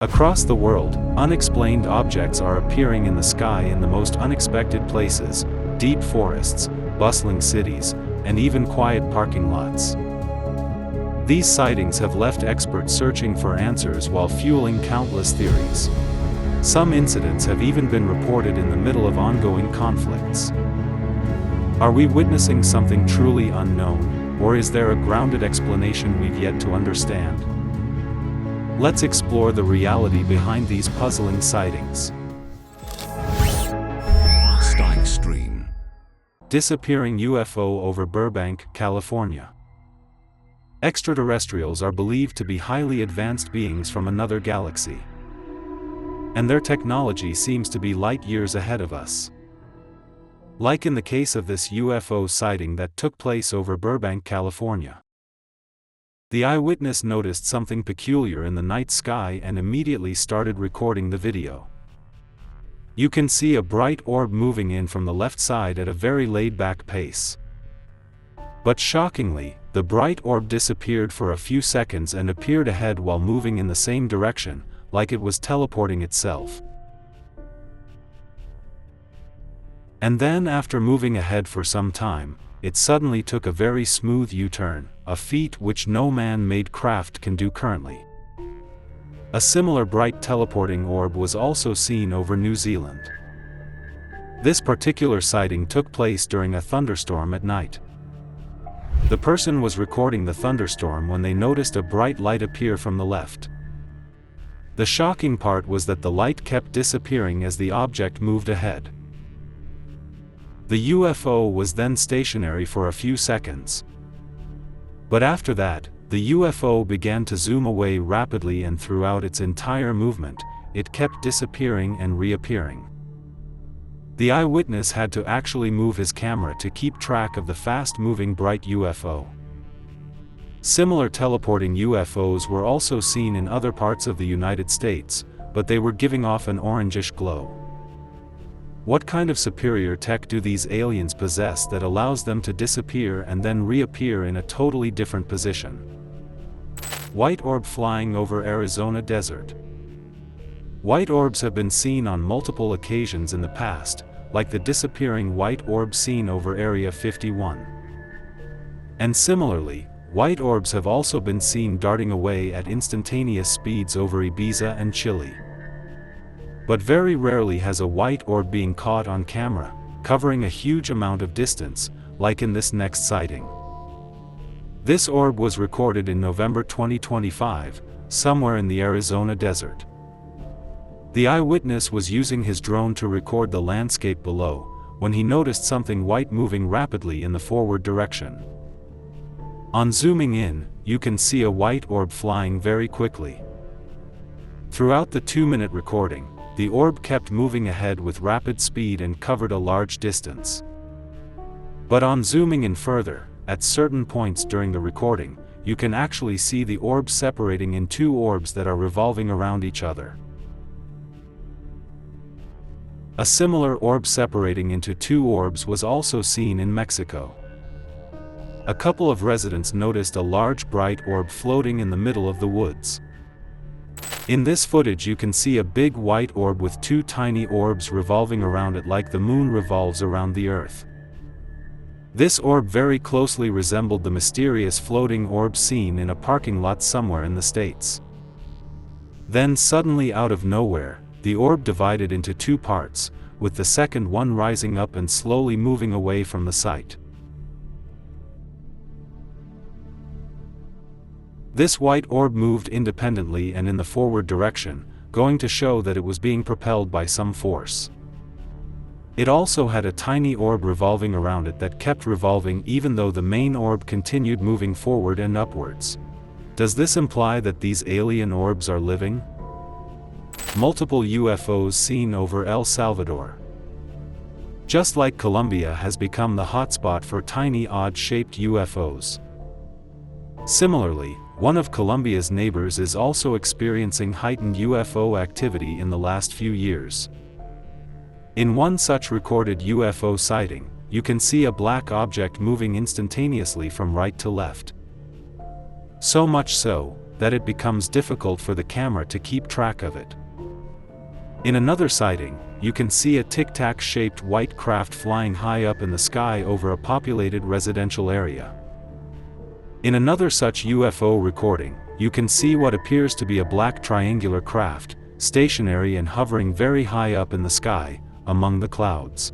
Across the world, unexplained objects are appearing in the sky in the most unexpected places: deep forests, bustling cities, and even quiet parking lots. These sightings have left experts searching for answers while fueling countless theories. Some incidents have even been reported in the middle of ongoing conflicts. Are we witnessing something truly unknown, or is there a grounded explanation we've yet to understand? Let's explore the reality behind these puzzling sightings. StarXtreme. Disappearing UFO over Burbank, California. Extraterrestrials are believed to be highly advanced beings from another galaxy, and their technology seems to be light years ahead of us. Like in the case of this UFO sighting that took place over Burbank, California. The eyewitness noticed something peculiar in the night sky and immediately started recording the video. You can see a bright orb moving in from the left side at a very laid-back pace. But shockingly, the bright orb disappeared for a few seconds and appeared ahead while moving in the same direction, like it was teleporting itself. And then, after moving ahead for some time, it suddenly took a very smooth U-turn, a feat which no man-made craft can do currently. A similar bright teleporting orb was also seen over New Zealand. This particular sighting took place during a thunderstorm at night. The person was recording the thunderstorm when they noticed a bright light appear from the left. The shocking part was that the light kept disappearing as the object moved ahead. The UFO was then stationary for a few seconds. But after that, the UFO began to zoom away rapidly, and throughout its entire movement, it kept disappearing and reappearing. The eyewitness had to actually move his camera to keep track of the fast-moving bright UFO. Similar teleporting UFOs were also seen in other parts of the United States, but they were giving off an orangish glow. What kind of superior tech do these aliens possess that allows them to disappear and then reappear in a totally different position? White orb flying over Arizona desert. White orbs have been seen on multiple occasions in the past, like the disappearing white orb seen over Area 51. And similarly, white orbs have also been seen darting away at instantaneous speeds over Ibiza and Chile. But very rarely has a white orb being caught on camera, covering a huge amount of distance, like in this next sighting. This orb was recorded in November 2025, somewhere in the Arizona desert. The eyewitness was using his drone to record the landscape below, when he noticed something white moving rapidly in the forward direction. On zooming in, you can see a white orb flying very quickly. Throughout the 2-minute recording, the orb kept moving ahead with rapid speed and covered a large distance. But on zooming in further, at certain points during the recording, you can actually see the orb separating in two orbs that are revolving around each other. A similar orb separating into two orbs was also seen in Mexico. A couple of residents noticed a large bright orb floating in the middle of the woods. In this footage you can see a big white orb with two tiny orbs revolving around it like the moon revolves around the earth. This orb very closely resembled the mysterious floating orb seen in a parking lot somewhere in the States. Then suddenly out of nowhere, the orb divided into two parts, with the second one rising up and slowly moving away from the site. This white orb moved independently and in the forward direction, going to show that it was being propelled by some force. It also had a tiny orb revolving around it that kept revolving even though the main orb continued moving forward and upwards. Does this imply that these alien orbs are living? Multiple UFOs seen over El Salvador. Just like Colombia has become the hotspot for tiny odd-shaped UFOs. Similarly, one of Colombia's neighbors is also experiencing heightened UFO activity in the last few years. In one such recorded UFO sighting, you can see a black object moving instantaneously from right to left. So much so, that it becomes difficult for the camera to keep track of it. In another sighting, you can see a tic-tac-shaped white craft flying high up in the sky over a populated residential area. In another such UFO recording, you can see what appears to be a black triangular craft, stationary and hovering very high up in the sky, among the clouds.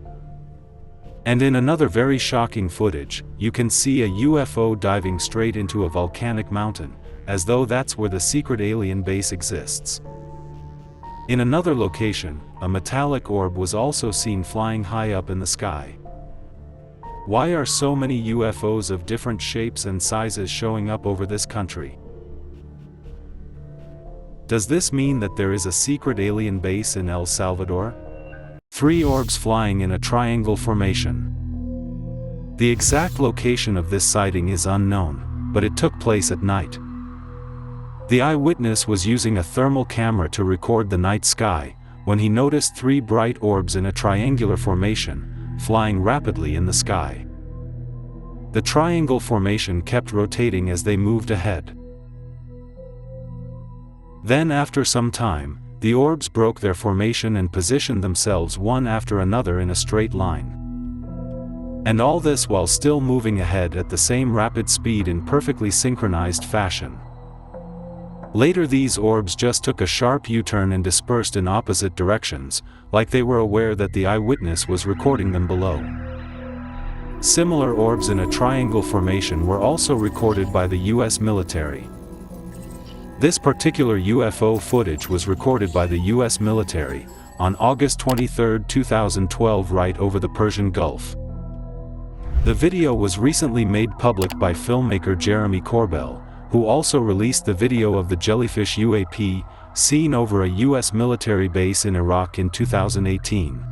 And in another very shocking footage, you can see a UFO diving straight into a volcanic mountain, as though that's where the secret alien base exists. In another location, a metallic orb was also seen flying high up in the sky. Why are so many UFOs of different shapes and sizes showing up over this country? Does this mean that there is a secret alien base in El Salvador? 3 orbs flying in a triangle formation. The exact location of this sighting is unknown, but it took place at night. The eyewitness was using a thermal camera to record the night sky, when he noticed 3 bright orbs in a triangular formation, flying rapidly in the sky. The triangle formation kept rotating as they moved ahead. Then after some time, the orbs broke their formation and positioned themselves one after another in a straight line. And all this while still moving ahead at the same rapid speed in perfectly synchronized fashion. Later these orbs just took a sharp U-turn and dispersed in opposite directions, like they were aware that the eyewitness was recording them below. Similar orbs in a triangle formation were also recorded by the US military. This particular UFO footage was recorded by the US military on August 23, 2012 right over the Persian Gulf. The video was recently made public by filmmaker Jeremy Corbell, who also released the video of the Jellyfish UAP, seen over a US military base in Iraq in 2018.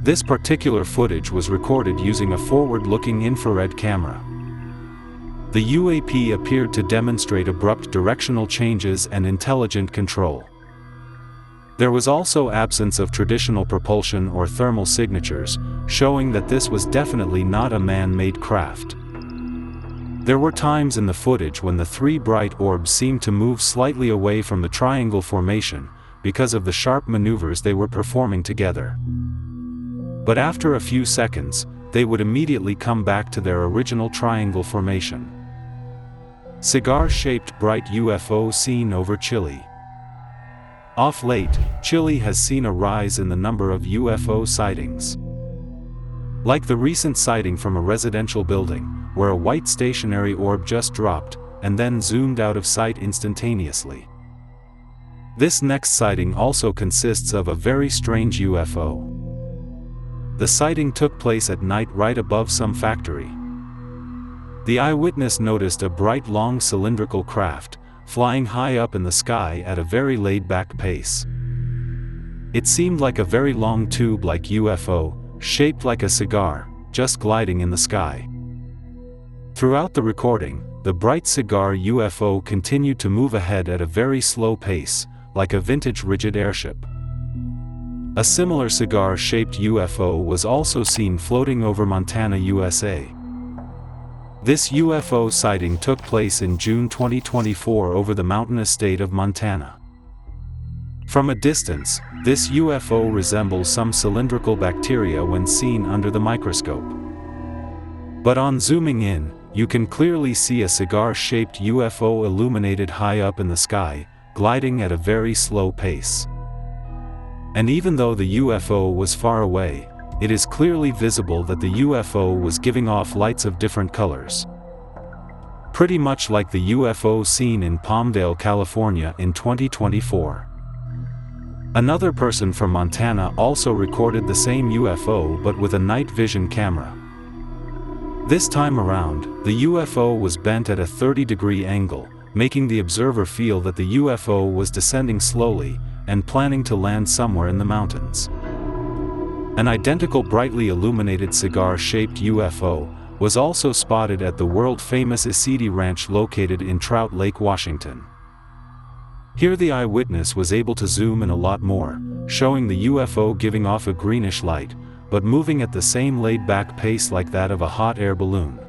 This particular footage was recorded using a forward-looking infrared camera. The UAP appeared to demonstrate abrupt directional changes and intelligent control. There was also absence of traditional propulsion or thermal signatures, showing that this was definitely not a man-made craft. There were times in the footage when the 3 bright orbs seemed to move slightly away from the triangle formation, because of the sharp maneuvers they were performing together. But after a few seconds, they would immediately come back to their original triangle formation. Cigar-shaped bright UFO seen over Chile. Off late, Chile has seen a rise in the number of UFO sightings. Like the recent sighting from a residential building, where a white stationary orb just dropped, and then zoomed out of sight instantaneously. This next sighting also consists of a very strange UFO. The sighting took place at night right above some factory. The eyewitness noticed a bright long cylindrical craft, flying high up in the sky at a very laid-back pace. It seemed like a very long tube-like UFO, shaped like a cigar, just gliding in the sky. Throughout the recording, the bright cigar UFO continued to move ahead at a very slow pace, like a vintage rigid airship. A similar cigar-shaped UFO was also seen floating over Montana, USA. This UFO sighting took place in June 2024 over the mountainous state of Montana. From a distance, this UFO resembles some cylindrical bacteria when seen under the microscope. But on zooming in, you can clearly see a cigar-shaped UFO illuminated high up in the sky, gliding at a very slow pace. And even though the UFO was far away, it is clearly visible that the UFO was giving off lights of different colors. Pretty much like the UFO seen in Palmdale, California in 2024. Another person from Montana also recorded the same UFO but with a night vision camera. This time around, the UFO was bent at a 30-degree angle, making the observer feel that the UFO was descending slowly, and planning to land somewhere in the mountains. An identical brightly illuminated cigar-shaped UFO was also spotted at the world-famous Isidi Ranch located in Trout Lake, Washington. Here the eyewitness was able to zoom in a lot more, showing the UFO giving off a greenish light, but moving at the same laid-back pace like that of a hot air balloon.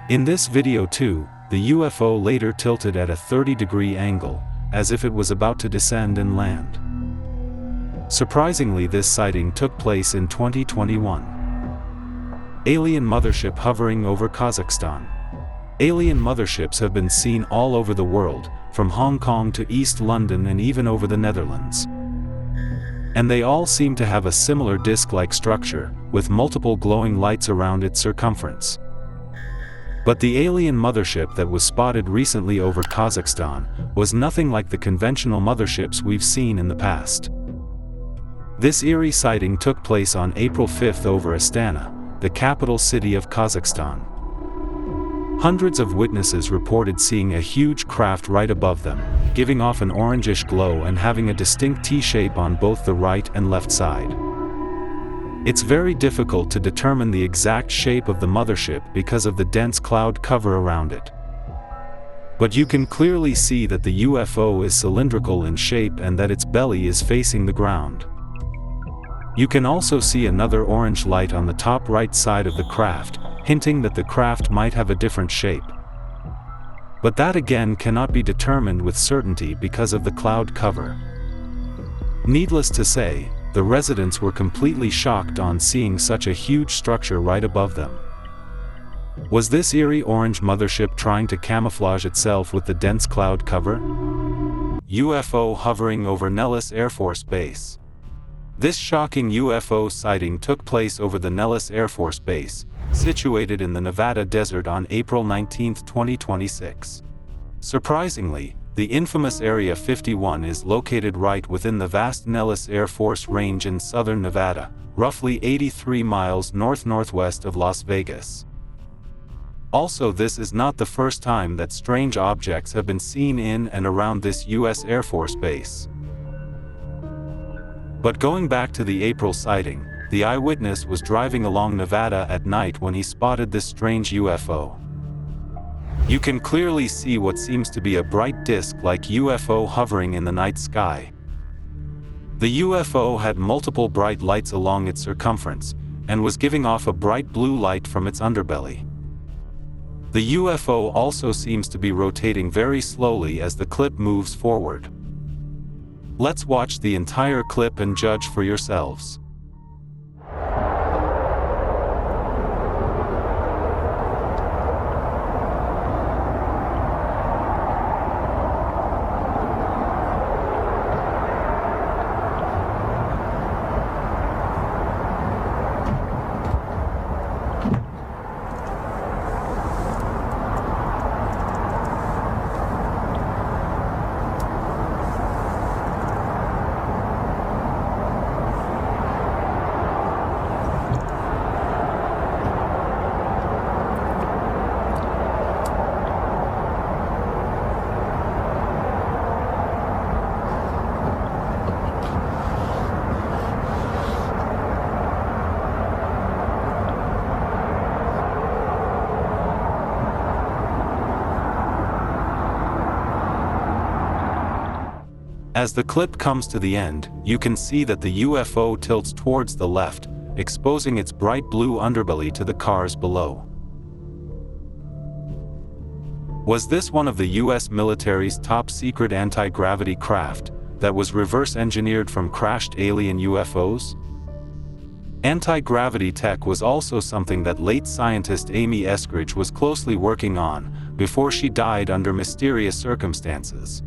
In this video too, the UFO later tilted at a 30-degree angle, as if it was about to descend and land. Surprisingly, this sighting took place in 2021. Alien mothership hovering over Kazakhstan. Alien motherships have been seen all over the world, from Hong Kong to East London and even over the Netherlands. And they all seem to have a similar disc-like structure, with multiple glowing lights around its circumference. But the alien mothership that was spotted recently over Kazakhstan was nothing like the conventional motherships we've seen in the past. This eerie sighting took place on April 5 over Astana, the capital city of Kazakhstan. Hundreds of witnesses reported seeing a huge craft right above them, giving off an orangish glow and having a distinct T-shape on both the right and left side. It's very difficult to determine the exact shape of the mothership because of the dense cloud cover around it. But you can clearly see that the UFO is cylindrical in shape and that its belly is facing the ground. You can also see another orange light on the top right side of the craft, hinting that the craft might have a different shape. But that again cannot be determined with certainty because of the cloud cover. Needless to say, the residents were completely shocked on seeing such a huge structure right above them. Was this eerie orange mothership trying to camouflage itself with the dense cloud cover? UFO hovering over Nellis Air Force Base. This shocking UFO sighting took place over the Nellis Air Force Base, situated in the Nevada desert on April 19, 2026. Surprisingly, the infamous Area 51 is located right within the vast Nellis Air Force Range in southern Nevada, roughly 83 miles north-northwest of Las Vegas. Also, this is not the first time that strange objects have been seen in and around this U.S. Air Force Base. But going back to the April sighting, the eyewitness was driving along Nevada at night when he spotted this strange UFO. You can clearly see what seems to be a bright disc-like UFO hovering in the night sky. The UFO had multiple bright lights along its circumference, and was giving off a bright blue light from its underbelly. The UFO also seems to be rotating very slowly as the clip moves forward. Let's watch the entire clip and judge for yourselves. As the clip comes to the end, you can see that the UFO tilts towards the left, exposing its bright blue underbelly to the cars below. Was this one of the US military's top-secret anti-gravity craft that was reverse-engineered from crashed alien UFOs? Anti-gravity tech was also something that late scientist Amy Eskridge was closely working on before she died under mysterious circumstances.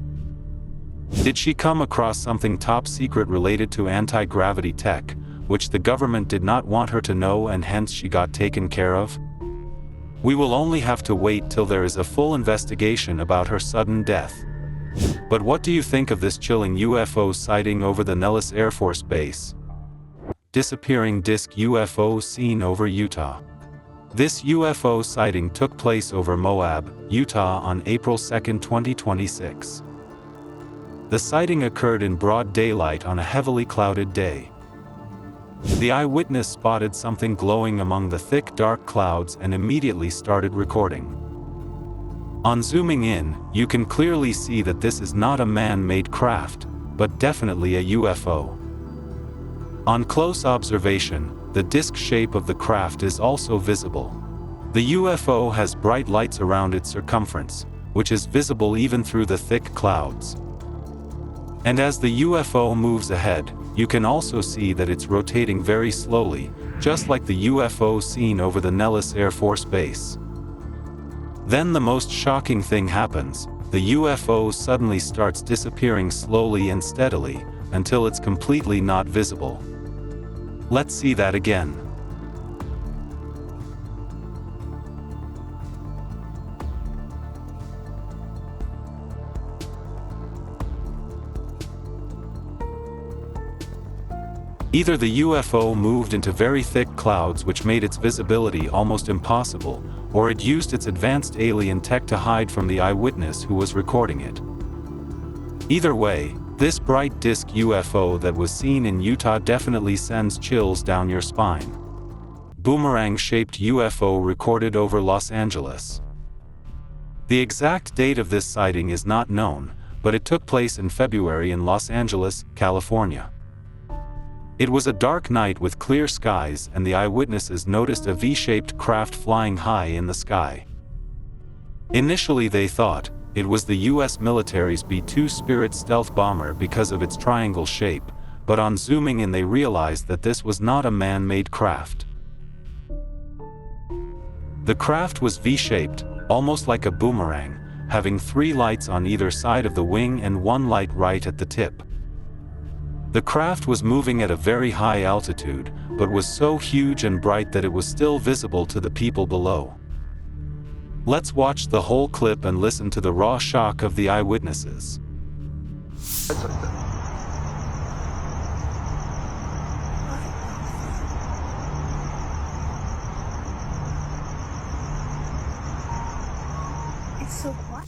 Did she come across something top secret related to anti-gravity tech, which the government did not want her to know and hence she got taken care of? We will only have to wait till there is a full investigation about her sudden death. But what do you think of this chilling UFO sighting over the Nellis Air Force Base? Disappearing disc UFO seen over Utah. This UFO sighting took place over Moab, Utah on April 2, 2026. The sighting occurred in broad daylight on a heavily clouded day. The eyewitness spotted something glowing among the thick dark clouds and immediately started recording. On zooming in, you can clearly see that this is not a man-made craft, but definitely a UFO. On close observation, the disc shape of the craft is also visible. The UFO has bright lights around its circumference, which is visible even through the thick clouds. And as the UFO moves ahead, you can also see that it's rotating very slowly, just like the UFO seen over the Nellis Air Force Base. Then the most shocking thing happens. The UFO suddenly starts disappearing slowly and steadily, until it's completely not visible. Let's see that again. Either the UFO moved into very thick clouds which made its visibility almost impossible, or it used its advanced alien tech to hide from the eyewitness who was recording it. Either way, this bright disk UFO that was seen in Utah definitely sends chills down your spine. Boomerang-shaped UFO recorded over Los Angeles. The exact date of this sighting is not known, but it took place in February in Los Angeles, California. It was a dark night with clear skies, and the eyewitnesses noticed a V-shaped craft flying high in the sky. Initially they thought it was the US military's B-2 Spirit stealth bomber because of its triangle shape, but on zooming in they realized that this was not a man-made craft. The craft was V-shaped, almost like a boomerang, having 3 lights on either side of the wing and 1 light right at the tip. The craft was moving at a very high altitude, but was so huge and bright that it was still visible to the people below. Let's watch the whole clip and listen to the raw shock of the eyewitnesses. It's so quiet.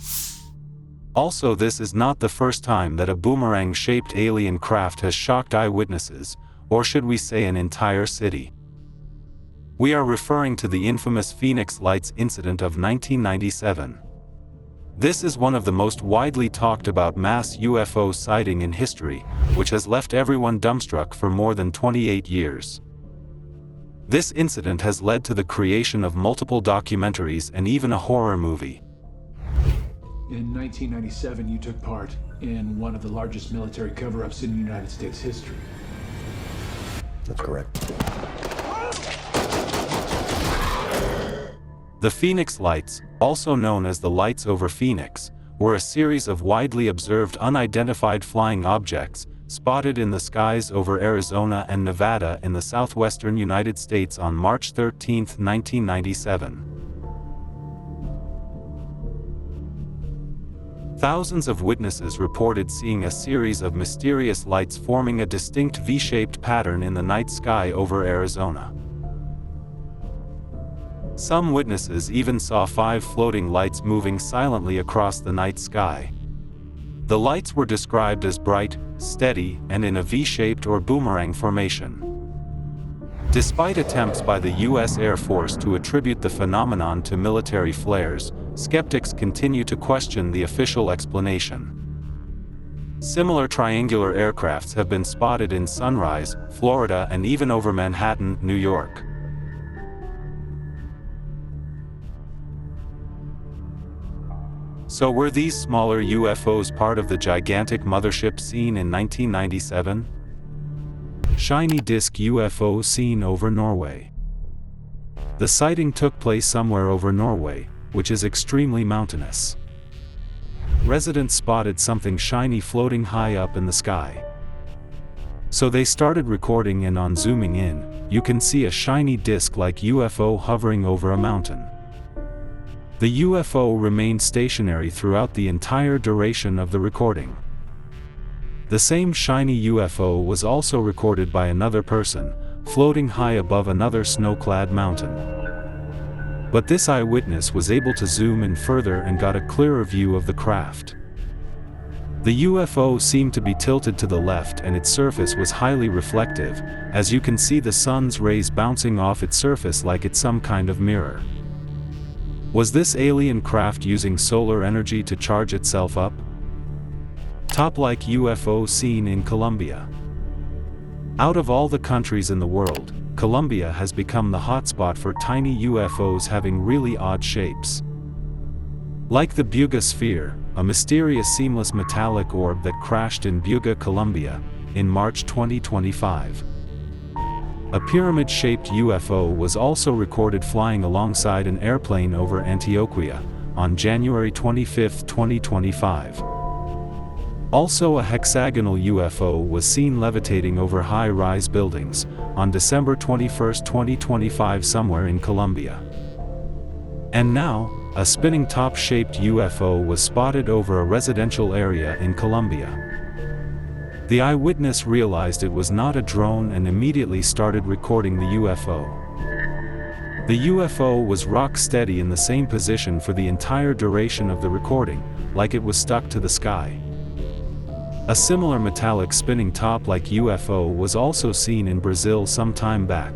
Also, this is not the first time that a boomerang-shaped alien craft has shocked eyewitnesses, or should we say an entire city. We are referring to the infamous Phoenix Lights incident of 1997. This is one of the most widely talked about mass UFO sighting in history, which has left everyone dumbstruck for more than 28 years. This incident has led to the creation of multiple documentaries and even a horror movie. In 1997, you took part in one of the largest military cover-ups in United States history. That's correct. The Phoenix Lights, also known as the Lights over Phoenix, were a series of widely observed unidentified flying objects, spotted in the skies over Arizona and Nevada in the southwestern United States on March 13, 1997. Thousands of witnesses reported seeing a series of mysterious lights forming a distinct V-shaped pattern in the night sky over Arizona. Some witnesses even saw 5 floating lights moving silently across the night sky. The lights were described as bright, steady, and in a V-shaped or boomerang formation. Despite attempts by the US Air Force to attribute the phenomenon to military flares, skeptics continue to question the official explanation. Similar triangular aircrafts have been spotted in Sunrise, Florida, and even over Manhattan, New York. So were these smaller UFOs part of the gigantic mothership seen in 1997? Shiny disk UFO seen over Norway. The sighting took place somewhere over Norway, which is extremely mountainous. Residents spotted something shiny floating high up in the sky. So they started recording, and on zooming in, you can see a shiny disc-like UFO hovering over a mountain. The UFO remained stationary throughout the entire duration of the recording. The same shiny UFO was also recorded by another person, floating high above another snow-clad mountain. But this eyewitness was able to zoom in further and got a clearer view of the craft. The UFO seemed to be tilted to the left, and its surface was highly reflective, as you can see the sun's rays bouncing off its surface like it's some kind of mirror. Was this alien craft using solar energy to charge itself up? Top like UFO seen in Colombia. Out of all the countries in the world, Colombia has become the hotspot for tiny UFOs having really odd shapes. Like the Buga sphere, a mysterious seamless metallic orb that crashed in Buga, Colombia, in March 2025. A pyramid-shaped UFO was also recorded flying alongside an airplane over Antioquia, on January 25, 2025. Also a hexagonal UFO was seen levitating over high-rise buildings, on December 21, 2025 somewhere in Colombia. And now, a spinning top-shaped UFO was spotted over a residential area in Colombia. The eyewitness realized it was not a drone and immediately started recording the UFO. The UFO was rock steady in the same position for the entire duration of the recording, like it was stuck to the sky. A similar metallic spinning top-like UFO was also seen in Brazil some time back.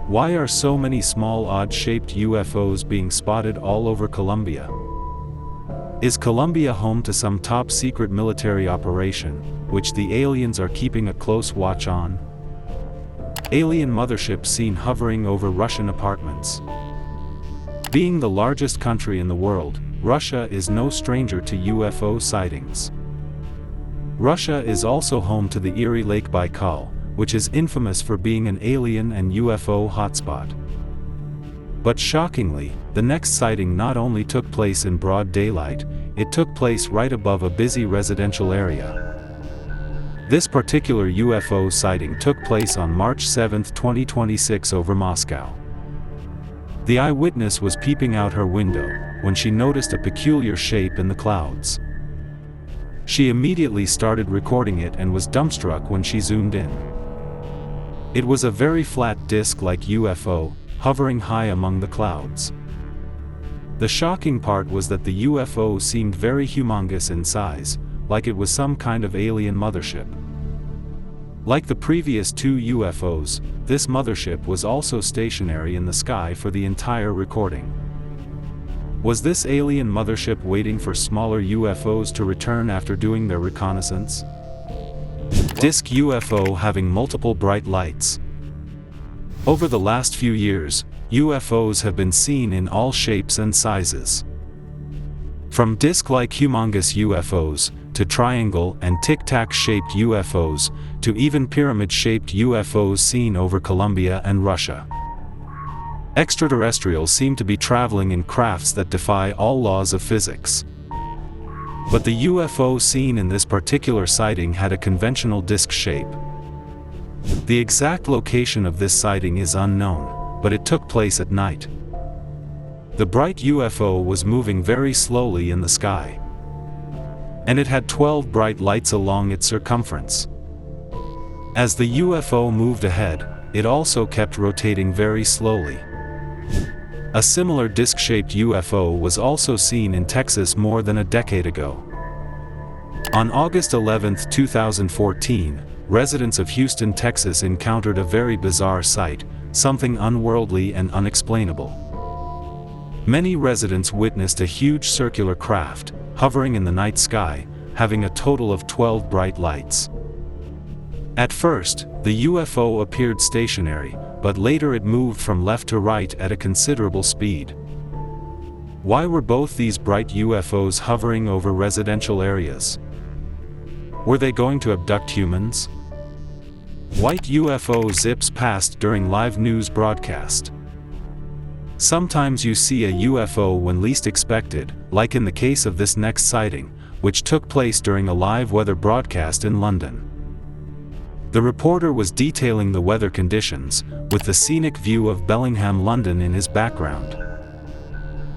Why are so many small odd-shaped UFOs being spotted all over Colombia? Is Colombia home to some top-secret military operation, which the aliens are keeping a close watch on? Alien mothership seen hovering over Russian apartments. Being the largest country in the world, Russia is no stranger to UFO sightings. Russia is also home to the Erie Lake Baikal, which is infamous for being an alien and UFO hotspot. But shockingly, the next sighting not only took place in broad daylight, it took place right above a busy residential area. This particular UFO sighting took place on March 7, 2026 over Moscow. The eyewitness was peeping out her window, when she noticed a peculiar shape in the clouds. She immediately started recording it and was dumbstruck when she zoomed in. It was a very flat disc-like UFO, hovering high among the clouds. The shocking part was that the UFO seemed very humongous in size, like it was some kind of alien mothership. Like the previous two UFOs, this mothership was also stationary in the sky for the entire recording. Was this alien mothership waiting for smaller UFOs to return after doing their reconnaissance? Disc UFO having multiple bright lights. Over the last few years, UFOs have been seen in all shapes and sizes. From disc-like humongous UFOs, to triangle and tic-tac-shaped UFOs, to even pyramid-shaped UFOs seen over Colombia and Russia. Extraterrestrials seem to be traveling in crafts that defy all laws of physics. But the UFO seen in this particular sighting had a conventional disc shape. The exact location of this sighting is unknown, but it took place at night. The bright UFO was moving very slowly in the sky. And it had 12 bright lights along its circumference. As the UFO moved ahead, it also kept rotating very slowly. A similar disc-shaped UFO was also seen in Texas more than a decade ago. On August 11, 2014, residents of Houston, Texas encountered a very bizarre sight, something unworldly and unexplainable. Many residents witnessed a huge circular craft, hovering in the night sky, having a total of 12 bright lights. At first, the UFO appeared stationary, but later it moved from left to right at a considerable speed. Why were both these bright UFOs hovering over residential areas? Were they going to abduct humans? White UFO zips past during live news broadcast. Sometimes you see a UFO when least expected, like in the case of this next sighting, which took place during a live weather broadcast in London. The reporter was detailing the weather conditions, with the scenic view of Bellingham, London in his background.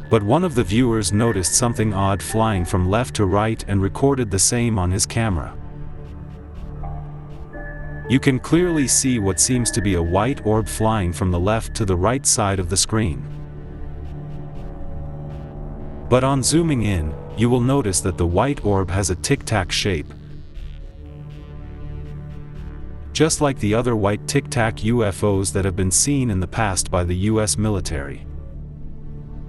But one of the viewers noticed something odd flying from left to right and recorded the same on his camera. You can clearly see what seems to be a white orb flying from the left to the right side of the screen. But on zooming in, you will notice that the white orb has a tic-tac shape, just like the other white tic-tac UFOs that have been seen in the past by the US military.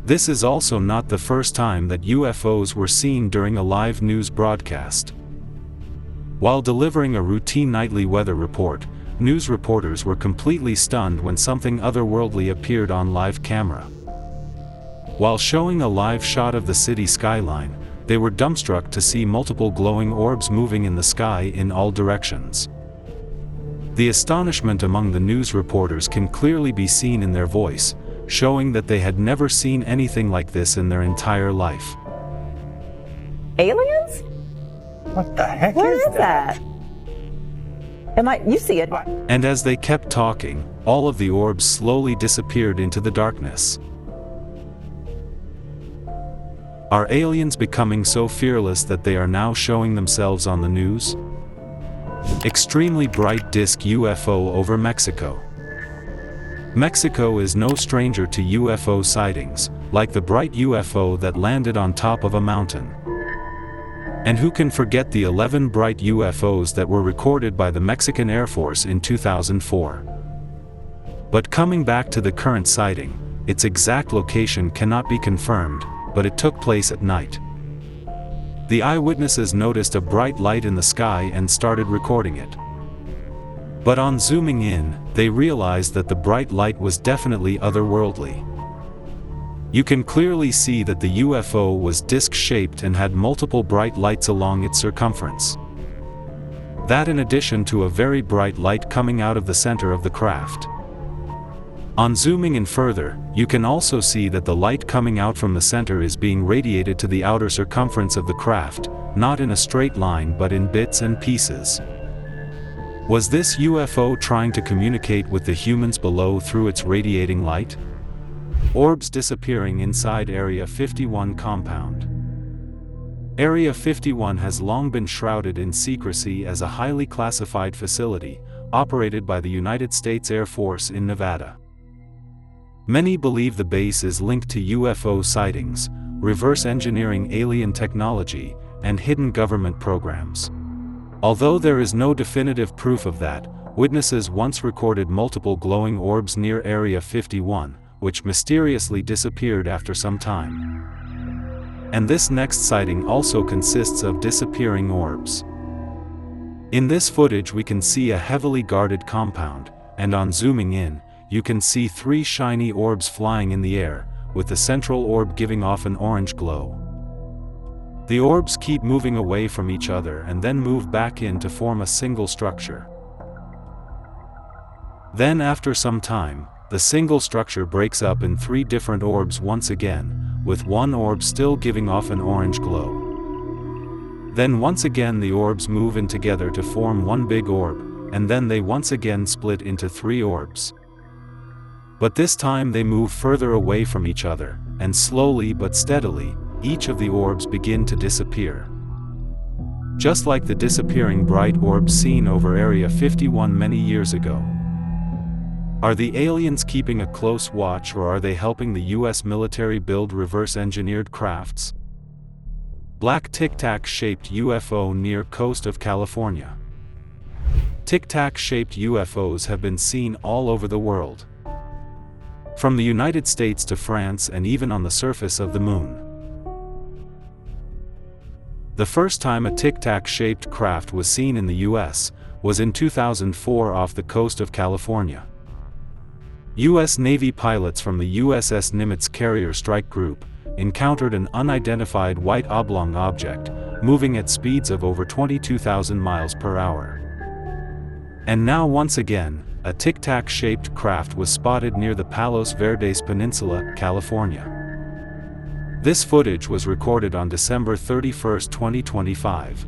This is also not the first time that UFOs were seen during a live news broadcast. While delivering a routine nightly weather report, news reporters were completely stunned when something otherworldly appeared on live camera. While showing a live shot of the city skyline, they were dumbstruck to see multiple glowing orbs moving in the sky in all directions. The astonishment among the news reporters can clearly be seen in their voice, showing that they had never seen anything like this in their entire life. Aliens? What the heck What is is that? You see it. And as they kept talking, all of the orbs slowly disappeared into the darkness. Are aliens becoming so fearless that they are now showing themselves on the news? Extremely bright disk UFO over Mexico. Mexico is no stranger to UFO sightings, like the bright UFO that landed on top of a mountain. And who can forget the 11 bright UFOs that were recorded by the Mexican Air Force in 2004? But coming back to the current sighting, its exact location cannot be confirmed, but it took place at night. The eyewitnesses noticed a bright light in the sky and started recording it. But on zooming in, they realized that the bright light was definitely otherworldly. You can clearly see that the UFO was disc-shaped and had multiple bright lights along its circumference. That in addition to a very bright light coming out of the center of the craft. On zooming in further, you can also see that the light coming out from the center is being radiated to the outer circumference of the craft, not in a straight line but in bits and pieces. Was this UFO trying to communicate with the humans below through its radiating light? Orbs disappearing inside Area 51 compound. Area 51 has long been shrouded in secrecy as a highly classified facility, operated by the United States Air Force in Nevada. Many believe the base is linked to UFO sightings, reverse engineering alien technology, and hidden government programs. Although there is no definitive proof of that, witnesses once recorded multiple glowing orbs near Area 51, which mysteriously disappeared after some time. And this next sighting also consists of disappearing orbs. In this footage we can see a heavily guarded compound, and on zooming in, you can see 3 shiny orbs flying in the air, with the central orb giving off an orange glow. The orbs keep moving away from each other and then move back in to form a single structure. Then after some time, the single structure breaks up in 3 different orbs once again, with one orb still giving off an orange glow. Then once again the orbs move in together to form one big orb, and then they once again split into 3 orbs. But this time they move further away from each other, and slowly but steadily, each of the orbs begin to disappear. Just like the disappearing bright orbs seen over Area 51 many years ago. Are the aliens keeping a close watch, or are they helping the US military build reverse-engineered crafts? Black tic-tac-shaped UFO near coast of California. Tic-tac-shaped UFOs have been seen all over the world. From the United States to France and even on the surface of the moon. The first time a tic-tac-shaped craft was seen in the US was in 2004 off the coast of California. U.S. Navy pilots from the USS Nimitz Carrier Strike Group encountered an unidentified white oblong object, moving at speeds of over 22,000 miles per hour. And now once again, a tic-tac-shaped craft was spotted near the Palos Verdes Peninsula, California. This footage was recorded on December 31, 2025.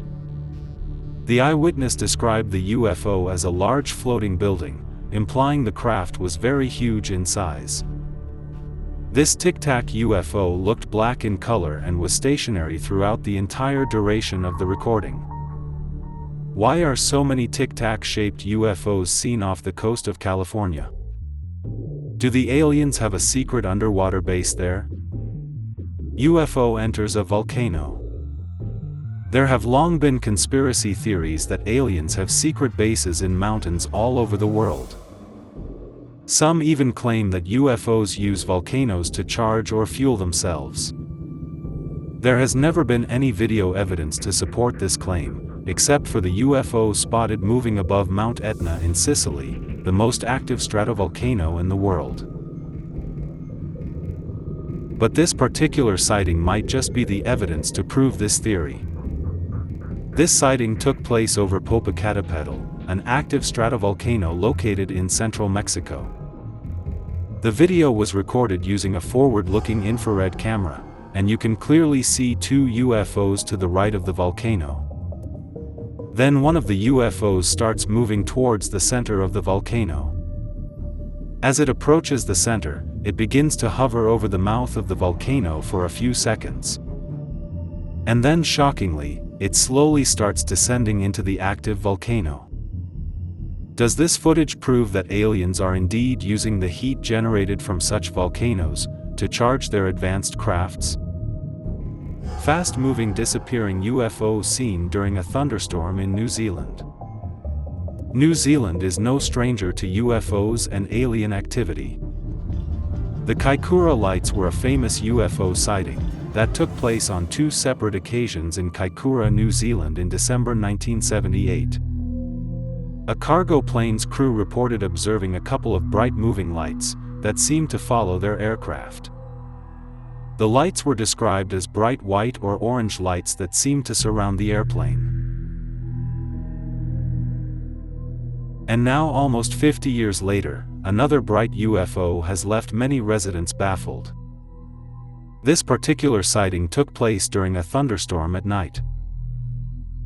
The eyewitness described the UFO as a large floating building, implying the craft was very huge in size. This tic-tac UFO looked black in color and was stationary throughout the entire duration of the recording. Why are so many tic-tac-shaped UFOs seen off the coast of California? Do the aliens have a secret underwater base there? UFO enters a volcano. There have long been conspiracy theories that aliens have secret bases in mountains all over the world. Some even claim that UFOs use volcanoes to charge or fuel themselves. There has never been any video evidence to support this claim, except for the UFO spotted moving above Mount Etna in Sicily, the most active stratovolcano in the world. But this particular sighting might just be the evidence to prove this theory. This sighting took place over Popocatépetl, an active stratovolcano located in central Mexico. The video was recorded using a forward-looking infrared camera, and you can clearly see two UFOs to the right of the volcano. Then one of the UFOs starts moving towards the center of the volcano. As it approaches the center, it begins to hover over the mouth of the volcano for a few seconds. And then shockingly, it slowly starts descending into the active volcano. Does this footage prove that aliens are indeed using the heat generated from such volcanoes to charge their advanced crafts? Fast-moving disappearing UFO seen during a thunderstorm in New Zealand. New Zealand is no stranger to UFOs and alien activity. The Kaikoura lights were a famous UFO sighting that took place on two separate occasions in Kaikoura, New Zealand in December 1978. A cargo plane's crew reported observing a couple of bright moving lights that seemed to follow their aircraft. The lights were described as bright white or orange lights that seemed to surround the airplane. And now, almost 50 years later, another bright UFO has left many residents baffled. This particular sighting took place during a thunderstorm at night.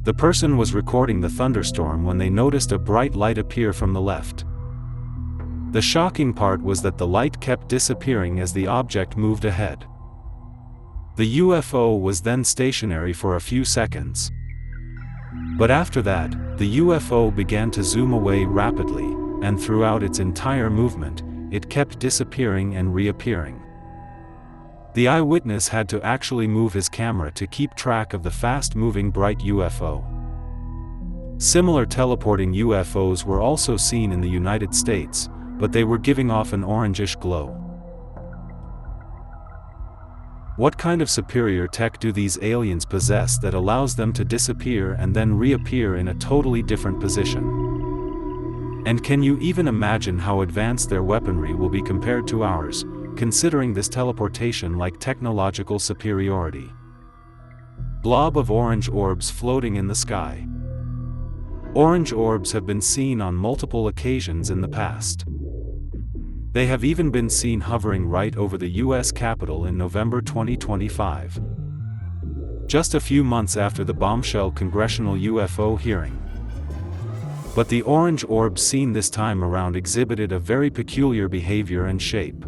The person was recording the thunderstorm when they noticed a bright light appear from the left. The shocking part was that the light kept disappearing as the object moved ahead. The UFO was then stationary for a few seconds. But after that, the UFO began to zoom away rapidly, and throughout its entire movement, it kept disappearing and reappearing. The eyewitness had to actually move his camera to keep track of the fast-moving bright UFO. Similar teleporting UFOs were also seen in the United States, but they were giving off an orangish glow. What kind of superior tech do these aliens possess that allows them to disappear and then reappear in a totally different position? And can you even imagine how advanced their weaponry will be compared to ours, considering this teleportation-like technological superiority? Blob of orange orbs floating in the sky. Orange orbs have been seen on multiple occasions in the past. They have even been seen hovering right over the U.S. Capitol in November 2025. Just a few months after the bombshell congressional UFO hearing. But the orange orbs seen this time around exhibited a very peculiar behavior and shape.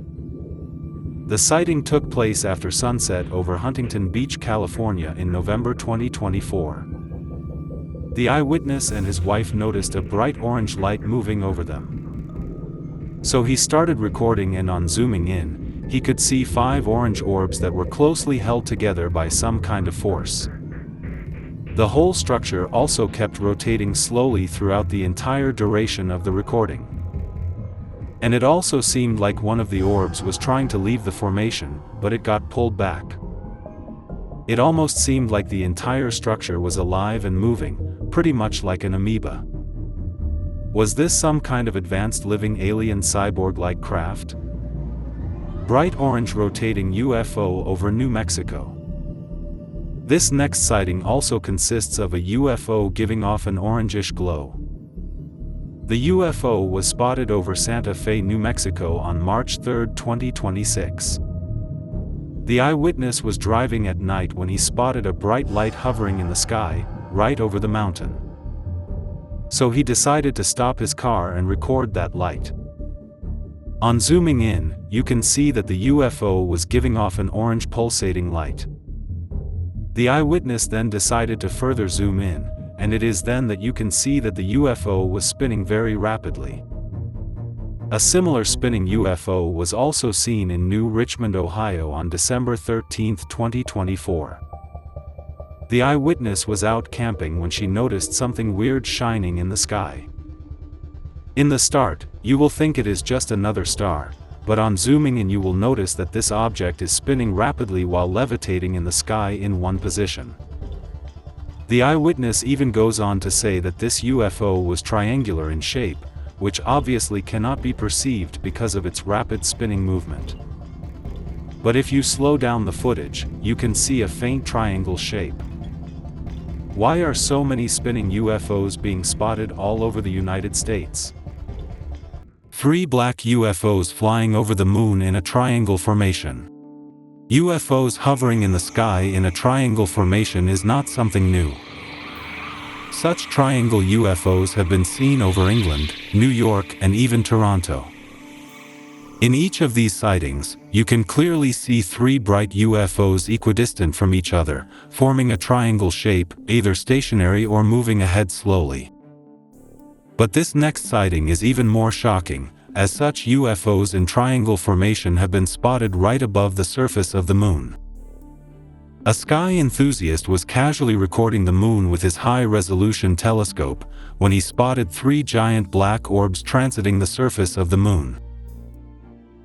The sighting took place after sunset over Huntington Beach, California in November 2024. The eyewitness and his wife noticed a bright orange light moving over them. So he started recording, and on zooming in, he could see 5 orange orbs that were closely held together by some kind of force. The whole structure also kept rotating slowly throughout the entire duration of the recording. And it also seemed like one of the orbs was trying to leave the formation, but it got pulled back. It almost seemed like the entire structure was alive and moving, pretty much like an amoeba. Was this some kind of advanced living alien cyborg-like craft? Bright orange rotating UFO over New Mexico. This next sighting also consists of a UFO giving off an orangish glow. The UFO was spotted over Santa Fe, New Mexico on March 3, 2026. The eyewitness was driving at night when he spotted a bright light hovering in the sky, right over the mountain. So he decided to stop his car and record that light. On zooming in, you can see that the UFO was giving off an orange pulsating light. The eyewitness then decided to further zoom in, and it is then that you can see that the UFO was spinning very rapidly. A similar spinning UFO was also seen in New Richmond, Ohio on December 13, 2024. The eyewitness was out camping when she noticed something weird shining in the sky. In the start, you will think it is just another star, but on zooming in you will notice that this object is spinning rapidly while levitating in the sky in one position. The eyewitness even goes on to say that this UFO was triangular in shape, which obviously cannot be perceived because of its rapid spinning movement. But if you slow down the footage, you can see a faint triangle shape. Why are so many spinning UFOs being spotted all over the United States? 3 black UFOs flying over the moon in a triangle formation. UFOs hovering in the sky in a triangle formation is not something new. Such triangle UFOs have been seen over England, New York, and even Toronto. In each of these sightings, you can clearly see 3 bright UFOs equidistant from each other, forming a triangle shape, either stationary or moving ahead slowly. But this next sighting is even more shocking, as such UFOs in triangle formation have been spotted right above the surface of the moon. A sky enthusiast was casually recording the moon with his high-resolution telescope when he spotted 3 giant black orbs transiting the surface of the moon.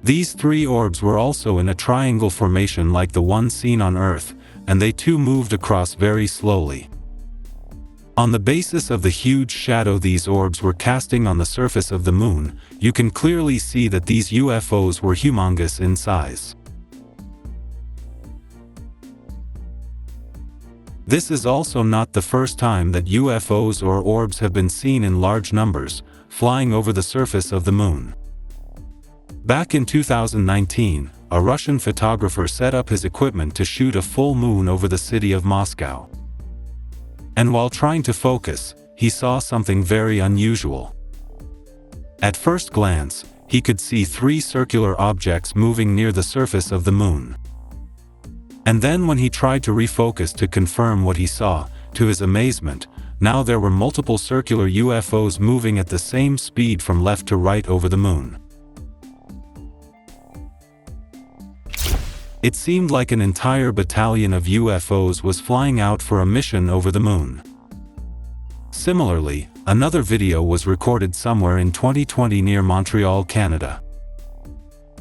These 3 orbs were also in a triangle formation like the one seen on Earth, and they too moved across very slowly. On the basis of the huge shadow these orbs were casting on the surface of the moon, you can clearly see that these UFOs were humongous in size. This is also not the first time that UFOs or orbs have been seen in large numbers, flying over the surface of the moon. Back in 2019, a Russian photographer set up his equipment to shoot a full moon over the city of Moscow. And while trying to focus, he saw something very unusual. At first glance, he could see 3 circular objects moving near the surface of the moon. And then when he tried to refocus to confirm what he saw, to his amazement, now there were multiple circular UFOs moving at the same speed from left to right over the moon. It seemed like an entire battalion of UFOs was flying out for a mission over the moon. Similarly, another video was recorded somewhere in 2020 near Montreal, Canada.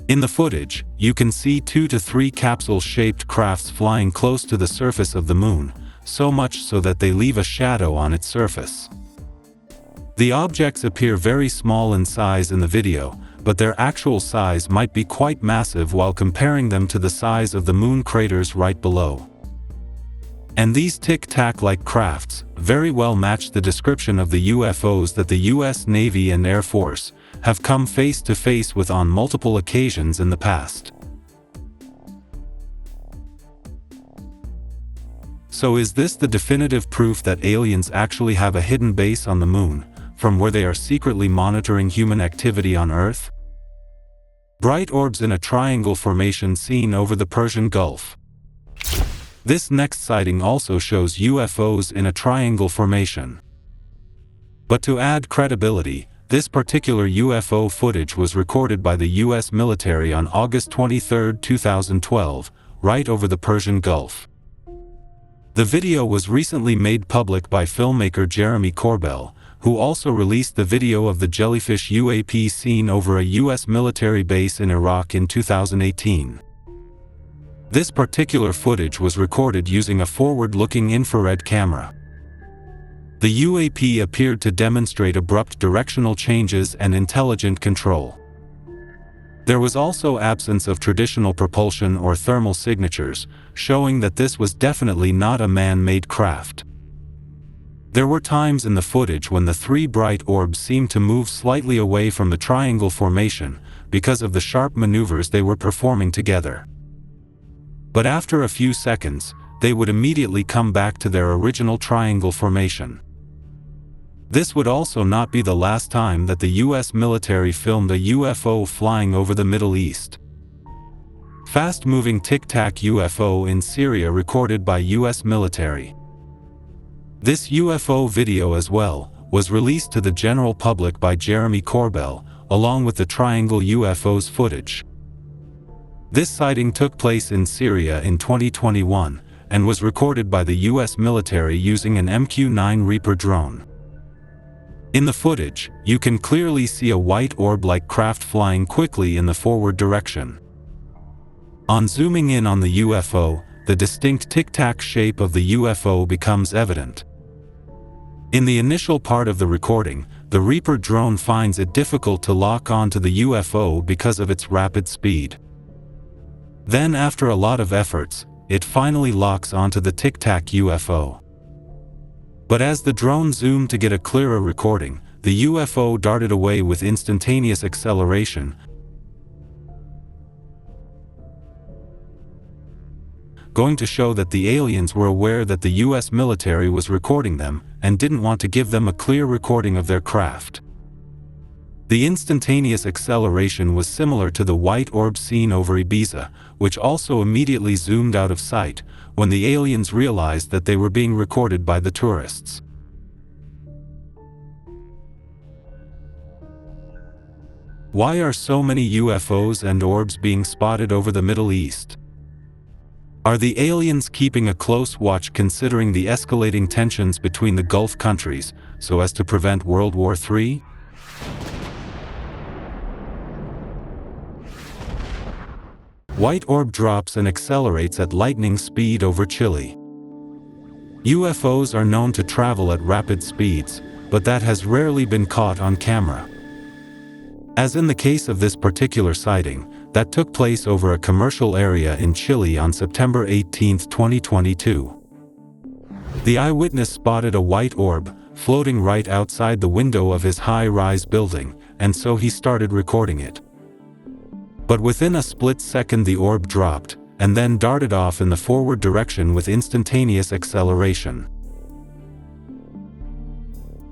In the footage, you can see 2 to 3 capsule-shaped crafts flying close to the surface of the moon, so much so that they leave a shadow on its surface. The objects appear very small in size in the video, but their actual size might be quite massive while comparing them to the size of the moon craters right below. And these tic-tac-like crafts very well match the description of the UFOs that the US Navy and Air Force have come face to face with on multiple occasions in the past. So is this the definitive proof that aliens actually have a hidden base on the moon, from where they are secretly monitoring human activity on Earth? Bright orbs in a triangle formation seen over the Persian Gulf. This next sighting also shows UFOs in a triangle formation. But to add credibility, this particular UFO footage was recorded by the US military on August 23, 2012, right over the Persian Gulf. The video was recently made public by filmmaker Jeremy Corbell, who also released the video of the Jellyfish UAP seen over a US military base in Iraq in 2018. This particular footage was recorded using a forward-looking infrared camera. The UAP appeared to demonstrate abrupt directional changes and intelligent control. There was also absence of traditional propulsion or thermal signatures, showing that this was definitely not a man-made craft. There were times in the footage when the 3 bright orbs seemed to move slightly away from the triangle formation because of the sharp maneuvers they were performing together. But after a few seconds, they would immediately come back to their original triangle formation. This would also not be the last time that the US military filmed a UFO flying over the Middle East. Fast-moving tic-tac UFO in Syria recorded by US military. This UFO video as well was released to the general public by Jeremy Corbell, along with the triangle UFOs footage. This sighting took place in Syria in 2021 and was recorded by the US military using an MQ-9 Reaper drone. In the footage, you can clearly see a white orb-like craft flying quickly in the forward direction. On zooming in on the UFO, the distinct tic-tac shape of the UFO becomes evident. In the initial part of the recording, the Reaper drone finds it difficult to lock onto the UFO because of its rapid speed. Then after a lot of efforts, it finally locks onto the Tic Tac UFO. But as the drone zoomed to get a clearer recording, the UFO darted away with instantaneous acceleration, going to show that the aliens were aware that the US military was recording them and didn't want to give them a clear recording of their craft. The instantaneous acceleration was similar to the white orb seen over Ibiza, which also immediately zoomed out of sight when the aliens realized that they were being recorded by the tourists. Why are so many UFOs and orbs being spotted over the Middle East? Are the aliens keeping a close watch considering the escalating tensions between the Gulf countries so as to prevent World War III? White orb drops and accelerates at lightning speed over Chile. UFOs are known to travel at rapid speeds, but that has rarely been caught on camera. As in the case of this particular sighting, that took place over a commercial area in Chile on September 18, 2022. The eyewitness spotted a white orb floating right outside the window of his high-rise building, and so he started recording it. But within a split second the orb dropped, and then darted off in the forward direction with instantaneous acceleration.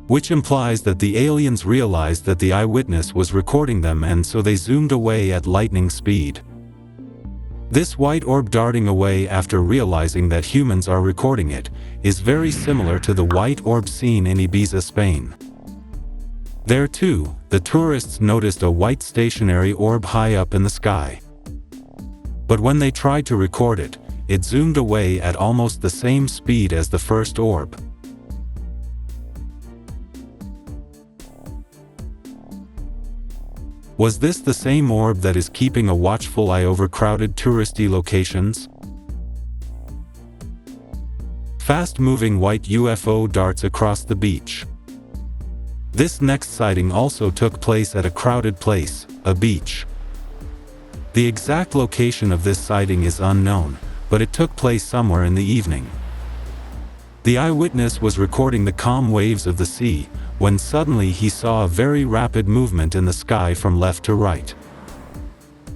Which implies that the aliens realized that the eyewitness was recording them, and so they zoomed away at lightning speed. This white orb darting away after realizing that humans are recording it is very similar to the white orb seen in Ibiza, Spain. There too, the tourists noticed a white stationary orb high up in the sky. But when they tried to record it, it zoomed away at almost the same speed as the first orb. Was this the same orb that is keeping a watchful eye over crowded touristy locations? Fast-moving white UFO darts across the beach. This next sighting also took place at a crowded place, a beach. The exact location of this sighting is unknown, but it took place somewhere in the evening. The eyewitness was recording the calm waves of the sea, when suddenly he saw a very rapid movement in the sky from left to right.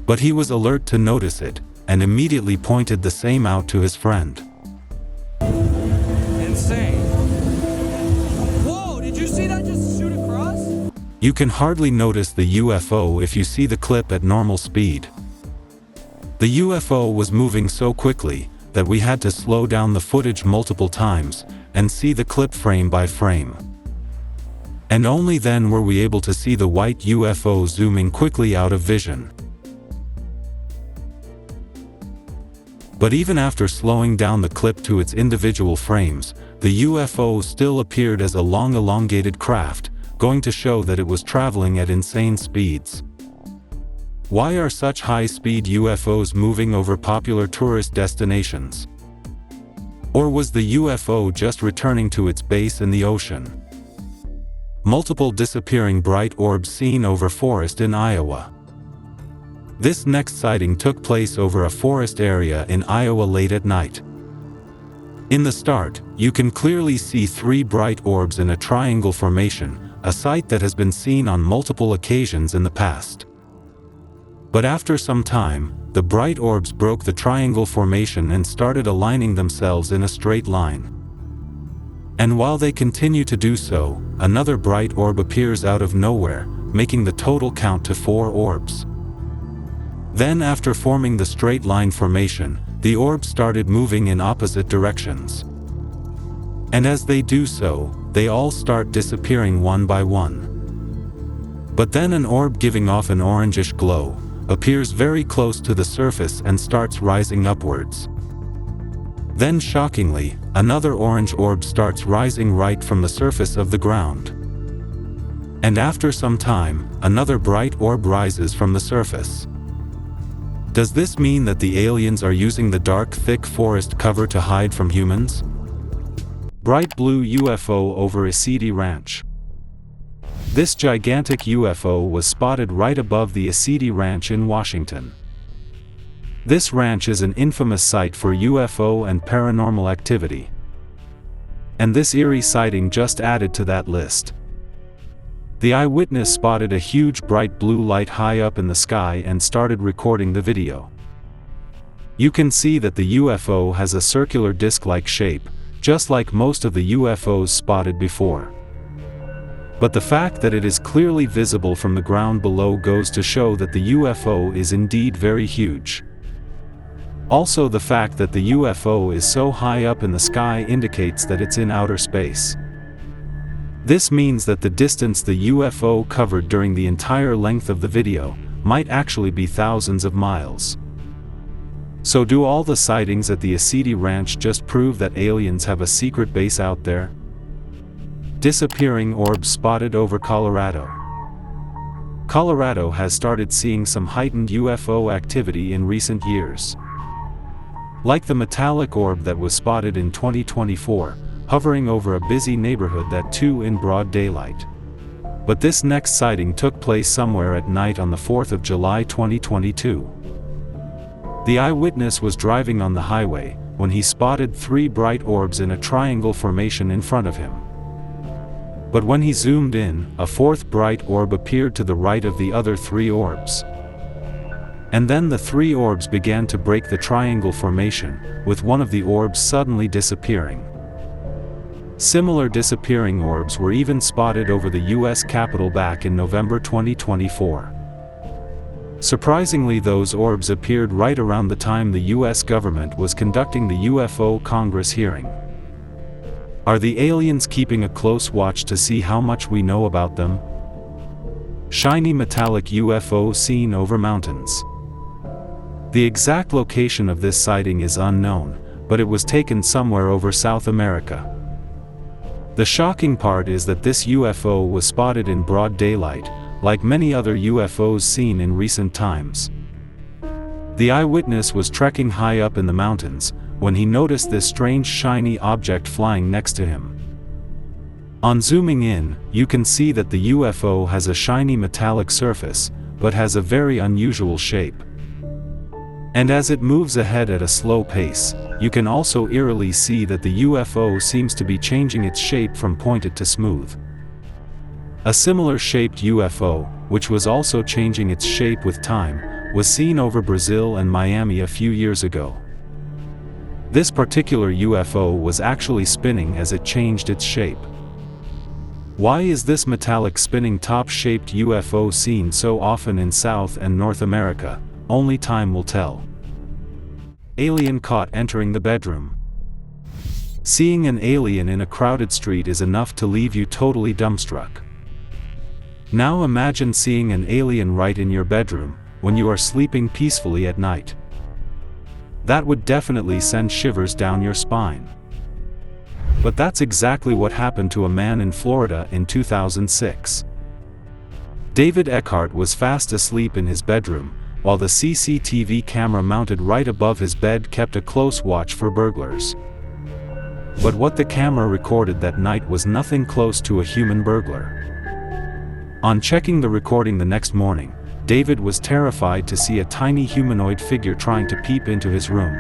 But he was alert to notice it, and immediately pointed the same out to his friend. Insane. Whoa, did you see that just shoot across? You can hardly notice the UFO if you see the clip at normal speed. The UFO was moving so quickly that we had to slow down the footage multiple times and see the clip frame by frame. And only then were we able to see the white UFO zooming quickly out of vision. But even after slowing down the clip to its individual frames, the UFO still appeared as a long elongated craft, going to show that it was traveling at insane speeds. Why are such high-speed UFOs moving over popular tourist destinations? Or was the UFO just returning to its base in the ocean? Multiple disappearing bright orbs seen over forest in Iowa. This next sighting took place over a forest area in Iowa late at night. In the start, you can clearly see 3 bright orbs in a triangle formation, a sight that has been seen on multiple occasions in the past. But after some time, the bright orbs broke the triangle formation and started aligning themselves in a straight line. And while they continue to do so, another bright orb appears out of nowhere, making the total count to 4 orbs. Then after forming the straight line formation, the orbs started moving in opposite directions. And as they do so, they all start disappearing one by one. But then an orb giving off an orangish glow appears very close to the surface and starts rising upwards. Then shockingly, another orange orb starts rising right from the surface of the ground. And after some time, another bright orb rises from the surface. Does this mean that the aliens are using the dark, thick forest cover to hide from humans? Bright blue UFO over Esidi Ranch. This gigantic UFO was spotted right above the Esidi Ranch in Washington. This ranch is an infamous site for UFO and paranormal activity. And this eerie sighting just added to that list. The eyewitness spotted a huge bright blue light high up in the sky and started recording the video. You can see that the UFO has a circular disc-like shape, just like most of the UFOs spotted before. But the fact that it is clearly visible from the ground below goes to show that the UFO is indeed very huge. Also, the fact that the UFO is so high up in the sky indicates that it's in outer space. This means that the distance the UFO covered during the entire length of the video might actually be thousands of miles. So do all the sightings at the Esidi Ranch just prove that aliens have a secret base out there? Disappearing orbs spotted over Colorado. Colorado has started seeing some heightened UFO activity in recent years. Like the metallic orb that was spotted in 2024, hovering over a busy neighborhood that too in broad daylight. But this next sighting took place somewhere at night on the 4th of July 2022. The eyewitness was driving on the highway when he spotted 3 bright orbs in a triangle formation in front of him. But when he zoomed in, a 4th bright orb appeared to the right of the other 3 orbs. And then the 3 orbs began to break the triangle formation, with one of the orbs suddenly disappearing. Similar disappearing orbs were even spotted over the US Capitol back in November 2024. Surprisingly, those orbs appeared right around the time the US government was conducting the UFO Congress hearing. Are the aliens keeping a close watch to see how much we know about them? Shiny metallic UFO seen over mountains. The exact location of this sighting is unknown, but it was taken somewhere over South America. The shocking part is that this UFO was spotted in broad daylight, like many other UFOs seen in recent times. The eyewitness was trekking high up in the mountains when he noticed this strange shiny object flying next to him. On zooming in, you can see that the UFO has a shiny metallic surface, but has a very unusual shape. And as it moves ahead at a slow pace, you can also eerily see that the UFO seems to be changing its shape from pointed to smooth. A similar shaped UFO, which was also changing its shape with time, was seen over Brazil and Miami a few years ago. This particular UFO was actually spinning as it changed its shape. Why is this metallic spinning top-shaped UFO seen so often in South and North America? Only time will tell. Alien caught entering the bedroom. Seeing an alien in a crowded street is enough to leave you totally dumbstruck. Now imagine seeing an alien right in your bedroom, when you are sleeping peacefully at night. That would definitely send shivers down your spine. But that's exactly what happened to a man in Florida in 2006. David Eckhart was fast asleep in his bedroom, while the CCTV camera mounted right above his bed kept a close watch for burglars. But what the camera recorded that night was nothing close to a human burglar. On checking the recording the next morning, David was terrified to see a tiny humanoid figure trying to peep into his room.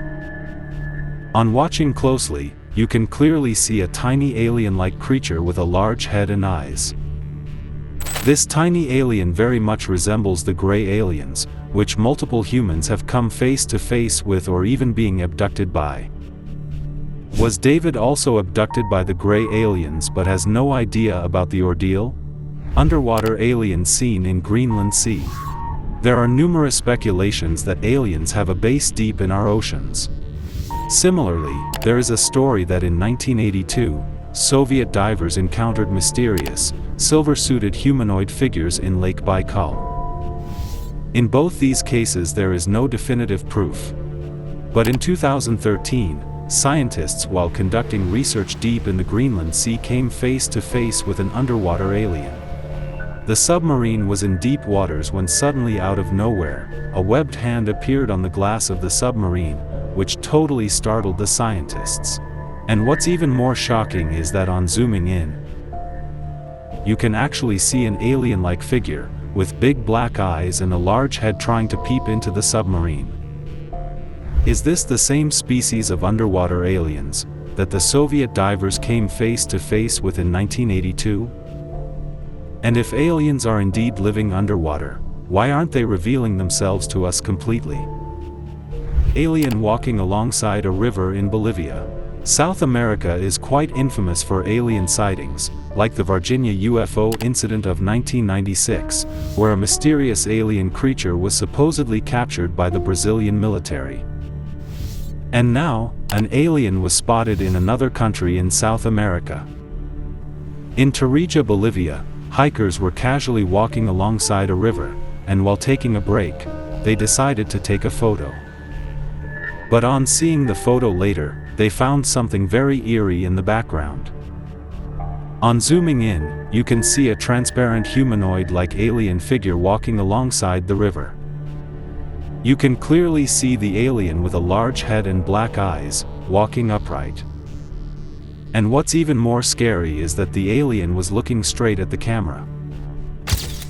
On watching closely, you can clearly see a tiny alien-like creature with a large head and eyes. This tiny alien very much resembles the gray aliens, which multiple humans have come face to face with or even being abducted by. Was David also abducted by the gray aliens but has no idea about the ordeal? Underwater alien seen in Greenland Sea. There are numerous speculations that aliens have a base deep in our oceans. Similarly, there is a story that in 1982, Soviet divers encountered mysterious, silver-suited humanoid figures in Lake Baikal. In both these cases there is no definitive proof. But in 2013, scientists while conducting research deep in the Greenland Sea came face to face with an underwater alien. The submarine was in deep waters when suddenly out of nowhere, a webbed hand appeared on the glass of the submarine, which totally startled the scientists. And what's even more shocking is that on zooming in, you can actually see an alien-like figure, with big black eyes and a large head trying to peep into the submarine. Is this the same species of underwater aliens that the Soviet divers came face to face with in 1982? And if aliens are indeed living underwater, why aren't they revealing themselves to us completely? Alien walking alongside a river in Bolivia. South America is quite infamous for alien sightings, like the Virginia UFO incident of 1996, where a mysterious alien creature was supposedly captured by the Brazilian military. And now, an alien was spotted in another country in South America. In Tarija, Bolivia, hikers were casually walking alongside a river, and while taking a break, they decided to take a photo. But on seeing the photo later, they found something very eerie in the background. On zooming in, you can see a transparent humanoid-like alien figure walking alongside the river. You can clearly see the alien with a large head and black eyes, walking upright. And what's even more scary is that the alien was looking straight at the camera,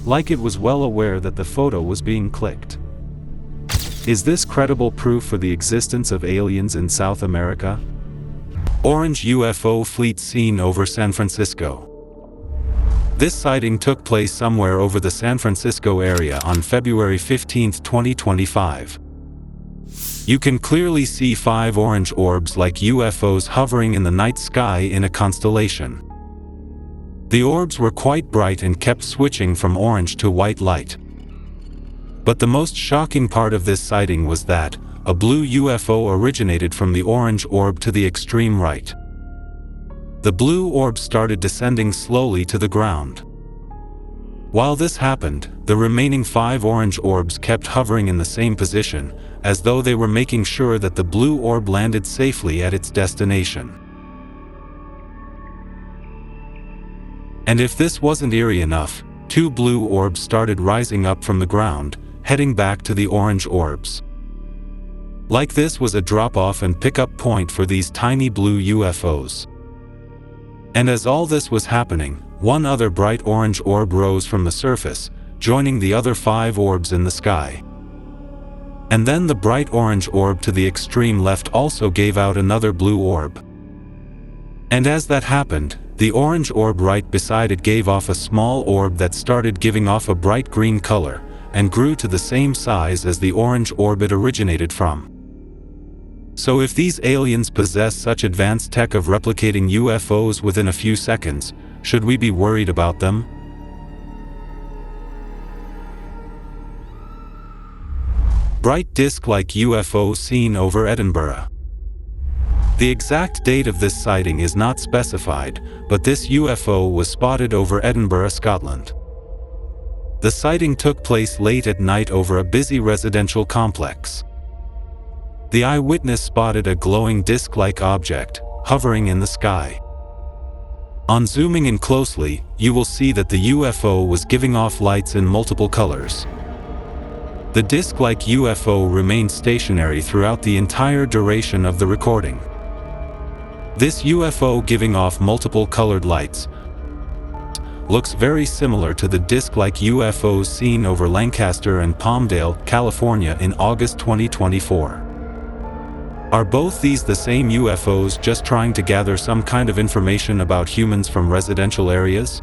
like it was well aware that the photo was being clicked. Is this credible proof for the existence of aliens in South America? Orange UFO fleet seen over San Francisco. This sighting took place somewhere over the San Francisco area on February 15, 2025. You can clearly see 5 orange orbs like UFOs hovering in the night sky in a constellation. The orbs were quite bright and kept switching from orange to white light. But the most shocking part of this sighting was that a blue UFO originated from the orange orb to the extreme right. The blue orb started descending slowly to the ground. While this happened, the remaining 5 orange orbs kept hovering in the same position, as though they were making sure that the blue orb landed safely at its destination. And if this wasn't eerie enough, 2 blue orbs started rising up from the ground, heading back to the orange orbs. Like this was a drop-off and pick-up point for these tiny blue UFOs. And as all this was happening, one other bright orange orb rose from the surface, joining the other 5 orbs in the sky. And then the bright orange orb to the extreme left also gave out another blue orb. And as that happened, the orange orb right beside it gave off a small orb that started giving off a bright green color, and grew to the same size as the orange orb it originated from. So if these aliens possess such advanced tech of replicating UFOs within a few seconds, should we be worried about them? Bright disc-like UFO seen over Edinburgh. The exact date of this sighting is not specified, but this UFO was spotted over Edinburgh, Scotland. The sighting took place late at night over a busy residential complex. The eyewitness spotted a glowing disc-like object, hovering in the sky. On zooming in closely, you will see that the UFO was giving off lights in multiple colors. The disc-like UFO remained stationary throughout the entire duration of the recording. This UFO giving off multiple colored lights looks very similar to the disc-like UFOs seen over Lancaster and Palmdale, California in August 2024. Are both these the same UFOs just trying to gather some kind of information about humans from residential areas?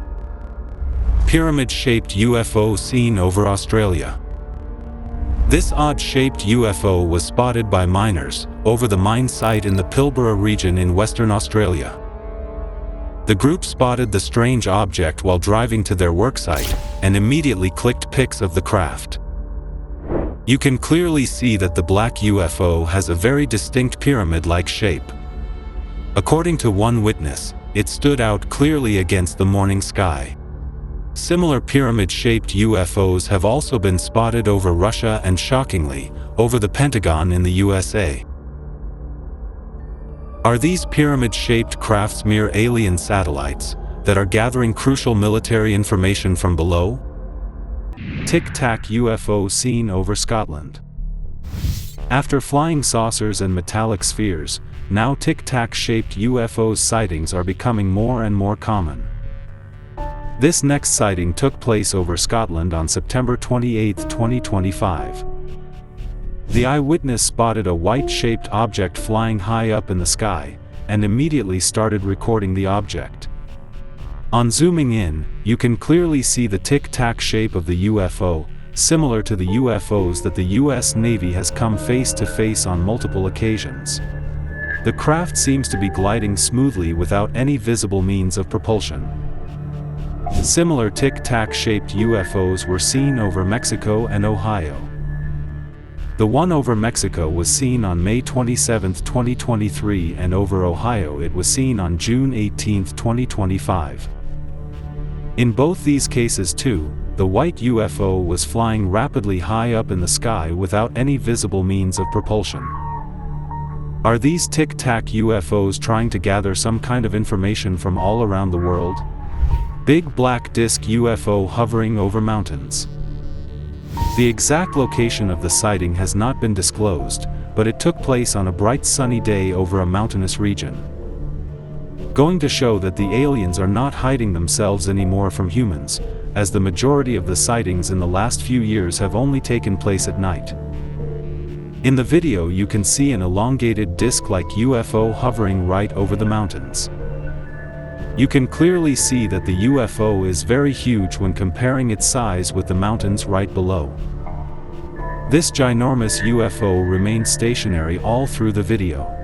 Pyramid-shaped UFO seen over Australia. This odd-shaped UFO was spotted by miners over the mine site in the Pilbara region in Western Australia. The group spotted the strange object while driving to their worksite and immediately clicked pics of the craft. You can clearly see that the black UFO has a very distinct pyramid-like shape. According to one witness, it stood out clearly against the morning sky. Similar pyramid-shaped UFOs have also been spotted over Russia and, shockingly, over the Pentagon in the USA. Are these pyramid-shaped crafts mere alien satellites that are gathering crucial military information from below? Tic Tac UFO seen over Scotland. After flying saucers and metallic spheres, now tic-tac-shaped UFO sightings are becoming more and more common. This next sighting took place over Scotland on September 28, 2025. The eyewitness spotted a white-shaped object flying high up in the sky, and immediately started recording the object. On zooming in, you can clearly see the tic-tac shape of the UFO, similar to the UFOs that the US Navy has come face to face on multiple occasions. The craft seems to be gliding smoothly without any visible means of propulsion. Similar tic-tac-shaped UFOs were seen over Mexico and Ohio. The one over Mexico was seen on May 27, 2023, and over Ohio it was seen on June 18, 2025. In both these cases too, the white UFO was flying rapidly high up in the sky without any visible means of propulsion. Are these tic-tac UFOs trying to gather some kind of information from all around the world? Big black disc UFO hovering over mountains. The exact location of the sighting has not been disclosed, but it took place on a bright sunny day over a mountainous region. Going to show that the aliens are not hiding themselves anymore from humans, as the majority of the sightings in the last few years have only taken place at night. In the video you can see an elongated disc-like UFO hovering right over the mountains. You can clearly see that the UFO is very huge when comparing its size with the mountains right below. This ginormous UFO remained stationary all through the video.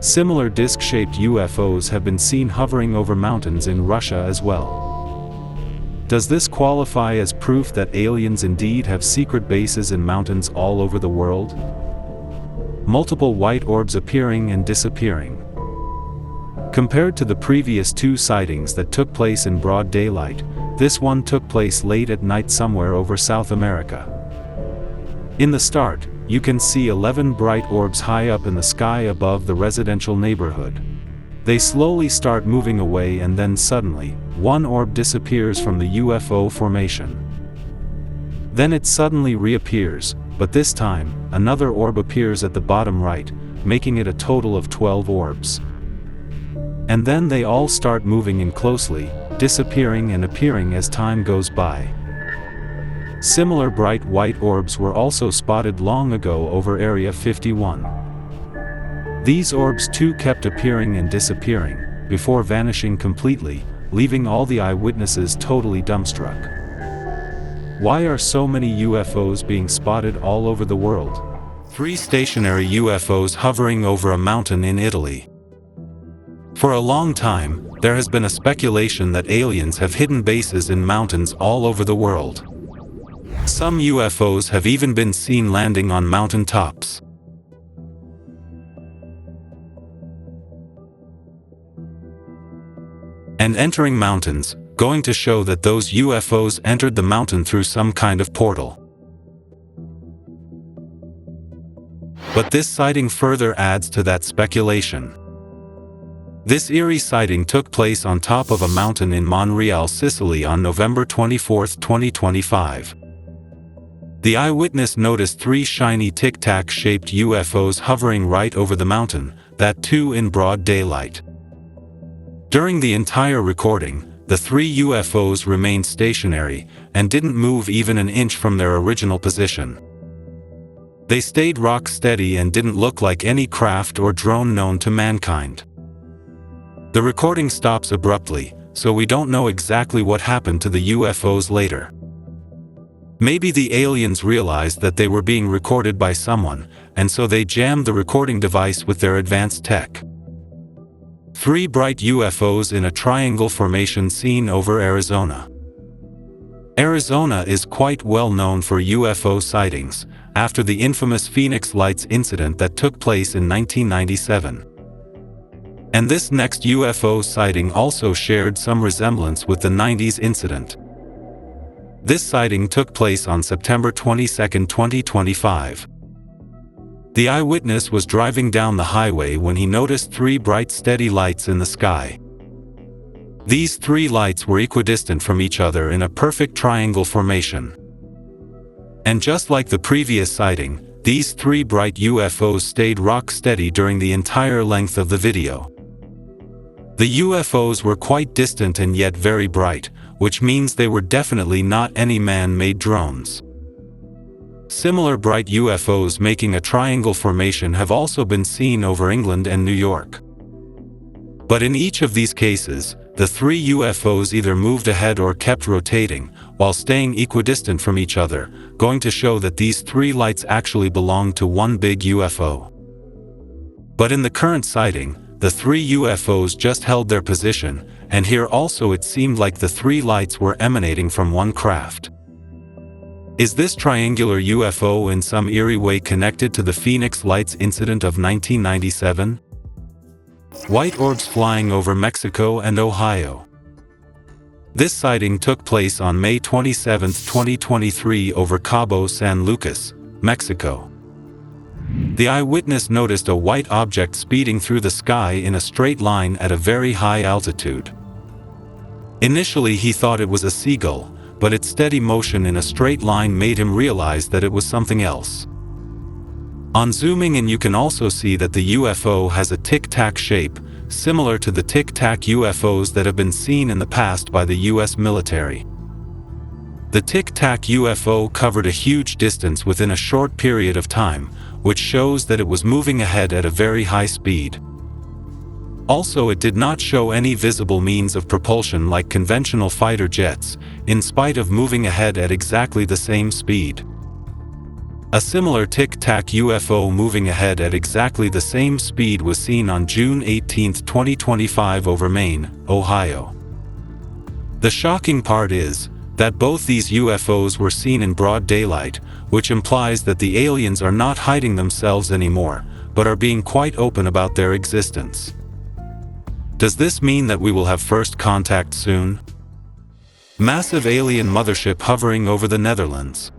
Similar disc-shaped UFOs have been seen hovering over mountains in Russia as well. Does this qualify as proof that aliens indeed have secret bases in mountains all over the world? Multiple white orbs appearing and disappearing. Compared to the previous two sightings that took place in broad daylight, this one took place late at night somewhere over South America. In the start, you can see 11 bright orbs high up in the sky above the residential neighborhood. They slowly start moving away and then suddenly, one orb disappears from the UFO formation. Then it suddenly reappears, but this time, another orb appears at the bottom right, making it a total of 12 orbs. And then they all start moving in closely, disappearing and appearing as time goes by. Similar bright white orbs were also spotted long ago over Area 51. These orbs too kept appearing and disappearing, before vanishing completely, leaving all the eyewitnesses totally dumbstruck. Why are so many UFOs being spotted all over the world? 3 stationary UFOs hovering over a mountain in Italy. For a long time, there has been a speculation that aliens have hidden bases in mountains all over the world. Some UFOs have even been seen landing on mountain tops. And entering mountains, going to show that those UFOs entered the mountain through some kind of portal. But this sighting further adds to that speculation. This eerie sighting took place on top of a mountain in Monreale, Sicily on November 24, 2025. The eyewitness noticed 3 shiny tic-tac-shaped UFOs hovering right over the mountain, that too in broad daylight. During the entire recording, the 3 UFOs remained stationary, and didn't move even an inch from their original position. They stayed rock steady and didn't look like any craft or drone known to mankind. The recording stops abruptly, so we don't know exactly what happened to the UFOs later. Maybe the aliens realized that they were being recorded by someone, and so they jammed the recording device with their advanced tech. 3 bright UFOs in a triangle formation seen over Arizona. Arizona is quite well known for UFO sightings, after the infamous Phoenix Lights incident that took place in 1997. And this next UFO sighting also shared some resemblance with the 90s incident. This sighting took place on September 22, 2025. The eyewitness was driving down the highway when he noticed 3 bright steady lights in the sky. These 3 lights were equidistant from each other in a perfect triangle formation. And just like the previous sighting, these 3 bright UFOs stayed rock steady during the entire length of the video. The UFOs were quite distant and yet very bright, which means they were definitely not any man-made drones. Similar bright UFOs making a triangle formation have also been seen over England and New York. But in each of these cases, the 3 UFOs either moved ahead or kept rotating, while staying equidistant from each other, going to show that these 3 lights actually belong to one big UFO. But in the current sighting, the 3 UFOs just held their position, and here also it seemed like the 3 lights were emanating from one craft. Is this triangular UFO in some eerie way connected to the Phoenix Lights incident of 1997? White orbs flying over Mexico and Ohio. This sighting took place on May 27, 2023 over Cabo San Lucas, Mexico. The eyewitness noticed a white object speeding through the sky in a straight line at a very high altitude. Initially he thought it was a seagull, but its steady motion in a straight line made him realize that it was something else. On zooming in, you can also see that the UFO has a tic-tac shape, similar to the tic-tac UFOs that have been seen in the past by the US military. The tic-tac UFO covered a huge distance within a short period of time, which shows that it was moving ahead at a very high speed. Also, it did not show any visible means of propulsion like conventional fighter jets, in spite of moving ahead at exactly the same speed. A similar tic-tac UFO moving ahead at exactly the same speed was seen on June 18, 2025 over Maine, Ohio. The shocking part is that both these UFOs were seen in broad daylight, which implies that the aliens are not hiding themselves anymore, but are being quite open about their existence. Does this mean that we will have first contact soon? Massive alien mothership hovering over the Netherlands.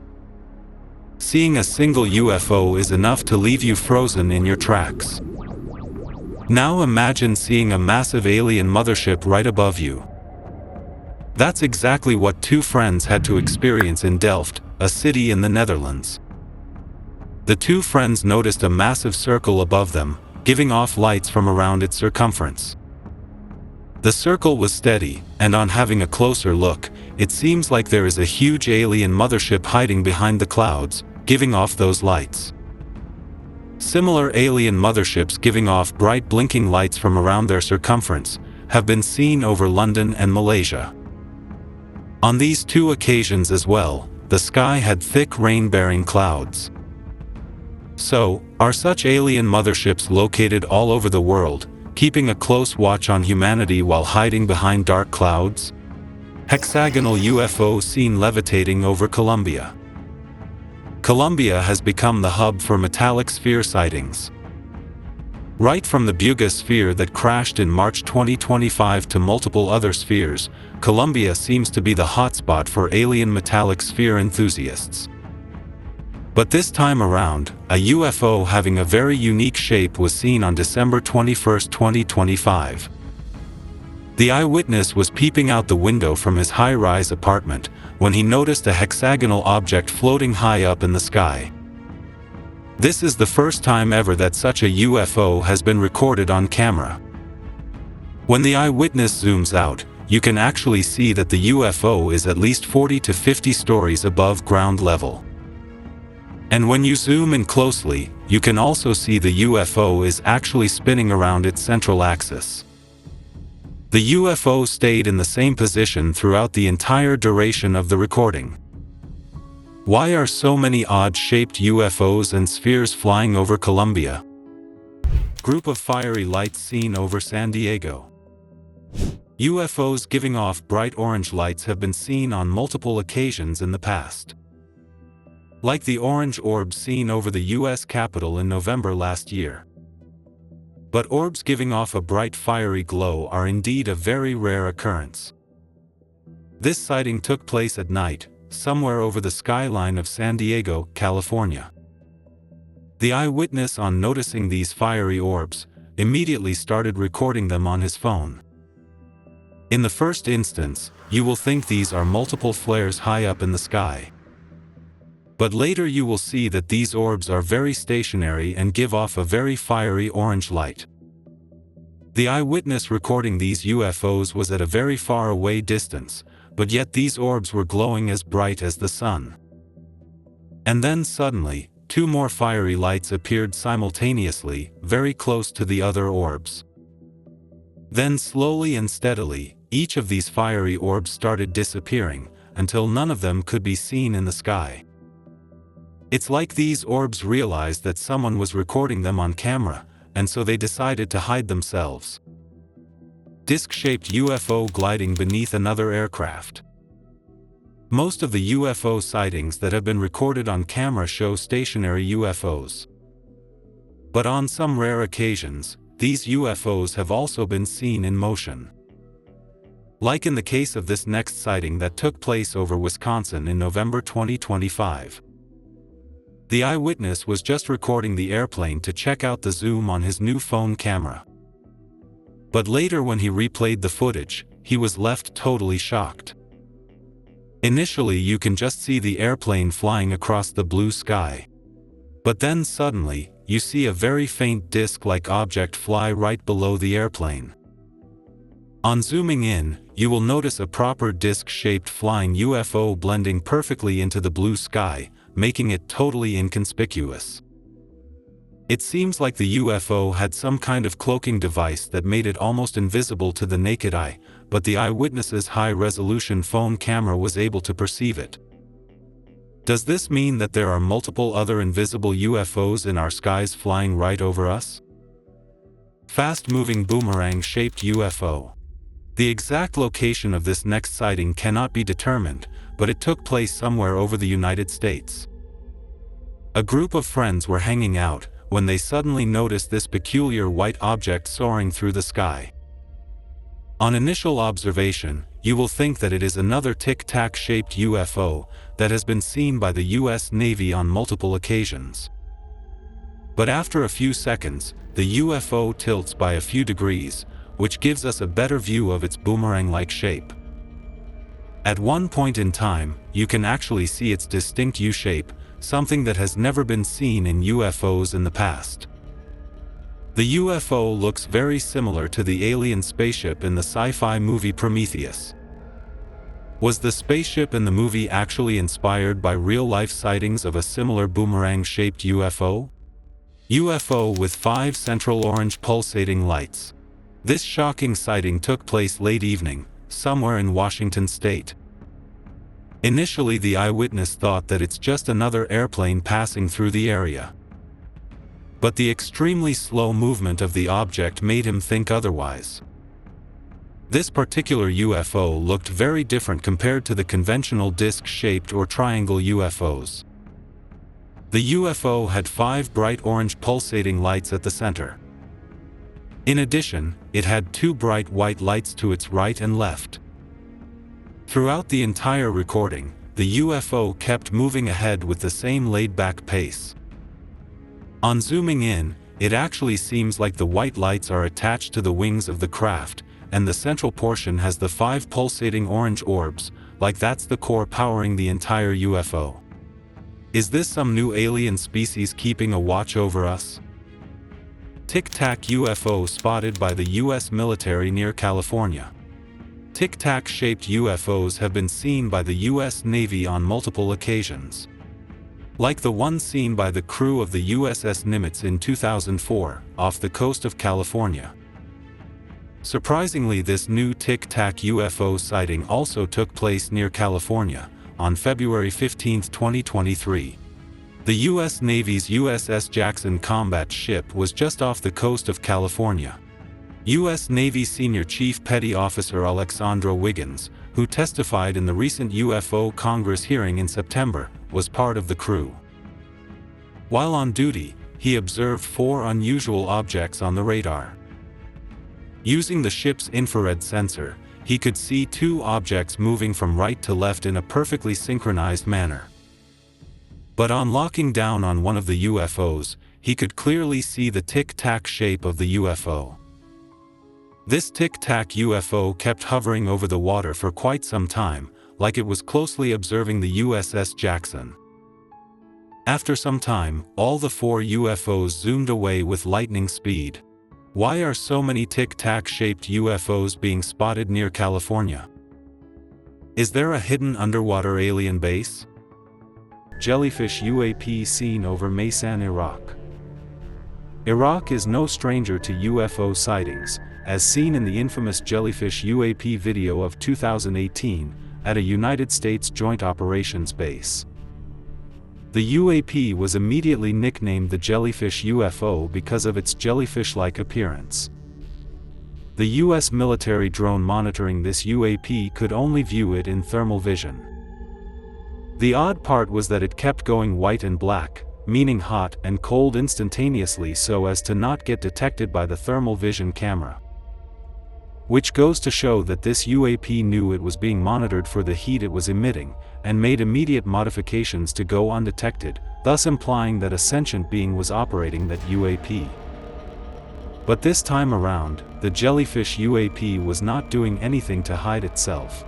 Seeing a single UFO is enough to leave you frozen in your tracks. Now imagine seeing a massive alien mothership right above you. That's exactly what 2 friends had to experience in Delft, a city in the Netherlands. The 2 friends noticed a massive circle above them, giving off lights from around its circumference. The circle was steady, and on having a closer look, it seems like there is a huge alien mothership hiding behind the clouds, giving off those lights. Similar alien motherships giving off bright blinking lights from around their circumference have been seen over London and Malaysia. On these 2 occasions as well, the sky had thick rain-bearing clouds. So, are such alien motherships located all over the world, keeping a close watch on humanity while hiding behind dark clouds? Hexagonal UFO seen levitating over Colombia. Colombia has become the hub for metallic sphere sightings. Right from the Buga sphere that crashed in March 2025 to multiple other spheres, Colombia seems to be the hotspot for alien metallic sphere enthusiasts. But this time around, a UFO having a very unique shape was seen on December 21, 2025. The eyewitness was peeping out the window from his high-rise apartment when he noticed a hexagonal object floating high up in the sky. This is the first time ever that such a UFO has been recorded on camera. When the eyewitness zooms out, you can actually see that the UFO is at least 40 to 50 stories above ground level. And when you zoom in closely, you can also see the UFO is actually spinning around its central axis. The UFO stayed in the same position throughout the entire duration of the recording. Why are so many odd-shaped UFOs and spheres flying over Colombia? Group of fiery lights seen over San Diego. UFOs giving off bright orange lights have been seen on multiple occasions in the past. Like the orange orbs seen over the US Capitol in November last year. But orbs giving off a bright fiery glow are indeed a very rare occurrence. This sighting took place at night, somewhere over the skyline of San Diego, California. The eyewitness, on noticing these fiery orbs, immediately started recording them on his phone. In the first instance, you will think these are multiple flares high up in the sky. But later you will see that these orbs are very stationary and give off a very fiery orange light. The eyewitness recording these UFOs was at a very far away distance, but yet these orbs were glowing as bright as the sun. And then suddenly, two more fiery lights appeared simultaneously, very close to the other orbs. Then slowly and steadily, each of these fiery orbs started disappearing, until none of them could be seen in the sky. It's like these orbs realized that someone was recording them on camera, and so they decided to hide themselves. Disc-shaped UFO gliding beneath another aircraft. Most of the UFO sightings that have been recorded on camera show stationary UFOs. But on some rare occasions, these UFOs have also been seen in motion. Like in the case of this next sighting that took place over Wisconsin in November 2025. The eyewitness was just recording the airplane to check out the zoom on his new phone camera. But later when he replayed the footage, he was left totally shocked. Initially you can just see the airplane flying across the blue sky. But then suddenly, you see a very faint disc-like object fly right below the airplane. On zooming in, you will notice a proper disc-shaped flying UFO blending perfectly into the blue sky, making it totally inconspicuous. It seems like the UFO had some kind of cloaking device that made it almost invisible to the naked eye, but the eyewitness's high-resolution phone camera was able to perceive it. Does this mean that there are multiple other invisible UFOs in our skies flying right over us? Fast-moving boomerang-shaped UFO. The exact location of this next sighting cannot be determined, but it took place somewhere over the United States. A group of friends were hanging out when they suddenly noticed this peculiar white object soaring through the sky. On initial observation, you will think that it is another tic-tac-shaped UFO that has been seen by the US Navy on multiple occasions. But after a few seconds, the UFO tilts by a few degrees, which gives us a better view of its boomerang-like shape. At one point in time, you can actually see its distinct U-shape, something that has never been seen in UFOs in the past. The UFO looks very similar to the alien spaceship in the sci-fi movie Prometheus. Was the spaceship in the movie actually inspired by real-life sightings of a similar boomerang-shaped UFO? UFO with 5 central orange pulsating lights. This shocking sighting took place late evening, somewhere in Washington state. Initially the eyewitness thought that it's just another airplane passing through the area. But the extremely slow movement of the object made him think otherwise. This particular UFO looked very different compared to the conventional disc-shaped or triangle UFOs. The UFO had 5 bright orange pulsating lights at the center. In addition, it had 2 bright white lights to its right and left. Throughout the entire recording, the UFO kept moving ahead with the same laid-back pace. On zooming in, it actually seems like the white lights are attached to the wings of the craft, and the central portion has the 5 pulsating orange orbs, like that's the core powering the entire UFO. Is this some new alien species keeping a watch over us? Tic Tac UFO spotted by the US military near California. Tic-tac-shaped UFOs have been seen by the US Navy on multiple occasions. Like the one seen by the crew of the USS Nimitz in 2004, off the coast of California. Surprisingly, this new Tic-Tac UFO sighting also took place near California, on February 15, 2023. The US Navy's USS Jackson combat ship was just off the coast of California. U.S. Navy Senior Chief Petty Officer Alexandra Wiggins, who testified in the recent UFO Congress hearing in September, was part of the crew. While on duty, he observed 4 unusual objects on the radar. Using the ship's infrared sensor, he could see 2 objects moving from right to left in a perfectly synchronized manner. But on locking down on one of the UFOs, he could clearly see the tic-tac shape of the UFO. This tic-tac UFO kept hovering over the water for quite some time, like it was closely observing the USS Jackson. After some time, all the 4 UFOs zoomed away with lightning speed. Why are so many tic-tac-shaped UFOs being spotted near California? Is there a hidden underwater alien base? Jellyfish UAP seen over Maysan, Iraq. Iraq is no stranger to UFO sightings, as seen in the infamous Jellyfish UAP video of 2018, at a United States Joint Operations Base. The UAP was immediately nicknamed the Jellyfish UFO because of its jellyfish-like appearance. The US military drone monitoring this UAP could only view it in thermal vision. The odd part was that it kept going white and black, meaning hot and cold instantaneously so as to not get detected by the thermal vision camera. Which goes to show that this UAP knew it was being monitored for the heat it was emitting, and made immediate modifications to go undetected, thus implying that a sentient being was operating that UAP. But this time around, the Jellyfish UAP was not doing anything to hide itself.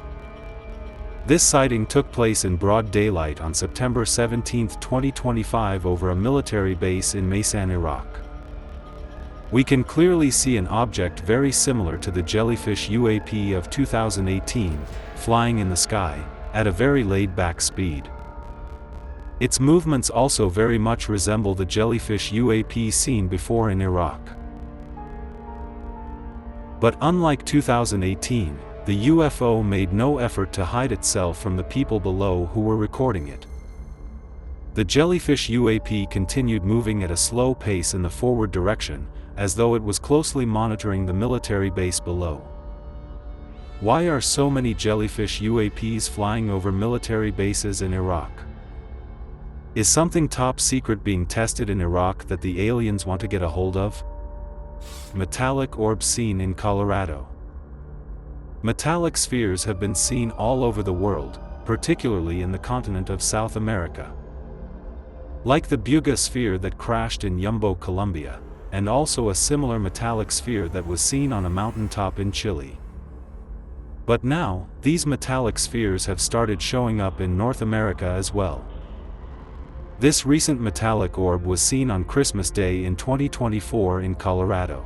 This sighting took place in broad daylight on September 17, 2025 over a military base in Maysan, Iraq. We can clearly see an object very similar to the Jellyfish UAP of 2018, flying in the sky, at a very laid-back speed. Its movements also very much resemble the Jellyfish UAP seen before in Iraq. But unlike 2018, the UFO made no effort to hide itself from the people below who were recording it. The Jellyfish UAP continued moving at a slow pace in the forward direction, as though it was closely monitoring the military base below. Why are so many Jellyfish UAPs flying over military bases in Iraq? Is something top secret being tested in Iraq that the aliens want to get a hold of? Metallic orbs seen in Colorado. Metallic spheres have been seen all over the world, particularly in the continent of South America. Like the Buga sphere that crashed in Yumbo, Colombia, and also a similar metallic sphere that was seen on a mountaintop in Chile. But now, these metallic spheres have started showing up in North America as well. This recent metallic orb was seen on Christmas Day in 2024 in Colorado.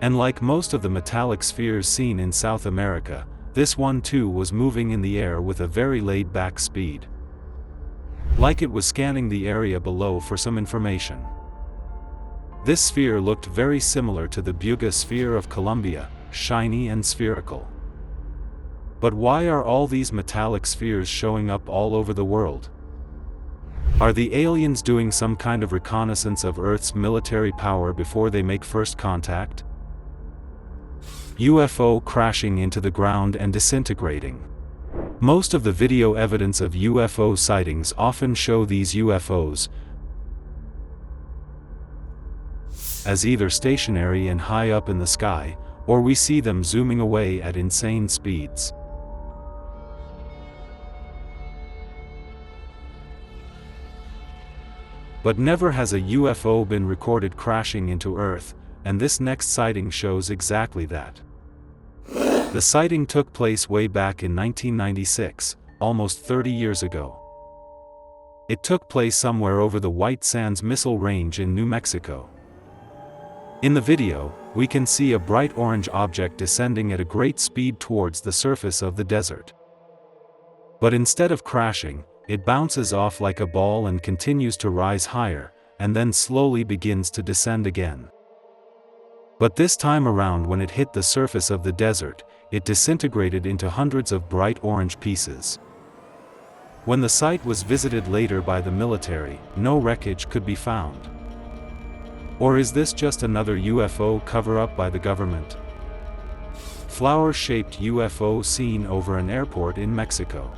And like most of the metallic spheres seen in South America, this one too was moving in the air with a very laid-back speed. Like it was scanning the area below for some information. This sphere looked very similar to the Buga sphere of Colombia, shiny and spherical. But why are all these metallic spheres showing up all over the world? Are the aliens doing some kind of reconnaissance of Earth's military power before they make first contact? UFO crashing into the ground and disintegrating. Most of the video evidence of UFO sightings often show these UFOs as either stationary and high up in the sky, or we see them zooming away at insane speeds. But never has a UFO been recorded crashing into Earth, and this next sighting shows exactly that. The sighting took place way back in 1996, almost 30 years ago. It took place somewhere over the White Sands Missile Range in New Mexico. In the video, we can see a bright orange object descending at a great speed towards the surface of the desert. But instead of crashing, it bounces off like a ball and continues to rise higher, and then slowly begins to descend again. But this time around, when it hit the surface of the desert, it disintegrated into hundreds of bright orange pieces. When the site was visited later by the military, no wreckage could be found. Or is this just another UFO cover-up by the government? Flower-shaped UFO seen over an airport in Mexico.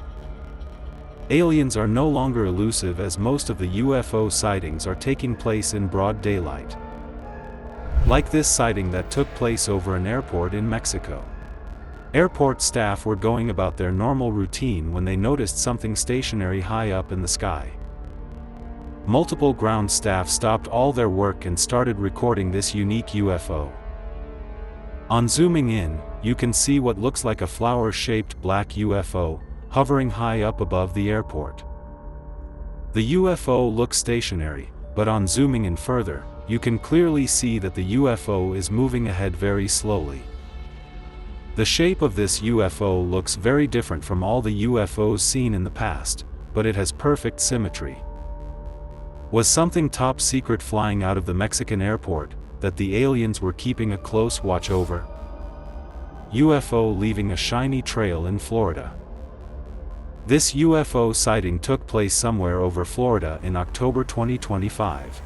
Aliens are no longer elusive as most of the UFO sightings are taking place in broad daylight. Like this sighting that took place over an airport in Mexico. Airport staff were going about their normal routine when they noticed something stationary high up in the sky. Multiple ground staff stopped all their work and started recording this unique UFO. On zooming in, you can see what looks like a flower-shaped black UFO, hovering high up above the airport. The UFO looks stationary, but on zooming in further, you can clearly see that the UFO is moving ahead very slowly. The shape of this UFO looks very different from all the UFOs seen in the past, but it has perfect symmetry. Was something top secret flying out of the Mexican airport that the aliens were keeping a close watch over? UFO leaving a shiny trail in Florida. This UFO sighting took place somewhere over Florida in October 2025.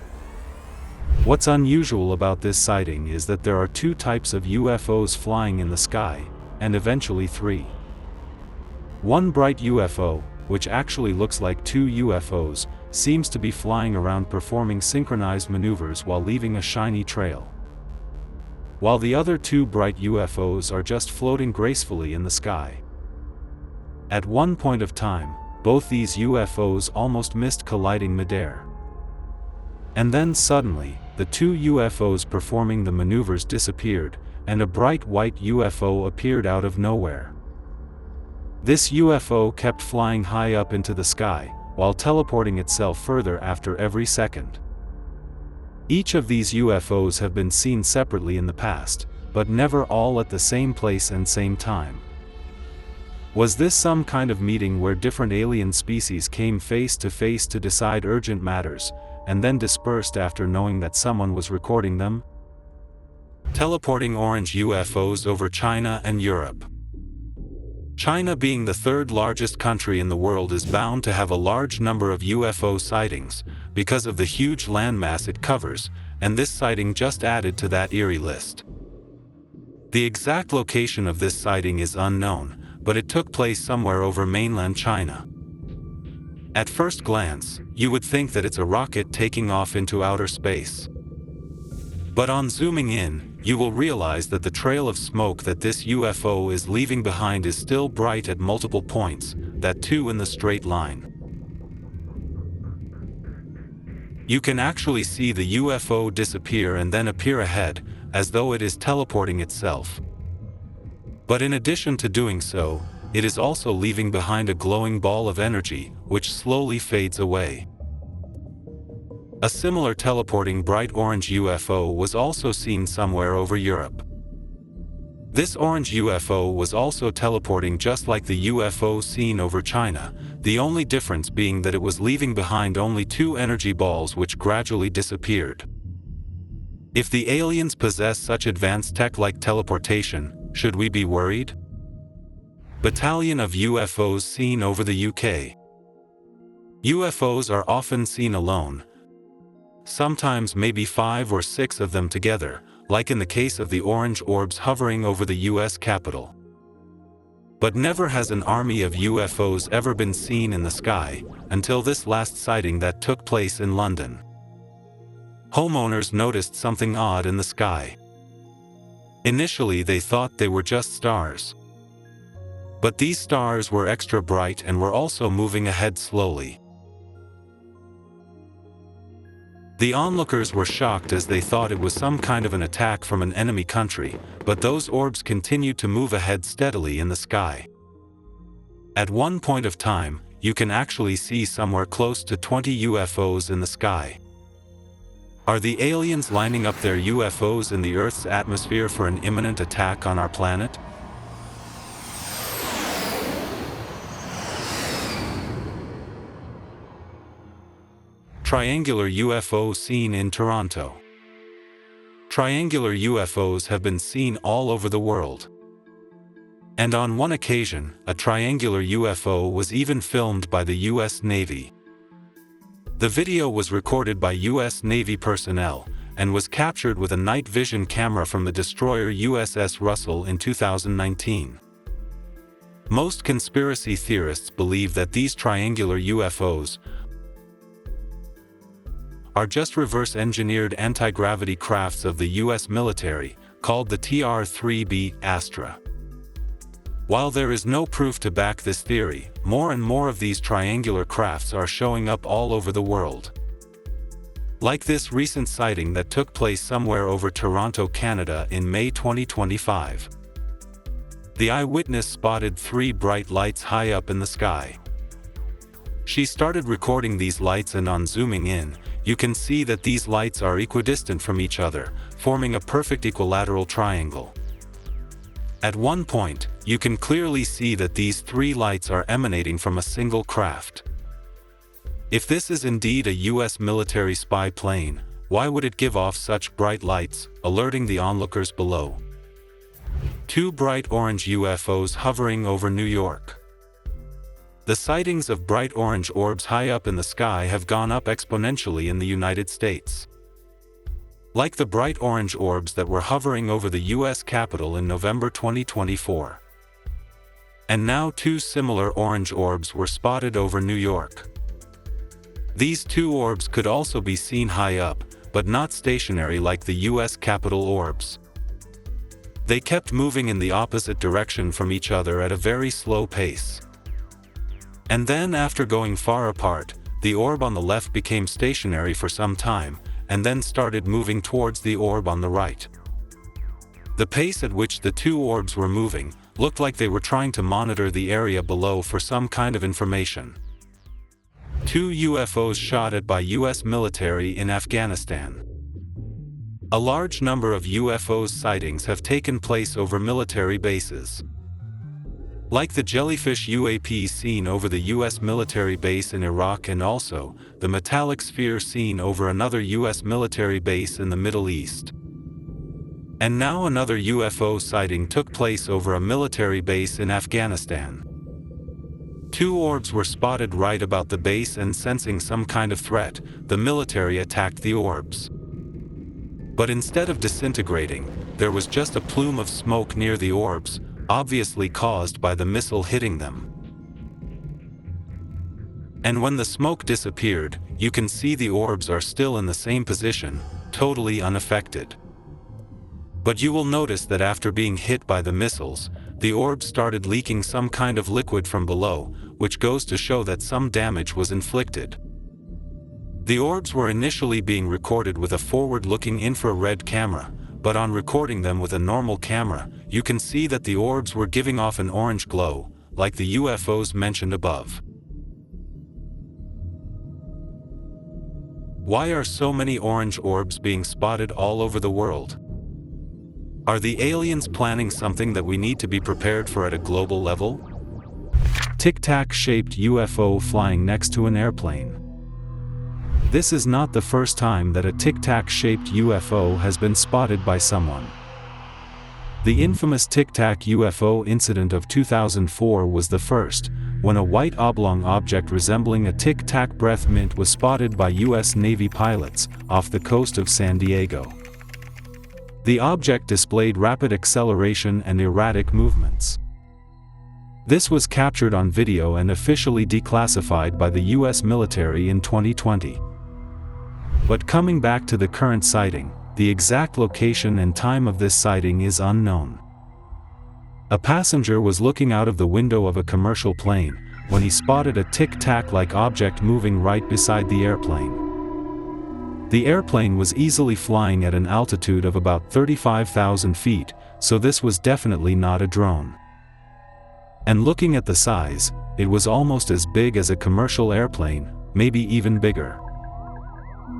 What's unusual about this sighting is that there are two types of UFOs flying in the sky, and eventually three. One bright UFO, which actually looks like two UFOs, seems to be flying around performing synchronized maneuvers while leaving a shiny trail. While the other two bright UFOs are just floating gracefully in the sky. At one point of time, both these UFOs almost missed colliding midair. And then suddenly, the two UFOs performing the maneuvers disappeared, and a bright white UFO appeared out of nowhere. This UFO kept flying high up into the sky, while teleporting itself further after every second. Each of these UFOs have been seen separately in the past, but never all at the same place and same time. Was this some kind of meeting where different alien species came face to face to decide urgent matters, and then dispersed after knowing that someone was recording them? Teleporting orange UFOs over China and Europe. China, being the third largest country in the world, is bound to have a large number of UFO sightings, because of the huge landmass it covers, and this sighting just added to that eerie list. The exact location of this sighting is unknown, but it took place somewhere over mainland China. At first glance, you would think that it's a rocket taking off into outer space. But on zooming in, you will realize that the trail of smoke that this UFO is leaving behind is still bright at multiple points, that too in the straight line. You can actually see the UFO disappear and then appear ahead, as though it is teleporting itself. But in addition to doing so, it is also leaving behind a glowing ball of energy, which slowly fades away. A similar teleporting bright orange UFO was also seen somewhere over Europe. This orange UFO was also teleporting just like the UFO seen over China, the only difference being that it was leaving behind only two energy balls which gradually disappeared. If the aliens possess such advanced tech like teleportation, should we be worried? Battalion of UFOs seen over the UK. UFOs are often seen alone. Sometimes maybe 5 or 6 of them together, like in the case of the orange orbs hovering over the US Capitol. But never has an army of UFOs ever been seen in the sky, until this last sighting that took place in London. Homeowners noticed something odd in the sky. Initially they thought they were just stars. But these stars were extra bright and were also moving ahead slowly. The onlookers were shocked as they thought it was some kind of an attack from an enemy country, but those orbs continued to move ahead steadily in the sky. At one point of time, you can actually see somewhere close to 20 UFOs in the sky. Are the aliens lining up their UFOs in the Earth's atmosphere for an imminent attack on our planet? Triangular UFO seen in Toronto. Triangular UFOs have been seen all over the world. And on one occasion, a triangular UFO was even filmed by the US Navy. The video was recorded by US Navy personnel, and was captured with a night vision camera from the destroyer USS Russell in 2019. Most conspiracy theorists believe that these triangular UFOs are just reverse-engineered anti-gravity crafts of the US military, called the TR-3B Astra. While there is no proof to back this theory, more and more of these triangular crafts are showing up all over the world. Like this recent sighting that took place somewhere over Toronto, Canada in May 2025. The eyewitness spotted 3 bright lights high up in the sky. She started recording these lights, and on zooming in, you can see that these lights are equidistant from each other, forming a perfect equilateral triangle. At one point, you can clearly see that these 3 lights are emanating from a single craft. If this is indeed a US military spy plane, why would it give off such bright lights, alerting the onlookers below? 2 bright orange UFOs hovering over New York. The sightings of bright orange orbs high up in the sky have gone up exponentially in the United States. Like the bright orange orbs that were hovering over the US Capitol in November 2024. And now 2 similar orange orbs were spotted over New York. These 2 orbs could also be seen high up, but not stationary like the US Capitol orbs. They kept moving in the opposite direction from each other at a very slow pace. And then, after going far apart, the orb on the left became stationary for some time, and then started moving towards the orb on the right. The pace at which the 2 orbs were moving looked like they were trying to monitor the area below for some kind of information. 2 UFOs shot at by US military in Afghanistan. A large number of UFOs sightings have taken place over military bases. Like the Jellyfish UAP seen over the US military base in Iraq, and also the metallic sphere seen over another US military base in the Middle East. And now another UFO sighting took place over a military base in Afghanistan. 2 orbs were spotted right about the base, and sensing some kind of threat, the military attacked the orbs. But instead of disintegrating, there was just a plume of smoke near the orbs, obviously caused by the missile hitting them. And when the smoke disappeared, you can see the orbs are still in the same position, totally unaffected. But you will notice that after being hit by the missiles, the orbs started leaking some kind of liquid from below, which goes to show that some damage was inflicted. The orbs were initially being recorded with a forward-looking infrared camera, but on recording them with a normal camera, you can see that the orbs were giving off an orange glow, like the UFOs mentioned above. Why are so many orange orbs being spotted all over the world? Are the aliens planning something that we need to be prepared for at a global level? Tic-tac-shaped UFO flying next to an airplane. This is not the first time that a tic-tac-shaped UFO has been spotted by someone. The infamous Tic Tac UFO incident of 2004 was the first, when a white oblong object resembling a tic-tac breath mint was spotted by US Navy pilots off the coast of San Diego. The object displayed rapid acceleration and erratic movements. This was captured on video and officially declassified by the US military in 2020. But coming back to the current sighting, the exact location and time of this sighting is unknown. A passenger was looking out of the window of a commercial plane when he spotted a tic-tac-like object moving right beside the airplane. The airplane was easily flying at an altitude of about 35,000 feet, so this was definitely not a drone. And looking at the size, it was almost as big as a commercial airplane, maybe even bigger.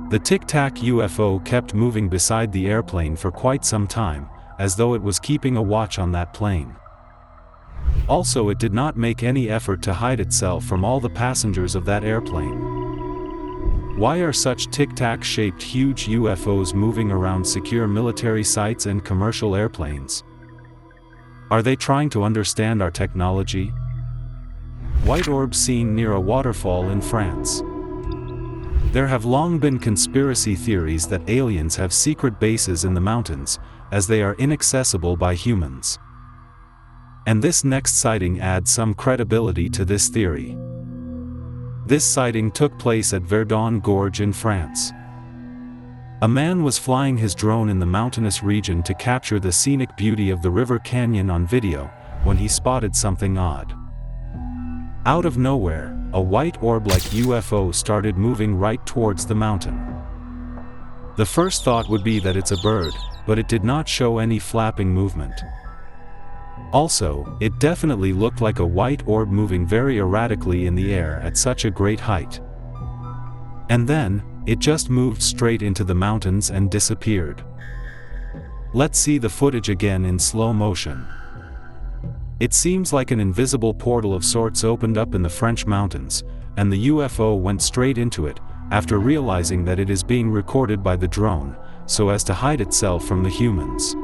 The Tic Tac UFO kept moving beside the airplane for quite some time, as though it was keeping a watch on that plane. Also, it did not make any effort to hide itself from all the passengers of that airplane. Why are such tic-tac-shaped huge UFOs moving around secure military sites and commercial airplanes? Are they trying to understand our technology? White orbs seen near a waterfall in France. There have long been conspiracy theories that aliens have secret bases in the mountains, as they are inaccessible by humans. And this next sighting adds some credibility to this theory. This sighting took place at Verdun Gorge in France. A man was flying his drone in the mountainous region to capture the scenic beauty of the river canyon on video, when he spotted something odd. Out of nowhere, a white orb-like UFO started moving right towards the mountain. The first thought would be that it's a bird, but it did not show any flapping movement. Also, it definitely looked like a white orb moving very erratically in the air at such a great height. And then, it just moved straight into the mountains and disappeared. Let's see the footage again in slow motion. It seems like an invisible portal of sorts opened up in the French mountains, and the UFO went straight into it, after realizing that it is being recorded by the drone, so as to hide itself from the humans.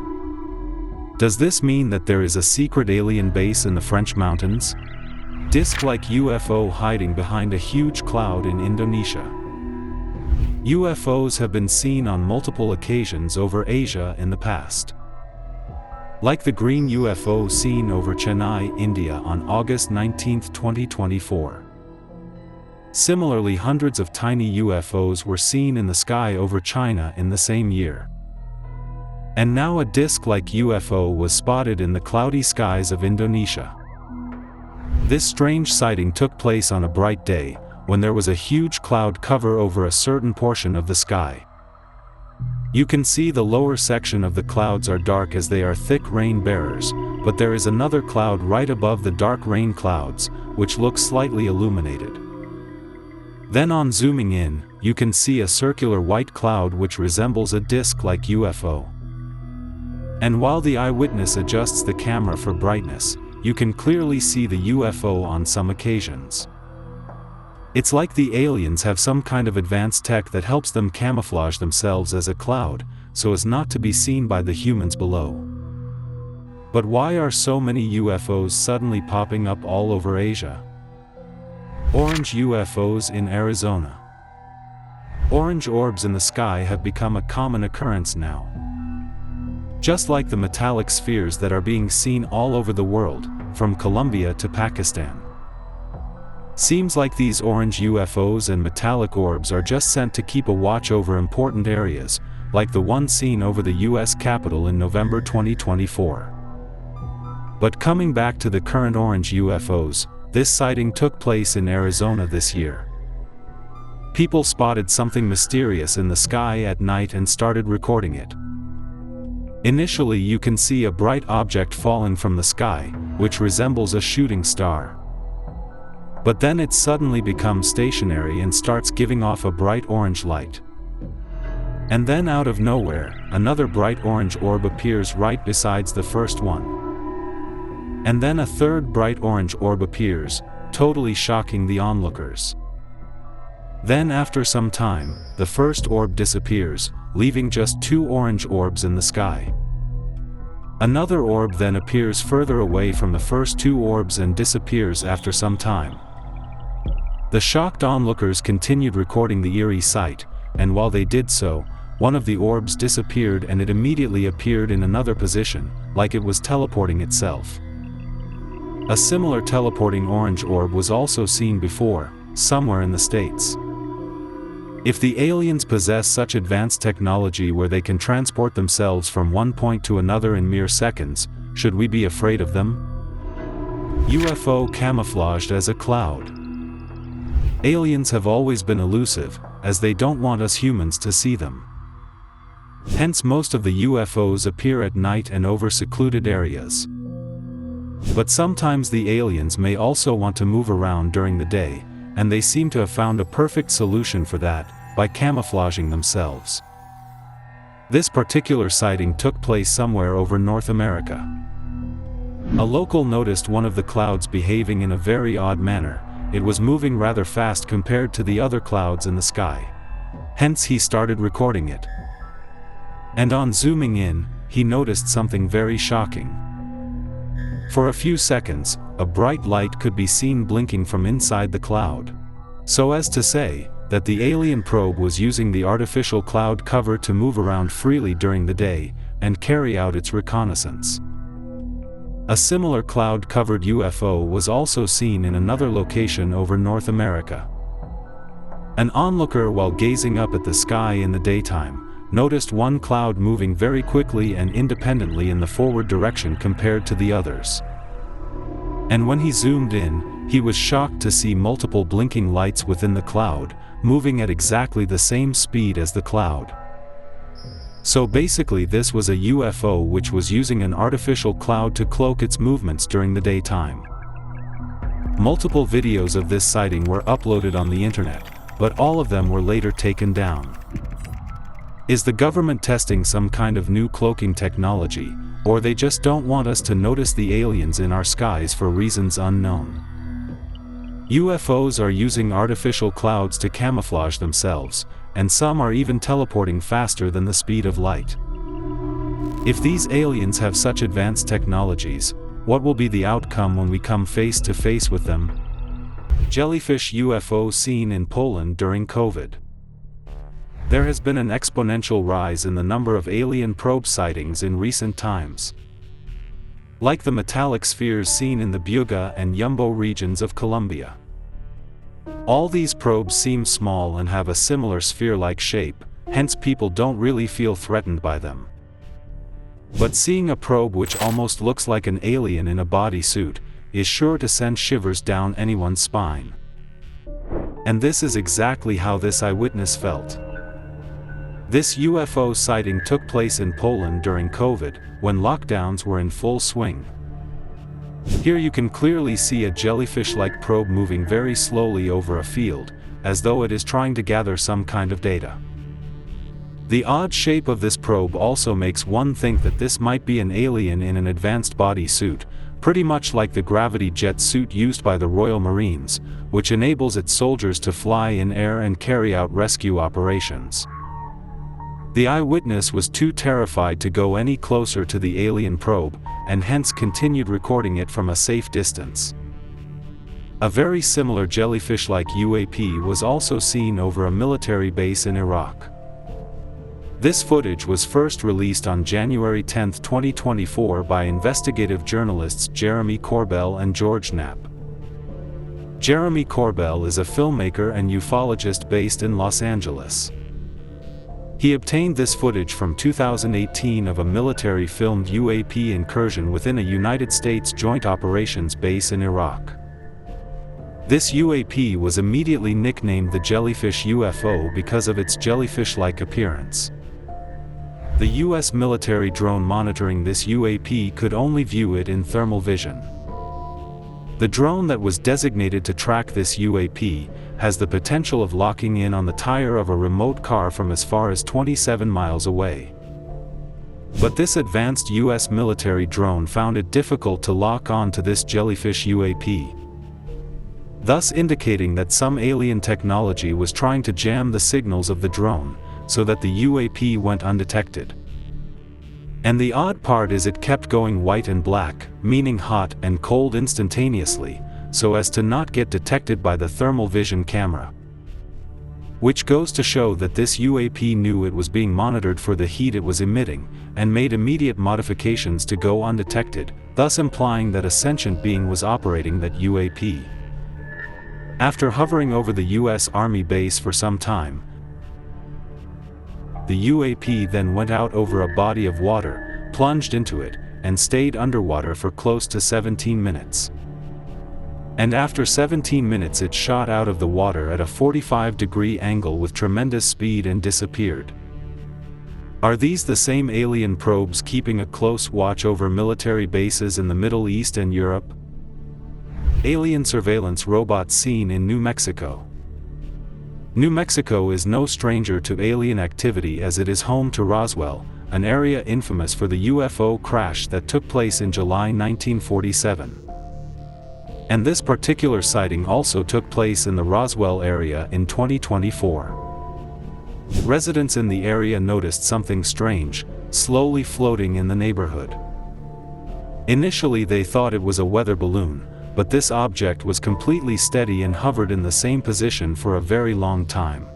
Does this mean that there is a secret alien base in the French mountains? Disc-like UFO hiding behind a huge cloud in Indonesia. UFOs have been seen on multiple occasions over Asia in the past. Like the green UFO seen over Chennai, India on August 19, 2024. Similarly, hundreds of tiny UFOs were seen in the sky over China in the same year. And now a disc-like UFO was spotted in the cloudy skies of Indonesia. This strange sighting took place on a bright day, when there was a huge cloud cover over a certain portion of the sky. You can see the lower section of the clouds are dark as they are thick rain bearers, but there is another cloud right above the dark rain clouds, which looks slightly illuminated. Then on zooming in, you can see a circular white cloud which resembles a disc-like UFO. And while the eyewitness adjusts the camera for brightness, you can clearly see the UFO on some occasions. It's like the aliens have some kind of advanced tech that helps them camouflage themselves as a cloud, so as not to be seen by the humans below. But why are so many UFOs suddenly popping up all over Asia? Orange UFOs in Arizona. Orange orbs in the sky have become a common occurrence now. Just like the metallic spheres that are being seen all over the world, from Colombia to Pakistan. Seems like these orange UFOs and metallic orbs are just sent to keep a watch over important areas, like the one seen over the US Capitol in November 2024. But coming back to the current orange UFOs, this sighting took place in Arizona this year. People spotted something mysterious in the sky at night and started recording it. Initially you can see a bright object falling from the sky, which resembles a shooting star. But then it suddenly becomes stationary and starts giving off a bright orange light. And then out of nowhere, another bright orange orb appears right besides the first one. And then a third bright orange orb appears, totally shocking the onlookers. Then after some time, the first orb disappears, leaving just two orange orbs in the sky. Another orb then appears further away from the first two orbs and disappears after some time. The shocked onlookers continued recording the eerie sight, and while they did so, one of the orbs disappeared and it immediately appeared in another position, like it was teleporting itself. A similar teleporting orange orb was also seen before, somewhere in the States. If the aliens possess such advanced technology where they can transport themselves from one point to another in mere seconds, should we be afraid of them? UFO camouflaged as a cloud. Aliens have always been elusive, as they don't want us humans to see them. Hence most of the UFOs appear at night and over secluded areas. But sometimes the aliens may also want to move around during the day, and they seem to have found a perfect solution for that, by camouflaging themselves. This particular sighting took place somewhere over North America. A local noticed one of the clouds behaving in a very odd manner. It was moving rather fast compared to the other clouds in the sky. Hence he started recording it. And on zooming in, he noticed something very shocking. For a few seconds, a bright light could be seen blinking from inside the cloud. So as to say, that the alien probe was using the artificial cloud cover to move around freely during the day, and carry out its reconnaissance. A similar cloud-covered UFO was also seen in another location over North America. An onlooker, while gazing up at the sky in the daytime, noticed one cloud moving very quickly and independently in the forward direction compared to the others. And when he zoomed in, he was shocked to see multiple blinking lights within the cloud, moving at exactly the same speed as the cloud. So basically this was a UFO which was using an artificial cloud to cloak its movements during the daytime. Multiple videos of this sighting were uploaded on the internet, but all of them were later taken down. Is the government testing some kind of new cloaking technology, or they just don't want us to notice the aliens in our skies for reasons unknown? UFOs are using artificial clouds to camouflage themselves, and some are even teleporting faster than the speed of light. If these aliens have such advanced technologies, what will be the outcome when we come face to face with them? Jellyfish UFO seen in Poland during COVID. There has been an exponential rise in the number of alien probe sightings in recent times. Like the metallic spheres seen in the Buga and Yumbo regions of Colombia. All these probes seem small and have a similar sphere-like shape, hence people don't really feel threatened by them. But seeing a probe which almost looks like an alien in a bodysuit is sure to send shivers down anyone's spine. And this is exactly how this eyewitness felt. This UFO sighting took place in Poland during COVID, when lockdowns were in full swing. Here you can clearly see a jellyfish-like probe moving very slowly over a field, as though it is trying to gather some kind of data. The odd shape of this probe also makes one think that this might be an alien in an advanced bodysuit, pretty much like the gravity jet suit used by the Royal Marines, which enables its soldiers to fly in air and carry out rescue operations. The eyewitness was too terrified to go any closer to the alien probe, and hence continued recording it from a safe distance. A very similar jellyfish-like UAP was also seen over a military base in Iraq. This footage was first released on January 10, 2024 by investigative journalists Jeremy Corbell and George Knapp. Jeremy Corbell is a filmmaker and ufologist based in Los Angeles. He obtained this footage from 2018 of a military-filmed UAP incursion within a United States Joint Operations base in Iraq. This UAP was immediately nicknamed the Jellyfish UFO because of its jellyfish-like appearance. The US military drone monitoring this UAP could only view it in thermal vision. The drone that was designated to track this UAP has the potential of locking in on the tire of a remote car from as far as 27 miles away. But this advanced US military drone found it difficult to lock on to this jellyfish UAP, thus indicating that some alien technology was trying to jam the signals of the drone, so that the UAP went undetected. And the odd part is it kept going white and black, meaning hot and cold instantaneously, so as to not get detected by the thermal vision camera. Which goes to show that this UAP knew it was being monitored for the heat it was emitting, and made immediate modifications to go undetected, thus implying that a sentient being was operating that UAP. After hovering over the US Army base for some time, the UAP then went out over a body of water, plunged into it, and stayed underwater for close to 17 minutes. And after 17 minutes it shot out of the water at a 45-degree angle with tremendous speed and disappeared. Are these the same alien probes keeping a close watch over military bases in the Middle East and Europe? Alien surveillance robot seen in New Mexico. New Mexico is no stranger to alien activity as it is home to Roswell, an area infamous for the UFO crash that took place in July 1947. And this particular sighting also took place in the Roswell area in 2024. Residents in the area noticed something strange, slowly floating in the neighborhood. Initially they thought it was a weather balloon, but this object was completely steady and hovered in the same position for a very long time.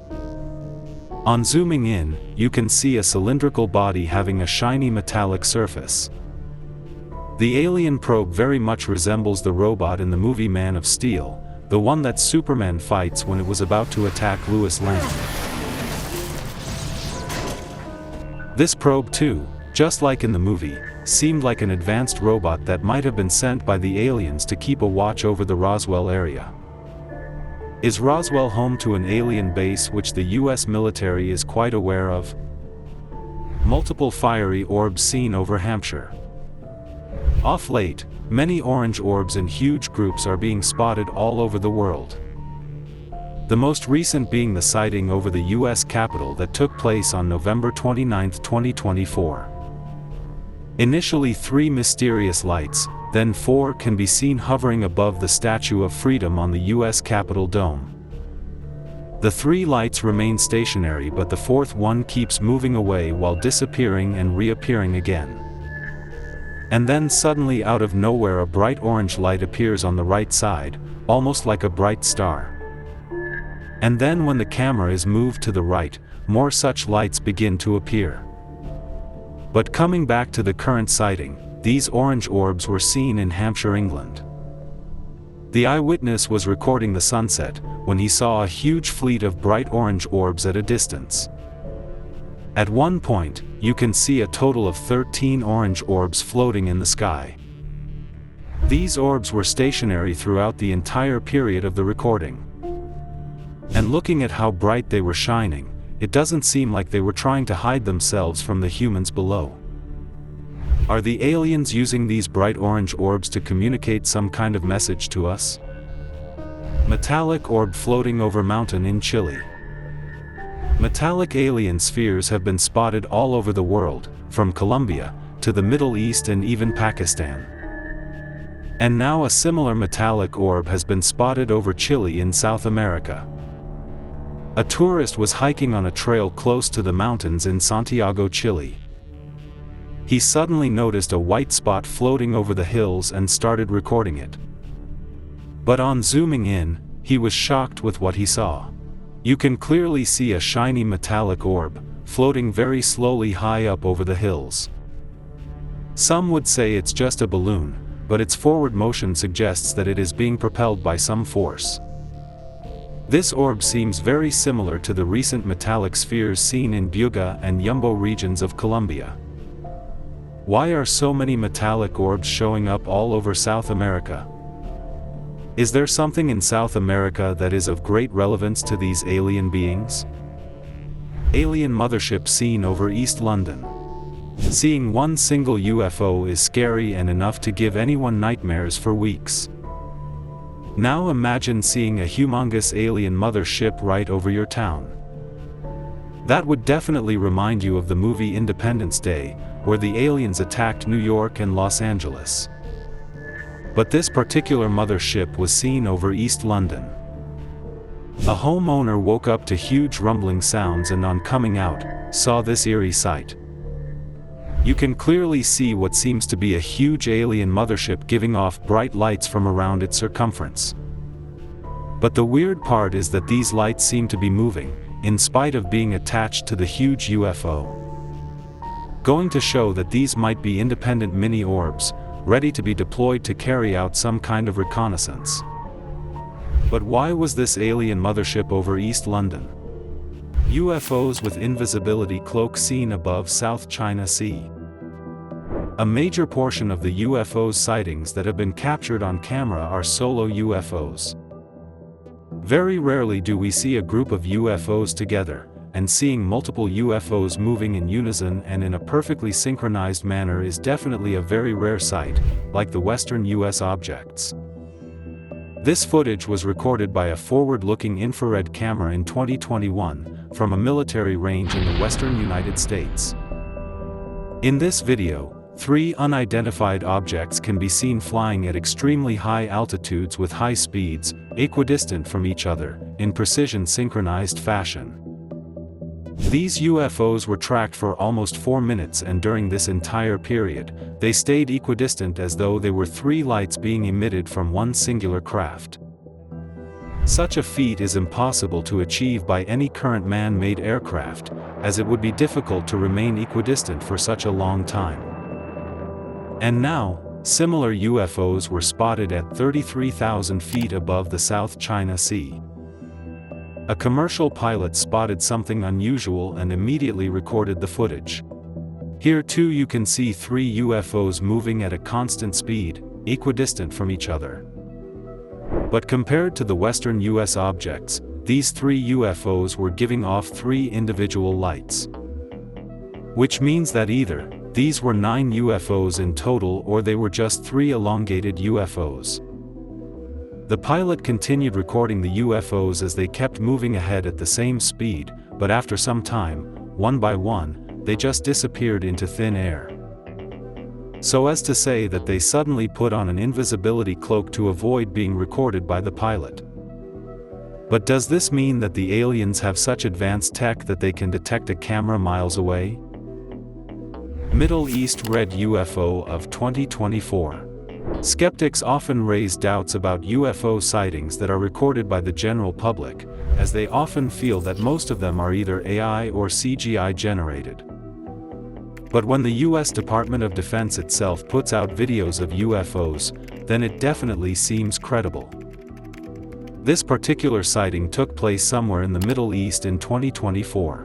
On zooming in, you can see a cylindrical body having a shiny metallic surface. The alien probe very much resembles the robot in the movie Man of Steel, the one that Superman fights when it was about to attack Lois Lane. This probe too, just like in the movie, seemed like an advanced robot that might have been sent by the aliens to keep a watch over the Roswell area. Is Roswell home to an alien base which the US military is quite aware of? multiple fiery orbs seen over Hampshire. Off late, many orange orbs in huge groups are being spotted all over the world. The most recent being the sighting over the US Capitol that took place on November 29, 2024. Initially 3 mysterious lights, then 4 can be seen hovering above the Statue of Freedom on the US Capitol dome. The 3 lights remain stationary, but the 4th one keeps moving away while disappearing and reappearing again. And then suddenly out of nowhere a bright orange light appears on the right side, almost like a bright star. And then when the camera is moved to the right, more such lights begin to appear. But coming back to the current sighting, these orange orbs were seen in Hampshire, England. The eyewitness was recording the sunset, when he saw a huge fleet of bright orange orbs at a distance. At one point, you can see a total of 13 orange orbs floating in the sky. These orbs were stationary throughout the entire period of the recording. And looking at how bright they were shining, it doesn't seem like they were trying to hide themselves from the humans below. Are the aliens using these bright orange orbs to communicate some kind of message to us? Metallic orb floating over mountain in Chile. Metallic alien spheres have been spotted all over the world, from Colombia to the Middle East and even Pakistan. And now a similar metallic orb has been spotted over Chile in South America. A tourist was hiking on a trail close to the mountains in Santiago, Chile. He suddenly noticed a white spot floating over the hills and started recording it. But on zooming in, he was shocked with what he saw. You can clearly see a shiny metallic orb, floating very slowly high up over the hills. Some would say it's just a balloon, but its forward motion suggests that it is being propelled by some force. This orb seems very similar to the recent metallic spheres seen in Buga and Yumbo regions of Colombia. Why are so many metallic orbs showing up all over South America? Is there something in South America that is of great relevance to these alien beings? Alien mothership seen over East London. Seeing one single UFO is scary and enough to give anyone nightmares for weeks. Now imagine seeing a humongous alien mothership right over your town. That would definitely remind you of the movie Independence Day, where the aliens attacked New York and Los Angeles. But this particular mothership was seen over East London. A homeowner woke up to huge rumbling sounds and on coming out, saw this eerie sight. You can clearly see what seems to be a huge alien mothership giving off bright lights from around its circumference. But the weird part is that these lights seem to be moving, in spite of being attached to the huge UFO. Going to show that these might be independent mini orbs, ready to be deployed to carry out some kind of reconnaissance. But why was this alien mothership over East London? UFOs with invisibility cloak seen above South China Sea. A major portion of the UFO sightings that have been captured on camera are solo UFOs. Very rarely do we see a group of UFOs together, and seeing multiple UFOs moving in unison and in a perfectly synchronized manner is definitely a very rare sight, like the western US objects. This footage was recorded by a forward-looking infrared camera in 2021, from a military range in the western United States. In this video, 3 unidentified objects can be seen flying at extremely high altitudes with high speeds, equidistant from each other, in precision synchronized fashion. These UFOs were tracked for almost 4 minutes, and during this entire period, they stayed equidistant as though they were 3 lights being emitted from one singular craft. Such a feat is impossible to achieve by any current man-made aircraft, as it would be difficult to remain equidistant for such a long time. And now, similar UFOs were spotted at 33,000 feet above the South China Sea. A commercial pilot spotted something unusual and immediately recorded the footage. Here too you can see 3 UFOs moving at a constant speed, equidistant from each other. But compared to the western US objects, these 3 UFOs were giving off 3 individual lights. Which means that either these were 9 UFOs in total or they were just 3 elongated UFOs. The pilot continued recording the UFOs as they kept moving ahead at the same speed, but after some time, one by one, they just disappeared into thin air. So as to say that they suddenly put on an invisibility cloak to avoid being recorded by the pilot. But does this mean that the aliens have such advanced tech that they can detect a camera miles away? Middle East Red UFO of 2024. Skeptics often raise doubts about UFO sightings that are recorded by the general public, as they often feel that most of them are either AI or CGI generated. But when the US Department of Defense itself puts out videos of UFOs, then it definitely seems credible. This particular sighting took place somewhere in the Middle East in 2024.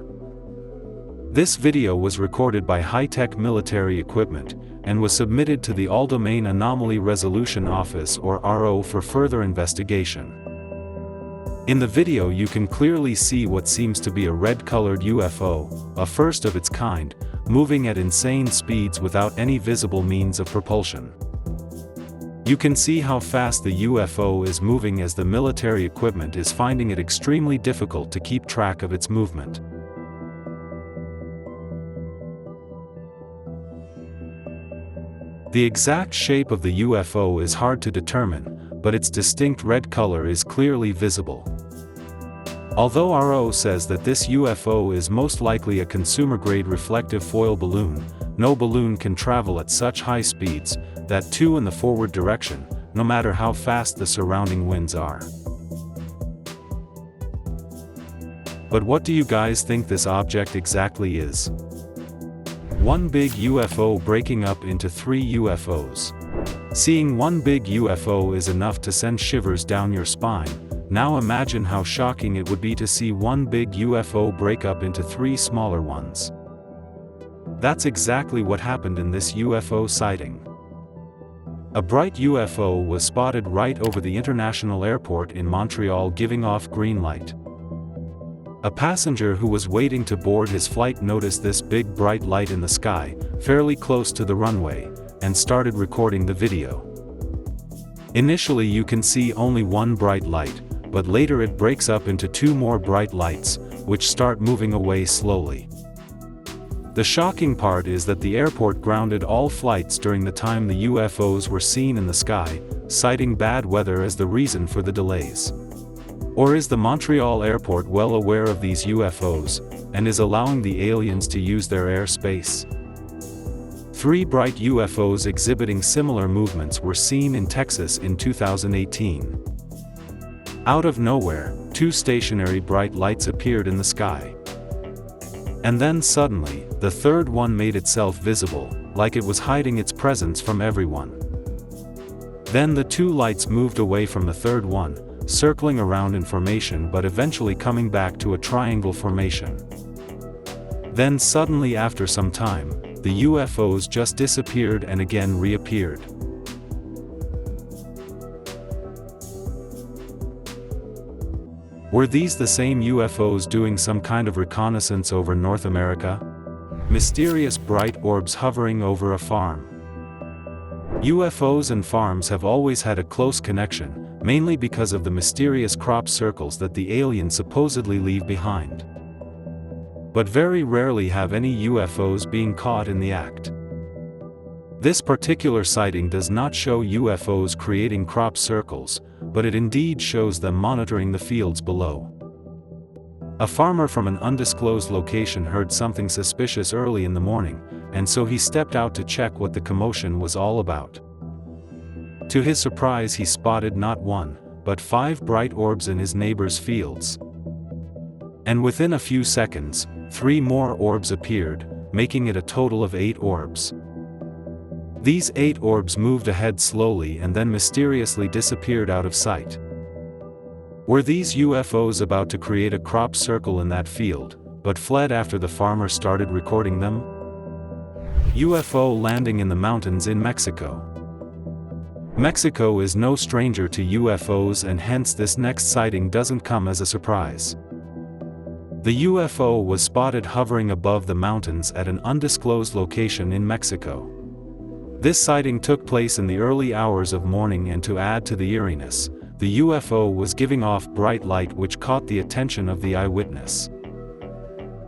This video was recorded by high-tech military equipment, and was submitted to the All-Domain Anomaly Resolution Office or RO for further investigation. In the video you can clearly see what seems to be a red-colored UFO, a first of its kind, moving at insane speeds without any visible means of propulsion. You can see how fast the UFO is moving as the military equipment is finding it extremely difficult to keep track of its movement. The exact shape of the UFO is hard to determine, but its distinct red color is clearly visible. Although RO says that this UFO is most likely a consumer-grade reflective foil balloon, no balloon can travel at such high speeds, that too in the forward direction, no matter how fast the surrounding winds are. But what do you guys think this object exactly is? One big UFO breaking up into 3 UFOs. Seeing one big UFO is enough to send shivers down your spine. Now imagine how shocking it would be to see one big UFO break up into 3 smaller ones. That's exactly what happened in this UFO sighting. A bright UFO was spotted right over the international airport in Montreal giving off green light. A passenger who was waiting to board his flight noticed this big bright light in the sky, fairly close to the runway, and started recording the video. Initially you can see only one bright light, but later it breaks up into 2 more bright lights, which start moving away slowly. The shocking part is that the airport grounded all flights during the time the UFOs were seen in the sky, citing bad weather as the reason for the delays. Or is the Montreal airport well aware of these UFOs, and is allowing the aliens to use their airspace? 3 bright UFOs exhibiting similar movements were seen in Texas in 2018. Out of nowhere, 2 stationary bright lights appeared in the sky. And then suddenly, the third one made itself visible, like it was hiding its presence from everyone. Then the 2 lights moved away from the third one, circling around in formation but eventually coming back to a triangle formation. Then suddenly after some time, the UFOs just disappeared and again reappeared. Were these the same UFOs doing some kind of reconnaissance over North America? Mysterious bright orbs hovering over a farm. UFOs and farms have always had a close connection, mainly because of the mysterious crop circles that the aliens supposedly leave behind. But very rarely have any UFOs being caught in the act. This particular sighting does not show UFOs creating crop circles, but it indeed shows them monitoring the fields below. A farmer from an undisclosed location heard something suspicious early in the morning, and so he stepped out to check what the commotion was all about. To his surprise he spotted not 1, but 5 bright orbs in his neighbor's fields. And within a few seconds, 3 more orbs appeared, making it a total of 8 orbs. These 8 orbs moved ahead slowly and then mysteriously disappeared out of sight. Were these UFOs about to create a crop circle in that field, but fled after the farmer started recording them? UFO landing in the mountains in Mexico. Mexico is no stranger to UFOs, and hence this next sighting doesn't come as a surprise. The UFO was spotted hovering above the mountains at an undisclosed location in Mexico. This sighting took place in the early hours of morning, and to add to the eeriness, the UFO was giving off bright light which caught the attention of the eyewitness.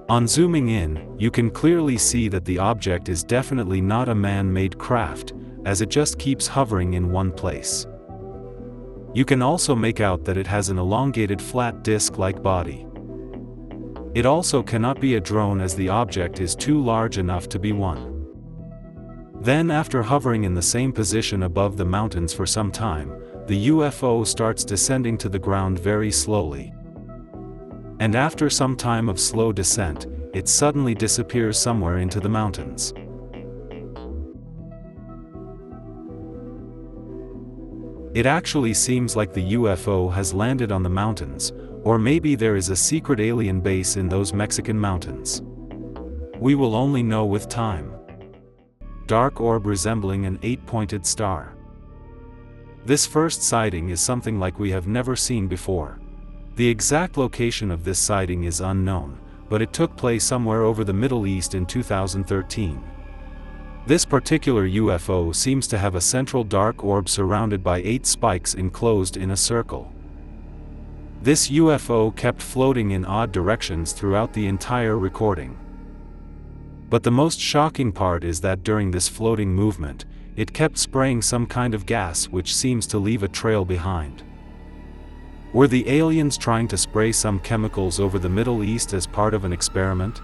On zooming in, you can clearly see that the object is definitely not a man-made craft, as it just keeps hovering in one place. You can also make out that it has an elongated flat disc-like body. It also cannot be a drone, as the object is too large enough to be one. Then, after hovering in the same position above the mountains for some time, the UFO starts descending to the ground very slowly. And after some time of slow descent, it suddenly disappears somewhere into the mountains. It actually seems like the UFO has landed on the mountains, or maybe there is a secret alien base in those Mexican mountains. We will only know with time. Dark orb resembling an 8-pointed star. This first sighting is something like we have never seen before. The exact location of this sighting is unknown, but it took place somewhere over the Middle East in 2013. This particular UFO seems to have a central dark orb surrounded by 8 spikes enclosed in a circle. This UFO kept floating in odd directions throughout the entire recording. But the most shocking part is that during this floating movement, it kept spraying some kind of gas which seems to leave a trail behind. Were the aliens trying to spray some chemicals over the Middle East as part of an experiment?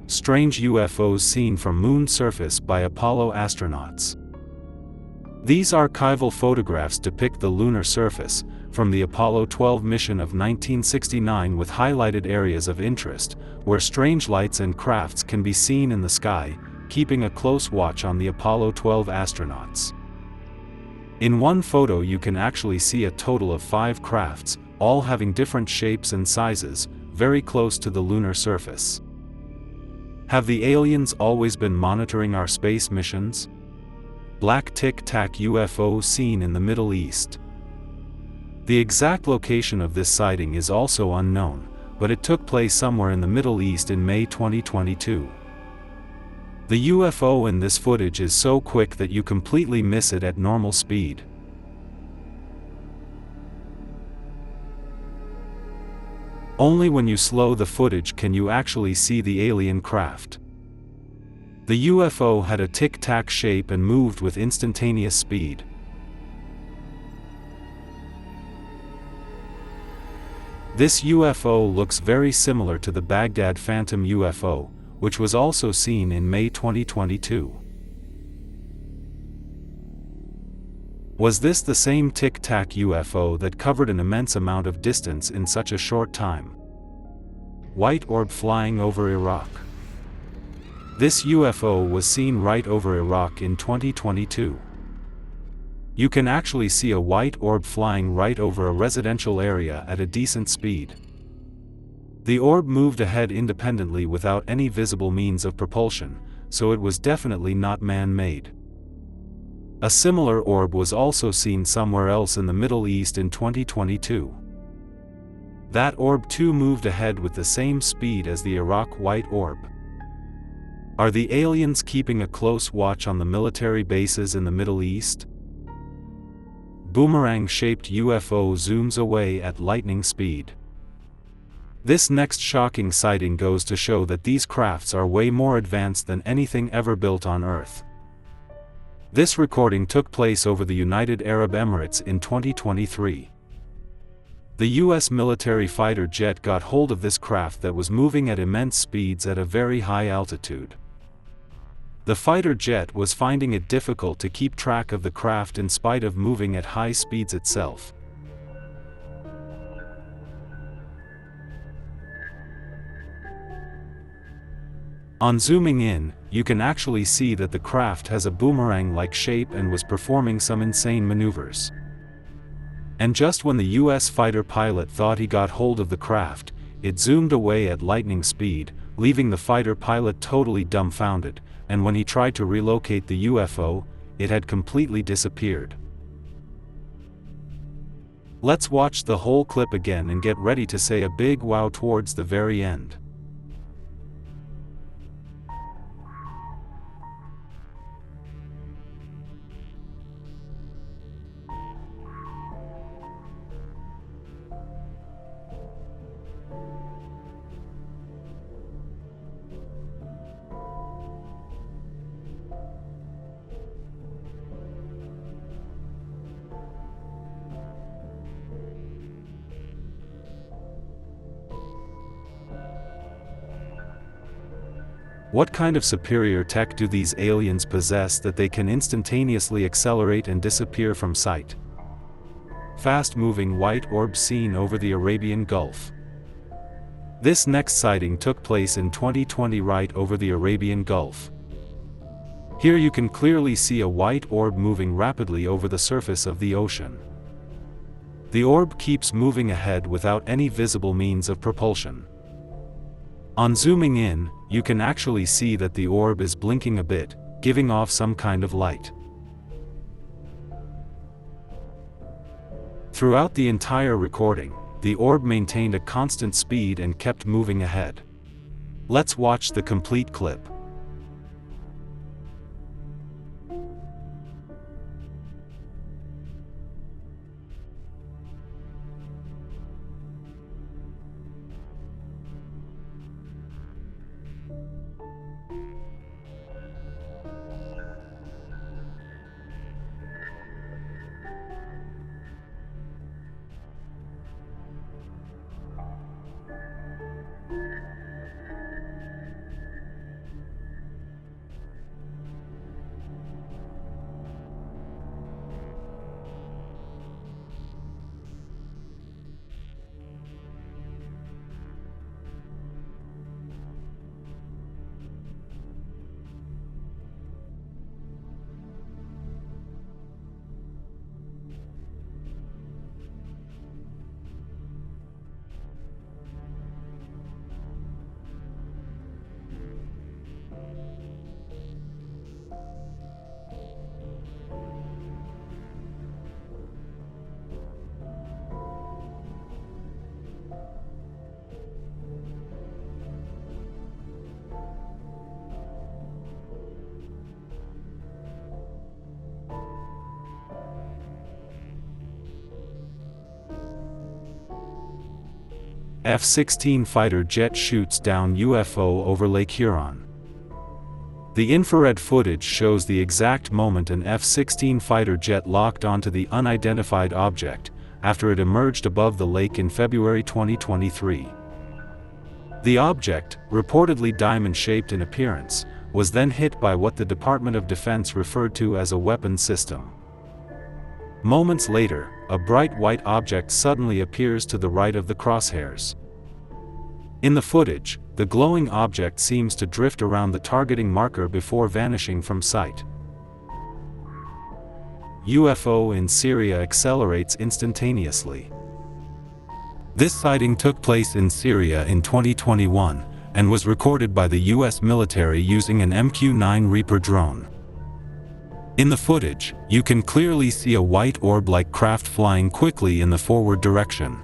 Strange UFOs seen from moon surface by Apollo astronauts. These archival photographs depict the lunar surface from the Apollo 12 mission of 1969, with highlighted areas of interest where strange lights and crafts can be seen in the sky, keeping a close watch on the Apollo 12 astronauts. In one photo you can actually see a total of 5 crafts, all having different shapes and sizes, very close to the lunar surface. Have the aliens always been monitoring our space missions? Black Tic Tac UFO seen in the Middle East. The exact location of this sighting is also unknown, but it took place somewhere in the Middle East in May 2022. The UFO in this footage is so quick that you completely miss it at normal speed. Only when you slow the footage can you actually see the alien craft. The UFO had a tic-tac shape and moved with instantaneous speed. This UFO looks very similar to the Baghdad Phantom UFO, which was also seen in May 2022. Was this the same Tic Tac UFO that covered an immense amount of distance in such a short time? White orb flying over Iraq. This UFO was seen right over Iraq in 2022. You can actually see a white orb flying right over a residential area at a decent speed. The orb moved ahead independently without any visible means of propulsion, so it was definitely not man-made. A similar orb was also seen somewhere else in the Middle East in 2022. That orb too moved ahead with the same speed as the Iraq white orb. Are the aliens keeping a close watch on the military bases in the Middle East? boomerang-shaped UFO zooms away at lightning speed. This next shocking sighting goes to show that these crafts are way more advanced than anything ever built on Earth. This recording took place over the United Arab Emirates in 2023. The US military fighter jet got hold of this craft that was moving at immense speeds at a very high altitude. The fighter jet was finding it difficult to keep track of the craft in spite of moving at high speeds itself. On zooming in, you can actually see that the craft has a boomerang-like shape and was performing some insane maneuvers. And just when the US fighter pilot thought he got hold of the craft, it zoomed away at lightning speed, leaving the fighter pilot totally dumbfounded, and when he tried to relocate the UFO, it had completely disappeared. Let's watch the whole clip again and get ready to say a big wow towards the very end. What kind of superior tech do these aliens possess that they can instantaneously accelerate and disappear from sight? Fast-moving white orb seen over the Arabian Gulf. This next sighting took place in 2020 right over the Arabian Gulf. Here you can clearly see a white orb moving rapidly over the surface of the ocean. The orb keeps moving ahead without any visible means of propulsion. On zooming in, you can actually see that the orb is blinking a bit, giving off some kind of light. Throughout the entire recording, the orb maintained a constant speed and kept moving ahead. Let's watch the complete clip. F-16 fighter jet shoots down UFO over Lake Huron. The infrared footage shows the exact moment an F-16 fighter jet locked onto the unidentified object, after it emerged above the lake in February 2023. The object, reportedly diamond-shaped in appearance, was then hit by what the Department of Defense referred to as a weapon system. Moments later, a bright white object suddenly appears to the right of the crosshairs. In the footage, the glowing object seems to drift around the targeting marker before vanishing from sight. UFO in Syria accelerates instantaneously. This sighting took place in Syria in 2021, and was recorded by the US military using an MQ-9 Reaper drone. In the footage, you can clearly see a white orb-like craft flying quickly in the forward direction.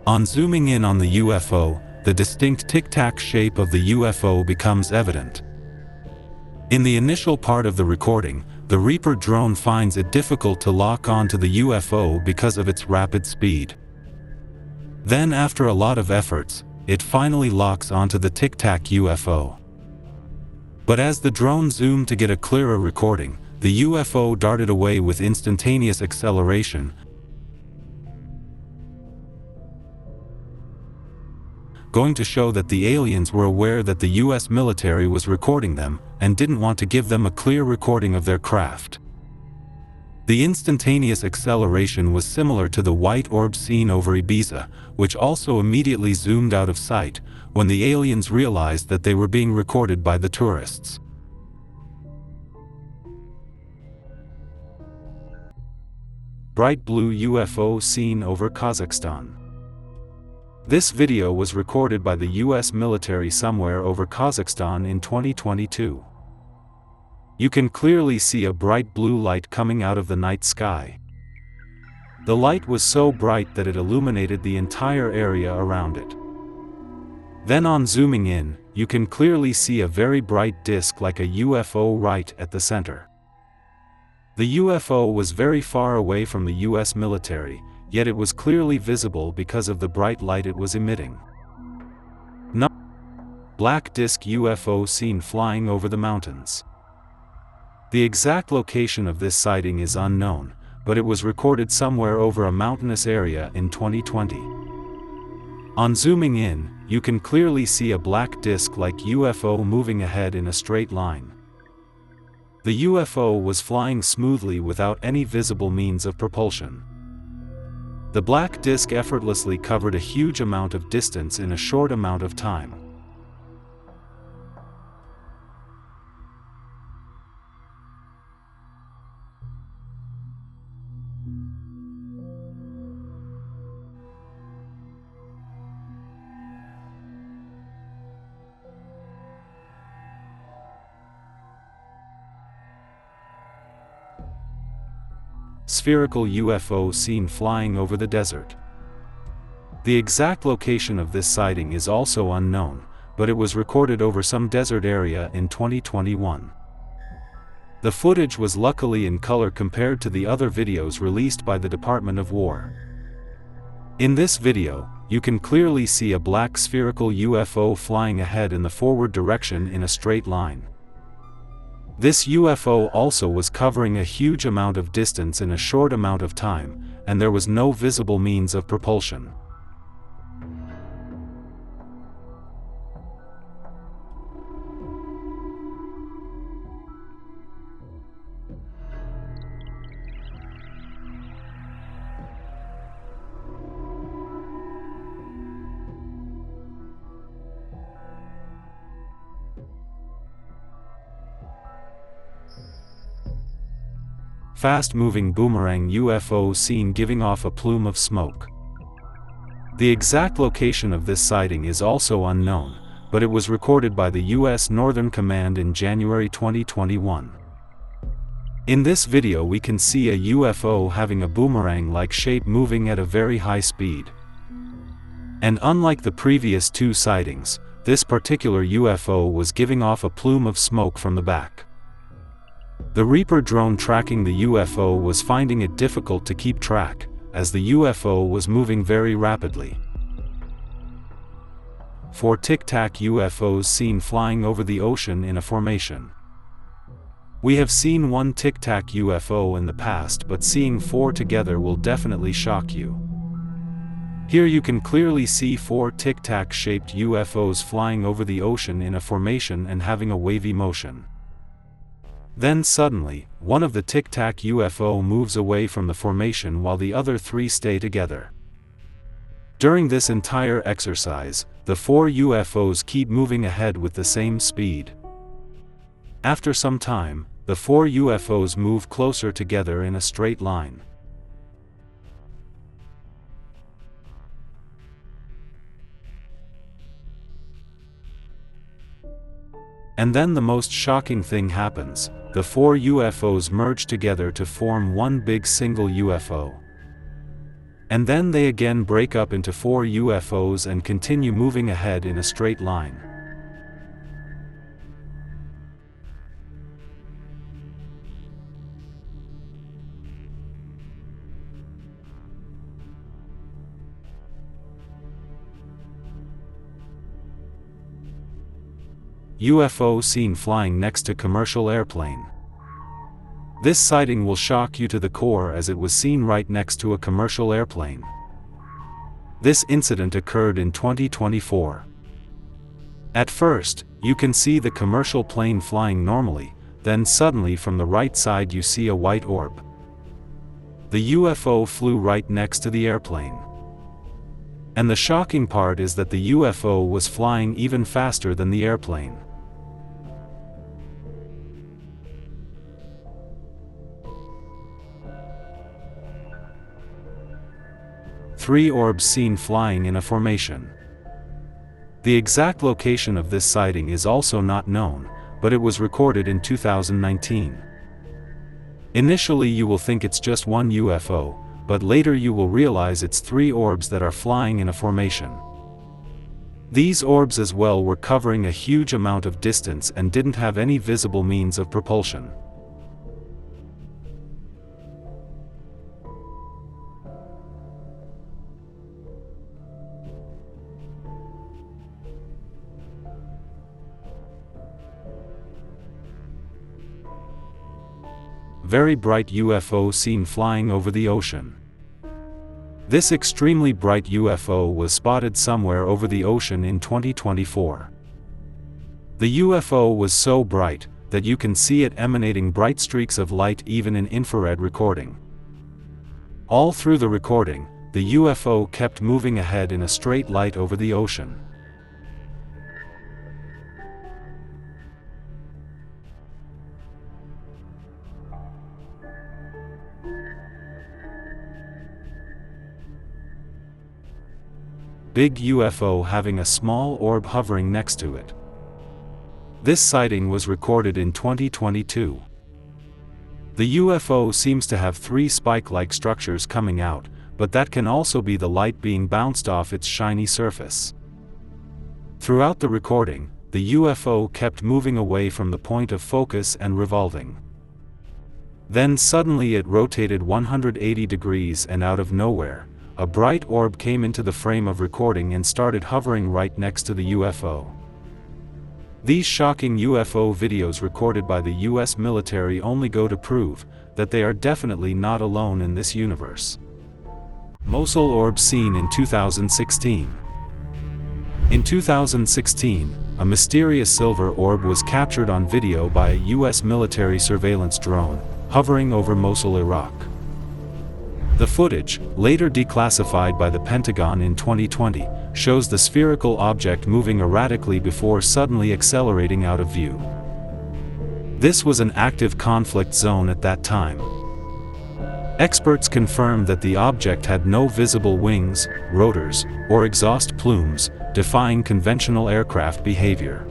On zooming in on the UFO, the distinct tic-tac shape of the UFO becomes evident. In the initial part of the recording, the Reaper drone finds it difficult to lock onto the UFO because of its rapid speed. Then after a lot of efforts, it finally locks onto the Tic Tac UFO. But as the drone zoomed to get a clearer recording, the UFO darted away with instantaneous acceleration, going to show that the aliens were aware that the US military was recording them, and didn't want to give them a clear recording of their craft. The instantaneous acceleration was similar to the white orb seen over Ibiza, which also immediately zoomed out of sight, when the aliens realized that they were being recorded by the tourists. Bright blue UFO seen over Kazakhstan. This video was recorded by the US military somewhere over Kazakhstan in 2022. You can clearly see a bright blue light coming out of the night sky. The light was so bright that it illuminated the entire area around it. Then on zooming in, you can clearly see a very bright disk like a UFO right at the center. The UFO was very far away from the US military, yet it was clearly visible because of the bright light it was emitting. Black disk UFO seen flying over the mountains. The exact location of this sighting is unknown, but it was recorded somewhere over a mountainous area in 2020. On zooming in, you can clearly see a black disk-like UFO moving ahead in a straight line. The UFO was flying smoothly without any visible means of propulsion. The black disk effortlessly covered a huge amount of distance in a short amount of time. Spherical UFO seen flying over the desert. The exact location of this sighting is also unknown, but it was recorded over some desert area in 2021. The footage was luckily in color compared to the other videos released by the Department of War. In this video, you can clearly see a black spherical UFO flying ahead in the forward direction in a straight line. This UFO also was covering a huge amount of distance in a short amount of time, and there was no visible means of propulsion. Fast-moving boomerang UFO seen giving off a plume of smoke. The exact location of this sighting is also unknown, but it was recorded by the U.S. Northern Command in January 2021. In this video we can see a UFO having a boomerang-like shape moving at a very high speed. And unlike the previous two sightings, this particular UFO was giving off a plume of smoke from the back. The Reaper drone tracking the UFO was finding it difficult to keep track, as the UFO was moving very rapidly. 4 Tic Tac UFOs seen flying over the ocean in a formation. We have seen one Tic Tac UFO in the past, but seeing 4 together will definitely shock you. Here you can clearly see 4 tic-tac-shaped UFOs flying over the ocean in a formation and having a wavy motion. Then suddenly, one of the Tic Tac UFO moves away from the formation while the other 3 stay together. During this entire exercise, the 4 UFOs keep moving ahead with the same speed. After some time, the 4 UFOs move closer together in a straight line. And then the most shocking thing happens. The 4 UFOs merge together to form one big single UFO. And then they again break up into 4 UFOs and continue moving ahead in a straight line. UFO seen flying next to commercial airplane. This sighting will shock you to the core as it was seen right next to a commercial airplane. This incident occurred in 2024. At first, you can see the commercial plane flying normally, then suddenly from the right side you see a white orb. The UFO flew right next to the airplane. And the shocking part is that the UFO was flying even faster than the airplane. Three orbs seen flying in a formation. The exact location of this sighting is also not known, but it was recorded in 2019. Initially you will think it's just one UFO, but later you will realize it's three orbs that are flying in a formation. These orbs as well were covering a huge amount of distance and didn't have any visible means of propulsion. Very bright UFO seen flying over the ocean. This extremely bright UFO was spotted somewhere over the ocean in 2024. The UFO was so bright that you can see it emanating bright streaks of light even in infrared recording. All through the recording, the UFO kept moving ahead in a straight line over the ocean. Big UFO having a small orb hovering next to it. This sighting was recorded in 2022. The UFO seems to have three spike-like structures coming out, but that can also be the light being bounced off its shiny surface. Throughout the recording, the UFO kept moving away from the point of focus and revolving. Then suddenly it rotated 180 degrees and out of nowhere, a bright orb came into the frame of recording and started hovering right next to the UFO. These shocking UFO videos recorded by the US military only go to prove that they are definitely not alone in this universe. Mosul orb seen in 2016. In 2016, a mysterious silver orb was captured on video by a US military surveillance drone, hovering over Mosul, Iraq. The footage, later declassified by the Pentagon in 2020, shows the spherical object moving erratically before suddenly accelerating out of view. This was an active conflict zone at that time. Experts confirmed that the object had no visible wings, rotors, or exhaust plumes, defying conventional aircraft behavior.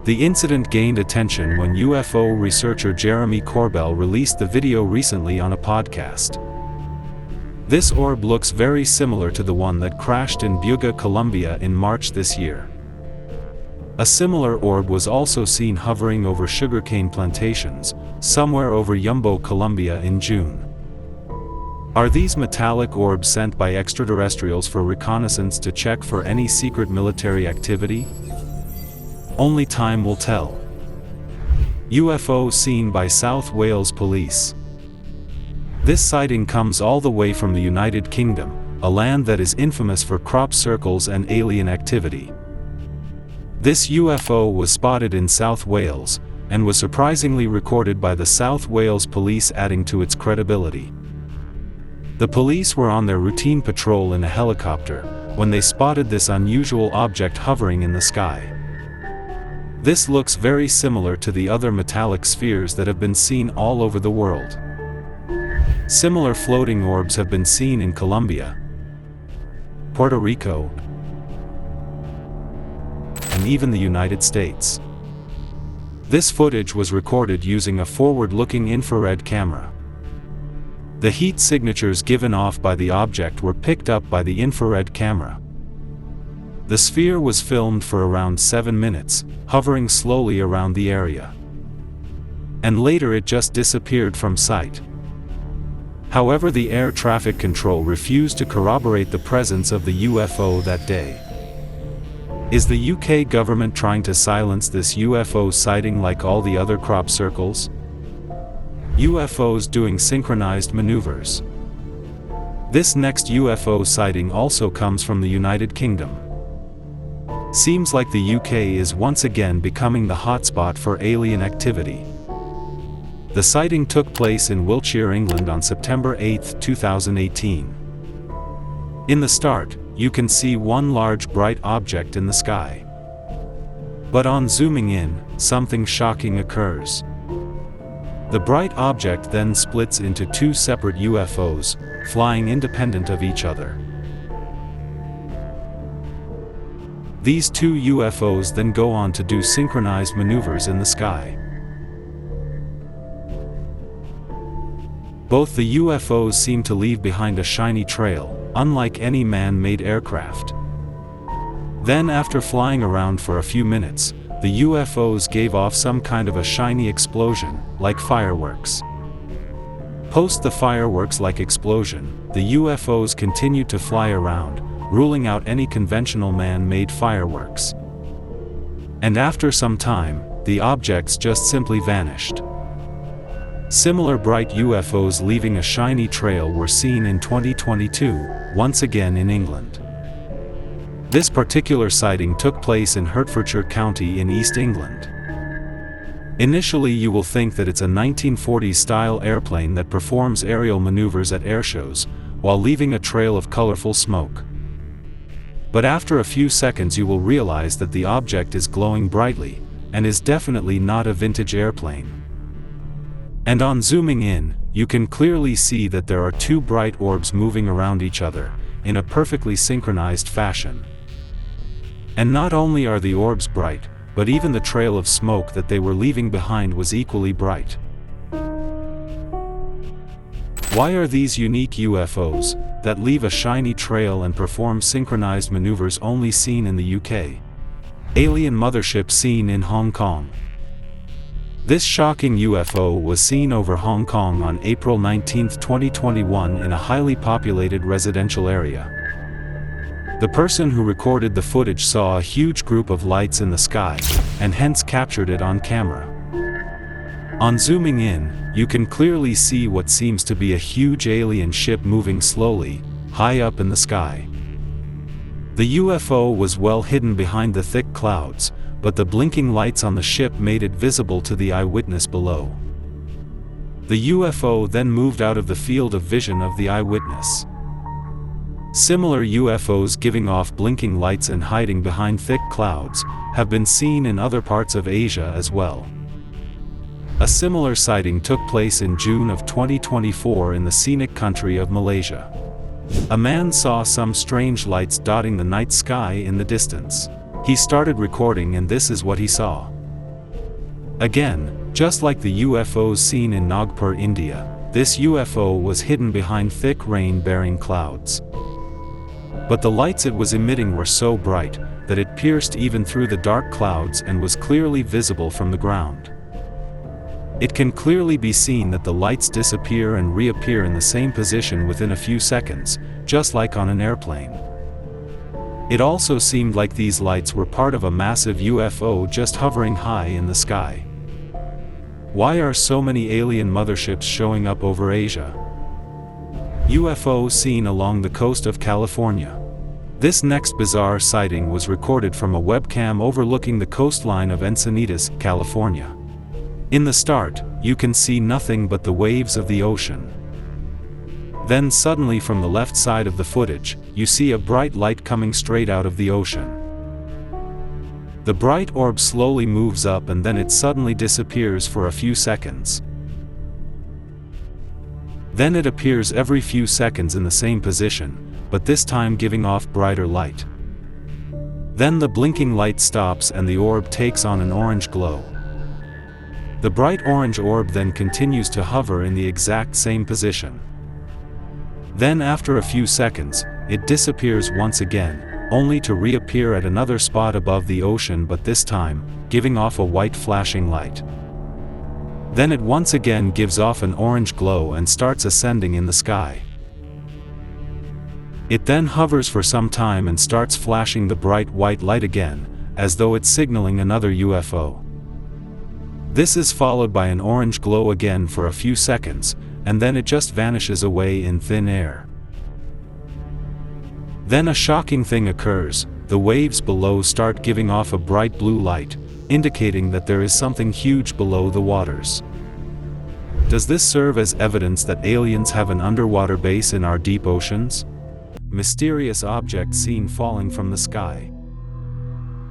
The incident gained attention when UFO researcher Jeremy Corbell released the video recently on a podcast. This orb looks very similar to the one that crashed in Buga, Colombia in March this year. A similar orb was also seen hovering over sugarcane plantations, somewhere over Yumbo, Colombia in June. Are these metallic orbs sent by extraterrestrials for reconnaissance to check for any secret military activity? Only time will tell. UFO seen by South Wales Police. This sighting comes all the way from the United Kingdom, a land that is infamous for crop circles and alien activity. This UFO was spotted in South Wales, and was surprisingly recorded by the South Wales Police, adding to its credibility. The police were on their routine patrol in a helicopter, when they spotted this unusual object hovering in the sky. This looks very similar to the other metallic spheres that have been seen all over the world. Similar floating orbs have been seen in Colombia, Puerto Rico, and even the United States. This footage was recorded using a forward-looking infrared camera. The heat signatures given off by the object were picked up by the infrared camera. The sphere was filmed for around 7 minutes, hovering slowly around the area. And later it just disappeared from sight. However, the air traffic control refused to corroborate the presence of the UFO that day. Is the UK government trying to silence this UFO sighting like all the other crop circles? UFOs doing synchronized maneuvers. This next UFO sighting also comes from the United Kingdom. Seems like the UK is once again becoming the hotspot for alien activity. The sighting took place in Wiltshire, England on September 8, 2018. In the start, you can see one large bright object in the sky. But on zooming in, something shocking occurs. The bright object then splits into two separate UFOs, flying independent of each other. These two UFOs then go on to do synchronized maneuvers in the sky. Both the UFOs seem to leave behind a shiny trail, unlike any man-made aircraft. Then after flying around for a few minutes, the UFOs gave off some kind of a shiny explosion, like fireworks. Post the fireworks-like explosion, the UFOs continued to fly around, ruling out any conventional man-made fireworks. And after some time, the objects just simply vanished. Similar bright UFOs leaving a shiny trail were seen in 2022, once again in England. This particular sighting took place in Hertfordshire County in East England. Initially you will think that it's a 1940s-style airplane that performs aerial maneuvers at airshows, while leaving a trail of colorful smoke. But after a few seconds you will realize that the object is glowing brightly, and is definitely not a vintage airplane. And on zooming in, you can clearly see that there are two bright orbs moving around each other, in a perfectly synchronized fashion. And not only are the orbs bright, but even the trail of smoke that they were leaving behind was equally bright. Why are these unique UFOs, that leave a shiny trail and perform synchronized maneuvers only seen in the UK? Alien Mothership seen in Hong Kong. This shocking UFO was seen over Hong Kong on April 19, 2021 in a highly populated residential area. The person who recorded the footage saw a huge group of lights in the sky, and hence captured it on camera. On zooming in, you can clearly see what seems to be a huge alien ship moving slowly, high up in the sky. The UFO was well hidden behind the thick clouds, but the blinking lights on the ship made it visible to the eyewitness below. The UFO then moved out of the field of vision of the eyewitness. Similar UFOs giving off blinking lights and hiding behind thick clouds have been seen in other parts of Asia as well. A similar sighting took place in June of 2024 in the scenic country of Malaysia. A man saw some strange lights dotting the night sky in the distance. He started recording and this is what he saw. Again, just like the UFOs seen in Nagpur, India, this UFO was hidden behind thick rain-bearing clouds. But the lights it was emitting were so bright, that it pierced even through the dark clouds and was clearly visible from the ground. It can clearly be seen that the lights disappear and reappear in the same position within a few seconds, just like on an airplane. It also seemed like these lights were part of a massive UFO just hovering high in the sky. Why are so many alien motherships showing up over Asia? UFO seen along the coast of California. This next bizarre sighting was recorded from a webcam overlooking the coastline of Encinitas, California. In the start, you can see nothing but the waves of the ocean. Then suddenly from the left side of the footage, you see a bright light coming straight out of the ocean. The bright orb slowly moves up and then it suddenly disappears for a few seconds. Then it appears every few seconds in the same position, but this time giving off brighter light. Then the blinking light stops and the orb takes on an orange glow. The bright orange orb then continues to hover in the exact same position. Then after a few seconds, it disappears once again, only to reappear at another spot above the ocean, but this time, giving off a white flashing light. Then it once again gives off an orange glow and starts ascending in the sky. It then hovers for some time and starts flashing the bright white light again, as though it's signaling another UFO. This is followed by an orange glow again for a few seconds, and then it just vanishes away in thin air. Then a shocking thing occurs. The waves below start giving off a bright blue light, indicating that there is something huge below the waters. Does this serve as evidence that aliens have an underwater base in our deep oceans? Mysterious object seen falling from the sky.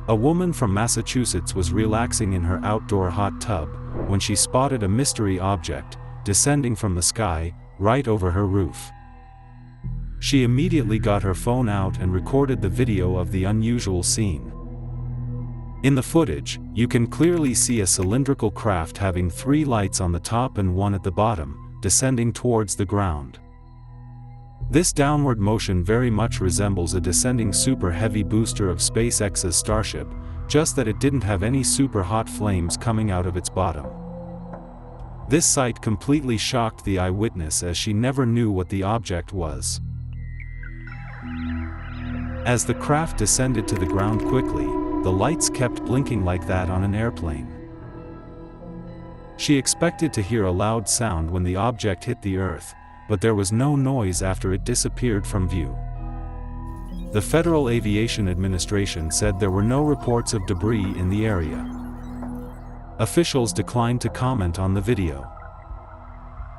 A woman from Massachusetts was relaxing in her outdoor hot tub when she spotted a mystery object descending from the sky right over her roof. She immediately got her phone out and recorded the video of the unusual scene. In the footage, you can clearly see a cylindrical craft having 3 lights on the top and 1 at the bottom, descending towards the ground. This downward motion very much resembles a descending super heavy booster of SpaceX's Starship, just that it didn't have any super hot flames coming out of its bottom. This sight completely shocked the eyewitness, as she never knew what the object was. As the craft descended to the ground quickly, the lights kept blinking like that on an airplane. She expected to hear a loud sound when the object hit the earth, but there was no noise after it disappeared from view. The Federal Aviation Administration said there were no reports of debris in the area. Officials declined to comment on the video.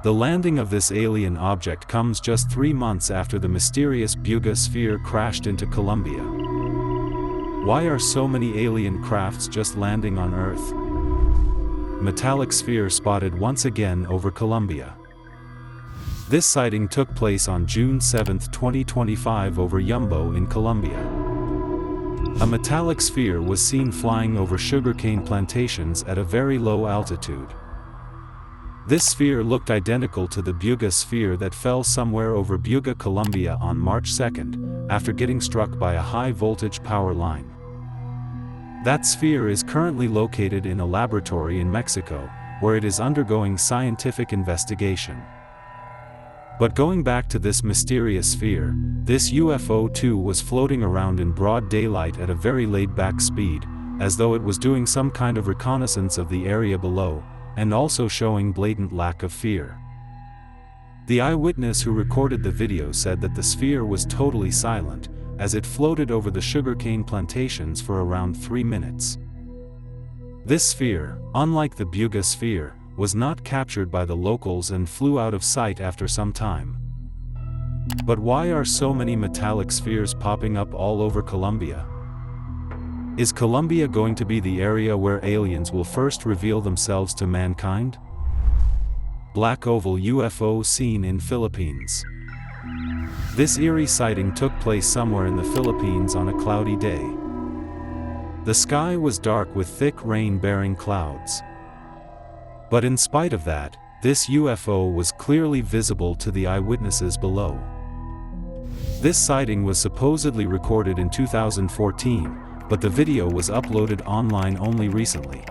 The landing of this alien object comes just 3 months after the mysterious Buga sphere crashed into Colombia. Why are so many alien crafts just landing on Earth? Metallic sphere spotted once again over Colombia. This sighting took place on June 7, 2025 over Yumbo in Colombia. A metallic sphere was seen flying over sugarcane plantations at a very low altitude. This sphere looked identical to the Buga sphere that fell somewhere over Buga, Colombia on March 2nd, after getting struck by a high-voltage power line. That sphere is currently located in a laboratory in Mexico, where it is undergoing scientific investigation. But going back to this mysterious sphere, this UFO too was floating around in broad daylight at a very laid-back speed, as though it was doing some kind of reconnaissance of the area below, and also showing blatant lack of fear. The eyewitness who recorded the video said that the sphere was totally silent, as it floated over the sugarcane plantations for around 3 minutes. This sphere, unlike the Buga sphere, was not captured by the locals and flew out of sight after some time. But why are so many metallic spheres popping up all over Colombia? Is Colombia going to be the area where aliens will first reveal themselves to mankind? Black oval UFO seen in Philippines. This eerie sighting took place somewhere in the Philippines on a cloudy day. The sky was dark with thick rain-bearing clouds. But in spite of that, this UFO was clearly visible to the eyewitnesses below. This sighting was supposedly recorded in 2014, but the video was uploaded online only recently.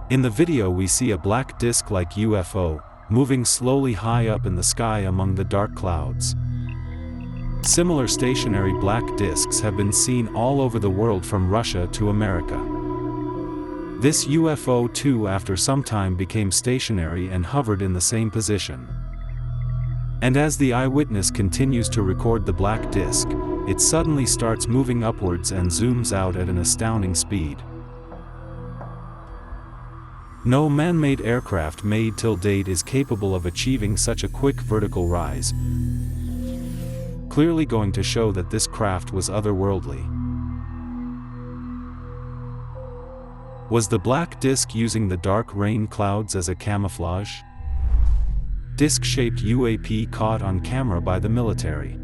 In the video we see a black disc-like UFO, moving slowly high up in the sky among the dark clouds. Similar stationary black discs have been seen all over the world from Russia to America. This UFO too after some time became stationary and hovered in the same position. And as the eyewitness continues to record the black disc, it suddenly starts moving upwards and zooms out at an astounding speed. No man-made aircraft made till date is capable of achieving such a quick vertical rise, clearly going to show that this craft was otherworldly. Was the black disc using the dark rain clouds as a camouflage? Disc-shaped UAP caught on camera by the military.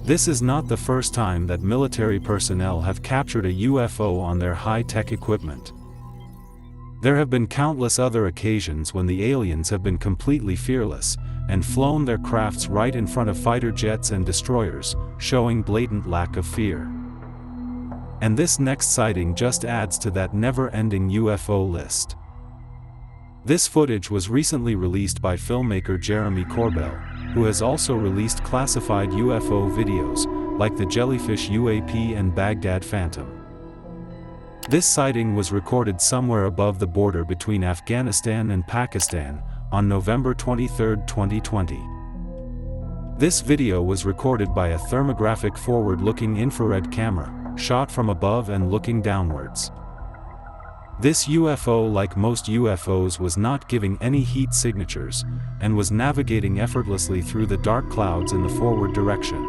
This is not the first time that military personnel have captured a UFO on their high-tech equipment. There have been countless other occasions when the aliens have been completely fearless, and flown their crafts right in front of fighter jets and destroyers, showing blatant lack of fear. And this next sighting just adds to that never-ending UFO list. This footage was recently released by filmmaker Jeremy Corbell, who has also released classified UFO videos, like the Jellyfish UAP and Baghdad Phantom. This sighting was recorded somewhere above the border between Afghanistan and Pakistan, on November 23, 2020. This video was recorded by a thermographic forward-looking infrared camera, shot from above and looking downwards. This UFO, like most UFOs, was not giving any heat signatures, and was navigating effortlessly through the dark clouds in the forward direction.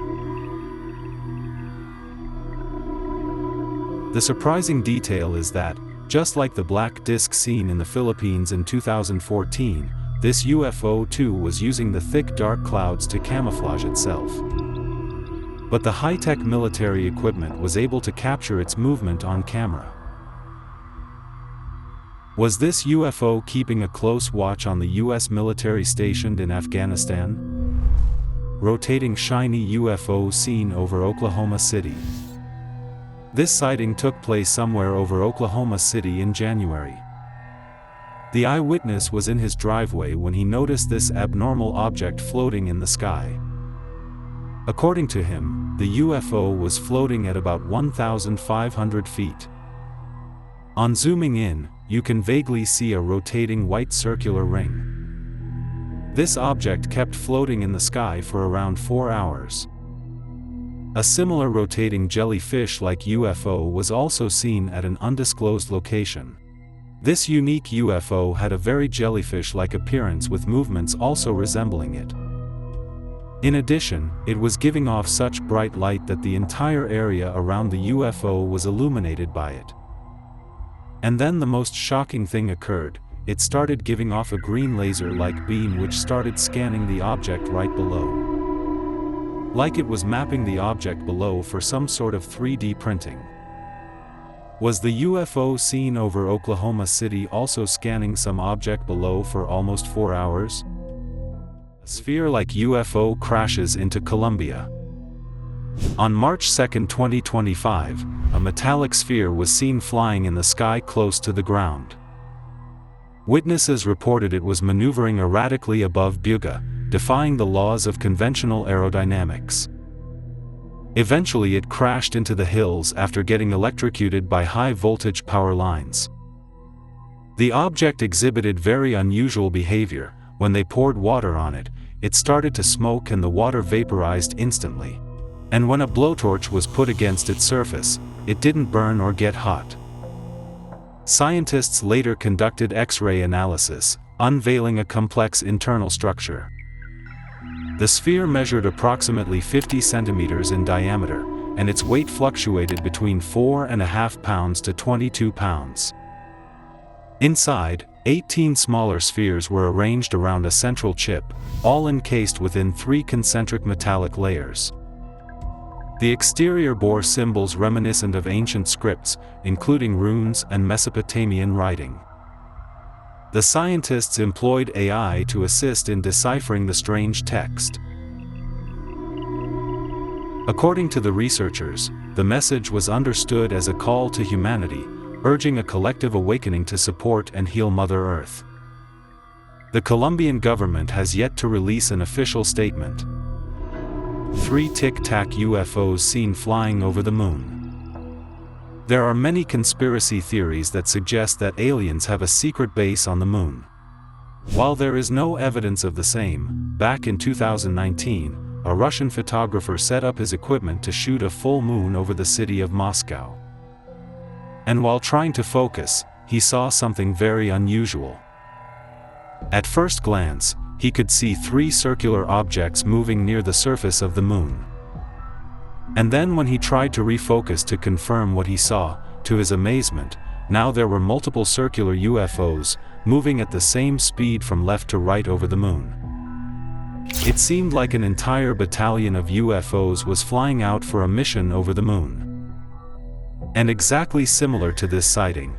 The surprising detail is that, just like the black disk seen in the Philippines in 2014, this UFO too was using the thick dark clouds to camouflage itself. But the high-tech military equipment was able to capture its movement on camera. Was this UFO keeping a close watch on the US military stationed in Afghanistan? Rotating shiny UFO seen over Oklahoma City. This sighting took place somewhere over Oklahoma City in January. The eyewitness was in his driveway when he noticed this abnormal object floating in the sky. According to him, the UFO was floating at about 1,500 feet. On zooming in, you can vaguely see a rotating white circular ring. This object kept floating in the sky for around 4 hours. A similar rotating jellyfish-like UFO was also seen at an undisclosed location. This unique UFO had a very jellyfish-like appearance with movements also resembling it. In addition, it was giving off such bright light that the entire area around the UFO was illuminated by it. And then the most shocking thing occurred. It started giving off a green laser-like beam which started scanning the object right below. Like it was mapping the object below for some sort of 3D printing. Was the UFO seen over Oklahoma City also scanning some object below for almost 4 hours? A sphere-like UFO crashes into Colombia. On March 2, 2025, a metallic sphere was seen flying in the sky close to the ground. Witnesses reported it was maneuvering erratically above Buga, defying the laws of conventional aerodynamics. Eventually it crashed into the hills after getting electrocuted by high-voltage power lines. The object exhibited very unusual behavior. When they poured water on it, it started to smoke and the water vaporized instantly. And when a blowtorch was put against its surface, it didn't burn or get hot. Scientists later conducted X-ray analysis, unveiling a complex internal structure. The sphere measured approximately 50 centimeters in diameter, and its weight fluctuated between 4.5 pounds to 22 pounds. Inside, 18 smaller spheres were arranged around a central chip, all encased within 3 concentric metallic layers. The exterior bore symbols reminiscent of ancient scripts, including runes and Mesopotamian writing. The scientists employed AI to assist in deciphering the strange text. According to the researchers, the message was understood as a call to humanity, urging a collective awakening to support and heal Mother Earth. The Colombian government has yet to release an official statement. 3 Tic Tac UFOs seen flying over the moon. There are many conspiracy theories that suggest that aliens have a secret base on the moon. While there is no evidence of the same, back in 2019, a Russian photographer set up his equipment to shoot a full moon over the city of Moscow. And while trying to focus, he saw something very unusual. At first glance, he could see 3 circular objects moving near the surface of the moon. And then when he tried to refocus to confirm what he saw, to his amazement, now there were multiple circular UFOs, moving at the same speed from left to right over the moon. It seemed like an entire battalion of UFOs was flying out for a mission over the moon. And exactly similar to this sighting,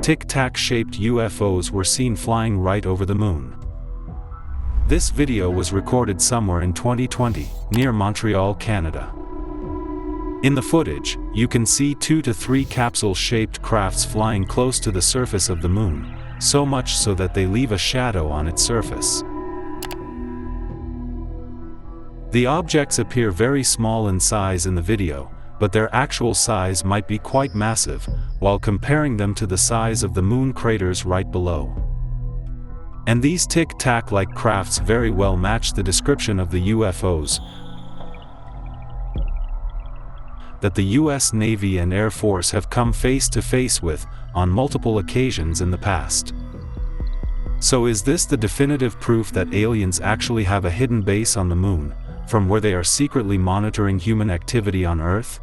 tic-tac-shaped UFOs were seen flying right over the moon. This video was recorded somewhere in 2020, near Montreal, Canada. In the footage, you can see 2 to 3 capsule-shaped crafts flying close to the surface of the moon, so much so that they leave a shadow on its surface. The objects appear very small in size in the video, but their actual size might be quite massive, while comparing them to the size of the moon craters right below. And these tic-tac-like crafts very well match the description of the UFOs that the US Navy and Air Force have come face to face with on multiple occasions in the past. So is this the definitive proof that aliens actually have a hidden base on the moon, from where they are secretly monitoring human activity on Earth?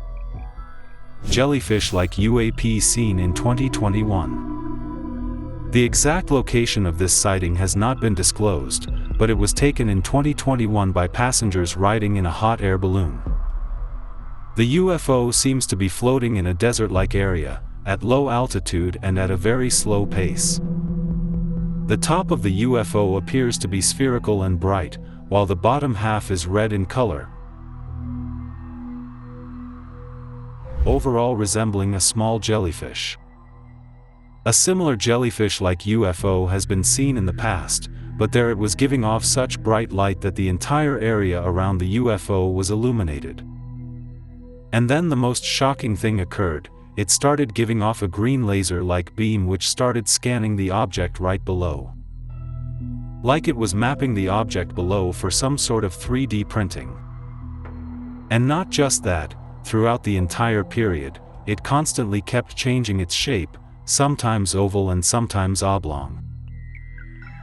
Jellyfish-like UAP seen in 2021. The exact location of this sighting has not been disclosed, but it was taken in 2021 by passengers riding in a hot air balloon. The UFO seems to be floating in a desert-like area, at low altitude and at a very slow pace. The top of the UFO appears to be spherical and bright, while the bottom half is red in color, overall resembling a small jellyfish. A similar jellyfish-like UFO has been seen in the past, but there it was giving off such bright light that the entire area around the UFO was illuminated. And then the most shocking thing occurred. It started giving off a green laser-like beam which started scanning the object right below. Like it was mapping the object below for some sort of 3D printing. And not just that, throughout the entire period, it constantly kept changing its shape, sometimes oval and sometimes oblong.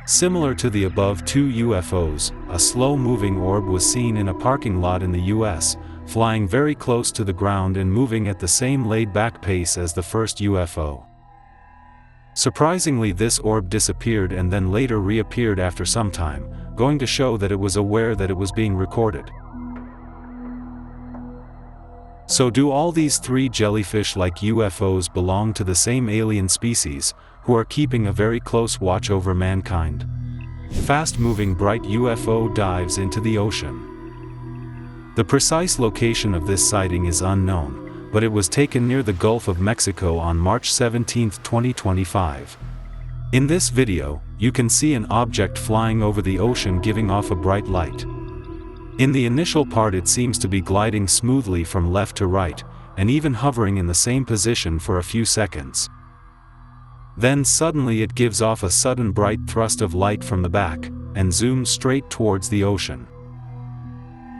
Similar to the above two UFOs, a slow-moving orb was seen in a parking lot in the US, flying very close to the ground and moving at the same laid-back pace as the first UFO. Surprisingly, this orb disappeared and then later reappeared after some time, going to show that it was aware that it was being recorded. So do all these three jellyfish-like UFOs belong to the same alien species, who are keeping a very close watch over mankind? Fast-moving bright UFO dives into the ocean. The precise location of this sighting is unknown, but it was taken near the Gulf of Mexico on March 17, 2025. In this video, you can see an object flying over the ocean giving off a bright light. In the initial part it seems to be gliding smoothly from left to right, and even hovering in the same position for a few seconds. Then suddenly it gives off a sudden bright thrust of light from the back, and zooms straight towards the ocean.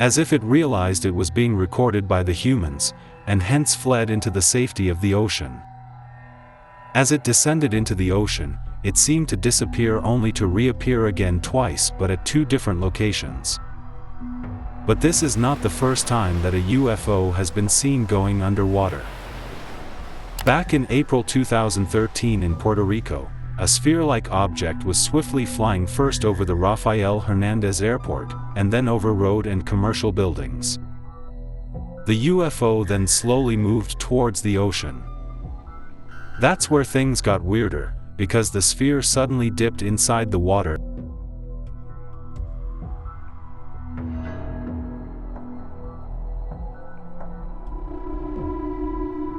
As if it realized it was being recorded by the humans, and hence fled into the safety of the ocean. As it descended into the ocean, it seemed to disappear only to reappear again twice but at two different locations. But this is not the first time that a UFO has been seen going underwater. Back in April 2013 in Puerto Rico, a sphere-like object was swiftly flying first over the Rafael Hernandez Airport, and then over road and commercial buildings. The UFO then slowly moved towards the ocean. That's where things got weirder, because the sphere suddenly dipped inside the water.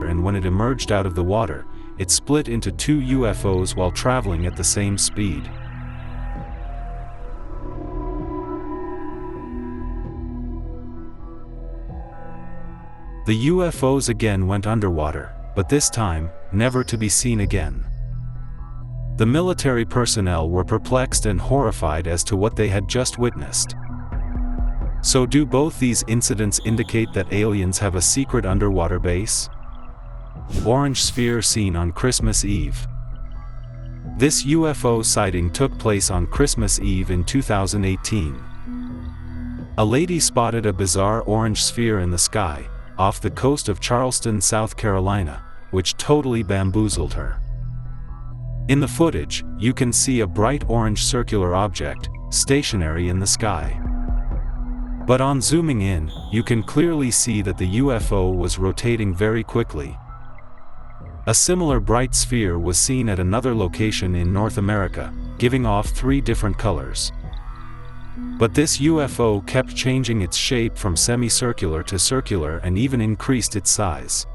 And when it emerged out of the water, it split into two UFOs while traveling at the same speed. The UFOs again went underwater, but this time, never to be seen again. The military personnel were perplexed and horrified as to what they had just witnessed. So do both these incidents indicate that aliens have a secret underwater base? Orange sphere seen on Christmas Eve. This UFO sighting took place on Christmas Eve in 2018. A lady spotted a bizarre orange sphere in the sky, off the coast of Charleston, South Carolina, which totally bamboozled her. In the footage, you can see a bright orange circular object, stationary in the sky. But on zooming in, you can clearly see that the UFO was rotating very quickly. A similar bright sphere was seen at another location in North America, giving off three different colors. But this UFO kept changing its shape from semicircular to circular and even increased its size.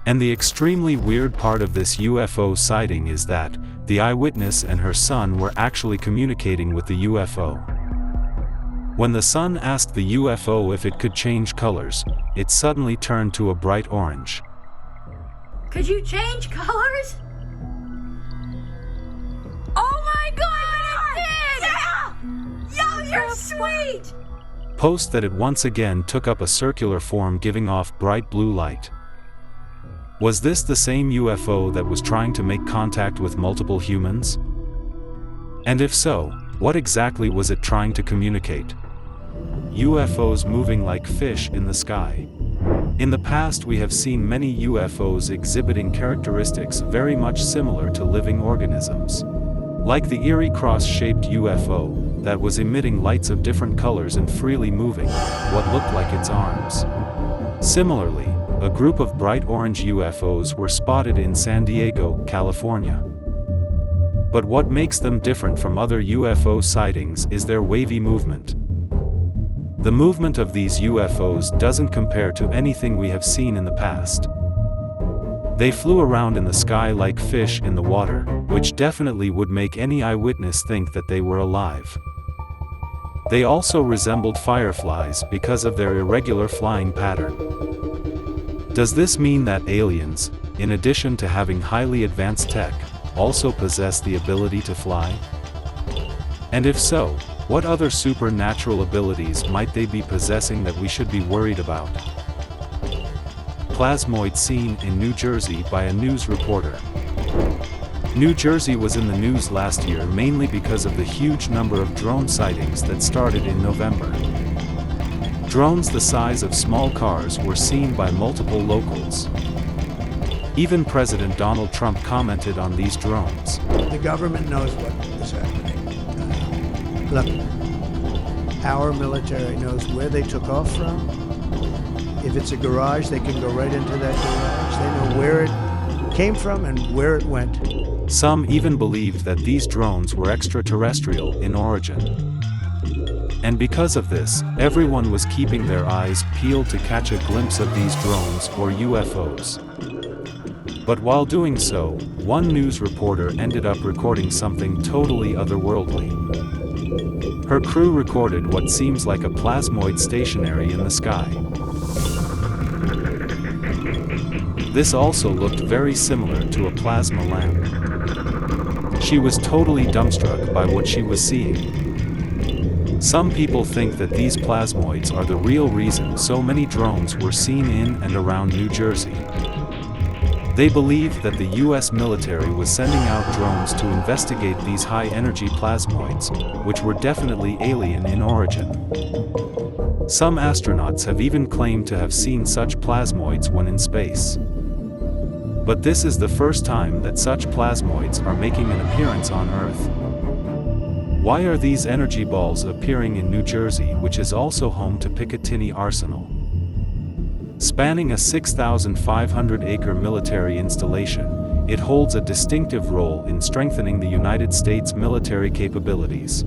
And the extremely weird part of this UFO sighting is that, the eyewitness and her son were actually communicating with the UFO. When the son asked the UFO if it could change colors, it suddenly turned to a bright orange. Could you change colors? Oh my god, it did! Yeah! Yo, you're sweet! Post that it once again took up a circular form giving off bright blue light. Was this the same UFO that was trying to make contact with multiple humans? And if so, what exactly was it trying to communicate? UFOs moving like fish in the sky. In the past we have seen many UFOs exhibiting characteristics very much similar to living organisms. Like the eerie cross-shaped UFO, that was emitting lights of different colors and freely moving, what looked like its arms. Similarly, a group of bright orange UFOs were spotted in San Diego, California. But what makes them different from other UFO sightings is their wavy movement. The movement of these UFOs doesn't compare to anything we have seen in the past. They flew around in the sky like fish in the water, which definitely would make any eyewitness think that they were alive. They also resembled fireflies because of their irregular flying pattern. Does this mean that aliens, in addition to having highly advanced tech, also possess the ability to fly? And if so, what other supernatural abilities might they be possessing that we should be worried about? Plasmoid seen in New Jersey by a news reporter. New Jersey was in the news last year mainly because of the huge number of drone sightings that started in November. Drones the size of small cars were seen by multiple locals. Even President Donald Trump commented on these drones. The government knows what is happening. Look, our military knows where they took off from. If it's a garage, they can go right into that garage. They know where it came from and where it went. Some even believed that these drones were extraterrestrial in origin. And because of this, everyone was keeping their eyes peeled to catch a glimpse of these drones or UFOs. But while doing so, one news reporter ended up recording something totally otherworldly. Her crew recorded what seems like a plasmoid stationary in the sky. This also looked very similar to a plasma lamp. She was totally dumbstruck by what she was seeing. Some people think that these plasmoids are the real reason so many drones were seen in and around New Jersey. They believe that the US military was sending out drones to investigate these high-energy plasmoids, which were definitely alien in origin. Some astronauts have even claimed to have seen such plasmoids when in space. But this is the first time that such plasmoids are making an appearance on Earth. Why are these energy balls appearing in New Jersey, which is also home to Picatinny Arsenal? Spanning a 6,500-acre military installation, it holds a distinctive role in strengthening the United States military capabilities.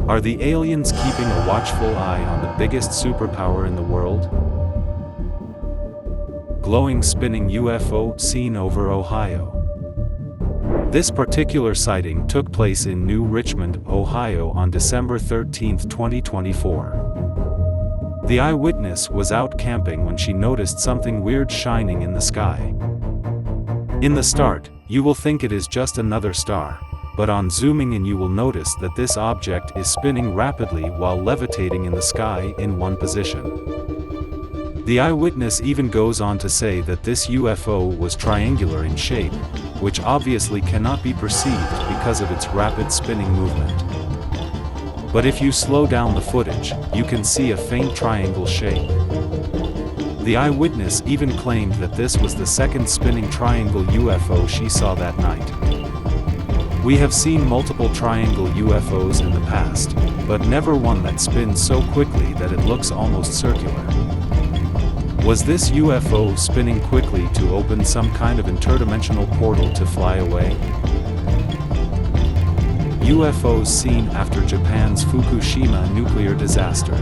Are the aliens keeping a watchful eye on the biggest superpower in the world? Glowing spinning UFO seen over Ohio. This particular sighting took place in New Richmond, Ohio on December 13, 2024. The eyewitness was out camping when she noticed something weird shining in the sky. In the start, you will think it is just another star, but on zooming in you will notice that this object is spinning rapidly while levitating in the sky in one position. The eyewitness even goes on to say that this UFO was triangular in shape, which obviously cannot be perceived because of its rapid spinning movement. But if you slow down the footage, you can see a faint triangle shape. The eyewitness even claimed that this was the second spinning triangle UFO she saw that night. We have seen multiple triangle UFOs in the past, but never one that spins so quickly that it looks almost circular. Was this UFO spinning quickly to open some kind of interdimensional portal to fly away? UFOs seen after Japan's Fukushima nuclear disaster.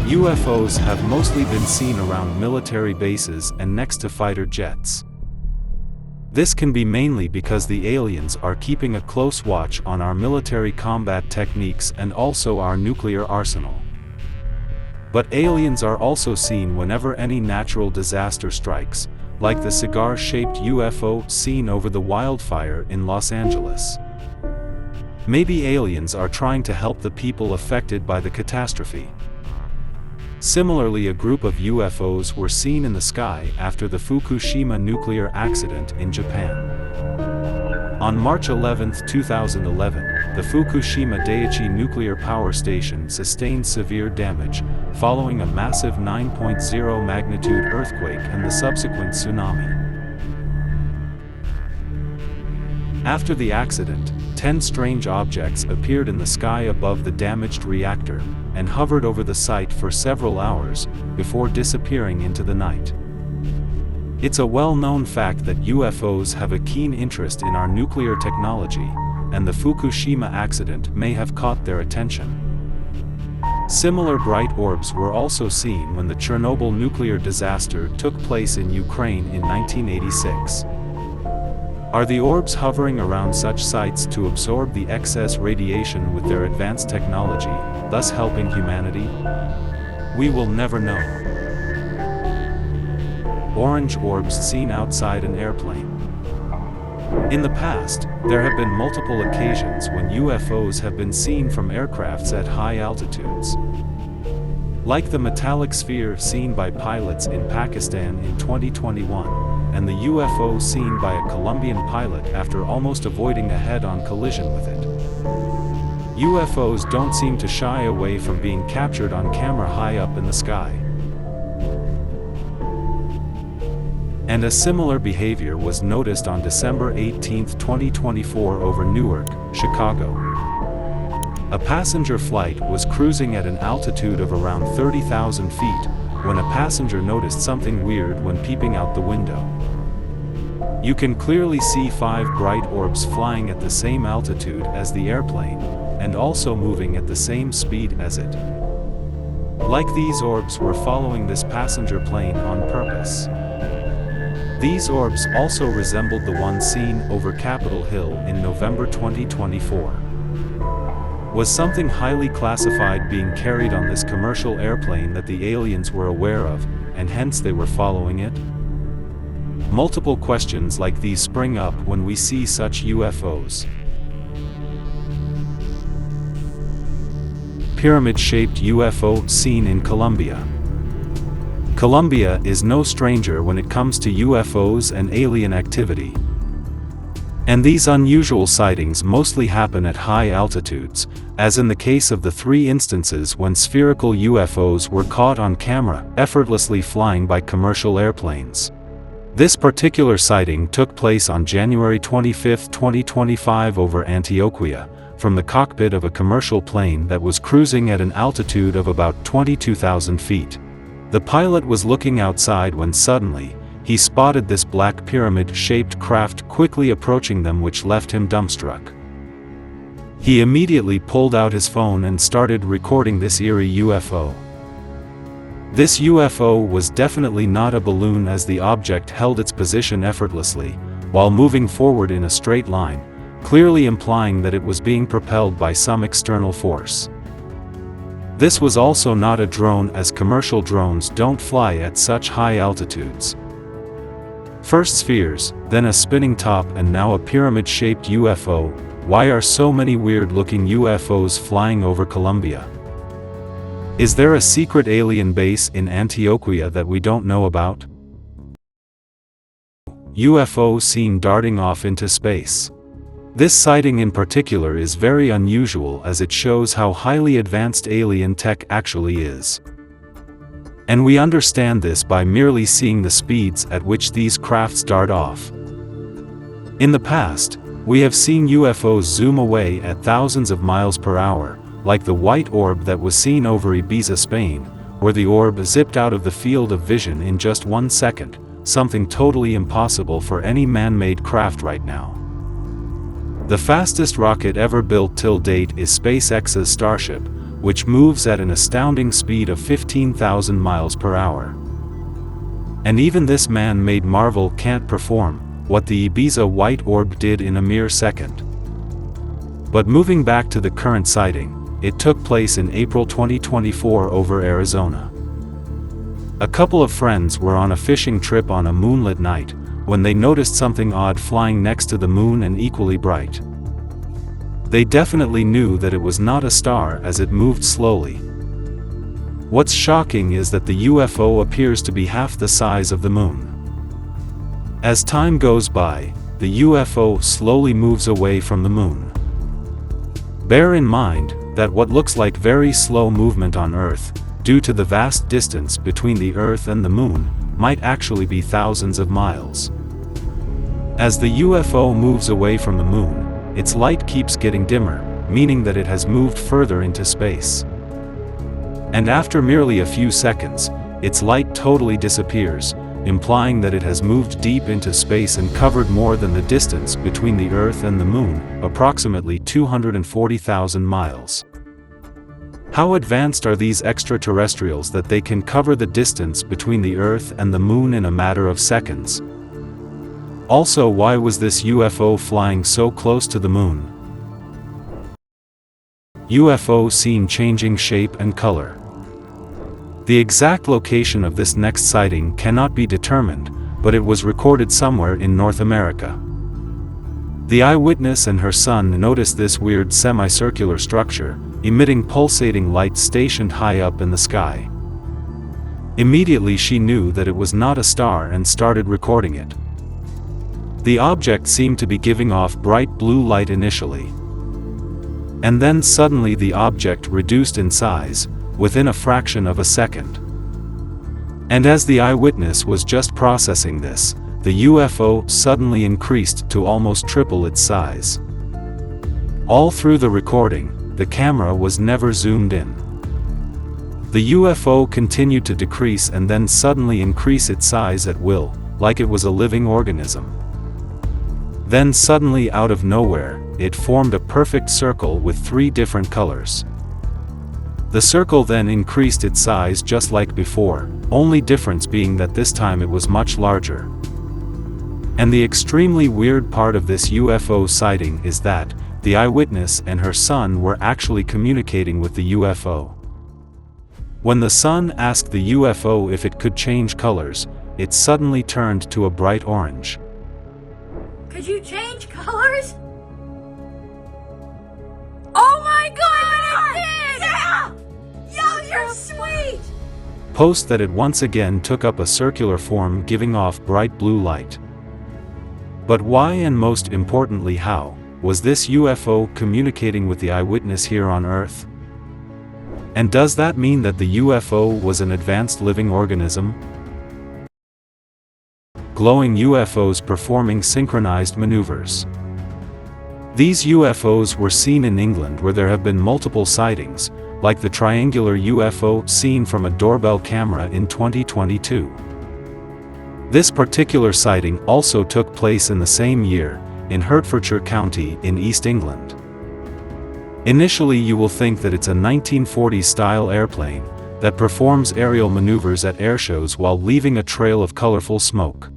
UFOs have mostly been seen around military bases and next to fighter jets. This can be mainly because the aliens are keeping a close watch on our military combat techniques and also our nuclear arsenal. But aliens are also seen whenever any natural disaster strikes, like the cigar-shaped UFO seen over the wildfire in Los Angeles. Maybe aliens are trying to help the people affected by the catastrophe. Similarly, a group of UFOs were seen in the sky after the Fukushima nuclear accident in Japan. On March 11, 2011, the Fukushima Daiichi nuclear power station sustained severe damage, following a massive 9.0 magnitude earthquake and the subsequent tsunami. After the accident, 10 strange objects appeared in the sky above the damaged reactor, and hovered over the site for several hours, before disappearing into the night. It's a well-known fact that UFOs have a keen interest in our nuclear technology, and the Fukushima accident may have caught their attention. Similar bright orbs were also seen when the Chernobyl nuclear disaster took place in Ukraine in 1986. Are the orbs hovering around such sites to absorb the excess radiation with their advanced technology, thus helping humanity? We will never know. Orange orbs seen outside an airplane. In the past, there have been multiple occasions when UFOs have been seen from aircrafts at high altitudes. Like the metallic sphere seen by pilots in Pakistan in 2021, and the UFO seen by a Colombian pilot after almost avoiding a head-on collision with it. UFOs don't seem to shy away from being captured on camera high up in the sky. And a similar behavior was noticed on December 18, 2024 over Newark, Chicago. A passenger flight was cruising at an altitude of around 30,000 feet, when a passenger noticed something weird when peeping out the window. You can clearly see 5 bright orbs flying at the same altitude as the airplane, and also moving at the same speed as it. Like these orbs were following this passenger plane on purpose. These orbs also resembled the one seen over Capitol Hill in November 2024. Was something highly classified being carried on this commercial airplane that the aliens were aware of, and hence they were following it? Multiple questions like these spring up when we see such UFOs. Pyramid-shaped UFO seen in Colombia. Colombia is no stranger when it comes to UFOs and alien activity. And these unusual sightings mostly happen at high altitudes, as in the case of the 3 instances when spherical UFOs were caught on camera, effortlessly flying by commercial airplanes. This particular sighting took place on January 25, 2025 over Antioquia, from the cockpit of a commercial plane that was cruising at an altitude of about 22,000 feet. The pilot was looking outside when suddenly, he spotted this black pyramid-shaped craft quickly approaching them, which left him dumbstruck. He immediately pulled out his phone and started recording this eerie UFO. This UFO was definitely not a balloon, as the object held its position effortlessly, while moving forward in a straight line, clearly implying that it was being propelled by some external force. This was also not a drone, as commercial drones don't fly at such high altitudes. First spheres, then a spinning top, and now a pyramid-shaped UFO. Why are so many weird-looking UFOs flying over Colombia? Is there a secret alien base in Antioquia that we don't know about? UFO seen darting off into space. This sighting in particular is very unusual, as it shows how highly advanced alien tech actually is. And we understand this by merely seeing the speeds at which these crafts dart off. In the past, we have seen UFOs zoom away at thousands of miles per hour, like the white orb that was seen over Ibiza, Spain, where the orb zipped out of the field of vision in just 1 second, something totally impossible for any man-made craft right now. The fastest rocket ever built till date is SpaceX's Starship, which moves at an astounding speed of 15,000 miles per hour. And even this man-made marvel can't perform, what the Ibiza white orb did in a mere second. But moving back to the current sighting, it took place in April 2024 over Arizona. A couple of friends were on a fishing trip on a moonlit night, when they noticed something odd flying next to the moon and equally bright. They definitely knew that it was not a star as it moved slowly. What's shocking is that the UFO appears to be half the size of the moon. As time goes by, the UFO slowly moves away from the moon. Bear in mind that what looks like very slow movement on Earth, due to the vast distance between the Earth and the moon, might actually be thousands of miles. As the UFO moves away from the moon, its light keeps getting dimmer, meaning that it has moved further into space. And after merely a few seconds, its light totally disappears, implying that it has moved deep into space and covered more than the distance between the Earth and the Moon, approximately 240,000 miles. How advanced are these extraterrestrials that they can cover the distance between the Earth and the Moon in a matter of seconds? Also, why was this UFO flying so close to the Moon? UFO seen changing shape and color. The exact location of this next sighting cannot be determined, but it was recorded somewhere in North America. The eyewitness and her son noticed this weird semicircular structure, emitting pulsating light stationed high up in the sky. Immediately she knew that it was not a star and started recording it. The object seemed to be giving off bright blue light initially. And then suddenly the object reduced in size, within a fraction of a second. And as the eyewitness was just processing this, the UFO suddenly increased to almost triple its size. All through the recording, the camera was never zoomed in. The UFO continued to decrease and then suddenly increase its size at will, like it was a living organism. Then suddenly out of nowhere, it formed a perfect circle with 3 different colors. The circle then increased its size just like before, only difference being that this time it was much larger. And the extremely weird part of this UFO sighting is that the eyewitness and her son were actually communicating with the UFO. When the son asked the UFO if it could change colors, it suddenly turned to a bright orange. Could you change colors? Oh my god, it did! Yeah! Yo, you're sweet! Post that it once again took up a circular form giving off bright blue light. But why, and most importantly how, was this UFO communicating with the eyewitness here on Earth? And does that mean that the UFO was an advanced living organism? Glowing UFOs performing synchronized maneuvers. These UFOs were seen in England, where there have been multiple sightings, like the triangular UFO seen from a doorbell camera in 2022. This particular sighting also took place in the same year, in Hertfordshire County in East England. Initially you will think that it's a 1940s-style airplane that performs aerial maneuvers at airshows while leaving a trail of colorful smoke.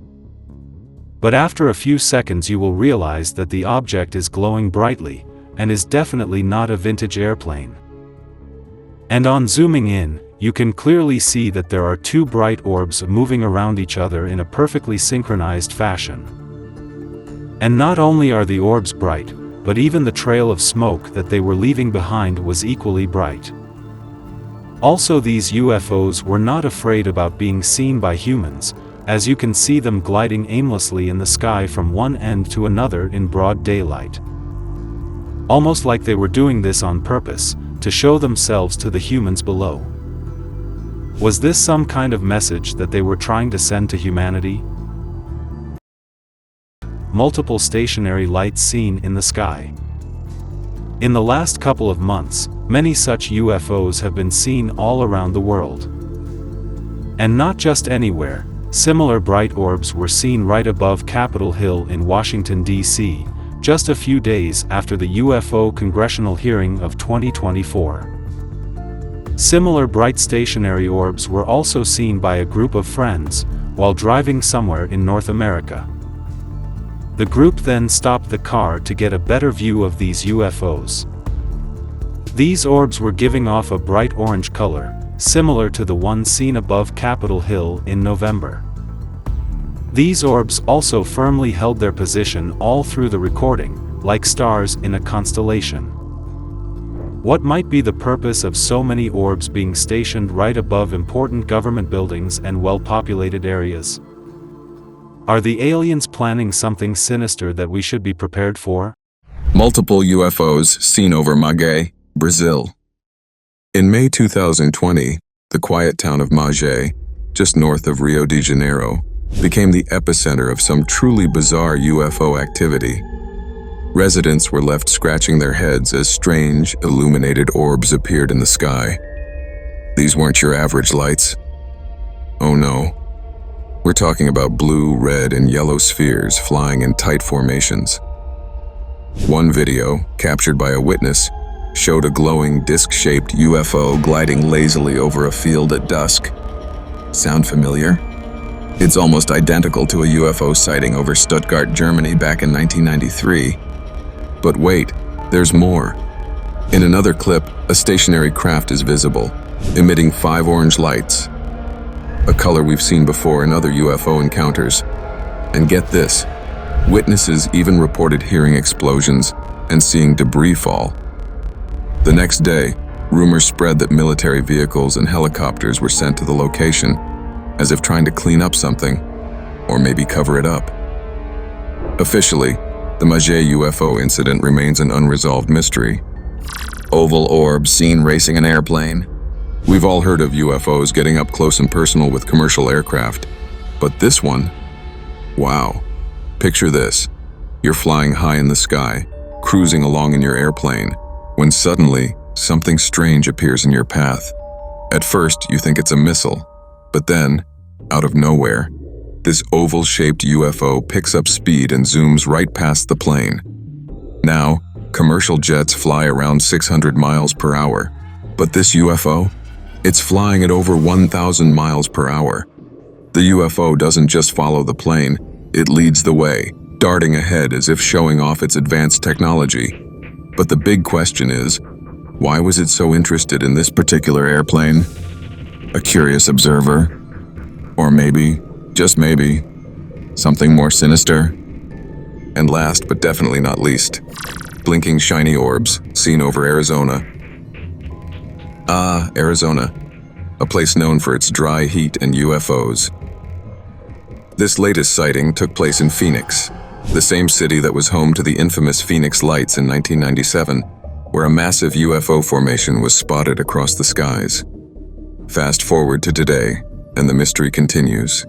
But after a few seconds you will realize that the object is glowing brightly, and is definitely not a vintage airplane. And on zooming in, you can clearly see that there are 2 bright orbs moving around each other in a perfectly synchronized fashion. And not only are the orbs bright, but even the trail of smoke that they were leaving behind was equally bright. Also, these UFOs were not afraid about being seen by humans, as you can see them gliding aimlessly in the sky from one end to another in broad daylight. Almost like they were doing this on purpose, to show themselves to the humans below. Was this some kind of message that they were trying to send to humanity? Multiple stationary lights seen in the sky. In the last couple of months, many such UFOs have been seen all around the world. And not just anywhere. Similar bright orbs were seen right above Capitol Hill in Washington, D.C., just a few days after the UFO congressional hearing of 2024. Similar bright stationary orbs were also seen by a group of friends, while driving somewhere in North America. The group then stopped the car to get a better view of these UFOs. These orbs were giving off a bright orange color, similar to the one seen above Capitol Hill in November. These orbs also firmly held their position all through the recording, like stars in a constellation. What might be the purpose of so many orbs being stationed right above important government buildings and well-populated areas? Are the aliens planning something sinister that we should be prepared for? Multiple UFOs seen over Magé, Brazil. In May 2020, the quiet town of Magé, just north of Rio de Janeiro, became the epicenter of some truly bizarre UFO activity. Residents were left scratching their heads as strange, illuminated orbs appeared in the sky. These weren't your average lights. Oh no. We're talking about blue, red, and yellow spheres flying in tight formations. One video, captured by a witness, showed a glowing disc-shaped UFO gliding lazily over a field at dusk. Sound familiar? It's almost identical to a UFO sighting over Stuttgart, Germany back in 1993. But wait, there's more. In another clip, a stationary craft is visible, emitting 5 orange lights, a color we've seen before in other UFO encounters. And get this, witnesses even reported hearing explosions and seeing debris fall. The next day, rumors spread that military vehicles and helicopters were sent to the location, as if trying to clean up something, or maybe cover it up. Officially, the Magé UFO incident remains an unresolved mystery. Oval orbs seen racing an airplane. We've all heard of UFOs getting up close and personal with commercial aircraft, but this one? Wow. Picture this. You're flying high in the sky, cruising along in your airplane, when suddenly, something strange appears in your path. At first, you think it's a missile, but then, out of nowhere, this oval-shaped UFO picks up speed and zooms right past the plane. Now, commercial jets fly around 600 miles per hour, but this UFO? It's flying at over 1,000 miles per hour. The UFO doesn't just follow the plane, it leads the way, darting ahead as if showing off its advanced technology. But the big question is, why was it so interested in this particular airplane? A curious observer? Or maybe, just maybe, something more sinister? And last but definitely not least, blinking shiny orbs seen over Arizona. Ah, Arizona, a place known for its dry heat and UFOs. This latest sighting took place in Phoenix, the same city that was home to the infamous Phoenix Lights in 1997, where a massive UFO formation was spotted across the skies. Fast forward to today, and the mystery continues.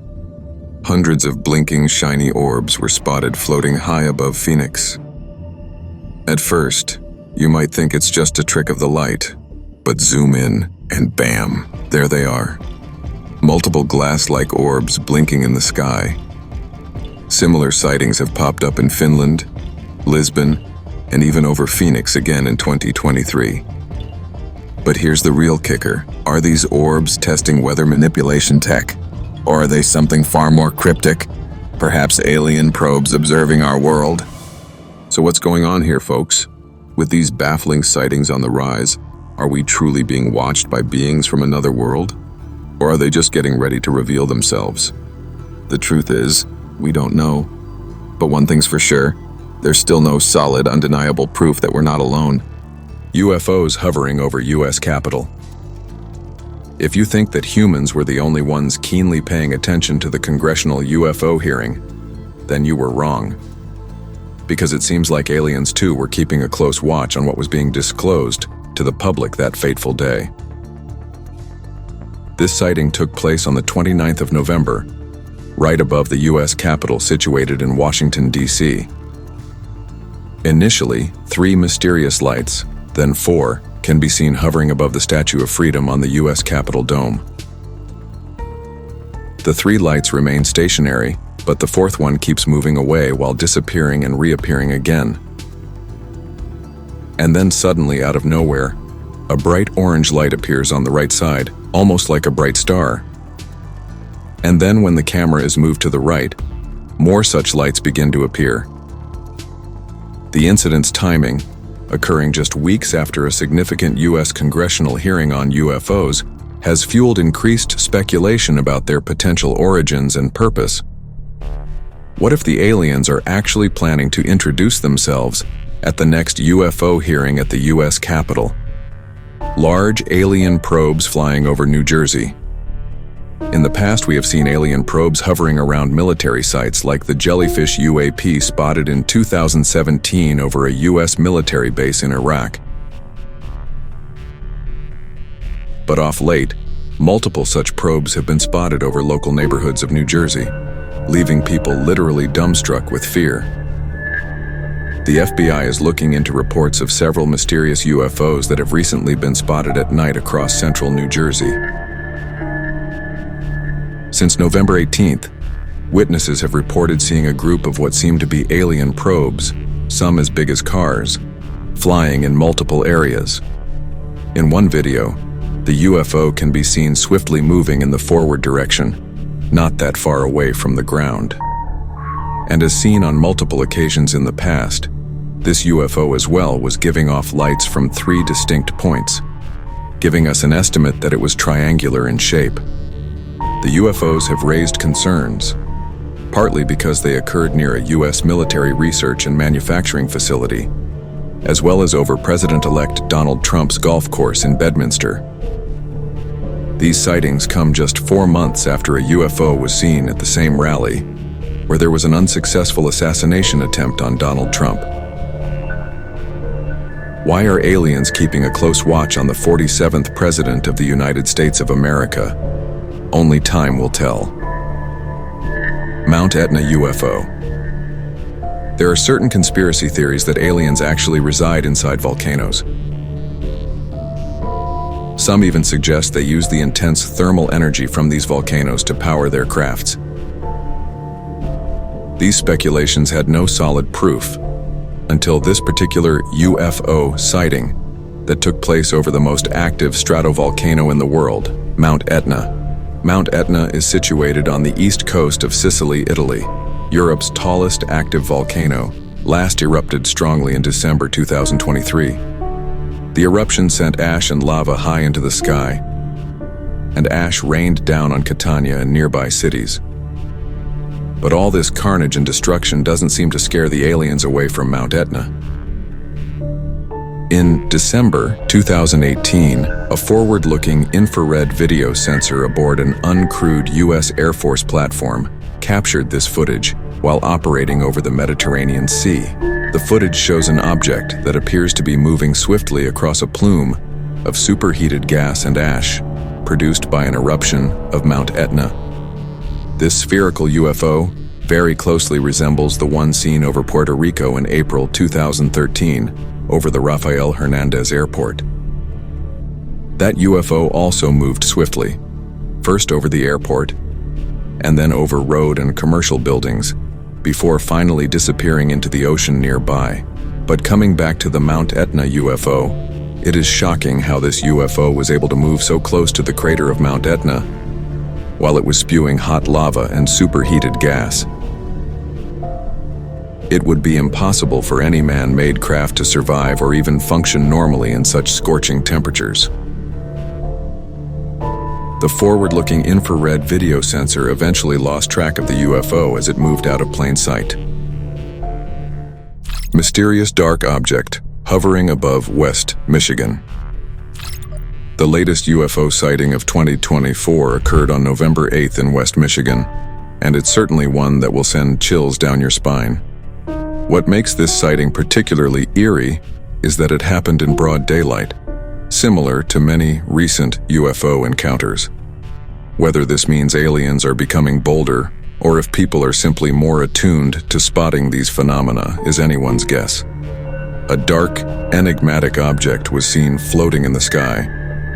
Hundreds of blinking shiny orbs were spotted floating high above Phoenix. At first, you might think it's just a trick of the light, but zoom in, and bam, there they are. Multiple glass-like orbs blinking in the sky. Similar sightings have popped up in Finland, Lisbon, and even over Phoenix again in 2023. But here's the real kicker. Are these orbs testing weather manipulation tech? Or are they something far more cryptic? Perhaps alien probes observing our world? So what's going on here, folks? With these baffling sightings on the rise, are we truly being watched by beings from another world? Or are they just getting ready to reveal themselves? The truth is, we don't know. But one thing's for sure, there's still no solid, undeniable proof that we're not alone. UFOs hovering over U.S. Capitol. If you think that humans were the only ones keenly paying attention to the congressional UFO hearing, then you were wrong. Because it seems like aliens too were keeping a close watch on what was being disclosed to the public that fateful day. This sighting took place on the 29th of November, right above the U.S. Capitol situated in Washington, D.C. Initially, 3 mysterious lights, then 4, can be seen hovering above the Statue of Freedom on the U.S. Capitol dome. The 3 lights remain stationary, but the 4th one keeps moving away while disappearing and reappearing again. And then suddenly, out of nowhere, a bright orange light appears on the right side, almost like a bright star. And then when the camera is moved to the right, more such lights begin to appear, The incident's timing, occurring just weeks after a significant U.S. congressional hearing on UFOs, has fueled increased speculation about their potential origins and purpose. What if the aliens are actually planning to introduce themselves at the next UFO hearing at the U.S. Capitol? Large alien probes flying over New Jersey. In the past, we have seen alien probes hovering around military sites like the Jellyfish UAP spotted in 2017 over a U.S. military base in Iraq. But off late, multiple such probes have been spotted over local neighborhoods of New Jersey, leaving people literally dumbstruck with fear. The FBI is looking into reports of several mysterious UFOs that have recently been spotted at night across central New Jersey. Since November 18th, witnesses have reported seeing a group of what seem to be alien probes, some as big as cars, flying in multiple areas. In one video, the UFO can be seen swiftly moving in the forward direction, not that far away from the ground. And as seen on multiple occasions in the past, this UFO as well was giving off lights from 3 distinct points, giving us an estimate that it was triangular in shape. The UFOs have raised concerns, partly because they occurred near a U.S. military research and manufacturing facility, as well as over President-elect Donald Trump's golf course in Bedminster. These sightings come just 4 months after a UFO was seen at the same rally, where there was an unsuccessful assassination attempt on Donald Trump. Why are aliens keeping a close watch on the 47th President of the United States of America? Only time will tell. Mount Etna UFO. There are certain conspiracy theories that aliens actually reside inside volcanoes. Some even suggest they use the intense thermal energy from these volcanoes to power their crafts. These speculations had no solid proof until this particular UFO sighting that took place over the most active stratovolcano in the world, Mount Etna. Mount Etna is situated on the east coast of Sicily, Italy, Europe's tallest active volcano, last erupted strongly in December 2023. The eruption sent ash and lava high into the sky, and ash rained down on Catania and nearby cities. But all this carnage and destruction doesn't seem to scare the aliens away from Mount Etna. In December 2018, a forward-looking infrared video sensor aboard an uncrewed U.S. Air Force platform captured this footage while operating over the Mediterranean Sea. The footage shows an object that appears to be moving swiftly across a plume of superheated gas and ash produced by an eruption of Mount Etna. This spherical UFO very closely resembles the one seen over Puerto Rico in April 2013 over the Rafael Hernandez Airport. That UFO also moved swiftly, first over the airport, and then over road and commercial buildings, before finally disappearing into the ocean nearby. But coming back to the Mount Etna UFO, it is shocking how this UFO was able to move so close to the crater of Mount Etna, while it was spewing hot lava and superheated gas. It would be impossible for any man-made craft to survive or even function normally in such scorching temperatures. The forward-looking infrared video sensor eventually lost track of the UFO as it moved out of plain sight. Mysterious dark object hovering above West Michigan. The latest UFO sighting of 2024 occurred on November 8th in West Michigan, and it's certainly one that will send chills down your spine. What makes this sighting particularly eerie is that it happened in broad daylight, similar to many recent UFO encounters. Whether this means aliens are becoming bolder, or if people are simply more attuned to spotting these phenomena is anyone's guess. A dark, enigmatic object was seen floating in the sky,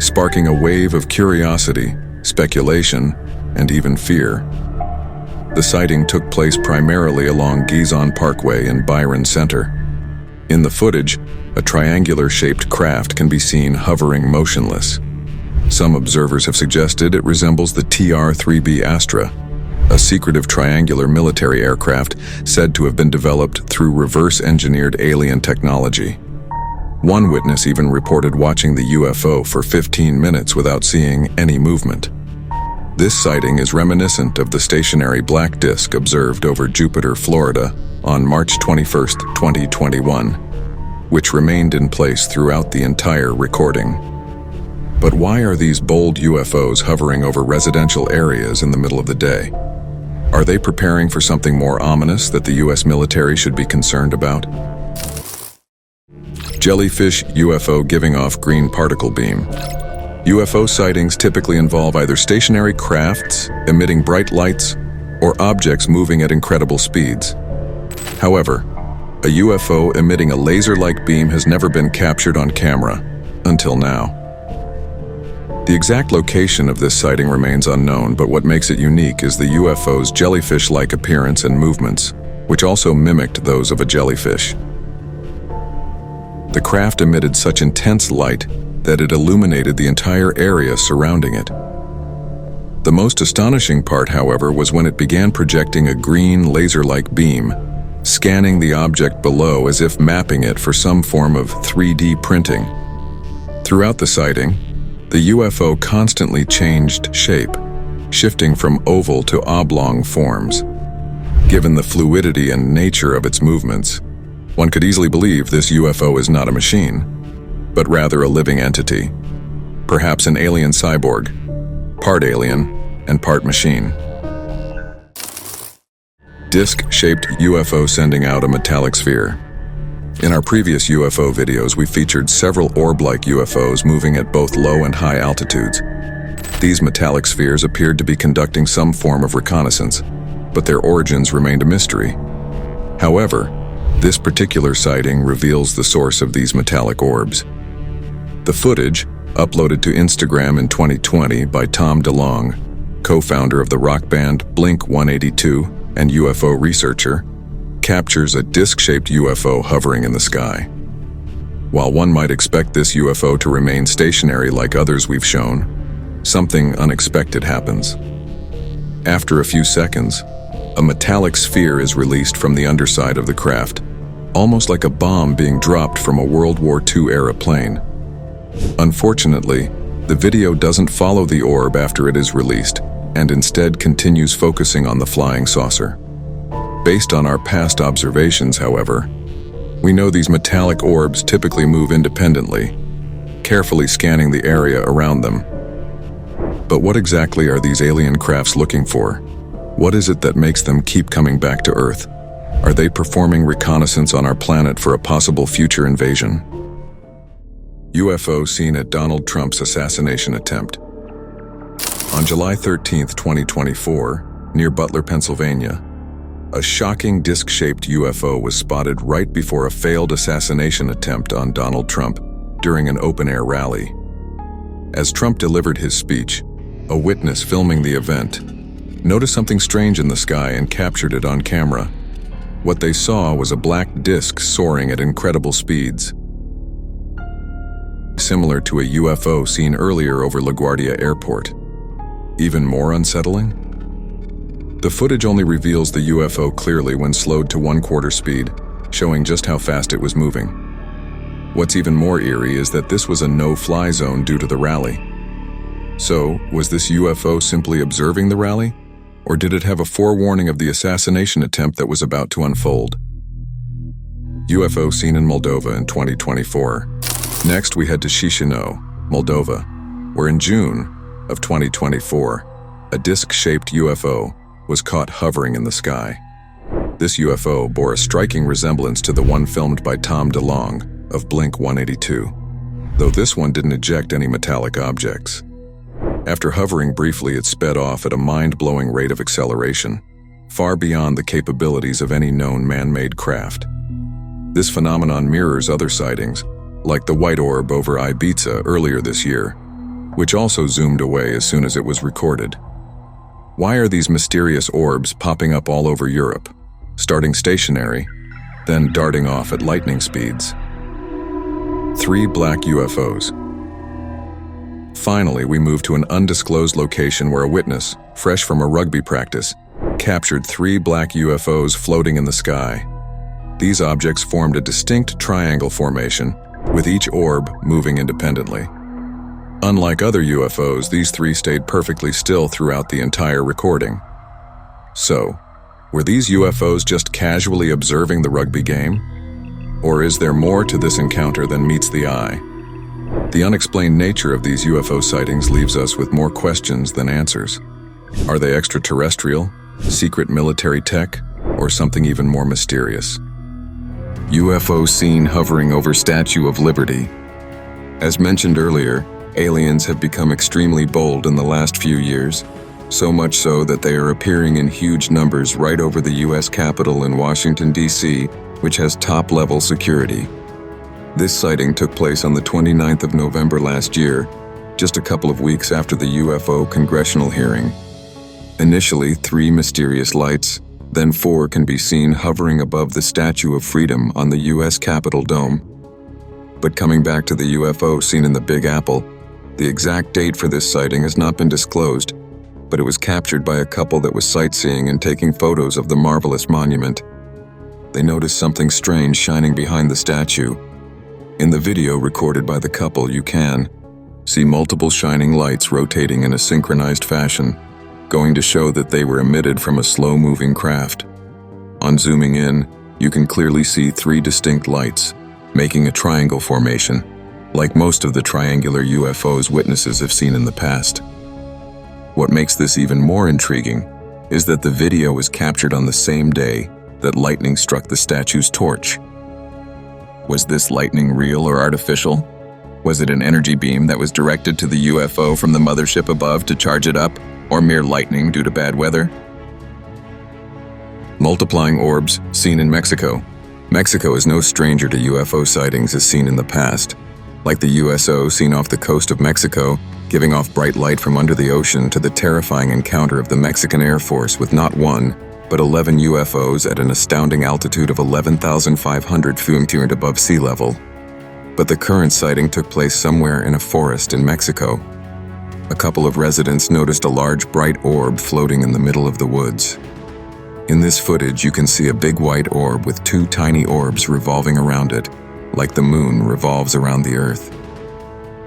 sparking a wave of curiosity, speculation, and even fear. The sighting took place primarily along Gizon Parkway in Byron Center. In the footage, a triangular-shaped craft can be seen hovering motionless. Some observers have suggested it resembles the TR-3B Astra, a secretive triangular military aircraft said to have been developed through reverse-engineered alien technology. One witness even reported watching the UFO for 15 minutes without seeing any movement. This sighting is reminiscent of the stationary black disk observed over Jupiter, Florida on March 21, 2021, which remained in place throughout the entire recording. But why are these bold UFOs hovering over residential areas in the middle of the day? Are they preparing for something more ominous that the US military should be concerned about? Jellyfish UFO giving off green particle beam. UFO sightings typically involve either stationary crafts emitting bright lights or objects moving at incredible speeds. However, a UFO emitting a laser-like beam has never been captured on camera until now. The exact location of this sighting remains unknown, but what makes it unique is the UFO's jellyfish-like appearance and movements, which also mimicked those of a jellyfish. The craft emitted such intense light that it illuminated the entire area surrounding it. The most astonishing part, however, was when it began projecting a green laser-like beam, scanning the object below as if mapping it for some form of 3D printing. Throughout the sighting, the UFO constantly changed shape, shifting from oval to oblong forms. Given the fluidity and nature of its movements, one could easily believe this UFO is not a machine, but rather a living entity, perhaps an alien cyborg, part alien and part machine. Disc-shaped UFO sending out a metallic sphere. In our previous UFO videos, we featured several orb-like UFOs moving at both low and high altitudes. These metallic spheres appeared to be conducting some form of reconnaissance, but their origins remained a mystery. However, this particular sighting reveals the source of these metallic orbs. The footage, uploaded to Instagram in 2020 by Tom DeLonge, co-founder of the rock band Blink-182 and UFO researcher, captures a disc-shaped UFO hovering in the sky. While one might expect this UFO to remain stationary like others we've shown, something unexpected happens. After a few seconds, a metallic sphere is released from the underside of the craft, almost like a bomb being dropped from a World War II-era plane. Unfortunately, the video doesn't follow the orb after it is released, and instead continues focusing on the flying saucer. Based on our past observations, however, we know these metallic orbs typically move independently, carefully scanning the area around them. But what exactly are these alien crafts looking for? What is it that makes them keep coming back to Earth? Are they performing reconnaissance on our planet for a possible future invasion? UFO seen at Donald Trump's assassination attempt. On July 13, 2024, near Butler, Pennsylvania, a shocking disc-shaped UFO was spotted right before a failed assassination attempt on Donald Trump during an open-air rally. As Trump delivered his speech, a witness filming the event noticed something strange in the sky and captured it on camera. What they saw was a black disc soaring at incredible speeds, similar to a UFO seen earlier over LaGuardia Airport. Even more unsettling? The footage only reveals the UFO clearly when slowed to 1/4 speed, showing just how fast it was moving. What's even more eerie is that this was a no-fly zone due to the rally. So, was this UFO simply observing the rally? Or did it have a forewarning of the assassination attempt that was about to unfold? UFO seen in Moldova in 2024. Next, we head to Chisinau, Moldova, where in June of 2024, a disc-shaped UFO was caught hovering in the sky. This UFO bore a striking resemblance to the one filmed by Tom DeLonge of Blink-182, though this one didn't eject any metallic objects. After hovering briefly, it sped off at a mind-blowing rate of acceleration, far beyond the capabilities of any known man-made craft. This phenomenon mirrors other sightings, like the white orb over Ibiza earlier this year, which also zoomed away as soon as it was recorded. Why are these mysterious orbs popping up all over Europe, starting stationary, then darting off at lightning speeds? 3 black UFOs. Finally, we move to an undisclosed location where a witness, fresh from a rugby practice, captured 3 black UFOs floating in the sky. These objects formed a distinct triangle formation, with each orb moving independently. Unlike other UFOs, these 3 stayed perfectly still throughout the entire recording. So, were these UFOs just casually observing the rugby game? Or is there more to this encounter than meets the eye? The unexplained nature of these UFO sightings leaves us with more questions than answers. Are they extraterrestrial, secret military tech, or something even more mysterious? UFO seen hovering over Statue of Liberty. As mentioned earlier, aliens have become extremely bold in the last few years, so much so that they are appearing in huge numbers right over the U.S. Capitol in Washington, D.C., which has top-level security. This sighting took place on the 29th of November last year, just a couple of weeks after the UFO congressional hearing. Initially, 3 mysterious lights, then 4 can be seen hovering above the Statue of Freedom on the U.S. Capitol dome. But coming back to the UFO seen in the Big Apple, the exact date for this sighting has not been disclosed, but it was captured by a couple that was sightseeing and taking photos of the marvelous monument. They noticed something strange shining behind the statue. In the video recorded by the couple, you can see multiple shining lights rotating in a synchronized fashion, going to show that they were emitted from a slow-moving craft. On zooming in, you can clearly see 3 distinct lights, making a triangle formation, like most of the triangular UFOs witnesses have seen in the past. What makes this even more intriguing is that the video was captured on the same day that lightning struck the statue's torch. Was this lightning real or artificial? Was it an energy beam that was directed to the UFO from the mothership above to charge it up, or mere lightning due to bad weather? Multiplying orbs seen in Mexico. Mexico is no stranger to UFO sightings as seen in the past, like the USO seen off the coast of Mexico, giving off bright light from under the ocean, to the terrifying encounter of the Mexican Air Force with not 1, but 11 UFOs at an astounding altitude of 11,500 feet above sea level. But the current sighting took place somewhere in a forest in Mexico. A couple of residents noticed a large bright orb floating in the middle of the woods. In this footage, you can see a big white orb with 2 tiny orbs revolving around it, like the moon revolves around the Earth.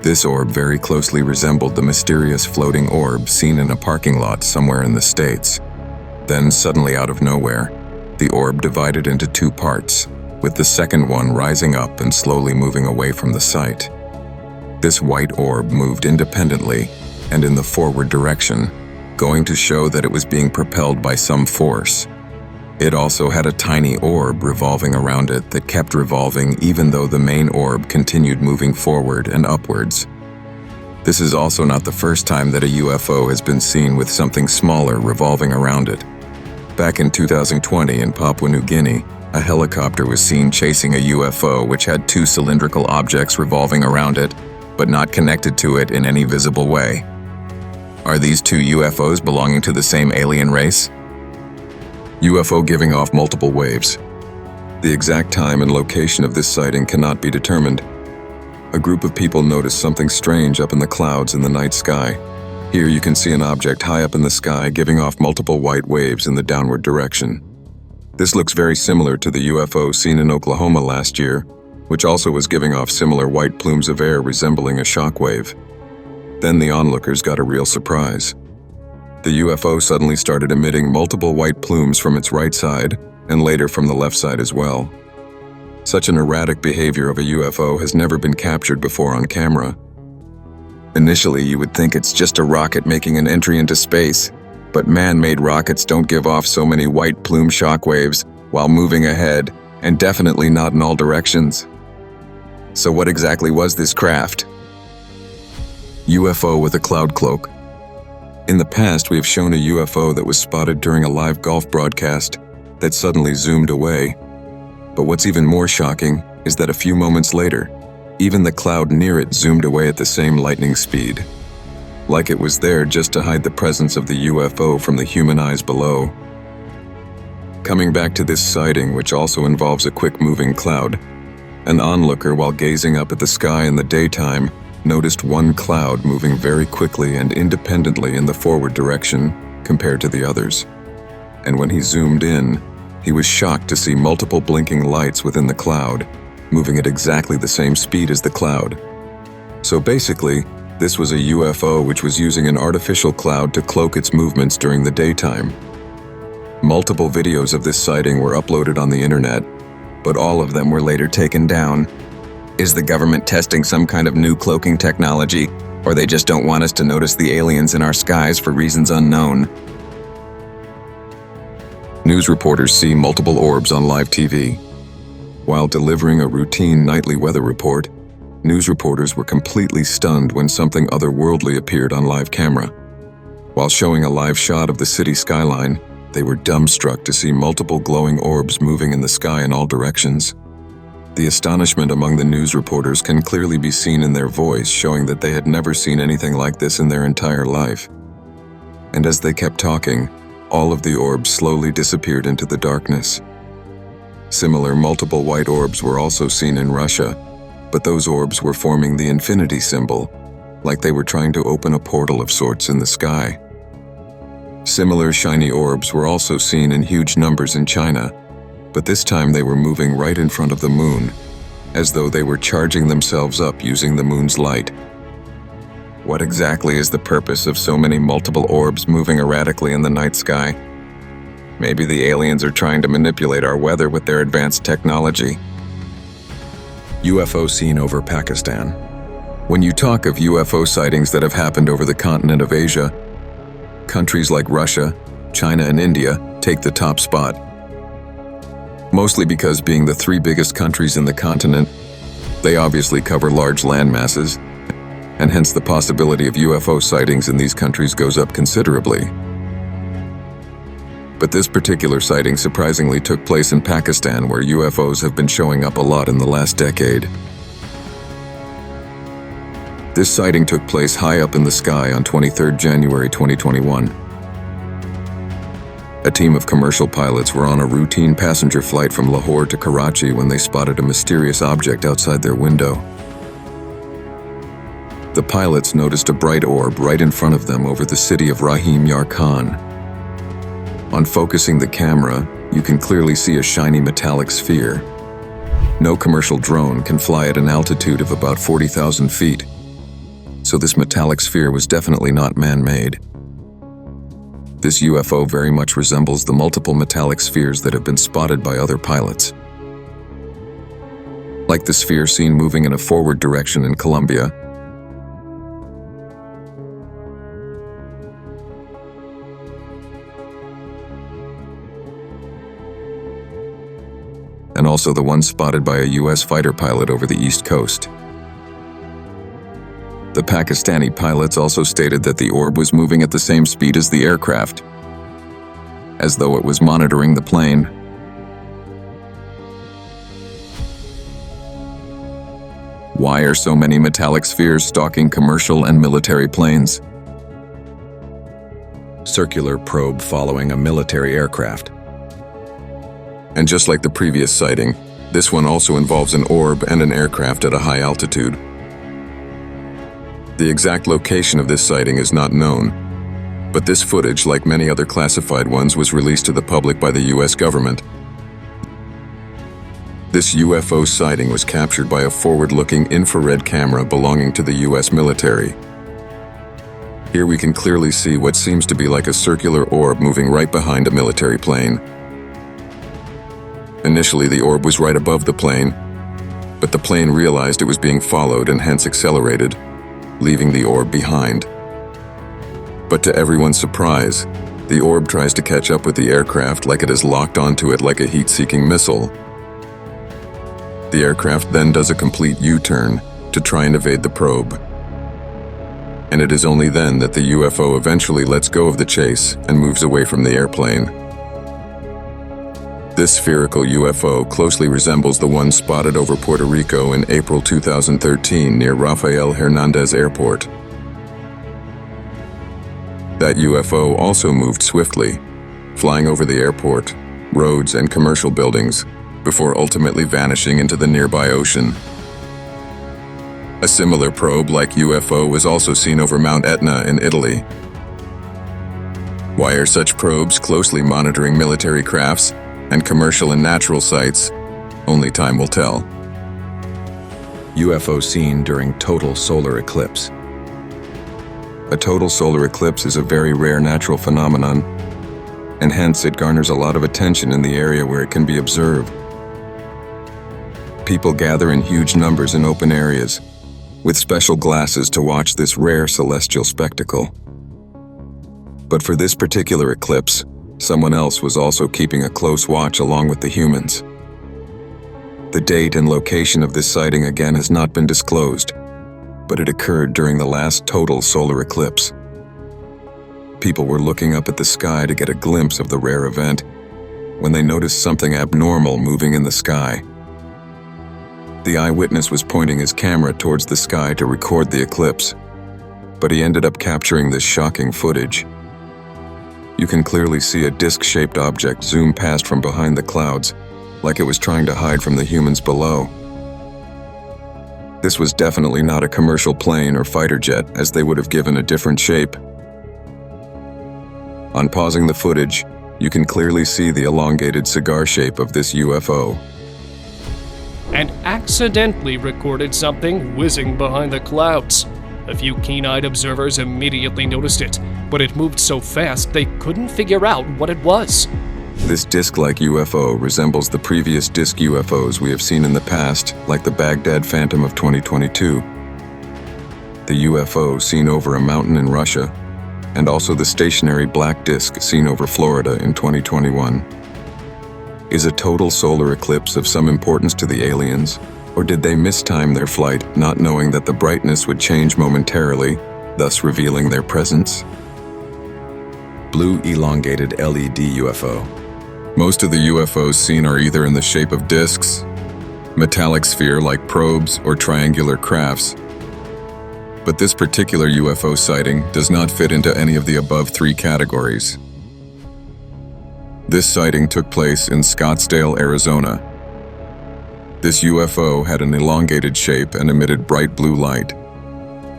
This orb very closely resembled the mysterious floating orb seen in a parking lot somewhere in the States. Then, suddenly out of nowhere, the orb divided into 2 parts, with the second one rising up and slowly moving away from the site. This white orb moved independently and in the forward direction, going to show that it was being propelled by some force. It also had a tiny orb revolving around it that kept revolving even though the main orb continued moving forward and upwards. This is also not the first time that a UFO has been seen with something smaller revolving around it. Back in 2020 in Papua New Guinea, a helicopter was seen chasing a UFO which had 2 cylindrical objects revolving around it, but not connected to it in any visible way. Are these 2 UFOs belonging to the same alien race? UFO giving off multiple waves. The exact time and location of this sighting cannot be determined. A group of people noticed something strange up in the clouds in the night sky. Here you can see an object high up in the sky giving off multiple white waves in the downward direction. This looks very similar to the UFO seen in Oklahoma last year, which also was giving off similar white plumes of air resembling a shock wave. Then the onlookers got a real surprise. The UFO suddenly started emitting multiple white plumes from its right side, and later from the left side as well. Such an erratic behavior of a UFO has never been captured before on camera. Initially, you would think it's just a rocket making an entry into space, but man-made rockets don't give off so many white plume shockwaves while moving ahead, and definitely not in all directions. So what exactly was this craft? UFO with a cloud cloak. In the past, we have shown a UFO that was spotted during a live golf broadcast that suddenly zoomed away. But what's even more shocking is that a few moments later, even the cloud near it zoomed away at the same lightning speed, like it was there just to hide the presence of the UFO from the human eyes below. Coming back to this sighting, which also involves a quick-moving cloud, an onlooker, while gazing up at the sky in the daytime, noticed one cloud moving very quickly and independently in the forward direction compared to the others. and when he zoomed in, he was shocked to see multiple blinking lights within the cloud, moving at exactly the same speed as the cloud. So basically, this was a UFO which was using an artificial cloud to cloak its movements during the daytime. Multiple videos of this sighting were uploaded on the internet, but all of them were later taken down. Is the government testing some kind of new cloaking technology, or they just don't want us to notice the aliens in our skies for reasons unknown? News reporters see multiple orbs on live TV. While delivering a routine nightly weather report, news reporters were completely stunned when something otherworldly appeared on live camera. While showing a live shot of the city skyline, they were dumbstruck to see multiple glowing orbs moving in the sky in all directions. The astonishment among the news reporters can clearly be seen in their voice, showing that they had never seen anything like this in their entire life. And as they kept talking, all of the orbs slowly disappeared into the darkness. Similar multiple white orbs were also seen in Russia, but those orbs were forming the infinity symbol, like they were trying to open a portal of sorts in the sky. Similar shiny orbs were also seen in huge numbers in China, but this time they were moving right in front of the moon, as though they were charging themselves up using the moon's light. What exactly is the purpose of so many multiple orbs moving erratically in the night sky? Maybe the aliens are trying to manipulate our weather with their advanced technology. UFO seen over Pakistan. When you talk of UFO sightings that have happened over the continent of Asia, countries like Russia, China, and India take the top spot. Mostly because being the three biggest countries in the continent, they obviously cover large land masses, and hence the possibility of UFO sightings in these countries goes up considerably. But this particular sighting surprisingly took place in Pakistan, where UFOs have been showing up a lot in the last decade. This sighting took place high up in the sky on 23 January 2021. A team of commercial pilots were on a routine passenger flight from Lahore to Karachi when they spotted a mysterious object outside their window. The pilots noticed a bright orb right in front of them over the city of Rahim Yar Khan. On focusing the camera, you can clearly see a shiny metallic sphere. No commercial drone can fly at an altitude of about 40,000 feet, so this metallic sphere was definitely not man-made. This UFO very much resembles the multiple metallic spheres that have been spotted by other pilots. Like the sphere seen moving in a forward direction in Colombia, and also the one spotted by a US fighter pilot over the East Coast. The Pakistani pilots also stated that the orb was moving at the same speed as the aircraft, as though it was monitoring the plane. Why are so many metallic spheres stalking commercial and military planes? Circular probe following a military aircraft. And just like the previous sighting, this one also involves an orb and an aircraft at a high altitude. The exact location of this sighting is not known, but this footage, like many other classified ones, was released to the public by the US government. This UFO sighting was captured by a forward-looking infrared camera belonging to the US military. Here we can clearly see what seems to be like a circular orb moving right behind a military plane. Initially, the orb was right above the plane, but the plane realized it was being followed and hence accelerated, leaving the orb behind. But to everyone's surprise, the orb tries to catch up with the aircraft like it is locked onto it like a heat-seeking missile. The aircraft then does a complete U-turn to try and evade the probe. And it is only then that the UFO eventually lets go of the chase and moves away from the airplane. This spherical UFO closely resembles the one spotted over Puerto Rico in April 2013 near Rafael Hernandez Airport. That UFO also moved swiftly, flying over the airport, roads, and commercial buildings, before ultimately vanishing into the nearby ocean. A similar probe-like UFO was also seen over Mount Etna in Italy. Why are such probes closely monitoring military crafts and commercial and natural sites? Only time will tell. UFO seen during total solar eclipse. A total solar eclipse is a very rare natural phenomenon, and hence it garners a lot of attention in the area where it can be observed. People gather in huge numbers in open areas, with special glasses to watch this rare celestial spectacle. But for this particular eclipse, someone else was also keeping a close watch along with the humans. The date and location of this sighting again has not been disclosed, but it occurred during the last total solar eclipse. People were looking up at the sky to get a glimpse of the rare event when they noticed something abnormal moving in the sky. The eyewitness was pointing his camera towards the sky to record the eclipse, but he ended up capturing this shocking footage. You can clearly see a disc-shaped object zoom past from behind the clouds, like it was trying to hide from the humans below. This was definitely not a commercial plane or fighter jet, as they would have given a different shape. On pausing the footage, you can clearly see the elongated cigar shape of this UFO. And accidentally recorded something whizzing behind the clouds. A few keen-eyed observers immediately noticed it, but it moved so fast they couldn't figure out what it was. This disc-like UFO resembles the previous disc UFOs we have seen in the past, like the Baghdad Phantom of 2022, the UFO seen over a mountain in Russia, and also the stationary black disc seen over Florida in 2021. Is a total solar eclipse of some importance to the aliens, or did they mistime their flight, not knowing that the brightness would change momentarily, thus revealing their presence? Blue elongated LED UFO. Most of the UFOs seen are either in the shape of discs, metallic sphere like probes, or triangular crafts. But this particular UFO sighting does not fit into any of the above three categories. This sighting took place in Scottsdale, Arizona. This UFO had an elongated shape and emitted bright blue light.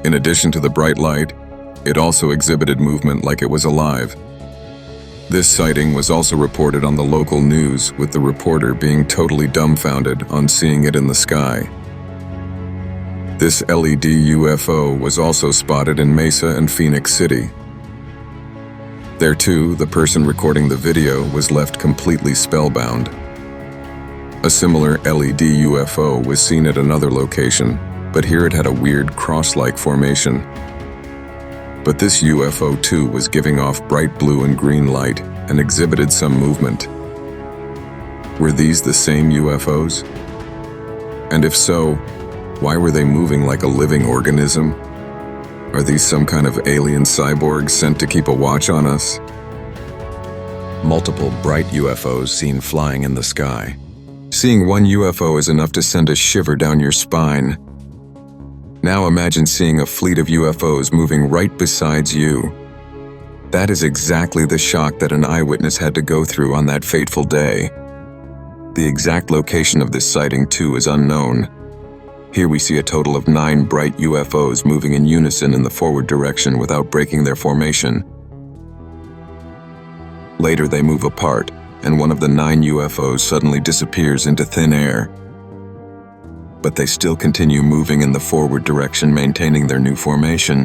In addition to the bright light, it also exhibited movement like it was alive. This sighting was also reported on the local news, with the reporter being totally dumbfounded on seeing it in the sky. This LED UFO was also spotted in Mesa and Phoenix City. There too, the person recording the video was left completely spellbound. A similar LED UFO was seen at another location, but here it had a weird cross-like formation. But this UFO too was giving off bright blue and green light and exhibited some movement. Were these the same UFOs? And if so, why were they moving like a living organism? Are these some kind of alien cyborgs sent to keep a watch on us? Multiple bright UFOs seen flying in the sky. Seeing one UFO is enough to send a shiver down your spine. Now imagine seeing a fleet of UFOs moving right beside you. That is exactly the shock that an eyewitness had to go through on that fateful day. The exact location of this sighting too is unknown. Here we see a total of 9 bright UFOs moving in unison in the forward direction without breaking their formation. Later they move apart, and one of the 9 UFOs suddenly disappears into thin air. But they still continue moving in the forward direction, maintaining their new formation.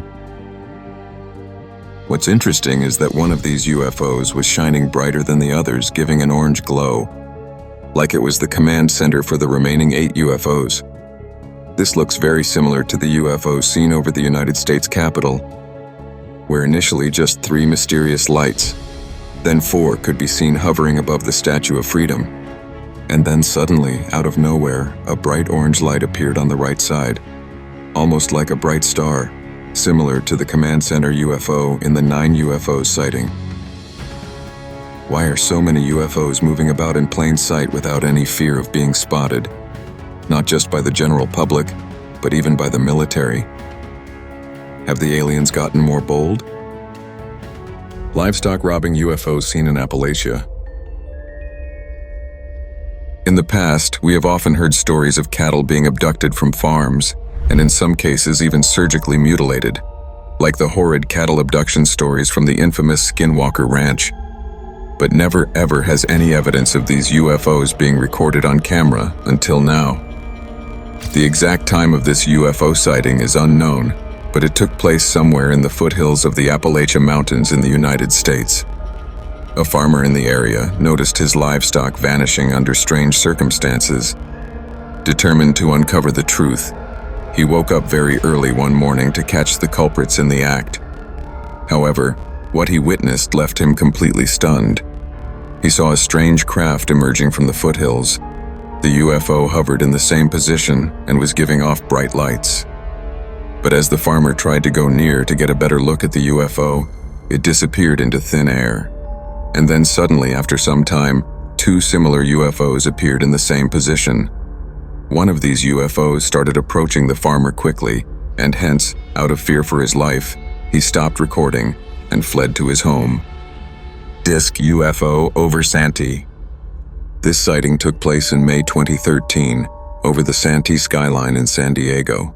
What's interesting is that one of these UFOs was shining brighter than the others, giving an orange glow, like it was the command center for the remaining 8 UFOs. This looks very similar to the UFO seen over the United States Capitol, where initially just 3 mysterious lights, then 4 could be seen hovering above the Statue of Freedom. And then suddenly, out of nowhere, a bright orange light appeared on the right side, almost like a bright star, similar to the command center UFO in the 9 UFOs sighting. Why are so many UFOs moving about in plain sight without any fear of being spotted? Not just by the general public, but even by the military. Have the aliens gotten more bold? Livestock robbing UFOs seen in Appalachia. In the past, we have often heard stories of cattle being abducted from farms, and in some cases even surgically mutilated, like the horrid cattle abduction stories from the infamous Skinwalker Ranch. But never ever has any evidence of these UFOs being recorded on camera until now. The exact time of this UFO sighting is unknown, but it took place somewhere in the foothills of the Appalachian Mountains in the United States. A farmer in the area noticed his livestock vanishing under strange circumstances. Determined to uncover the truth, he woke up very early one morning to catch the culprits in the act. However, what he witnessed left him completely stunned. He saw a strange craft emerging from the foothills. The UFO hovered in the same position and was giving off bright lights. But as the farmer tried to go near to get a better look at the UFO, it disappeared into thin air. And then suddenly, after some time, two similar UFOs appeared in the same position. One of these UFOs started approaching the farmer quickly, and hence, out of fear for his life, he stopped recording and fled to his home. Disc UFO over Santee. This sighting took place in May 2013 over the Santee skyline in San Diego.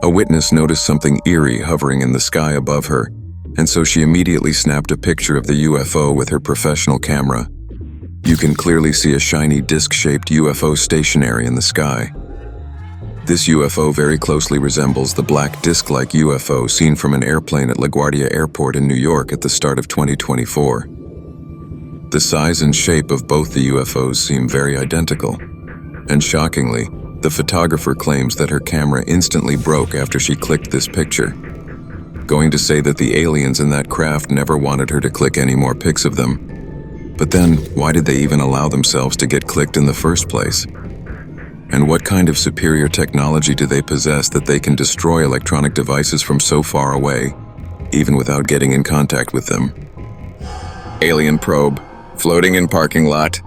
A witness noticed something eerie hovering in the sky above her, and so she immediately snapped a picture of the UFO with her professional camera. You can clearly see a shiny disc-shaped UFO stationary in the sky. This UFO very closely resembles the black disc-like UFO seen from an airplane at LaGuardia Airport in New York at the start of 2024. The size and shape of both the UFOs seem very identical, and shockingly, the photographer claims that her camera instantly broke after she clicked this picture. Going to say that the aliens in that craft never wanted her to click any more pics of them. But then, why did they even allow themselves to get clicked in the first place? And what kind of superior technology do they possess that they can destroy electronic devices from so far away, even without getting in contact with them? Alien probe, floating in parking lot.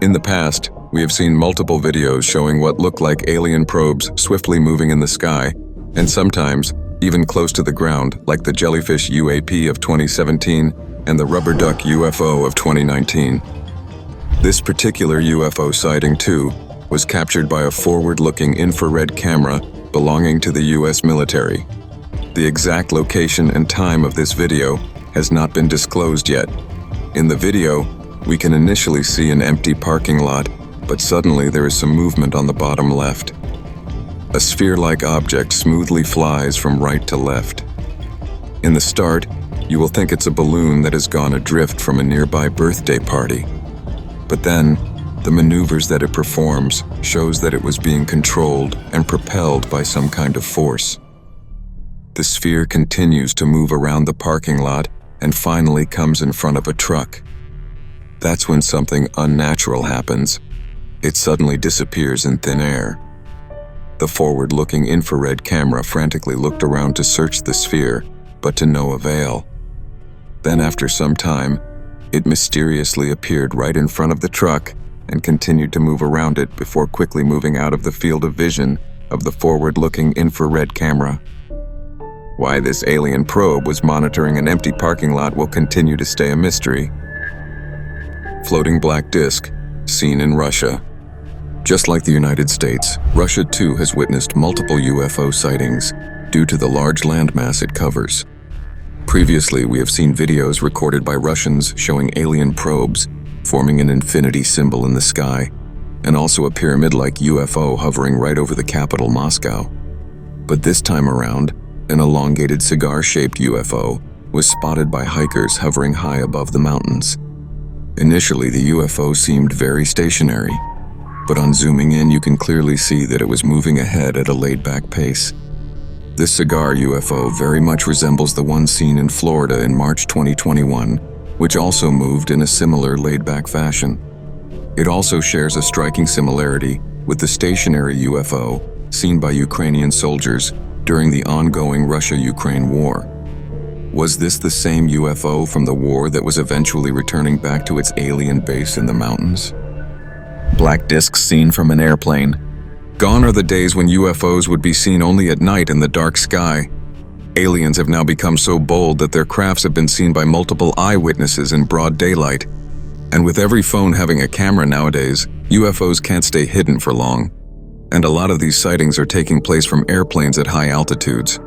In the past, we have seen multiple videos showing what look like alien probes swiftly moving in the sky, and sometimes even close to the ground, like the Jellyfish UAP of 2017 and the Rubber Duck UFO of 2019. This particular UFO sighting, too, was captured by a forward-looking infrared camera belonging to the US military. The exact location and time of this video has not been disclosed yet. In the video, we can initially see an empty parking lot, but suddenly there is some movement on the bottom left. A sphere-like object smoothly flies from right to left. In the start, you will think it's a balloon that has gone adrift from a nearby birthday party. But then, the maneuvers that it performs shows that it was being controlled and propelled by some kind of force. The sphere continues to move around the parking lot and finally comes in front of a truck. That's when something unnatural happens. It suddenly disappears in thin air. The forward-looking infrared camera frantically looked around to search the sphere, but to no avail. Then after some time, it mysteriously appeared right in front of the truck and continued to move around it before quickly moving out of the field of vision of the forward-looking infrared camera. Why this alien probe was monitoring an empty parking lot will continue to stay a mystery. Floating black disc, seen in Russia. Just like the United States, Russia too has witnessed multiple UFO sightings due to the large landmass it covers. Previously, we have seen videos recorded by Russians showing alien probes forming an infinity symbol in the sky, and also a pyramid-like UFO hovering right over the capital, Moscow. But this time around, an elongated cigar-shaped UFO was spotted by hikers hovering high above the mountains. Initially, the UFO seemed very stationary, but on zooming in, you can clearly see that it was moving ahead at a laid-back pace. This cigar UFO very much resembles the one seen in Florida in March 2021, which also moved in a similar laid-back fashion. It also shares a striking similarity with the stationary UFO seen by Ukrainian soldiers during the ongoing Russia-Ukraine war. Was this the same UFO from the war that was eventually returning back to its alien base in the mountains? Black discs seen from an airplane. Gone are the days when UFOs would be seen only at night in the dark sky. Aliens have now become so bold that their crafts have been seen by multiple eyewitnesses in broad daylight. And with every phone having a camera nowadays, UFOs can't stay hidden for long. And a lot of these sightings are taking place from airplanes at high altitudes.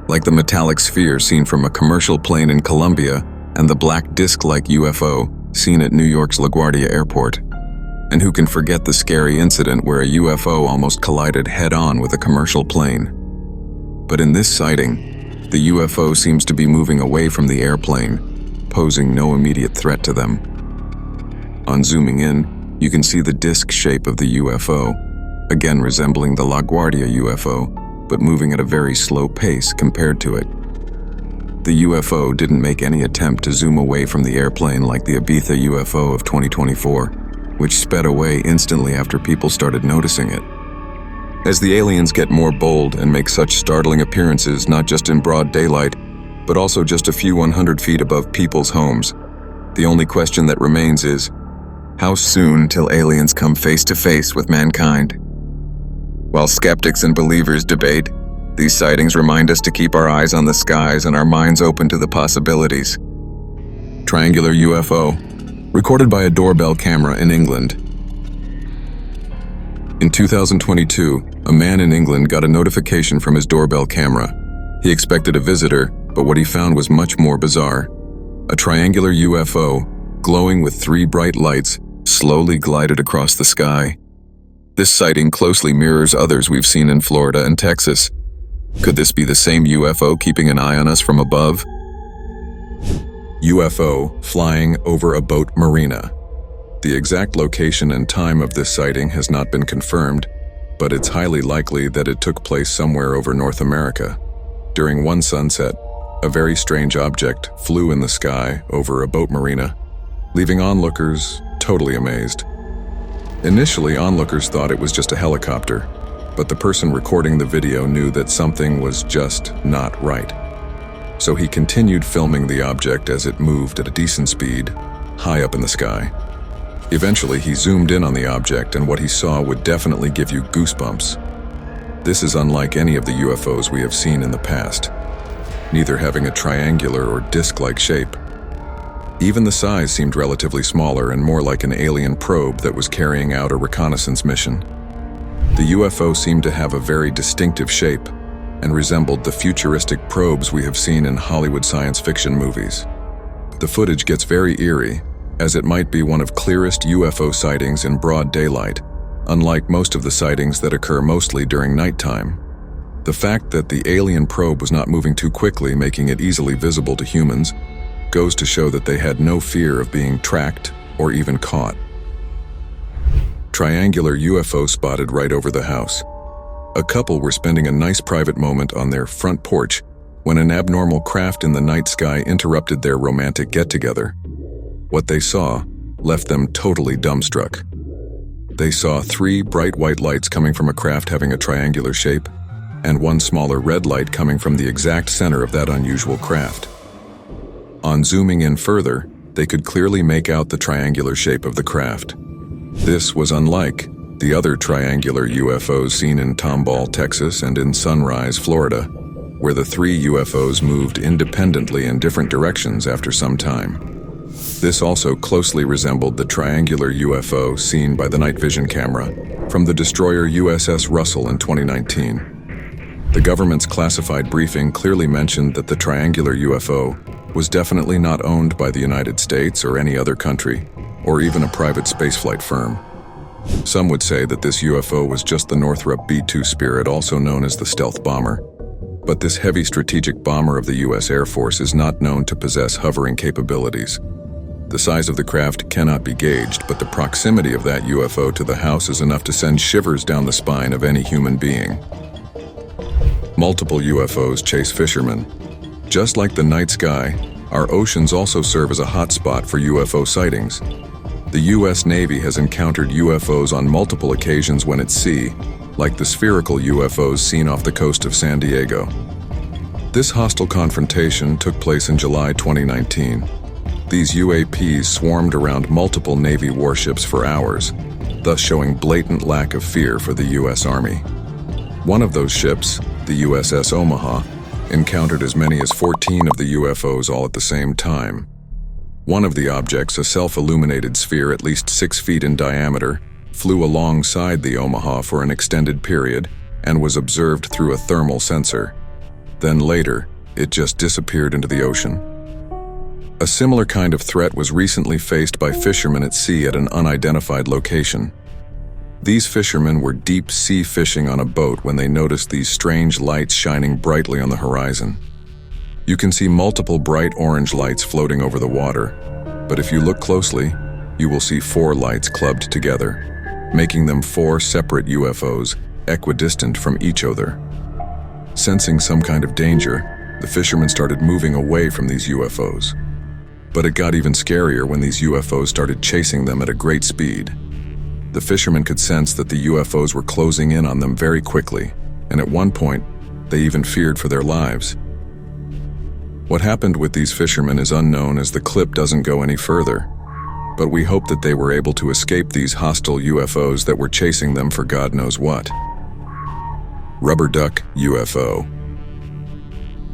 like the metallic sphere seen from a commercial plane in Colombia and the black disc-like UFO seen at New York's LaGuardia Airport. And who can forget the scary incident where a UFO almost collided head-on with a commercial plane? But in this sighting, the UFO seems to be moving away from the airplane, posing no immediate threat to them. On zooming in, you can see the disc shape of the UFO, again resembling the LaGuardia UFO, but moving at a very slow pace compared to it. The UFO didn't make any attempt to zoom away from the airplane like the Ibiza UFO of 2024, which sped away instantly after people started noticing it. As the aliens get more bold and make such startling appearances not just in broad daylight, but also just a few 100 feet above people's homes, the only question that remains is, how soon till aliens come face to face with mankind? While skeptics and believers debate, these sightings remind us to keep our eyes on the skies and our minds open to the possibilities. Triangular UFO, recorded by a doorbell camera in England. In 2022, a man in England got a notification from his doorbell camera. He expected a visitor, but what he found was much more bizarre. A triangular UFO, glowing with 3 bright lights, slowly glided across the sky. This sighting closely mirrors others we've seen in Florida and Texas. Could this be the same UFO keeping an eye on us from above? UFO flying over a boat marina. The exact location and time of this sighting has not been confirmed, but it's highly likely that it took place somewhere over North America. During one sunset, a very strange object flew in the sky over a boat marina, leaving onlookers totally amazed. Initially, onlookers thought it was just a helicopter, but the person recording the video knew that something was just not right. So he continued filming the object as it moved at a decent speed, high up in the sky. Eventually, he zoomed in on the object, and what he saw would definitely give you goosebumps. This is unlike any of the UFOs we have seen in the past, neither having a triangular or disc-like shape. Even the size seemed relatively smaller and more like an alien probe that was carrying out a reconnaissance mission. The UFO seemed to have a very distinctive shape and resembled the futuristic probes we have seen in Hollywood science fiction movies. The footage gets very eerie, as it might be one of clearest UFO sightings in broad daylight, unlike most of the sightings that occur mostly during nighttime. The fact that the alien probe was not moving too quickly, making it easily visible to humans, goes to show that they had no fear of being tracked or even caught. Triangular UFO spotted right over the house. A couple were spending a nice private moment on their front porch when an abnormal craft in the night sky interrupted their romantic get-together. What they saw left them totally dumbstruck. They saw 3 bright white lights coming from a craft having a triangular shape, and 1 smaller red light coming from the exact center of that unusual craft. On zooming in further, they could clearly make out the triangular shape of the craft. This was unlike the other triangular UFOs seen in Tomball, Texas, and in Sunrise, Florida, where the 3 UFOs moved independently in different directions after some time. This also closely resembled the triangular UFO seen by the night vision camera from the destroyer USS Russell in 2019. The government's classified briefing clearly mentioned that the triangular UFO was definitely not owned by the United States or any other country, or even a private spaceflight firm. Some would say that this UFO was just the Northrop B-2 Spirit, also known as the stealth bomber. But this heavy strategic bomber of the U.S. Air Force is not known to possess hovering capabilities. The size of the craft cannot be gauged, but the proximity of that UFO to the house is enough to send shivers down the spine of any human being. Multiple UFOs chase fishermen. Just like the night sky, our oceans also serve as a hotspot for UFO sightings. The U.S. Navy has encountered UFOs on multiple occasions when at sea, like the spherical UFOs seen off the coast of San Diego. This hostile confrontation took place in July 2019. These UAPs swarmed around multiple Navy warships for hours, thus showing blatant lack of fear for the U.S. Army. One of those ships, the USS Omaha, encountered as many as 14 of the UFOs all at the same time. One of the objects, a self-illuminated sphere at least 6 feet in diameter, flew alongside the Omaha for an extended period and was observed through a thermal sensor. Then later, it just disappeared into the ocean. A similar kind of threat was recently faced by fishermen at sea at an unidentified location. These fishermen were deep sea fishing on a boat when they noticed these strange lights shining brightly on the horizon. You can see multiple bright orange lights floating over the water, but if you look closely, you will see 4 lights clubbed together, making them 4 separate UFOs, equidistant from each other. Sensing some kind of danger, the fishermen started moving away from these UFOs. But it got even scarier when these UFOs started chasing them at a great speed. The fishermen could sense that the UFOs were closing in on them very quickly, and at one point, they even feared for their lives. What happened with these fishermen is unknown, as the clip doesn't go any further, but we hope that they were able to escape these hostile UFOs that were chasing them for God knows what. Rubber duck UFO.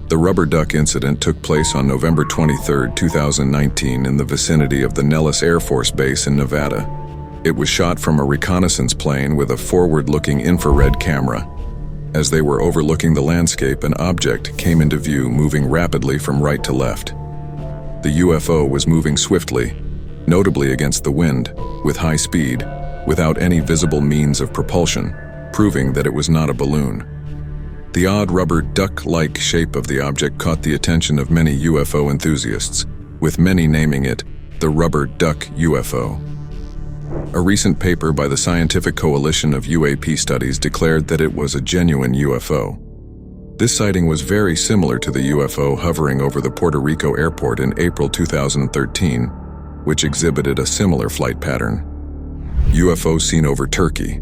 The rubber duck incident took place on November 23, 2019 in the vicinity of the Nellis Air Force Base in Nevada. It was shot from a reconnaissance plane with a forward-looking infrared camera. As they were overlooking the landscape, an object came into view, moving rapidly from right to left. The UFO was moving swiftly, notably against the wind, with high speed, without any visible means of propulsion, proving that it was not a balloon. The odd rubber duck-like shape of the object caught the attention of many UFO enthusiasts, with many naming it the rubber duck UFO. A recent paper by the Scientific Coalition of UAP Studies declared that it was a genuine UFO. This sighting was very similar to the UFO hovering over the Puerto Rico airport in April 2013, which exhibited a similar flight pattern. UFO seen over Turkey.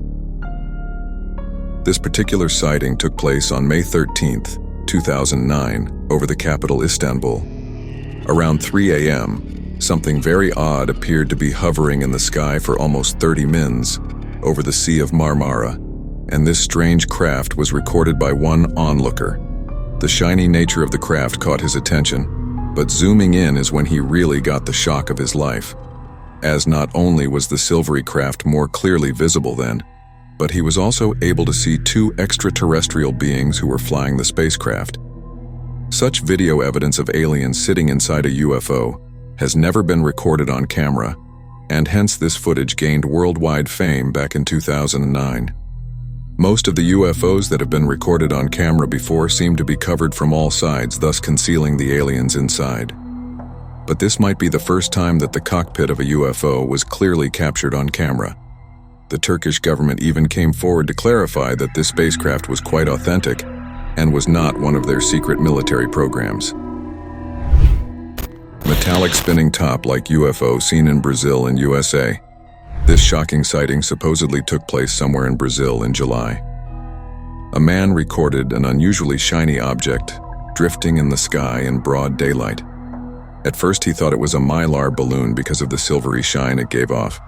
This particular sighting took place on May 13, 2009, over the capital Istanbul. Around 3 a.m., something very odd appeared to be hovering in the sky for almost 30 mins over the Sea of Marmara, and this strange craft was recorded by one onlooker. The shiny nature of the craft caught his attention, but zooming in is when he really got the shock of his life, as not only was the silvery craft more clearly visible then, but he was also able to see 2 extraterrestrial beings who were flying the spacecraft. Such video evidence of aliens sitting inside a UFO has never been recorded on camera, and hence this footage gained worldwide fame back in 2009. Most of the UFOs that have been recorded on camera before seem to be covered from all sides, thus concealing the aliens inside. But this might be the first time that the cockpit of a UFO was clearly captured on camera. The Turkish government even came forward to clarify that this spacecraft was quite authentic and was not one of their secret military programs. Metallic spinning top like UFO seen in Brazil and USA. This shocking sighting supposedly took place somewhere in Brazil in July. A man recorded an unusually shiny object drifting in the sky in broad daylight. At first he thought it was a mylar balloon because of the silvery shine it gave off.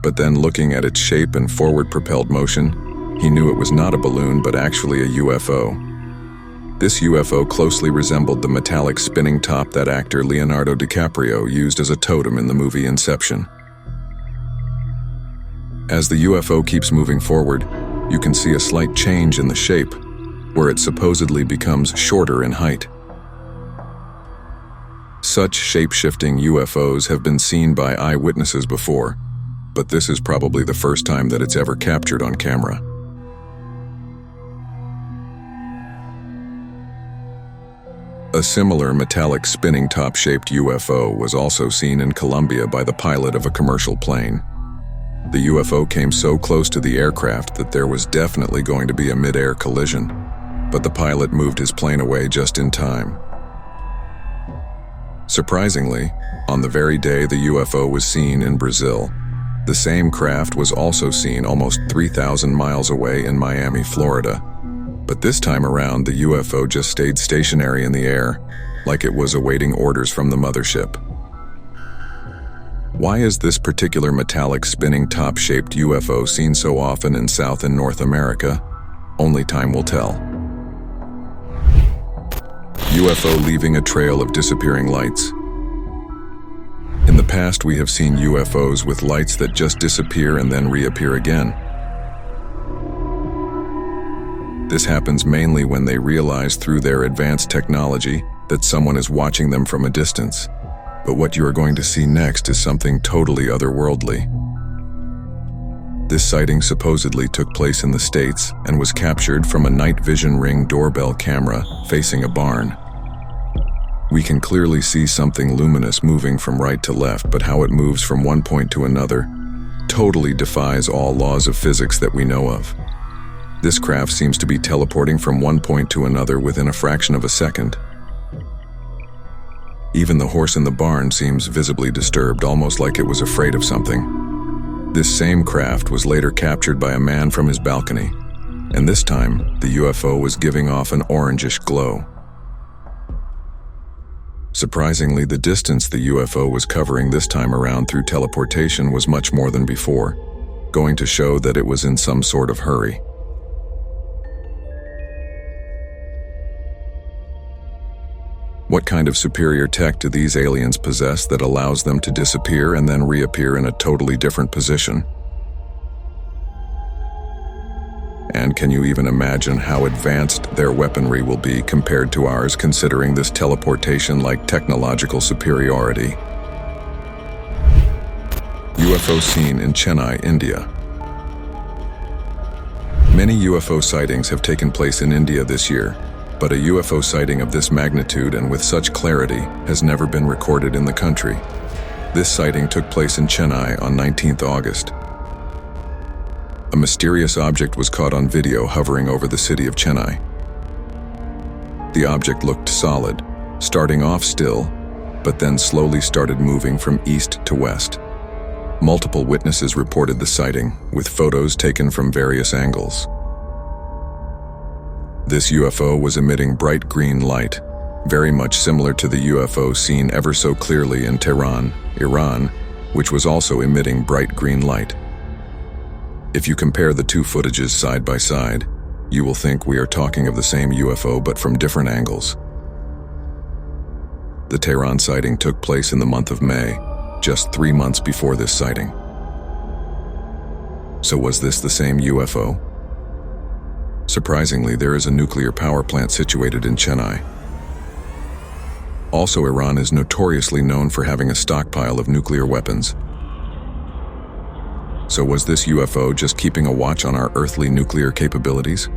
But then looking at its shape and forward-propelled motion, he knew it was not a balloon but actually a UFO. This UFO closely resembled the metallic spinning top that actor Leonardo DiCaprio used as a totem in the movie Inception. As the UFO keeps moving forward, you can see a slight change in the shape, where it supposedly becomes shorter in height. Such shape-shifting UFOs have been seen by eyewitnesses before, but this is probably the first time that it's ever captured on camera. A similar metallic spinning top-shaped UFO was also seen in Colombia by the pilot of a commercial plane. The UFO came so close to the aircraft that there was definitely going to be a mid-air collision, but the pilot moved his plane away just in time. Surprisingly, on the very day the UFO was seen in Brazil, the same craft was also seen almost 3,000 miles away in Miami, Florida. But this time around, the UFO just stayed stationary in the air, like it was awaiting orders from the mothership. Why is this particular metallic spinning top-shaped UFO seen so often in South and North America? Only time will tell. UFO leaving a trail of disappearing lights. In the past, we have seen UFOs with lights that just disappear and then reappear again. This happens mainly when they realize through their advanced technology that someone is watching them from a distance. But what you are going to see next is something totally otherworldly. This sighting supposedly took place in the States and was captured from a night vision Ring doorbell camera facing a barn. We can clearly see something luminous moving from right to left, but how it moves from one point to another totally defies all laws of physics that we know of. This craft seems to be teleporting from one point to another within a fraction of a second. Even the horse in the barn seems visibly disturbed, almost like it was afraid of something. This same craft was later captured by a man from his balcony, and this time the UFO was giving off an orangish glow. Surprisingly, the distance the UFO was covering this time around through teleportation was much more than before, going to show that it was in some sort of hurry. What kind of superior tech do these aliens possess that allows them to disappear and then reappear in a totally different position? And can you even imagine how advanced their weaponry will be compared to ours, considering this teleportation-like technological superiority? UFO seen in Chennai, India. Many UFO sightings have taken place in India this year, but a UFO sighting of this magnitude and with such clarity has never been recorded in the country. This sighting took place in Chennai on 19th August. A mysterious object was caught on video hovering over the city of Chennai. The object looked solid, starting off still, but then slowly started moving from east to west. Multiple witnesses reported the sighting, with photos taken from various angles. This UFO was emitting bright green light, very much similar to the UFO seen ever so clearly in Tehran, Iran, which was also emitting bright green light. If you compare the two footages side by side, you will think we are talking of the same UFO but from different angles. The Tehran sighting took place in the month of May, just 3 months before this sighting. So was this the same UFO? Surprisingly, there is a nuclear power plant situated in Chennai. Also, Iran is notoriously known for having a stockpile of nuclear weapons. So was this UFO just keeping a watch on our earthly nuclear capabilities?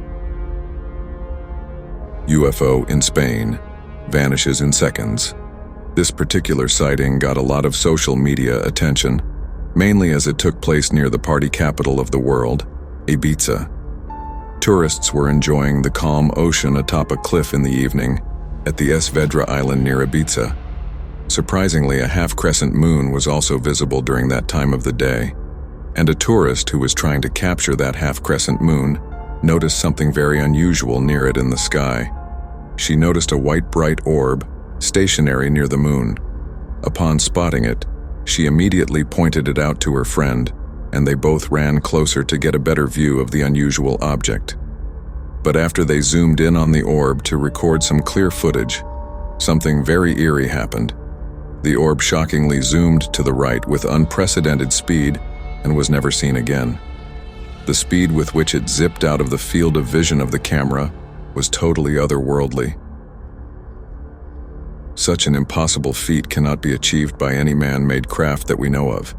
UFO in Spain vanishes in seconds. This particular sighting got a lot of social media attention, mainly as it took place near the party capital of the world, Ibiza. Tourists were enjoying the calm ocean atop a cliff in the evening at the Svedra island near Ibiza. Surprisingly, a half-crescent moon was also visible during that time of the day, and a tourist who was trying to capture that half-crescent moon noticed something very unusual near it in the sky. She noticed a white bright orb stationary near the moon. Upon spotting it, she immediately pointed it out to her friend, and they both ran closer to get a better view of the unusual object. But after they zoomed in on the orb to record some clear footage, something very eerie happened. The orb shockingly zoomed to the right with unprecedented speed and was never seen again. The speed with which it zipped out of the field of vision of the camera was totally otherworldly. Such an impossible feat cannot be achieved by any man-made craft that we know of.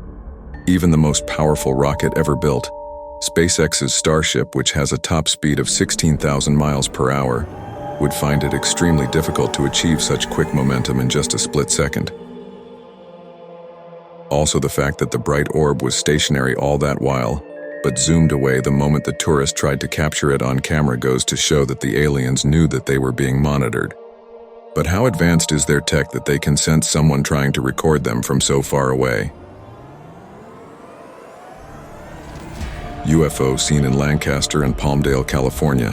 Even the most powerful rocket ever built, SpaceX's Starship, which has a top speed of 16,000 miles per hour, would find it extremely difficult to achieve such quick momentum in just a split second. Also, the fact that the bright orb was stationary all that while, but zoomed away the moment the tourist tried to capture it on camera goes to show that the aliens knew that they were being monitored. But how advanced is their tech that they can sense someone trying to record them from so far away? UFO seen in Lancaster and Palmdale, California.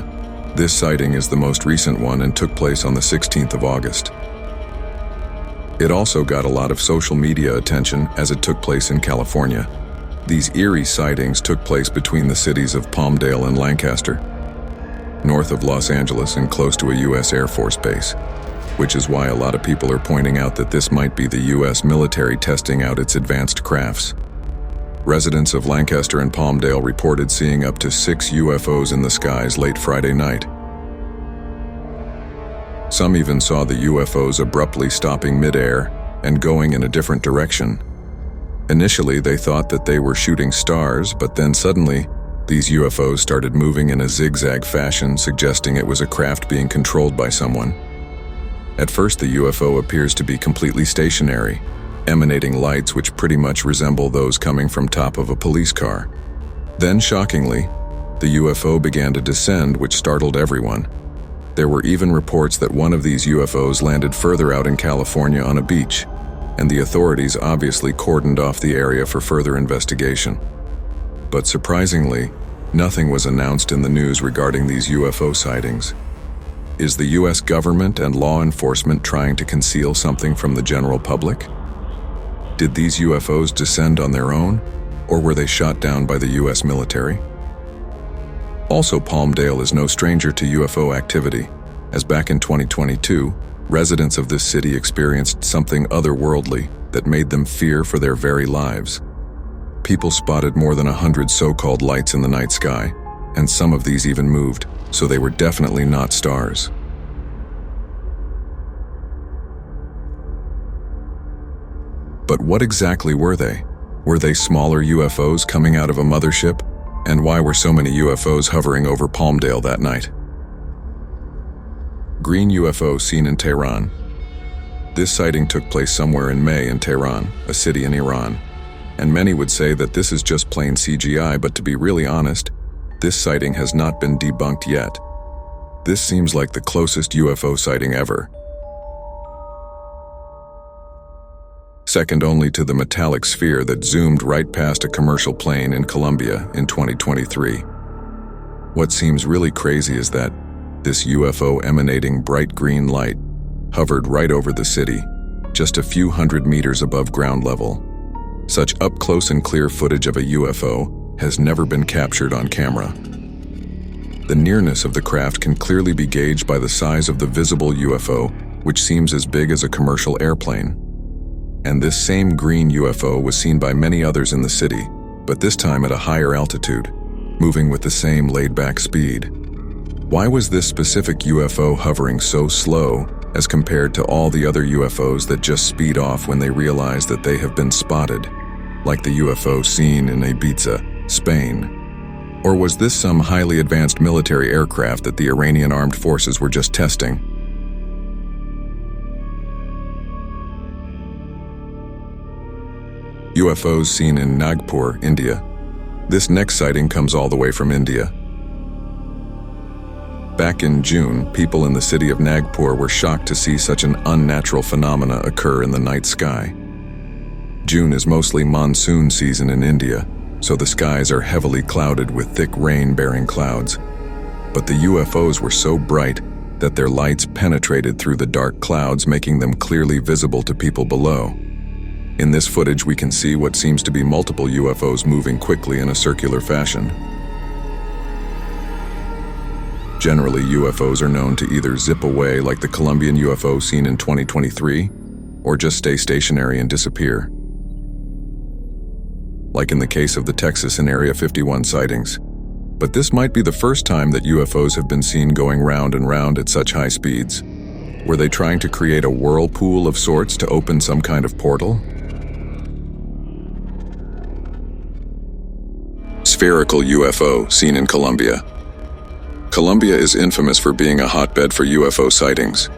This sighting is the most recent one and took place on the 16th of August. It also got a lot of social media attention as it took place in California. These eerie sightings took place between the cities of Palmdale and Lancaster, north of Los Angeles and close to a U.S. Air Force base, which is why a lot of people are pointing out that this might be the U.S. military testing out its advanced crafts. Residents of Lancaster and Palmdale reported seeing up to 6 UFOs in the skies late Friday night. Some even saw the UFOs abruptly stopping midair and going in a different direction. Initially, they thought that they were shooting stars, but then suddenly, these UFOs started moving in a zigzag fashion, suggesting it was a craft being controlled by someone. At first, the UFO appears to be completely stationary, emanating lights which pretty much resemble those coming from top of a police car. Then, shockingly, the UFO began to descend, which startled everyone. There were even reports that one of these UFOs landed further out in California on a beach, and the authorities obviously cordoned off the area for further investigation. But surprisingly, nothing was announced in the news regarding these UFO sightings. Is the US government and law enforcement trying to conceal something from the general public? Did these UFOs descend on their own, or were they shot down by the US military? Also, Palmdale is no stranger to UFO activity, as back in 2022, residents of this city experienced something otherworldly that made them fear for their very lives. People spotted more than 100 so-called lights in the night sky, and some of these even moved, so they were definitely not stars. But what exactly were they? Were they smaller UFOs coming out of a mothership? And why were so many UFOs hovering over Palmdale that night? Green UFO seen in Tehran. This sighting took place somewhere in May in Tehran, a city in Iran. And many would say that this is just plain CGI, but to be really honest, this sighting has not been debunked yet. This seems like the closest UFO sighting ever. Second only to the metallic sphere that zoomed right past a commercial plane in Colombia in 2023. What seems really crazy is that this UFO emanating bright green light hovered right over the city, just a few hundred meters above ground level. Such up-close and clear footage of a UFO has never been captured on camera. The nearness of the craft can clearly be gauged by the size of the visible UFO, which seems as big as a commercial airplane. And this same green UFO was seen by many others in the city, but this time at a higher altitude, moving with the same laid-back speed. Why was this specific UFO hovering so slow as compared to all the other UFOs that just speed off when they realize that they have been spotted, like the UFO seen in Ibiza, Spain? Or was this some highly advanced military aircraft that the Iranian armed forces were just testing? UFOs seen in Nagpur, India. This next sighting comes all the way from India. Back in June, people in the city of Nagpur were shocked to see such an unnatural phenomena occur in the night sky. June is mostly monsoon season in India, so the skies are heavily clouded with thick rain-bearing clouds. But the UFOs were so bright that their lights penetrated through the dark clouds, making them clearly visible to people below. In this footage, we can see what seems to be multiple UFOs moving quickly in a circular fashion. Generally, UFOs are known to either zip away like the Colombian UFO seen in 2023, or just stay stationary and disappear, like in the case of the Texas and Area 51 sightings. But this might be the first time that UFOs have been seen going round and round at such high speeds. Were they trying to create a whirlpool of sorts to open some kind of portal? Spherical UFO seen in Colombia. Colombia is infamous for being a hotbed for UFO sightings.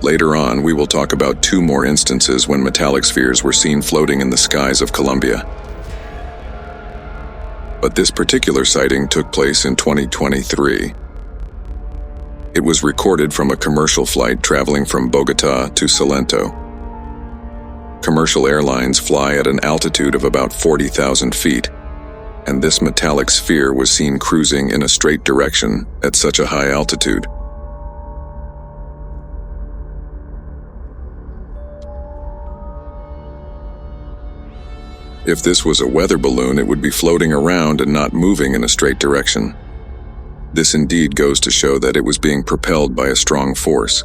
Later on, we will talk about 2 more instances when metallic spheres were seen floating in the skies of Colombia. But this particular sighting took place in 2023. It was recorded from a commercial flight traveling from Bogota to Salento. Commercial airlines fly at an altitude of about 40,000 feet, and this metallic sphere was seen cruising in a straight direction at such a high altitude. If this was a weather balloon, it would be floating around and not moving in a straight direction. This indeed goes to show that it was being propelled by a strong force.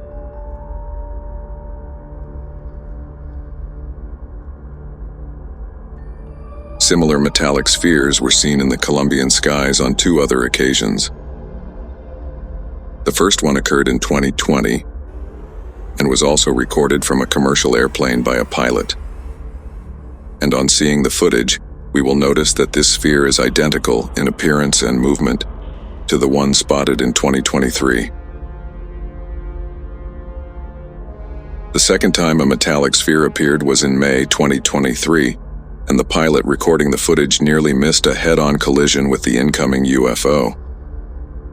Similar metallic spheres were seen in the Colombian skies on 2 other occasions. The The first one occurred in 2020 and was also recorded from a commercial airplane by a pilot. And on seeing the footage, we will notice that this sphere is identical in appearance and movement to the one spotted in 2023. The second time a metallic sphere appeared was in May 2023, and the pilot recording the footage nearly missed a head-on collision with the incoming UFO.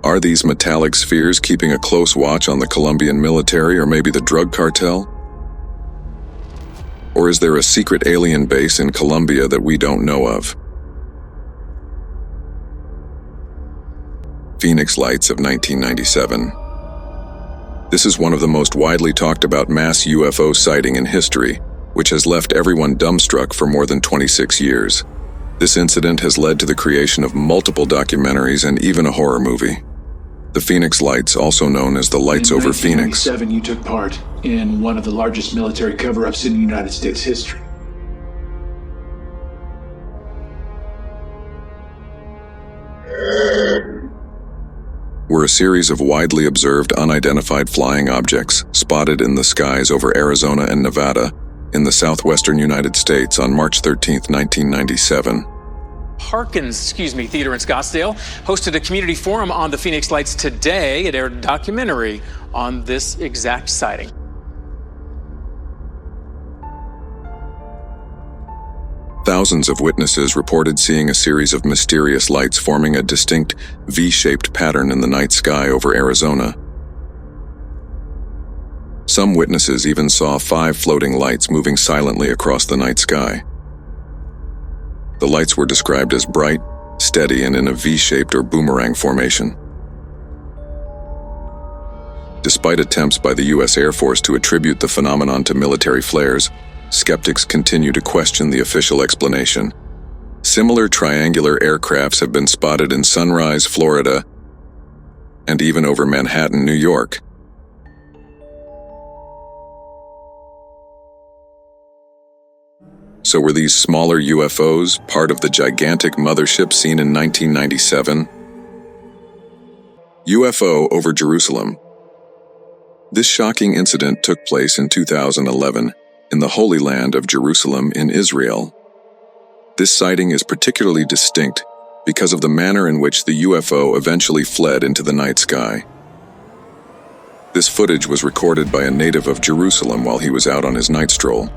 Are these metallic spheres keeping a close watch on the Colombian military or maybe the drug cartel? Or is there a secret alien base in Colombia that we don't know of? Phoenix Lights of 1997. This is one of the most widely talked about mass UFO sighting in history, which has left everyone dumbstruck for more than 26 years. This incident has led to the creation of multiple documentaries and even a horror movie. The Phoenix Lights, also known as the Lights over Phoenix. In 1997, you took part in one of the largest military cover-ups in United States history. Were a series of widely observed unidentified flying objects spotted in the skies over Arizona and Nevada in the southwestern United States on March 13, 1997. Harkins, Theater in Scottsdale hosted a community forum on the Phoenix Lights today. It aired a documentary on this exact sighting. Thousands of witnesses reported seeing a series of mysterious lights forming a distinct V-shaped pattern in the night sky over Arizona. Some witnesses even saw 5 floating lights moving silently across the night sky. The lights were described as bright, steady, and in a V-shaped or boomerang formation. Despite attempts by the U.S. Air Force to attribute the phenomenon to military flares, skeptics continue to question the official explanation. Similar triangular aircrafts have been spotted in Sunrise, Florida, and even over Manhattan, New York. So were these smaller UFOs part of the gigantic mothership seen in 1997? UFO over Jerusalem. This shocking incident took place in 2011 in the Holy Land of Jerusalem in Israel. This sighting is particularly distinct because of the manner in which the UFO eventually fled into the night sky. This footage was recorded by a native of Jerusalem while he was out on his night stroll.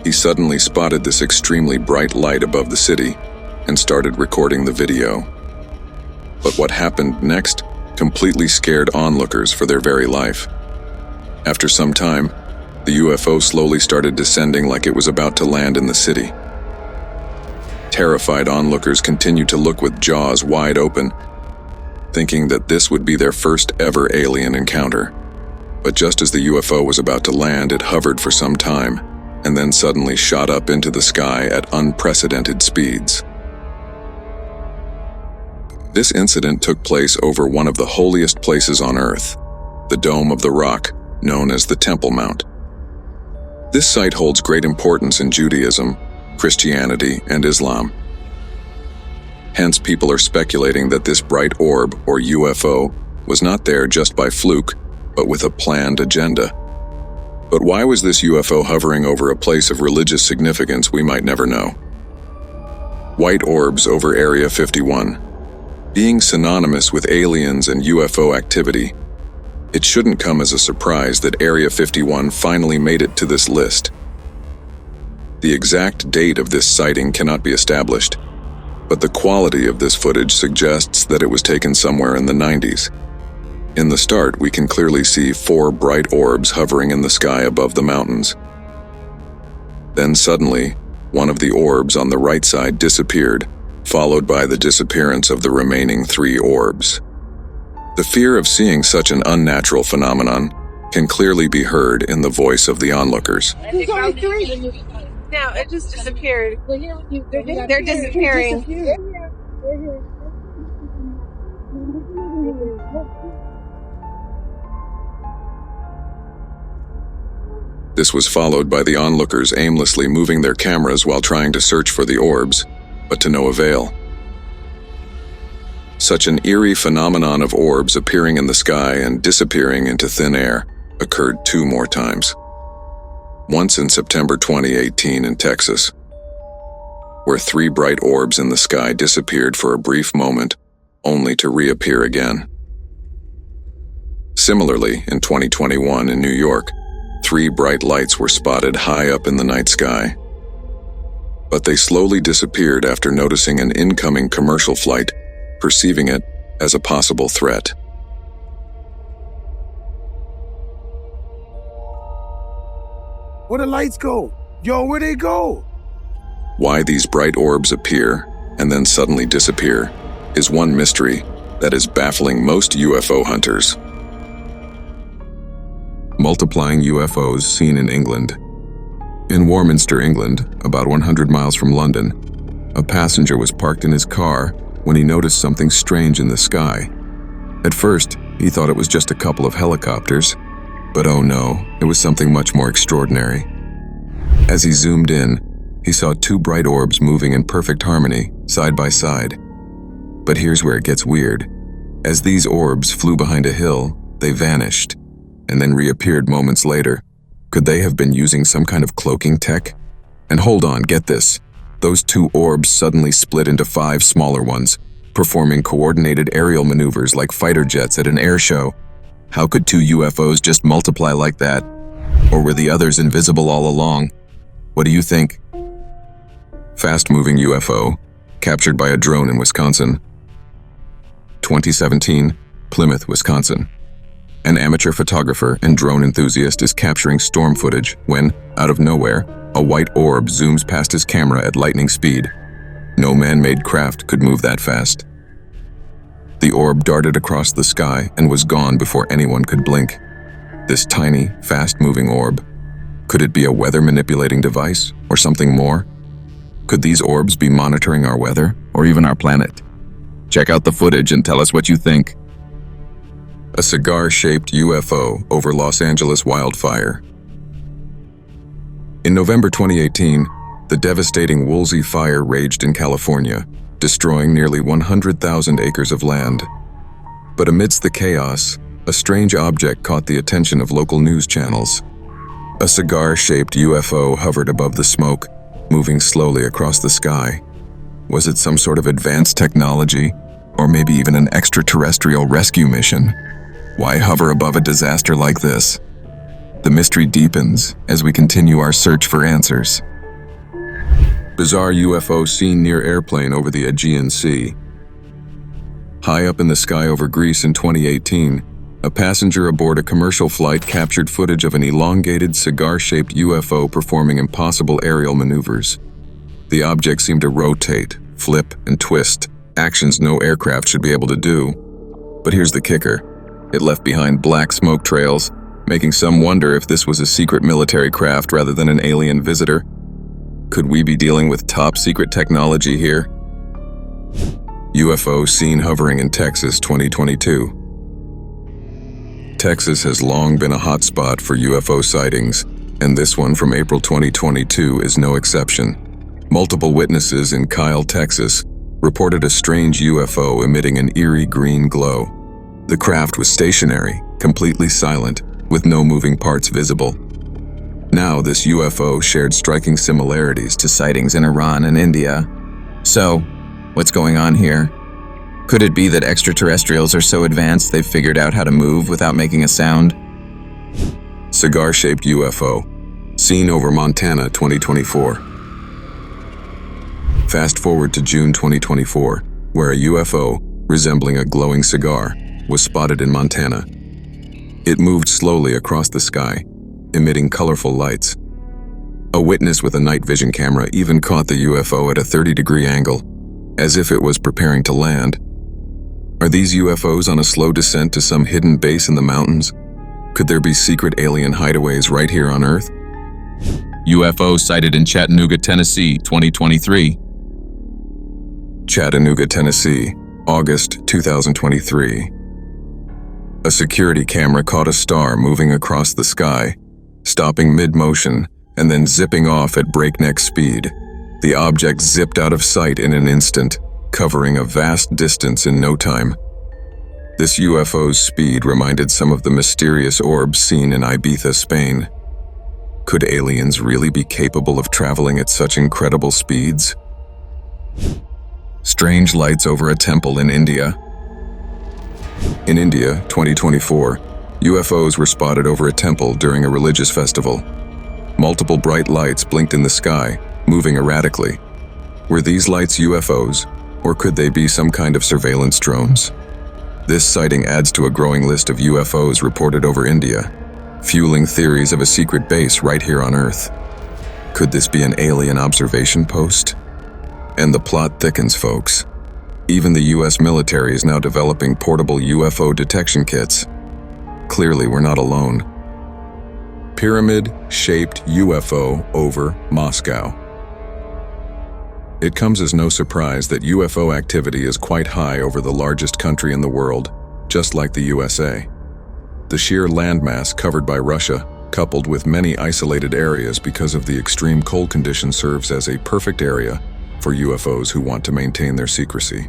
He suddenly spotted this extremely bright light above the city and started recording the video. But what happened next completely scared onlookers for their very life. After some time, the UFO slowly started descending like it was about to land in the city. Terrified onlookers continued to look with jaws wide open, thinking that this would be their first ever alien encounter. But just as the UFO was about to land, it hovered for some time, and then suddenly shot up into the sky at unprecedented speeds. This incident took place over one of the holiest places on Earth, the Dome of the Rock, known as the Temple Mount. This site holds great importance in Judaism, Christianity, and Islam. Hence, people are speculating that this bright orb, or UFO, was not there just by fluke, but with a planned agenda. But why was this UFO hovering over a place of religious significance we might never know? White orbs over Area 51. Being synonymous with aliens and UFO activity, it shouldn't come as a surprise that Area 51 finally made it to this list. The exact date of this sighting cannot be established, but the quality of this footage suggests that it was taken somewhere in the 90s. In the start, we can clearly see 4 bright orbs hovering in the sky above the mountains. Then suddenly, one of the orbs on the right side disappeared, followed by the disappearance of the remaining 3 orbs. The fear of seeing such an unnatural phenomenon can clearly be heard in the voice of the onlookers. There's only 3. No, it just disappeared. They're disappearing. This was followed by the onlookers aimlessly moving their cameras while trying to search for the orbs, but to no avail. Such an eerie phenomenon of orbs appearing in the sky and disappearing into thin air occurred 2 more times. Once in September 2018 in Texas, where 3 bright orbs in the sky disappeared for a brief moment, only to reappear again. Similarly, in 2021 in New York, 3 bright lights were spotted high up in the night sky. But they slowly disappeared after noticing an incoming commercial flight, perceiving it as a possible threat. Where the lights go? Yo, where they go? Why these bright orbs appear and then suddenly disappear is one mystery that is baffling most UFO hunters. Multiplying UFOs seen in England. In Warminster, England, about 100 miles from London, a passenger was parked in his car when he noticed something strange in the sky. At first, he thought it was just a couple of helicopters, but oh no, it was something much more extraordinary. As he zoomed in, he saw 2 bright orbs moving in perfect harmony, side by side. But here's where it gets weird. As these orbs flew behind a hill, they vanished, and then reappeared moments later. Could they have been using some kind of cloaking tech? And hold on, get this. Those 2 orbs suddenly split into 5 smaller ones, performing coordinated aerial maneuvers like fighter jets at an air show. How could 2 UFOs just multiply like that? Or were the others invisible all along? What do you think? Fast-moving UFO, captured by a drone in Wisconsin. 2017, Plymouth, Wisconsin. An amateur photographer and drone enthusiast is capturing storm footage when, out of nowhere, a white orb zooms past his camera at lightning speed. No man-made craft could move that fast. The orb darted across the sky and was gone before anyone could blink. This tiny, fast-moving orb. Could it be a weather-manipulating device or something more? Could these orbs be monitoring our weather or even our planet? Check out the footage and tell us what you think. A cigar-shaped UFO over Los Angeles wildfire. In November 2018, the devastating Woolsey fire raged in California, destroying nearly 100,000 acres of land. But amidst the chaos, a strange object caught the attention of local news channels. A cigar-shaped UFO hovered above the smoke, moving slowly across the sky. Was it some sort of advanced technology, or maybe even an extraterrestrial rescue mission? Why hover above a disaster like this? The mystery deepens as we continue our search for answers. Bizarre UFO seen near airplane over the Aegean Sea. High up in the sky over Greece in 2018, a passenger aboard a commercial flight captured footage of an elongated cigar-shaped UFO performing impossible aerial maneuvers. The object seemed to rotate, flip, and twist, actions no aircraft should be able to do. But here's the kicker. It left behind black smoke trails, making some wonder if this was a secret military craft rather than an alien visitor. Could we be dealing with top-secret technology here? UFO seen hovering in Texas 2022. Texas has long been a hotspot for UFO sightings, and this one from April 2022 is no exception. Multiple witnesses in Kyle, Texas, reported a strange UFO emitting an eerie green glow. The craft was stationary, completely silent, with no moving parts visible. Now this UFO shared striking similarities to sightings in Iran and India. So, what's going on here? Could it be that extraterrestrials are so advanced they've figured out how to move without making a sound? Cigar-shaped UFO, seen over Montana 2024. Fast forward to June 2024, where a UFO, resembling a glowing cigar, was spotted in Montana. It moved slowly across the sky, emitting colorful lights. A witness with a night vision camera even caught the UFO at a 30-degree angle, as if it was preparing to land. Are these UFOs on a slow descent to some hidden base in the mountains? Could there be secret alien hideaways right here on Earth? UFO sighted in Chattanooga, Tennessee, 2023. Chattanooga, Tennessee, August 2023. A security camera caught a star moving across the sky, stopping mid-motion and then zipping off at breakneck speed. The object zipped out of sight in an instant, covering a vast distance in no time. This UFO's speed reminded some of the mysterious orbs seen in Ibiza, Spain. Could aliens really be capable of traveling at such incredible speeds? Strange lights over a temple in India. In India, 2024, UFOs were spotted over a temple during a religious festival. Multiple bright lights blinked in the sky, moving erratically. Were these lights UFOs, or could they be some kind of surveillance drones? This sighting adds to a growing list of UFOs reported over India, fueling theories of a secret base right here on Earth. Could this be an alien observation post? And the plot thickens, folks. Even the US military is now developing portable UFO detection kits. Clearly, we're not alone. Pyramid-shaped UFO over Moscow. It comes as no surprise that UFO activity is quite high over the largest country in the world, just like the USA. The sheer landmass covered by Russia, coupled with many isolated areas because of the extreme cold conditions, serves as a perfect area for UFOs who want to maintain their secrecy.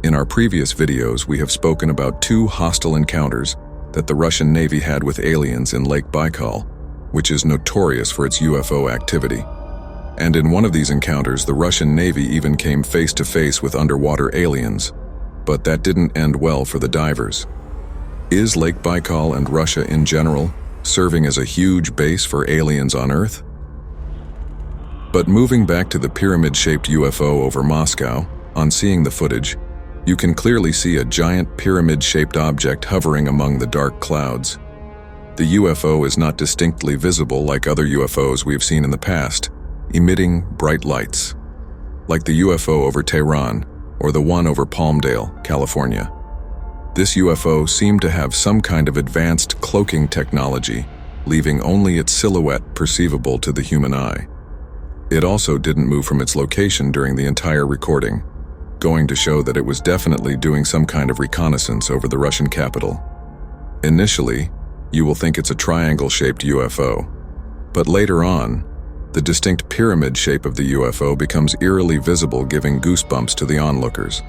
In our previous videos, we have spoken about 2 hostile encounters that the Russian Navy had with aliens in Lake Baikal, which is notorious for its UFO activity. And in one of these encounters, the Russian Navy even came face to face with underwater aliens, but that didn't end well for the divers. Is Lake Baikal and Russia in general serving as a huge base for aliens on Earth? But moving back to the pyramid-shaped UFO over Moscow, on seeing the footage, you can clearly see a giant pyramid-shaped object hovering among the dark clouds. The UFO is not distinctly visible like other UFOs we've seen in the past, emitting bright lights, like the UFO over Tehran or the one over Palmdale, California. This UFO seemed to have some kind of advanced cloaking technology, leaving only its silhouette perceivable to the human eye. It also didn't move from its location during the entire recording, going to show that it was definitely doing some kind of reconnaissance over the Russian capital. Initially, you will think it's a triangle-shaped UFO, but later on, the distinct pyramid shape of the UFO becomes eerily visible, giving goosebumps to the onlookers.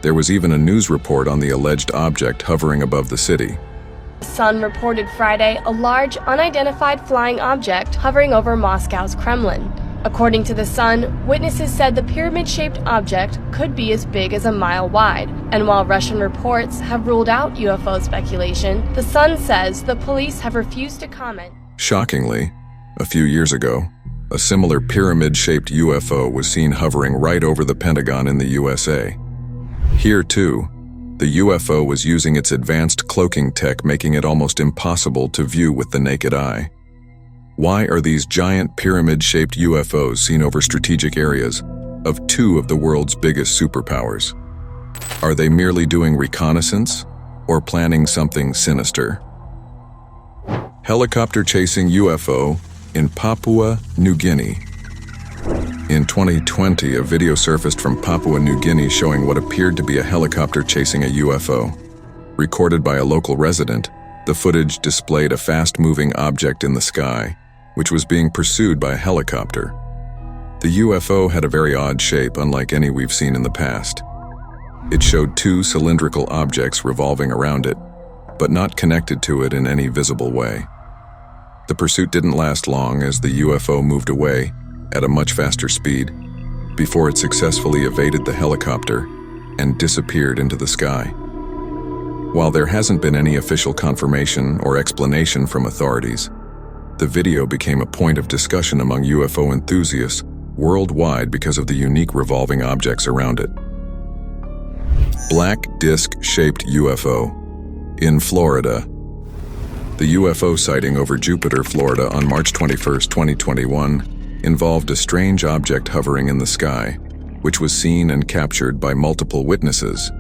There was even a news report on the alleged object hovering above the city. The Sun reported Friday a large, unidentified flying object hovering over Moscow's Kremlin. According to The Sun, witnesses said the pyramid-shaped object could be as big as a mile wide, and while Russian reports have ruled out UFO speculation, The Sun says the police have refused to comment. Shockingly, a few years ago, a similar pyramid-shaped UFO was seen hovering right over the Pentagon in the USA. Here too, the UFO was using its advanced cloaking tech, making it almost impossible to view with the naked eye. Why are these giant pyramid-shaped UFOs seen over strategic areas of 2 of the world's biggest superpowers? Are they merely doing reconnaissance or planning something sinister? Helicopter chasing UFO in Papua New Guinea. In 2020, a video surfaced from Papua New Guinea showing what appeared to be a helicopter chasing a UFO. Recorded by a local resident, the footage displayed a fast-moving object in the sky, which was being pursued by a helicopter. The UFO had a very odd shape, unlike any we've seen in the past. It showed 2 cylindrical objects revolving around it, but not connected to it in any visible way. The pursuit didn't last long as the UFO moved away at a much faster speed before it successfully evaded the helicopter and disappeared into the sky. While there hasn't been any official confirmation or explanation from authorities, the video became a point of discussion among UFO enthusiasts worldwide because of the unique revolving objects around it. Black disc-shaped UFO in Florida. The UFO sighting over Jupiter, Florida on March 21, 2021 involved a strange object hovering in the sky, which was seen and captured by multiple witnesses.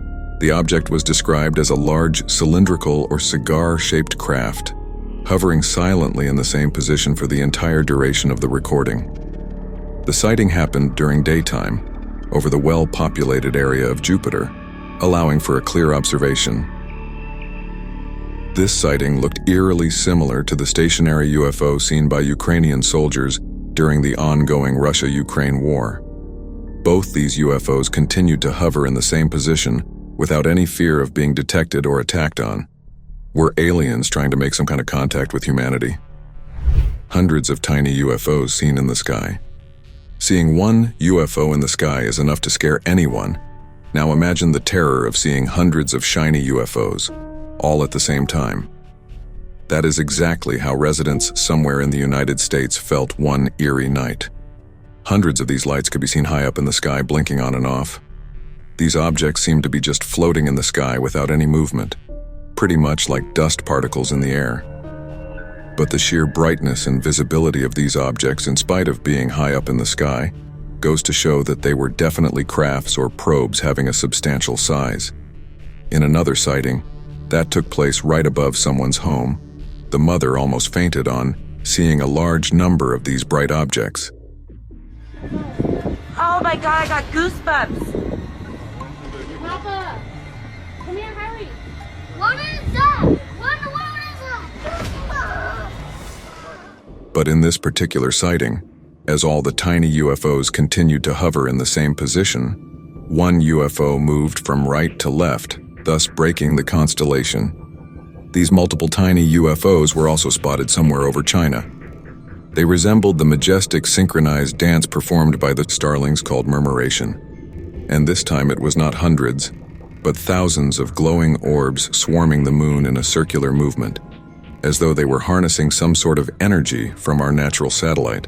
The object was described as a large cylindrical or cigar-shaped craft, hovering silently in the same position for the entire duration of the recording. The sighting happened during daytime, over the well-populated area of Jupiter, allowing for a clear observation. This sighting looked eerily similar to the stationary UFO seen by Ukrainian soldiers during the ongoing Russia-Ukraine war. Both these UFOs continued to hover in the same position without any fear of being detected or attacked on. Were aliens trying to make some kind of contact with humanity? Hundreds of tiny UFOs seen in the sky. Seeing one UFO in the sky is enough to scare anyone. Now imagine the terror of seeing hundreds of shiny UFOs, all at the same time. That is exactly how residents somewhere in the United States felt one eerie night. Hundreds of these lights could be seen high up in the sky, blinking on and off. These objects seemed to be just floating in the sky without any movement, pretty much like dust particles in the air. But the sheer brightness and visibility of these objects, in spite of being high up in the sky, goes to show that they were definitely crafts or probes having a substantial size. In another sighting, that took place right above someone's home, the mother almost fainted on seeing a large number of these bright objects. Oh my god, I got goosebumps. Papa, come here, hurry. What is that? What is that? But in this particular sighting, as all the tiny UFOs continued to hover in the same position, one UFO moved from right to left, thus breaking the constellation. These multiple tiny UFOs were also spotted somewhere over China. They resembled the majestic synchronized dance performed by the starlings called murmuration. And this time it was not hundreds, but thousands of glowing orbs swarming the moon in a circular movement, as though they were harnessing some sort of energy from our natural satellite.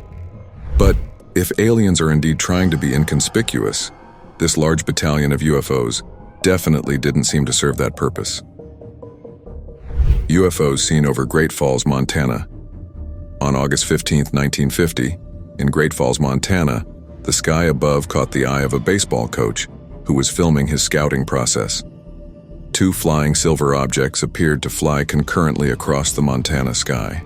But if aliens are indeed trying to be inconspicuous, this large battalion of UFOs definitely didn't seem to serve that purpose. UFOs seen over Great Falls, Montana. On August 15, 1950, in Great Falls, Montana, the sky above caught the eye of a baseball coach who was filming his scouting process. Two flying silver objects appeared to fly concurrently across the Montana sky.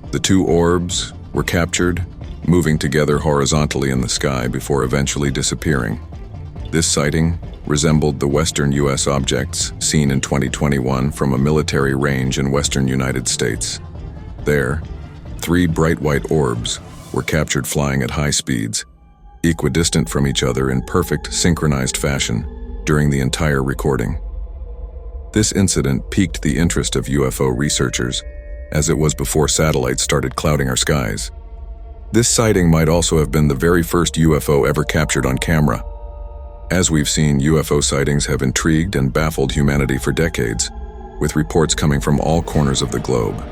The two orbs were captured, moving together horizontally in the sky before eventually disappearing. This sighting resembled the western U.S. objects seen in 2021 from a military range in western United States. There, 3 bright white orbs were captured flying at high speeds, equidistant from each other in perfect synchronized fashion during the entire recording. This incident piqued the interest of UFO researchers, as it was before satellites started clouding our skies. This sighting might also have been the very first UFO ever captured on camera. As we've seen, UFO sightings have intrigued and baffled humanity for decades, with reports coming from all corners of the globe.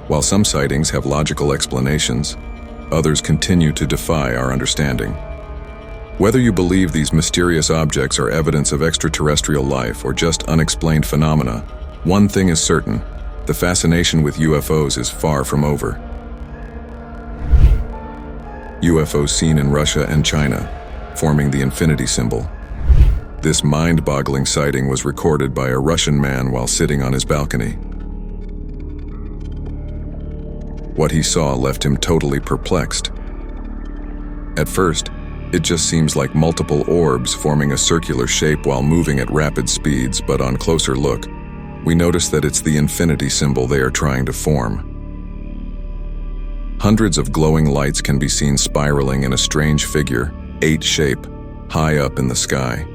While some sightings have logical explanations, others continue to defy our understanding. Whether you believe these mysterious objects are evidence of extraterrestrial life or just unexplained phenomena, one thing is certain: the fascination with UFOs is far from over. UFOs seen in Russia and China, forming the infinity symbol. This mind-boggling sighting was recorded by a Russian man while sitting on his balcony. What he saw left him totally perplexed. At first, it just seems like multiple orbs forming a circular shape while moving at rapid speeds, but on closer look, we notice that it's the infinity symbol they are trying to form. Hundreds of glowing lights can be seen spiraling in a strange figure, 8 shape, high up in the sky.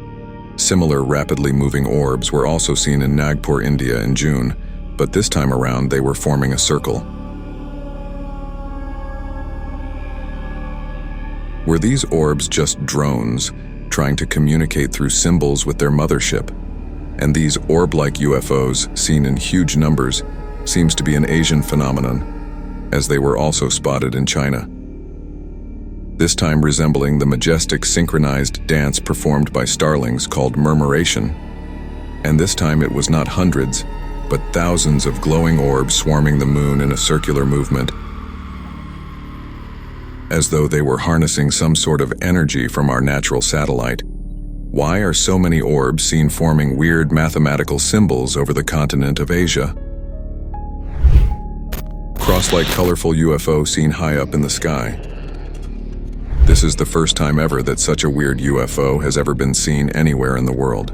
Similar rapidly moving orbs were also seen in Nagpur, India in June, but this time around they were forming a circle. Were these orbs just drones trying to communicate through symbols with their mothership? And these orb-like UFOs, seen in huge numbers, seems to be an Asian phenomenon, as they were also spotted in China. This time resembling the majestic synchronized dance performed by starlings called murmuration. And this time it was not hundreds, but thousands of glowing orbs swarming the moon in a circular movement, as though they were harnessing some sort of energy from our natural satellite. Why are so many orbs seen forming weird mathematical symbols over the continent of Asia? Cross-like colorful UFO seen high up in the sky. This is the first time ever that such a weird UFO has ever been seen anywhere in the world.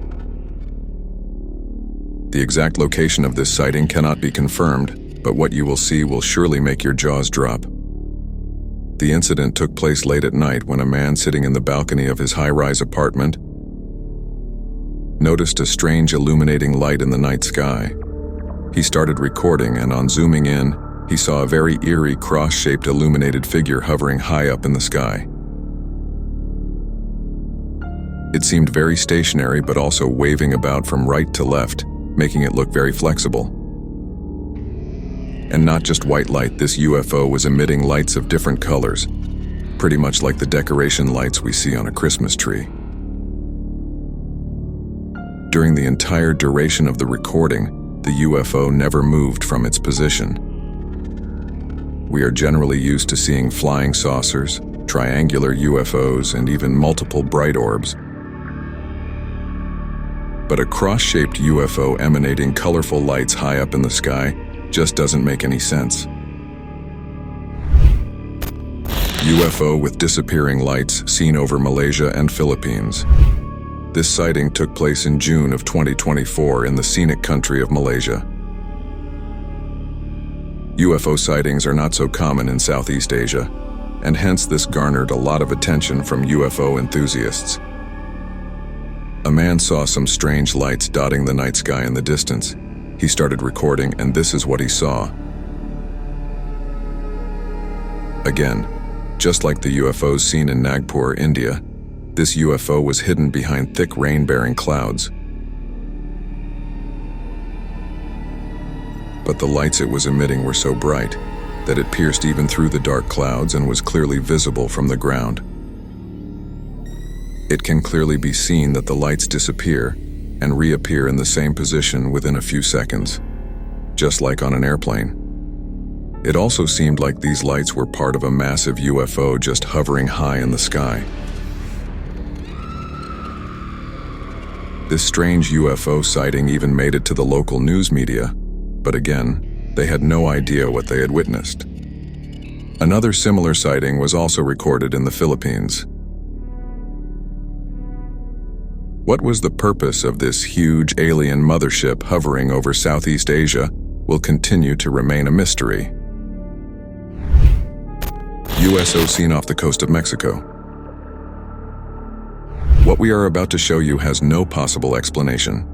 The exact location of this sighting cannot be confirmed, but what you will see will surely make your jaws drop. The incident took place late at night when a man sitting in the balcony of his high-rise apartment noticed a strange illuminating light in the night sky. He started recording, and on zooming in, he saw a very eerie cross-shaped illuminated figure hovering high up in the sky. It seemed very stationary but also waving about from right to left, making it look very flexible. And not just white light, this UFO was emitting lights of different colors, pretty much like the decoration lights we see on a Christmas tree. During the entire duration of the recording, the UFO never moved from its position. We are generally used to seeing flying saucers, triangular UFOs, and even multiple bright orbs. But a cross-shaped UFO emanating colorful lights high up in the sky just doesn't make any sense. UFO with disappearing lights seen over Malaysia and Philippines. This sighting took place in June of 2024 in the scenic country of Malaysia. UFO sightings are not so common in Southeast Asia, and hence this garnered a lot of attention from UFO enthusiasts. A man saw some strange lights dotting the night sky in the distance. He started recording, and this is what he saw. Again, just like the UFOs seen in Nagpur, India, this UFO was hidden behind thick rain-bearing clouds. But the lights it was emitting were so bright that it pierced even through the dark clouds and was clearly visible from the ground. It can clearly be seen that the lights disappear and reappear in the same position within a few seconds, just like on an airplane. It also seemed like these lights were part of a massive UFO just hovering high in the sky. This strange UFO sighting even made it to the local news media, but again, they had no idea what they had witnessed. Another similar sighting was also recorded in the Philippines. What was the purpose of this huge alien mothership hovering over Southeast Asia will continue to remain a mystery. USO seen off the coast of Mexico. What we are about to show you has no possible explanation.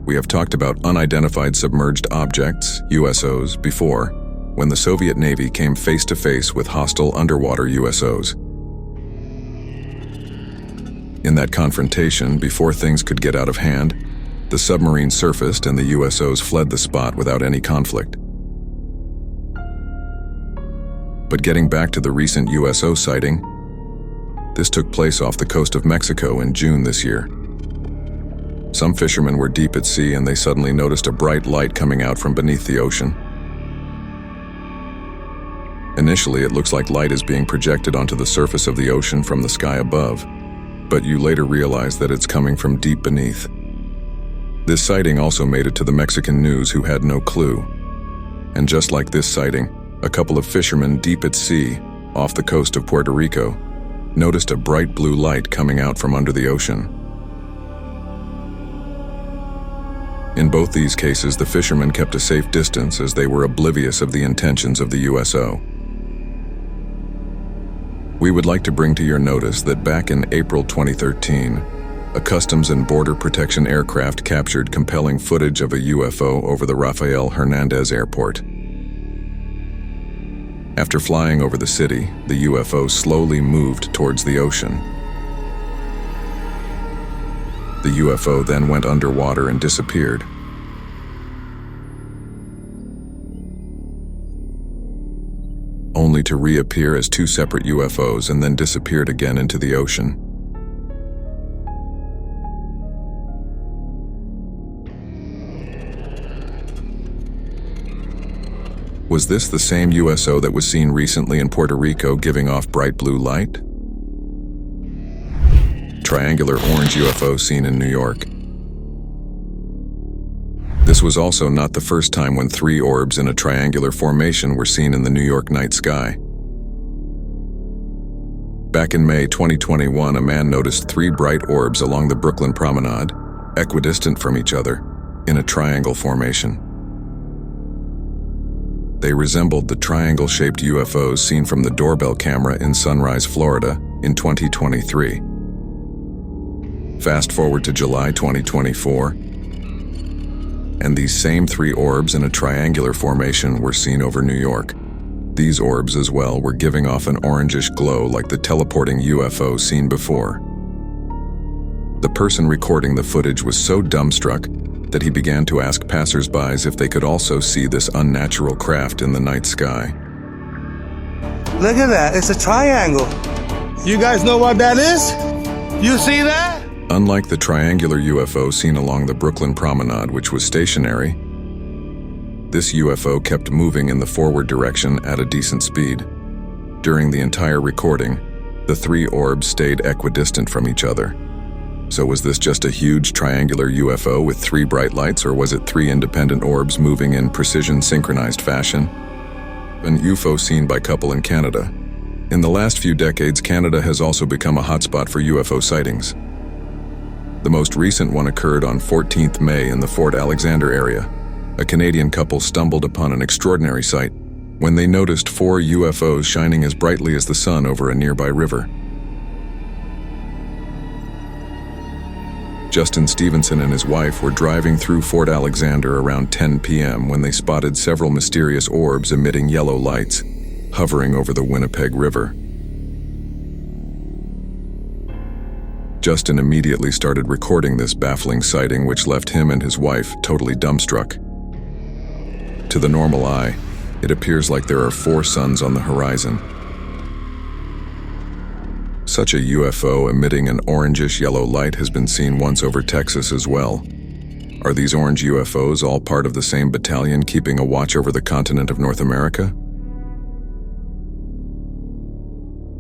We have talked about unidentified submerged objects, USOs, before, when the Soviet Navy came face to face with hostile underwater USOs. In that confrontation, before things could get out of hand, the submarine surfaced and the USOs fled the spot without any conflict. But getting back to the recent USO sighting, this took place off the coast of Mexico in June this year. Some fishermen were deep at sea and they suddenly noticed a bright light coming out from beneath the ocean. Initially, it looks like light is being projected onto the surface of the ocean from the sky above, but you later realize that it's coming from deep beneath. This sighting also made it to the Mexican news, who had no clue. And just like this sighting, a couple of fishermen deep at sea, off the coast of Puerto Rico, noticed a bright blue light coming out from under the ocean. In both these cases, the fishermen kept a safe distance as they were oblivious of the intentions of the USO. We would like to bring to your notice that back in April 2013, a Customs and Border Protection aircraft captured compelling footage of a UFO over the Rafael Hernandez Airport. After flying over the city, the UFO slowly moved towards the ocean. The UFO then went underwater and disappeared. Only to reappear as two separate UFOs and then disappeared again into the ocean. Was this the same USO that was seen recently in Puerto Rico giving off bright blue light? Triangular orange UFO seen in New York. This was also not the first time when 3 orbs in a triangular formation were seen in the New York night sky. Back in May 2021, a man noticed 3 bright orbs along the Brooklyn Promenade, equidistant from each other, in a triangle formation. They resembled the triangle-shaped UFOs seen from the doorbell camera in Sunrise, Florida in 2023. Fast forward to July 2024, and these same 3 orbs in a triangular formation were seen over New York. These orbs as well were giving off an orangish glow like the teleporting UFO seen before. The person recording the footage was so dumbstruck that he began to ask passersby if they could also see this unnatural craft in the night sky. Look at that, it's a triangle. You guys know what that is? You see that? Unlike the triangular UFO seen along the Brooklyn Promenade, which was stationary, this UFO kept moving in the forward direction at a decent speed. During the entire recording, the 3 orbs stayed equidistant from each other. So was this just a huge triangular UFO with 3 bright lights, or was it 3 independent orbs moving in precision synchronized fashion? An UFO seen by couple in Canada. In the last few decades, Canada has also become a hotspot for UFO sightings. The most recent one occurred on 14th May in the Fort Alexander area. A Canadian couple stumbled upon an extraordinary sight when they noticed 4 UFOs shining as brightly as the sun over a nearby river. Justin Stevenson and his wife were driving through Fort Alexander around 10 p.m. when they spotted several mysterious orbs emitting yellow lights, hovering over the Winnipeg River. Justin immediately started recording this baffling sighting, which left him and his wife totally dumbstruck. To the normal eye, it appears like there are 4 suns on the horizon. Such a UFO emitting an orangish yellow light has been seen once over Texas as well. Are these orange UFOs all part of the same battalion keeping a watch over the continent of North America?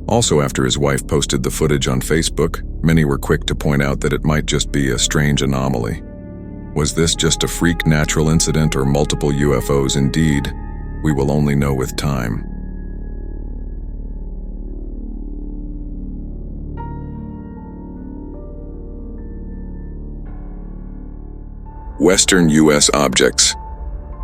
Also, after his wife posted the footage on Facebook, many were quick to point out that it might just be a strange anomaly. Was this just a freak natural incident or multiple UFOs indeed? We will only know with time. Western U.S. objects.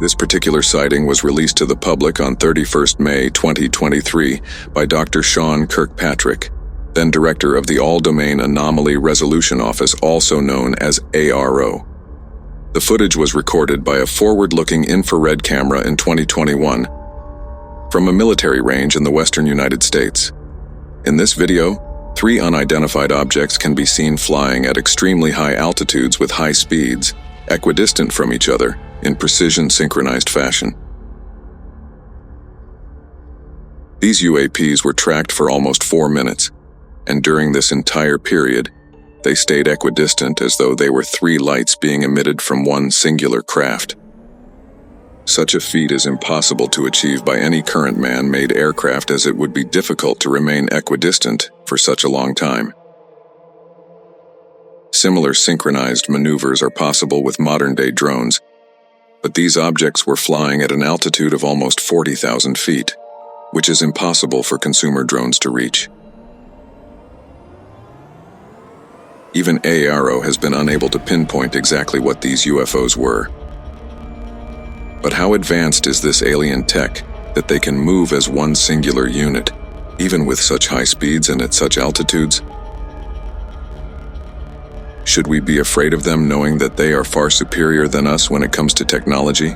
This particular sighting was released to the public on 31st May 2023 by Dr. Sean Kirkpatrick, then director of the All-Domain Anomaly Resolution Office, also known as ARO. The footage was recorded by a forward-looking infrared camera in 2021 from a military range in the western United States. In this video, 3 unidentified objects can be seen flying at extremely high altitudes with high speeds, equidistant from each other, in precision synchronized fashion. These UAPs were tracked for almost 4 minutes, and during this entire period, they stayed equidistant as though they were 3 lights being emitted from one singular craft. Such a feat is impossible to achieve by any current man-made aircraft, as it would be difficult to remain equidistant for such a long time. Similar synchronized maneuvers are possible with modern-day drones, but these objects were flying at an altitude of almost 40,000 feet, which is impossible for consumer drones to reach. Even ARO has been unable to pinpoint exactly what these UFOs were. But how advanced is this alien tech that they can move as one singular unit, even with such high speeds and at such altitudes? Should we be afraid of them, knowing that they are far superior than us when it comes to technology?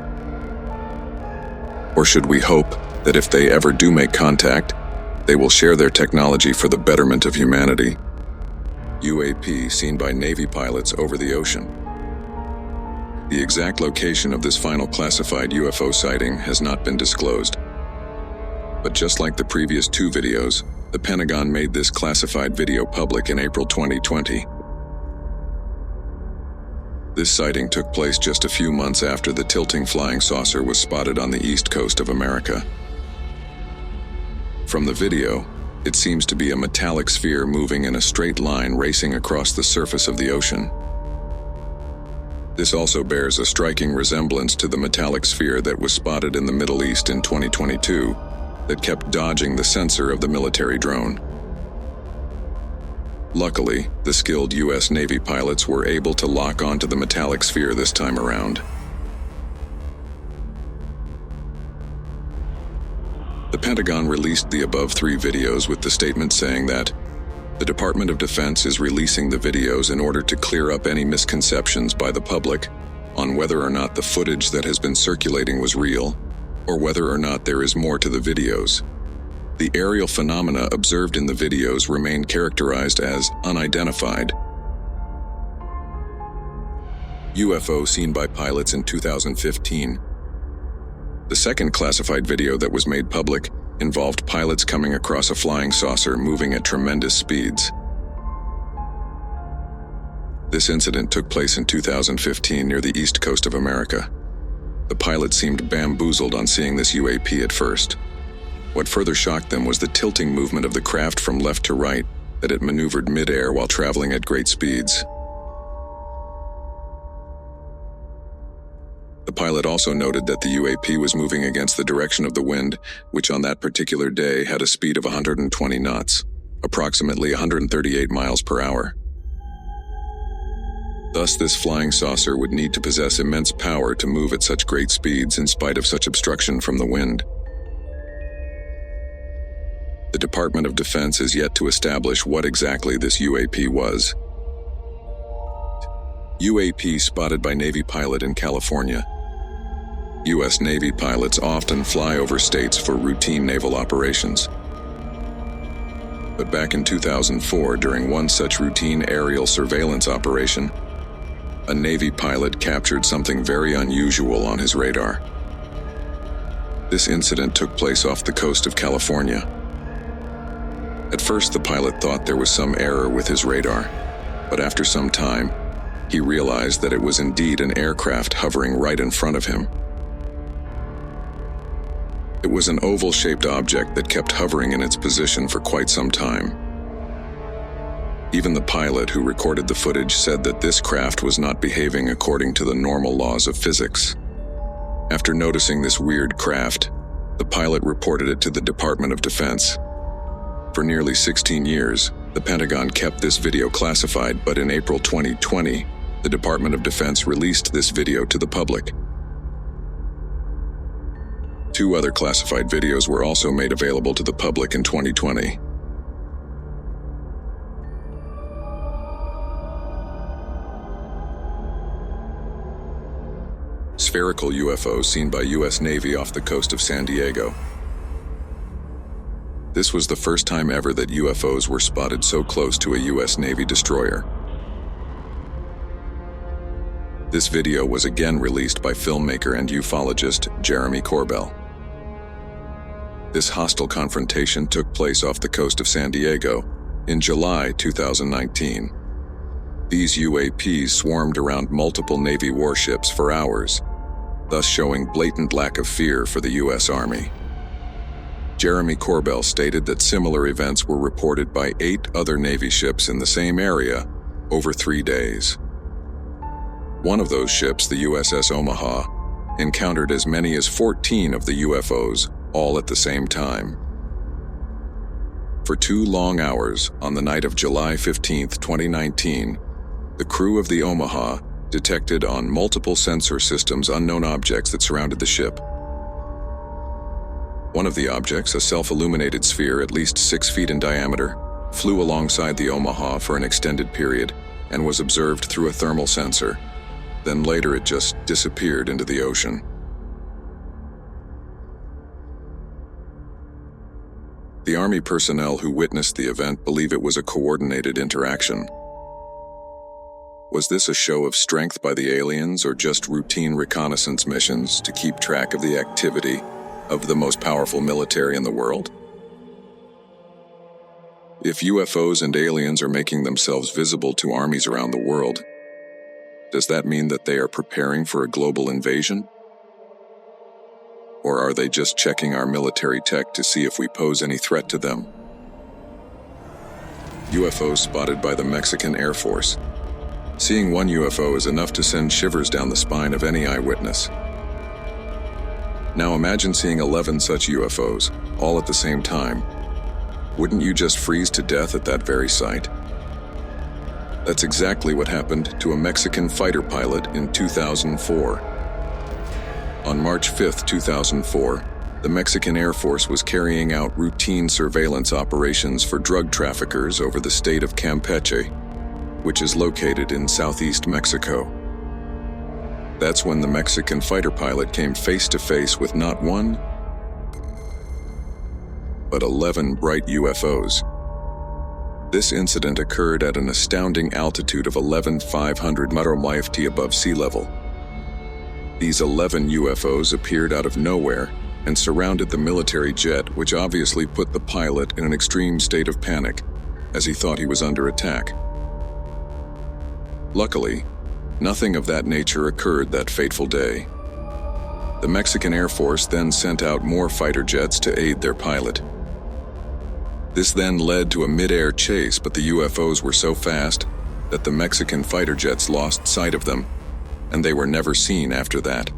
Or should we hope that if they ever do make contact, they will share their technology for the betterment of humanity? UAP seen by Navy pilots over the ocean. The exact location of this final classified UFO sighting has not been disclosed. But just like the previous 2 videos, the Pentagon made this classified video public in April 2020. This sighting took place just a few months after the tilting flying saucer was spotted on the east coast of America. From the video, it seems to be a metallic sphere moving in a straight line racing across the surface of the ocean. This also bears a striking resemblance to the metallic sphere that was spotted in the Middle East in 2022 that kept dodging the sensor of the military drone. Luckily, the skilled U.S. Navy pilots were able to lock onto the metallic sphere this time around. The Pentagon released the above 3 videos with the statement saying that the Department of Defense is releasing the videos in order to clear up any misconceptions by the public on whether or not the footage that has been circulating was real, or whether or not there is more to the videos. The aerial phenomena observed in the videos remain characterized as unidentified. UFO seen by pilots in 2015. The second classified video that was made public involved pilots coming across a flying saucer moving at tremendous speeds. This incident took place in 2015 near the east coast of America. The pilots seemed bamboozled on seeing this UAP at first. What further shocked them was the tilting movement of the craft from left to right that it maneuvered mid-air while traveling at great speeds. The pilot also noted that the UAP was moving against the direction of the wind, which on that particular day had a speed of 120 knots, approximately 138 miles per hour. Thus, this flying saucer would need to possess immense power to move at such great speeds in spite of such obstruction from the wind. The Department of Defense is yet to establish what exactly this UAP was. UAP spotted by Navy pilot in California. U.S. Navy pilots often fly over states for routine naval operations. But back in 2004, during one such routine aerial surveillance operation, a Navy pilot captured something very unusual on his radar. This incident took place off the coast of California. At first, the pilot thought there was some error with his radar, but after some time, he realized that it was indeed an aircraft hovering right in front of him. It was an oval-shaped object that kept hovering in its position for quite some time. Even the pilot who recorded the footage said that this craft was not behaving according to the normal laws of physics. After noticing this weird craft, the pilot reported it to the Department of Defense. For nearly 16 years, the Pentagon kept this video classified, but in April 2020, the Department of Defense released this video to the public. 2 other classified videos were also made available to the public in 2020. Spherical UFO seen by U.S. Navy off the coast of San Diego. This was the first time ever that UFOs were spotted so close to a U.S. Navy destroyer. This video was again released by filmmaker and ufologist Jeremy Corbell. This hostile confrontation took place off the coast of San Diego in July 2019. These UAPs swarmed around multiple Navy warships for hours, thus showing blatant lack of fear for the U.S. Army. Jeremy Corbell stated that similar events were reported by 8 other Navy ships in the same area over 3 days. One of those ships, the USS Omaha, encountered as many as 14 of the UFOs, all at the same time. For 2 long hours, on the night of July 15, 2019, the crew of the Omaha detected on multiple sensor systems unknown objects that surrounded the ship. One of the objects, a self-illuminated sphere at least 6 feet in diameter, flew alongside the Omaha for an extended period and was observed through a thermal sensor. Then later it just disappeared into the ocean. The Army personnel who witnessed the event believe it was a coordinated interaction. Was this a show of strength by the aliens or just routine reconnaissance missions to keep track of the activity of the most powerful military in the world? If UFOs and aliens are making themselves visible to armies around the world, does that mean that they are preparing for a global invasion? Or are they just checking our military tech to see if we pose any threat to them? UFOs spotted by the Mexican Air Force. Seeing one UFO is enough to send shivers down the spine of any eyewitness. Now imagine seeing 11 such UFOs, all at the same time. Wouldn't you just freeze to death at that very sight? That's exactly what happened to a Mexican fighter pilot in 2004. On March 5, 2004, the Mexican Air Force was carrying out routine surveillance operations for drug traffickers over the state of Campeche, which is located in southeast Mexico. That's when the Mexican fighter pilot came face to face with not one, but 11 bright UFOs. This incident occurred at an astounding altitude of 11,500 meters above sea level. These 11 UFOs appeared out of nowhere and surrounded the military jet, which obviously put the pilot in an extreme state of panic, as he thought he was under attack. Luckily, nothing of that nature occurred that fateful day. The Mexican Air Force then sent out more fighter jets to aid their pilot. This then led to a mid-air chase, but the UFOs were so fast that the Mexican fighter jets lost sight of them, and they were never seen after that.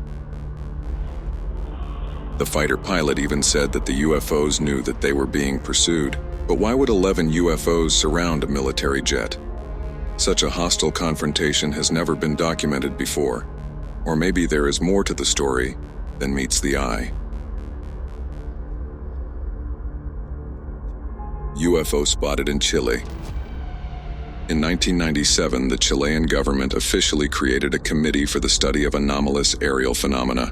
The fighter pilot even said that the UFOs knew that they were being pursued, but why would 11 UFOs surround a military jet? Such a hostile confrontation has never been documented before, or maybe there is more to the story than meets the eye. UFO spotted in Chile. In 1997, the Chilean government officially created a committee for the study of anomalous aerial phenomena.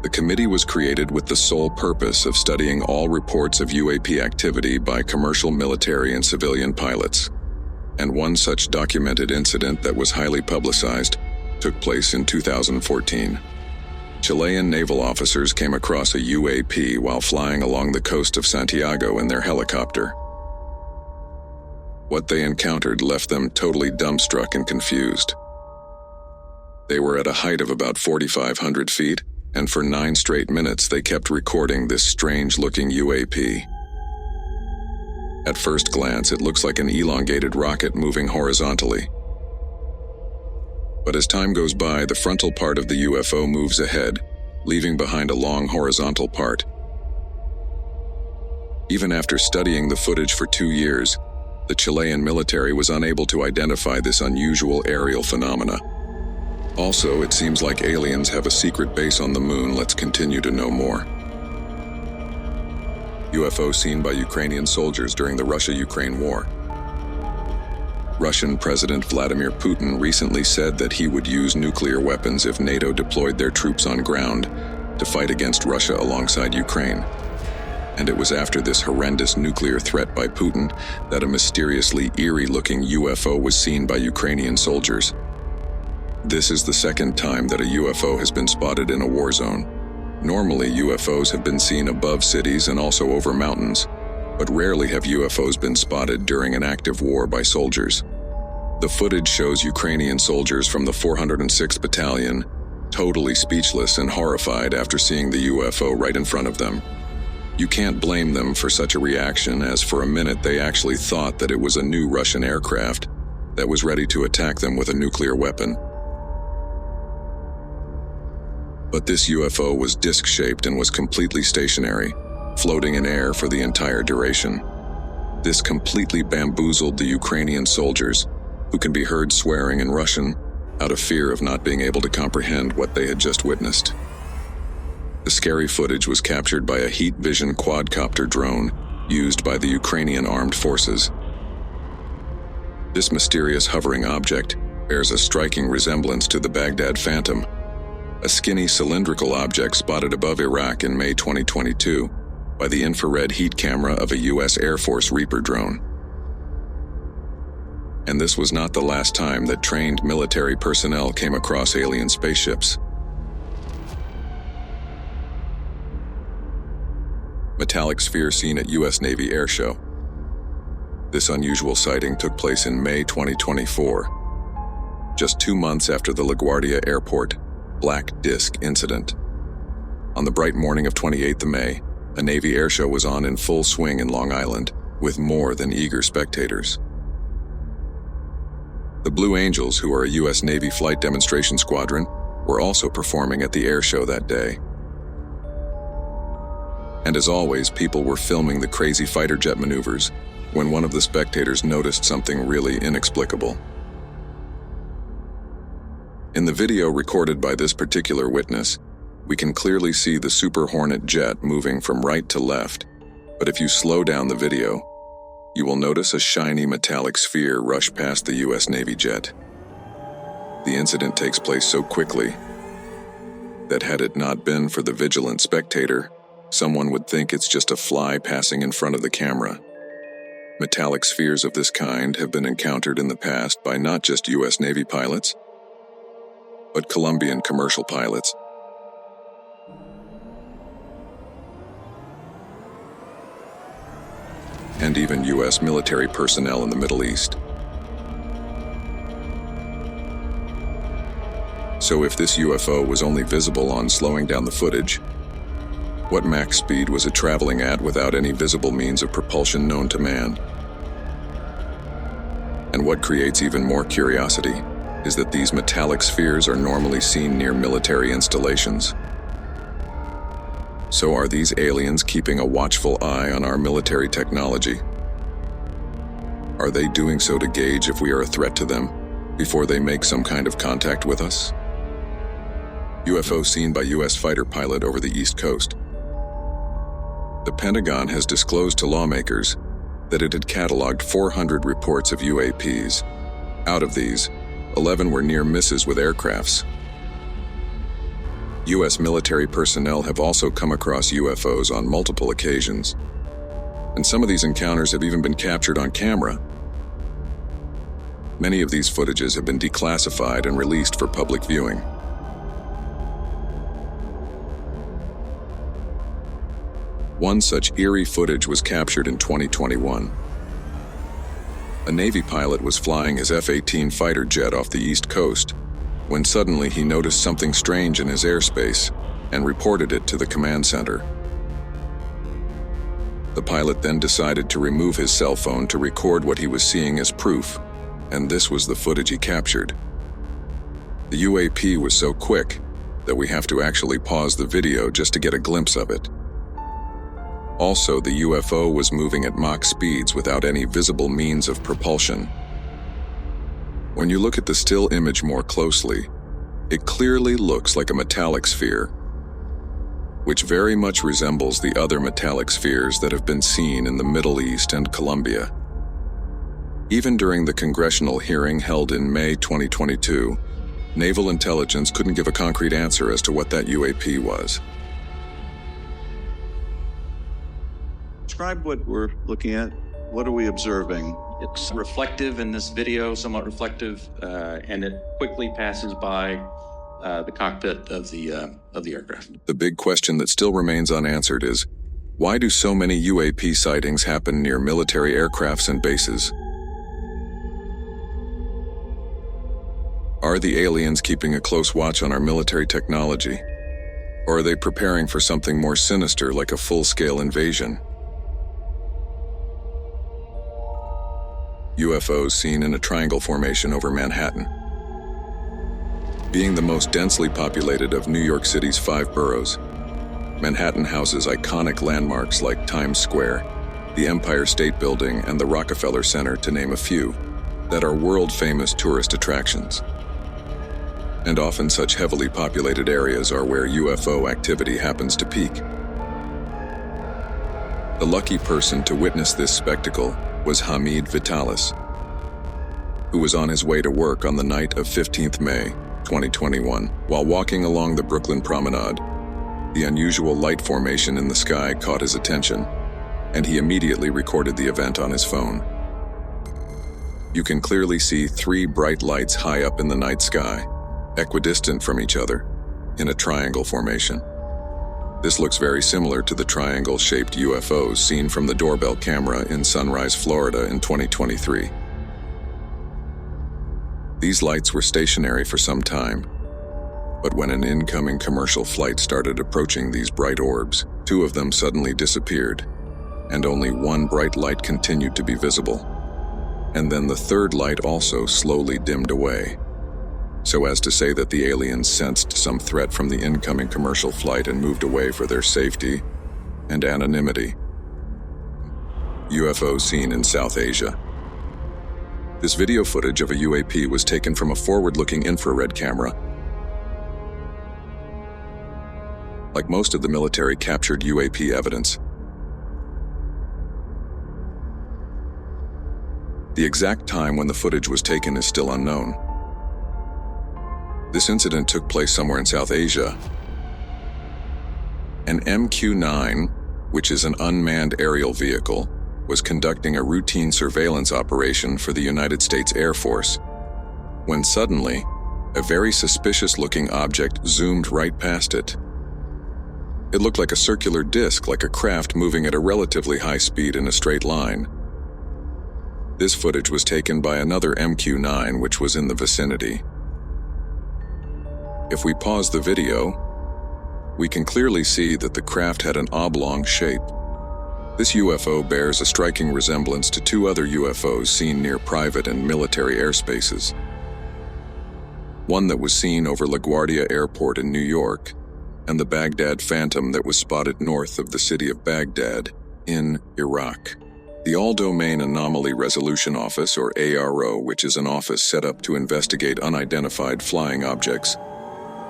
The committee was created with the sole purpose of studying all reports of UAP activity by commercial, military, and civilian pilots. And one such documented incident that was highly publicized took place in 2014. Chilean naval officers came across a UAP while flying along the coast of Santiago in their helicopter. What they encountered left them totally dumbstruck and confused. They were at a height of about 4,500 feet, and for 9 straight minutes they kept recording this strange-looking UAP. At first glance, it looks like an elongated rocket moving horizontally. But as time goes by, the frontal part of the UFO moves ahead, leaving behind a long horizontal part. Even after studying the footage for 2 years, the Chilean military was unable to identify this unusual aerial phenomena. Also, it seems like aliens have a secret base on the moon. Let's continue to know more. UFO seen by Ukrainian soldiers during the Russia-Ukraine war. Russian President Vladimir Putin recently said that he would use nuclear weapons if NATO deployed their troops on ground to fight against Russia alongside Ukraine. And it was after this horrendous nuclear threat by Putin that a mysteriously eerie-looking UFO was seen by Ukrainian soldiers. This is the second time that a UFO has been spotted in a war zone. Normally, UFOs have been seen above cities and also over mountains, but rarely have UFOs been spotted during an active war by soldiers. The footage shows Ukrainian soldiers from the 406th Battalion totally speechless and horrified after seeing the UFO right in front of them. You can't blame them for such a reaction, as for a minute they actually thought that it was a new Russian aircraft that was ready to attack them with a nuclear weapon. But this UFO was disc-shaped and was completely stationary, floating in air for the entire duration. This completely bamboozled the Ukrainian soldiers, who can be heard swearing in Russian out of fear of not being able to comprehend what they had just witnessed. The scary footage was captured by a heat vision quadcopter drone used by the Ukrainian armed forces. This mysterious hovering object bears a striking resemblance to the Baghdad Phantom, a skinny cylindrical object spotted above Iraq in May 2022 by the infrared heat camera of a U.S. Air Force Reaper drone. And this was not the last time that trained military personnel came across alien spaceships. Metallic sphere seen at U.S. Navy Air Show. This unusual sighting took place in May 2024, just 2 months after the LaGuardia Airport Black Disc incident. On the bright morning of 28th of May, a Navy air show was on in full swing in Long Island, with more than eager spectators. The Blue Angels, who are a U.S. Navy flight demonstration squadron, were also performing at the air show that day. And as always, people were filming the crazy fighter jet maneuvers when one of the spectators noticed something really inexplicable. In the video recorded by this particular witness, We can clearly see the Super Hornet jet moving from right to left, but if you slow down the video, you will notice a shiny metallic sphere rush past the US Navy jet. The incident takes place so quickly that had it not been for the vigilant spectator, someone would think it's just a fly passing in front of the camera. Metallic spheres of this kind have been encountered in the past by not just US Navy pilots, but Colombian commercial pilots. And even US military personnel in the Middle East. So if this UFO was only visible on slowing down the footage, what Mach speed was it traveling at without any visible means of propulsion known to man? And what creates even more curiosity is that these metallic spheres are normally seen near military installations. So are these aliens keeping a watchful eye on our military technology? Are they doing so to gauge if we are a threat to them before they make some kind of contact with us? UFO seen by US fighter pilot over the East Coast. The Pentagon has disclosed to lawmakers that it had cataloged 400 reports of UAPs. Out of these, 11 were near misses with aircrafts. US military personnel have also come across UFOs on multiple occasions, and some of these encounters have even been captured on camera. Many of these footages have been declassified and released for public viewing. One such eerie footage was captured in 2021. A Navy pilot was flying his F-18 fighter jet off the East Coast when suddenly he noticed something strange in his airspace and reported it to the command center. The pilot then decided to remove his cell phone to record what he was seeing as proof, and this was the footage he captured. The UAP was so quick that we have to actually pause the video just to get a glimpse of it. Also, the UFO was moving at Mach speeds without any visible means of propulsion. When you look at the still image more closely, it clearly looks like a metallic sphere, which very much resembles the other metallic spheres that have been seen in the Middle East and Colombia. Even during the congressional hearing held in May 2022, Naval Intelligence couldn't give a concrete answer as to what that UAP was. Describe what we're looking at. What are we observing? It's reflective in this video, somewhat reflective, and it quickly passes by the cockpit of the aircraft. The big question that still remains unanswered is, why do so many UAP sightings happen near military aircrafts and bases? Are the aliens keeping a close watch on our military technology? Or are they preparing for something more sinister like a full-scale invasion? UFOs seen in a triangle formation over Manhattan. Being the most densely populated of New York City's 5 boroughs, Manhattan houses iconic landmarks like Times Square, the Empire State Building, and the Rockefeller Center, to name a few, that are world-famous tourist attractions. And often such heavily populated areas are where UFO activity happens to peak. The lucky person to witness this spectacle was Hamid Vitalis, who was on his way to work on the night of 15th May, 2021. While walking along the Brooklyn Promenade, the unusual light formation in the sky caught his attention, and he immediately recorded the event on his phone. You can clearly see 3 bright lights high up in the night sky, equidistant from each other, in a triangle formation. This looks very similar to the triangle-shaped UFOs seen from the doorbell camera in Sunrise, Florida in 2023. These lights were stationary for some time, but when an incoming commercial flight started approaching these bright orbs, 2 of them suddenly disappeared, and only 1 bright light continued to be visible. And then the 3rd light also slowly dimmed away, so as to say that the aliens sensed some threat from the incoming commercial flight and moved away for their safety and anonymity. UFO seen in South Asia. This video footage of a UAP was taken from a forward-looking infrared camera like most of the military captured UAP evidence. The exact time when the footage was taken is still unknown. This incident took place somewhere in South Asia. An MQ-9, which is an unmanned aerial vehicle, was conducting a routine surveillance operation for the United States Air Force, when suddenly, a very suspicious-looking object zoomed right past it. It looked like a circular disc, like a craft moving at a relatively high speed in a straight line. This footage was taken by another MQ-9, which was in the vicinity. If we pause the video, we can clearly see that the craft had an oblong shape. This UFO bears a striking resemblance to two other UFOs seen near private and military airspaces. One that was seen over LaGuardia Airport in New York, and the Baghdad Phantom that was spotted north of the city of Baghdad in Iraq. The All-Domain Anomaly Resolution Office, or ARO, which is an office set up to investigate unidentified flying objects,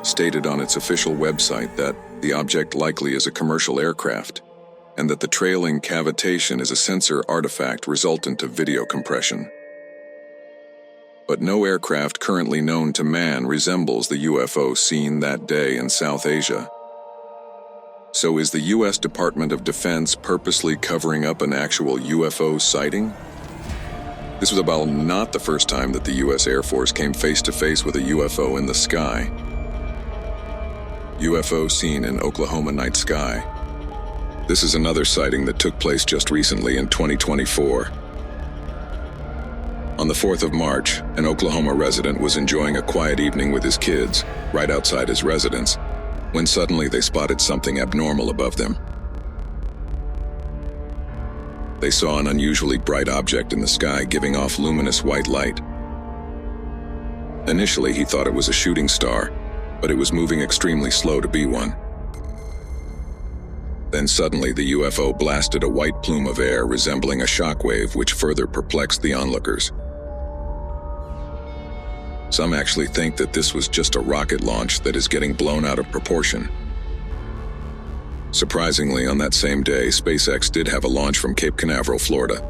stated on its official website that the object likely is a commercial aircraft, and that the trailing cavitation is a sensor artifact resultant of video compression. But no aircraft currently known to man resembles the UFO seen that day in South Asia. So is the U.S. Department of Defense purposely covering up an actual UFO sighting? This was about not the first time that the U.S. Air Force came face-to-face with a UFO in the sky. UFO seen in Oklahoma night sky. This is another sighting that took place just recently in 2024. On the 4th of March, an Oklahoma resident was enjoying a quiet evening with his kids, right outside his residence, when suddenly they spotted something abnormal above them. They saw an unusually bright object in the sky giving off luminous white light. Initially, he thought it was a shooting star, but it was moving extremely slow to be one. Then suddenly the UFO blasted a white plume of air resembling a shockwave, which further perplexed the onlookers. Some actually think that this was just a rocket launch that is getting blown out of proportion. Surprisingly, on that same day, SpaceX did have a launch from Cape Canaveral, Florida,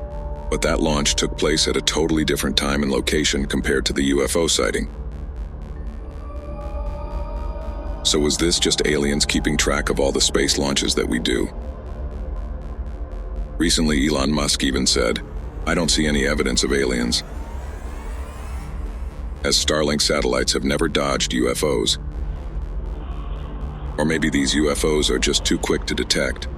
but that launch took place at a totally different time and location compared to the UFO sighting. So was this just aliens keeping track of all the space launches that we do? Recently, Elon Musk even said, "I don't see any evidence of aliens," as Starlink satellites have never dodged UFOs. Or maybe these UFOs are just too quick to detect.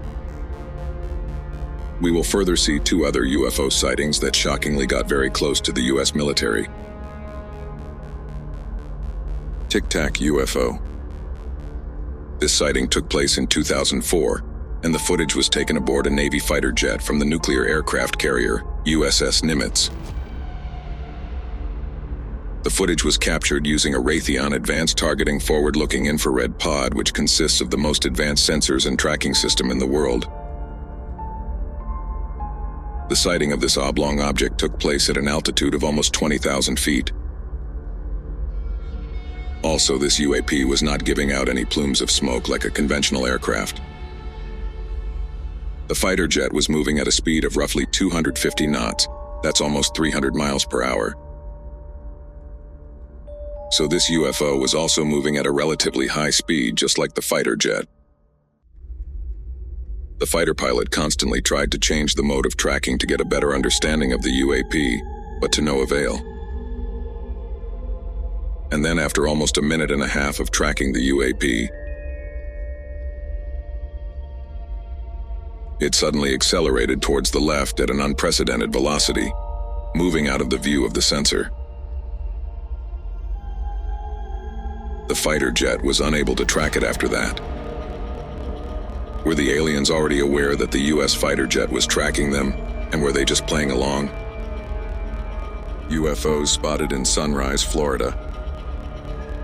We will further see two other UFO sightings that shockingly got very close to the US military. Tic Tac UFO. This sighting took place in 2004, and the footage was taken aboard a Navy fighter jet from the nuclear aircraft carrier USS Nimitz. The footage was captured using a Raytheon Advanced Targeting Forward-Looking Infrared Pod, which consists of the most advanced sensors and tracking system in the world. The sighting of this oblong object took place at an altitude of almost 20,000 feet. Also, this UAP was not giving out any plumes of smoke like a conventional aircraft. The fighter jet was moving at a speed of roughly 250 knots, that's almost 300 miles per hour. So this UFO was also moving at a relatively high speed, just like the fighter jet. The fighter pilot constantly tried to change the mode of tracking to get a better understanding of the UAP, but to no avail. And then after almost a minute and a half of tracking the UAP, it suddenly accelerated towards the left at an unprecedented velocity, moving out of the view of the sensor. The fighter jet was unable to track it after that. Were the aliens already aware that the US fighter jet was tracking them, and were they just playing along? UFOs spotted in Sunrise, Florida.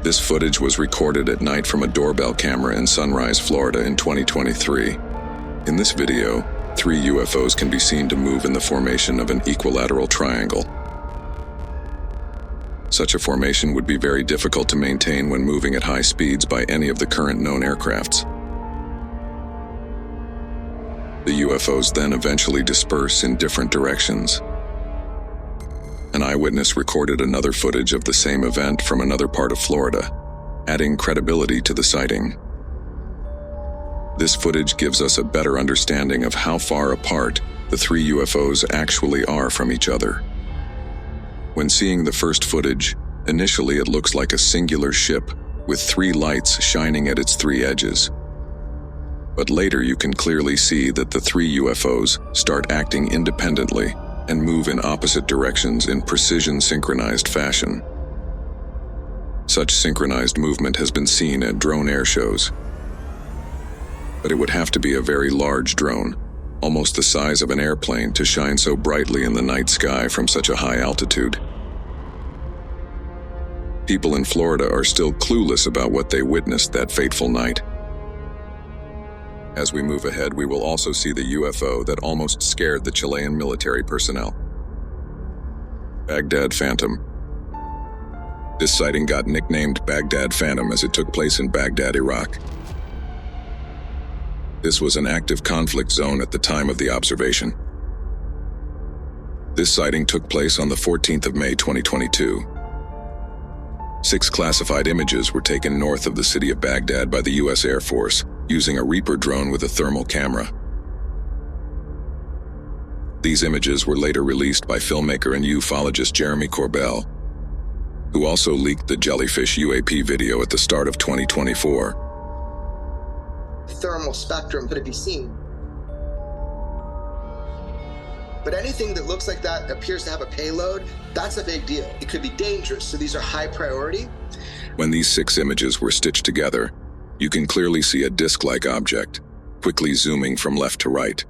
This footage was recorded at night from a doorbell camera in Sunrise, Florida in 2023. In this video, 3 UFOs can be seen to move in the formation of an equilateral triangle. Such a formation would be very difficult to maintain when moving at high speeds by any of the current known aircrafts. The UFOs then eventually disperse in different directions. An eyewitness recorded another footage of the same event from another part of Florida, adding credibility to the sighting. This footage gives us a better understanding of how far apart the three UFOs actually are from each other. When seeing the first footage, initially it looks like a singular ship with three lights shining at its three edges. But later you can clearly see that the three UFOs start acting independently and move in opposite directions in precision synchronized fashion. Such synchronized movement has been seen at drone air shows. But it would have to be a very large drone, almost the size of an airplane, to shine so brightly in the night sky from such a high altitude. People in Florida are still clueless about what they witnessed that fateful night. As we move ahead, we will also see the UFO that almost scared the Chilean military personnel. Baghdad Phantom. This sighting got nicknamed Baghdad Phantom as it took place in Baghdad, Iraq. This was an active conflict zone at the time of the observation. This sighting took place on the 14th of May 2022. 6 classified images were taken north of the city of Baghdad by the U.S. Air Force using a Reaper drone with a thermal camera. These images were later released by filmmaker and ufologist Jeremy Corbell, who also leaked the Jellyfish UAP video at the start of 2024. Thermal spectrum could it be seen? But anything that looks like that appears to have a payload, that's a big deal. It could be dangerous, so these are high priority. When these 6 images were stitched together, you can clearly see a disc-like object, quickly zooming from left to right.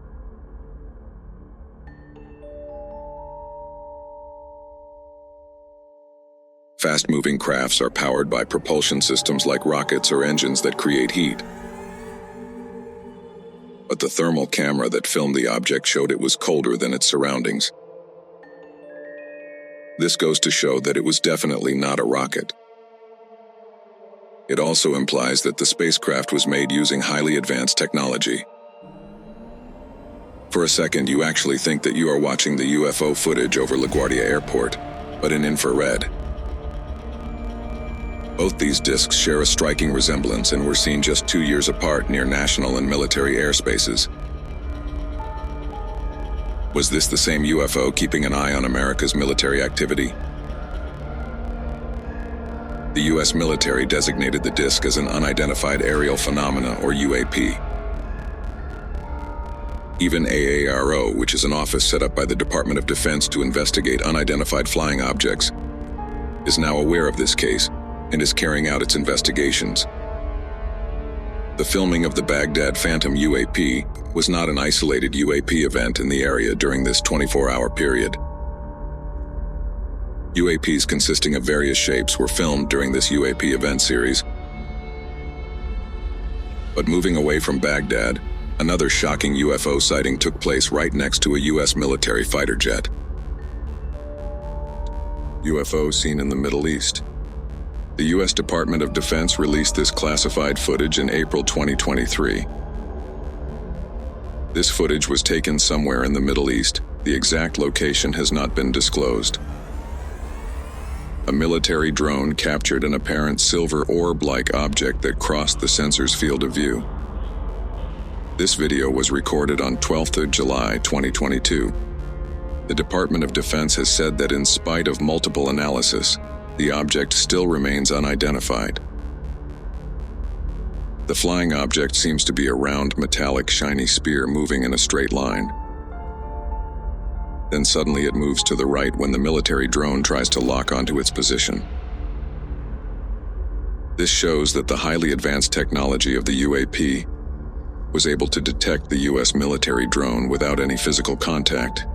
Fast-moving crafts are powered by propulsion systems like rockets or engines that create heat. But the thermal camera that filmed the object showed it was colder than its surroundings. This goes to show that it was definitely not a rocket. It also implies that the spacecraft was made using highly advanced technology. For a second, you actually think that you are watching the UFO footage over LaGuardia Airport, but in infrared. Both these discs share a striking resemblance and were seen just 2 years apart near national and military airspaces. Was this the same UFO keeping an eye on America's military activity? The U.S. military designated the disc as an unidentified aerial phenomena, or UAP. Even AARO, which is an office set up by the Department of Defense to investigate unidentified flying objects, is now aware of this case and is carrying out its investigations. The filming of the Baghdad Phantom UAP was not an isolated UAP event in the area during this 24-hour period. UAPs consisting of various shapes were filmed during this UAP event series. But moving away from Baghdad, another shocking UFO sighting took place right next to a U.S. military fighter jet. UFO seen in the Middle East. The U.S. Department of Defense released this classified footage in April 2023. This footage was taken somewhere in the Middle East. The exact location has not been disclosed. A military drone captured an apparent silver orb-like object that crossed the sensor's field of view. This video was recorded on 12th of July 2022. The Department of Defense has said that in spite of multiple analysis, the object still remains unidentified. The flying object seems to be a round, metallic, shiny spear moving in a straight line. Then suddenly it moves to the right when the military drone tries to lock onto its position. This shows that the highly advanced technology of the UAP was able to detect the U.S. military drone without any physical contact.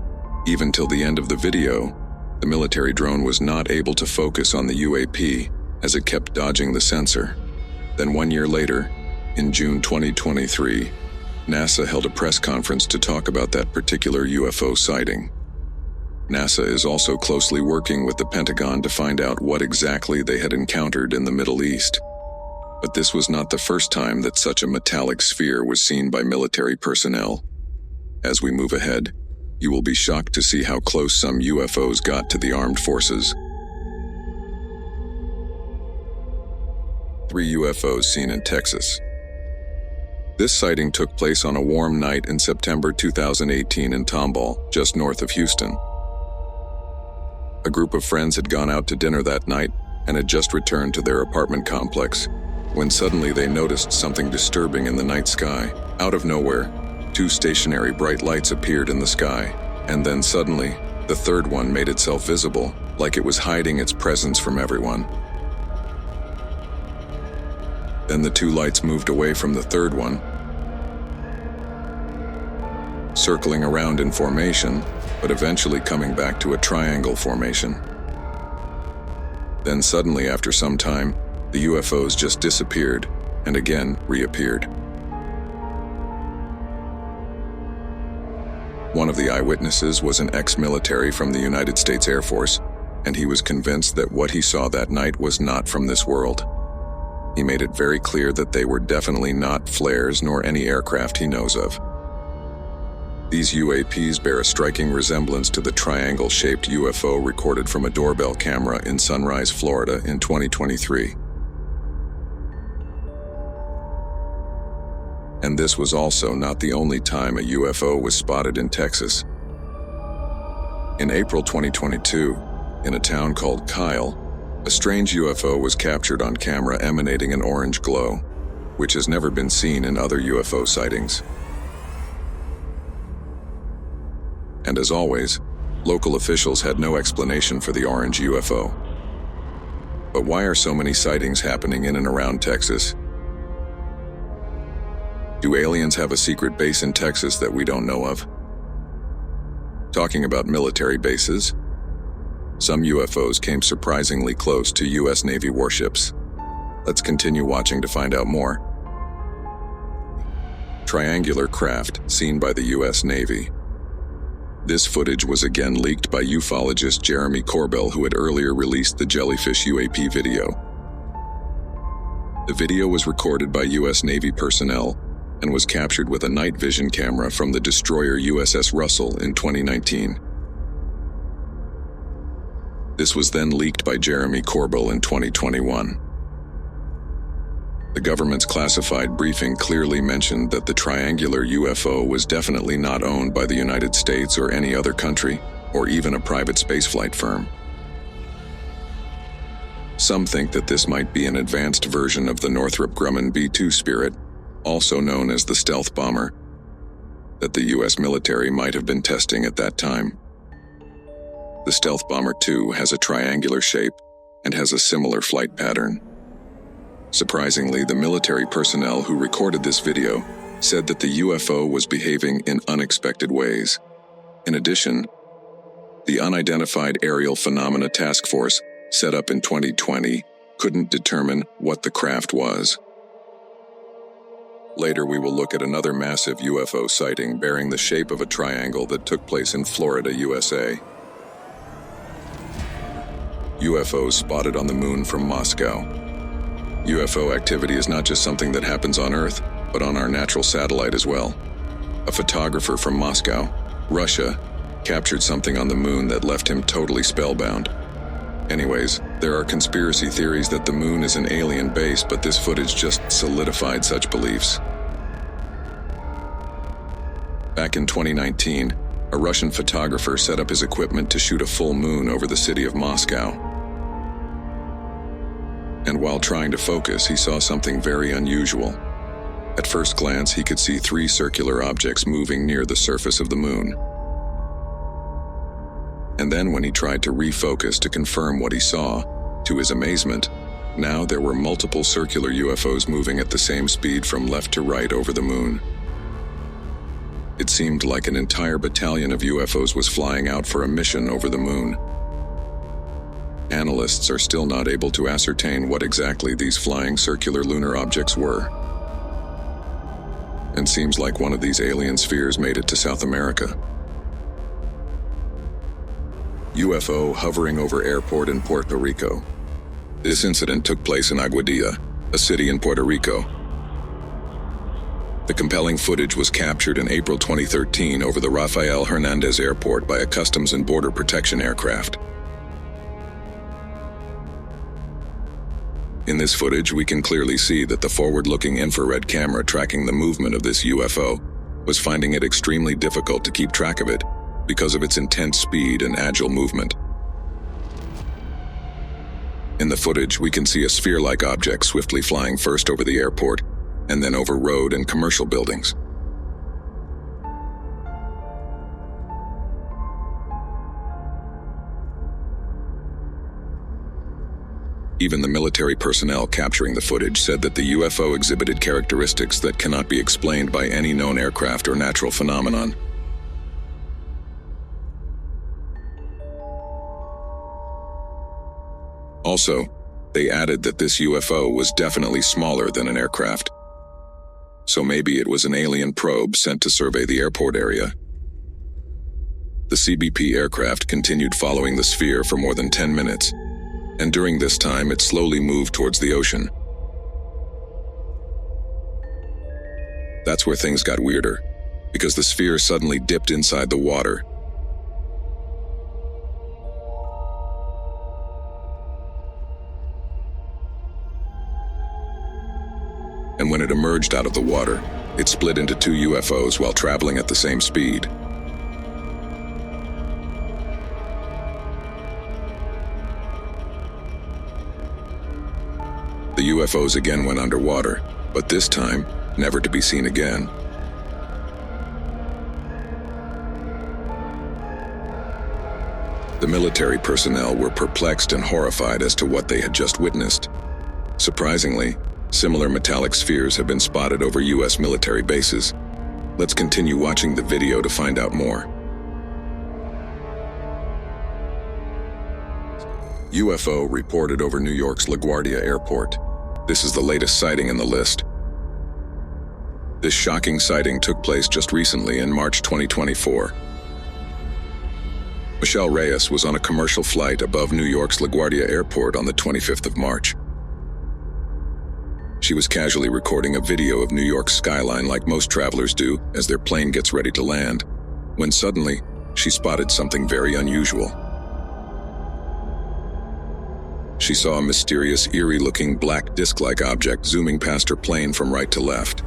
Even till the end of the video, the military drone was not able to focus on the UAP as it kept dodging the sensor. Then 1 year later, in June 2023, NASA held a press conference to talk about that particular UFO sighting. NASA is also closely working with the Pentagon to find out what exactly they had encountered in the Middle East. But this was not the first time that such a metallic sphere was seen by military personnel. As we move ahead, you will be shocked to see how close some UFOs got to the armed forces. 3 UFOs seen in Texas. This sighting took place on a warm night in September 2018 in Tomball, just north of Houston. A group of friends had gone out to dinner that night and had just returned to their apartment complex, when suddenly they noticed something disturbing in the night sky. Out of nowhere, 2 stationary bright lights appeared in the sky, and then suddenly, the third one made itself visible, like it was hiding its presence from everyone. Then the 2 lights moved away from the third one, circling around in formation, but eventually coming back to a triangle formation. Then suddenly, after some time, the UFOs just disappeared and again reappeared. One of the eyewitnesses was an ex-military from the United States Air Force, and he was convinced that what he saw that night was not from this world. He made it very clear that they were definitely not flares nor any aircraft he knows of. These UAPs bear a striking resemblance to the triangle-shaped UFO recorded from a doorbell camera in Sunrise, Florida in 2023. And this was also not the only time a UFO was spotted in Texas. In April 2022, in a town called Kyle, a strange UFO was captured on camera emanating an orange glow, which has never been seen in other UFO sightings. And as always, local officials had no explanation for the orange UFO. But why are so many sightings happening in and around Texas? Do aliens have a secret base in Texas that we don't know of? Talking about military bases, some UFOs came surprisingly close to U.S. Navy warships. Let's continue watching to find out more. Triangular craft seen by the U.S. Navy. This footage was again leaked by ufologist Jeremy Corbell, who had earlier released the Jellyfish UAP video. The video was recorded by U.S. Navy personnel and was captured with a night vision camera from the destroyer USS Russell in 2019. This was then leaked by Jeremy Corbell in 2021. The government's classified briefing clearly mentioned that the triangular UFO was definitely not owned by the United States or any other country, or even a private spaceflight firm. Some think that this might be an advanced version of the Northrop Grumman B-2 Spirit, also known as the stealth bomber, that the U.S. military might have been testing at that time. The Stealth Bomber 2 has a triangular shape and has a similar flight pattern. Surprisingly, the military personnel who recorded this video said that the UFO was behaving in unexpected ways. In addition, the Unidentified Aerial Phenomena Task Force, set up in 2020, couldn't determine what the craft was. Later, we will look at another massive UFO sighting bearing the shape of a triangle that took place in Florida, USA. UFOs spotted on the moon from Moscow. UFO activity is not just something that happens on Earth, but on our natural satellite as well. A photographer from Moscow, Russia, captured something on the moon that left him totally spellbound. Anyways, there are conspiracy theories that the moon is an alien base, but this footage just solidified such beliefs. Back in 2019, a Russian photographer set up his equipment to shoot a full moon over the city of Moscow. And while trying to focus, he saw something very unusual. At first glance, he could see 3 circular objects moving near the surface of the moon. And then when he tried to refocus to confirm what he saw, to his amazement, now there were multiple circular UFOs moving at the same speed from left to right over the moon. It seemed like an entire battalion of UFOs was flying out for a mission over the moon. Analysts are still not able to ascertain what exactly these flying circular lunar objects were. And seems like one of these alien spheres made it to South America. UFO hovering over airport in Puerto Rico. This incident took place in Aguadilla, a city in Puerto Rico. The compelling footage was captured in April 2013 over the Rafael Hernandez Airport by a Customs and Border Protection aircraft. In this footage, we can clearly see that the forward-looking infrared camera tracking the movement of this UFO was finding it extremely difficult to keep track of it because of its intense speed and agile movement. In the footage, we can see a sphere-like object swiftly flying first over the airport and then over road and commercial buildings. Even the military personnel capturing the footage said that the UFO exhibited characteristics that cannot be explained by any known aircraft or natural phenomenon. Also, they added that this UFO was definitely smaller than an aircraft. So maybe it was an alien probe sent to survey the airport area. The CBP aircraft continued following the sphere for more than 10 minutes, and during this time it slowly moved towards the ocean. That's where things got weirder, because the sphere suddenly dipped inside the water. And when it emerged out of the water, it split into two UFOs while traveling at the same speed. The UFOs again went underwater, but this time, never to be seen again. The military personnel were perplexed and horrified as to what they had just witnessed. Surprisingly, similar metallic spheres have been spotted over U.S. military bases. Let's continue watching the video to find out more. UFO reported over New York's LaGuardia Airport. This is the latest sighting in the list. This shocking sighting took place just recently in March 2024. Michelle Reyes was on a commercial flight above New York's LaGuardia Airport on the 25th of March. She was casually recording a video of New York's skyline like most travelers do as their plane gets ready to land, when suddenly she spotted something very unusual. She saw a mysterious, eerie-looking black disc-like object zooming past her plane from right to left.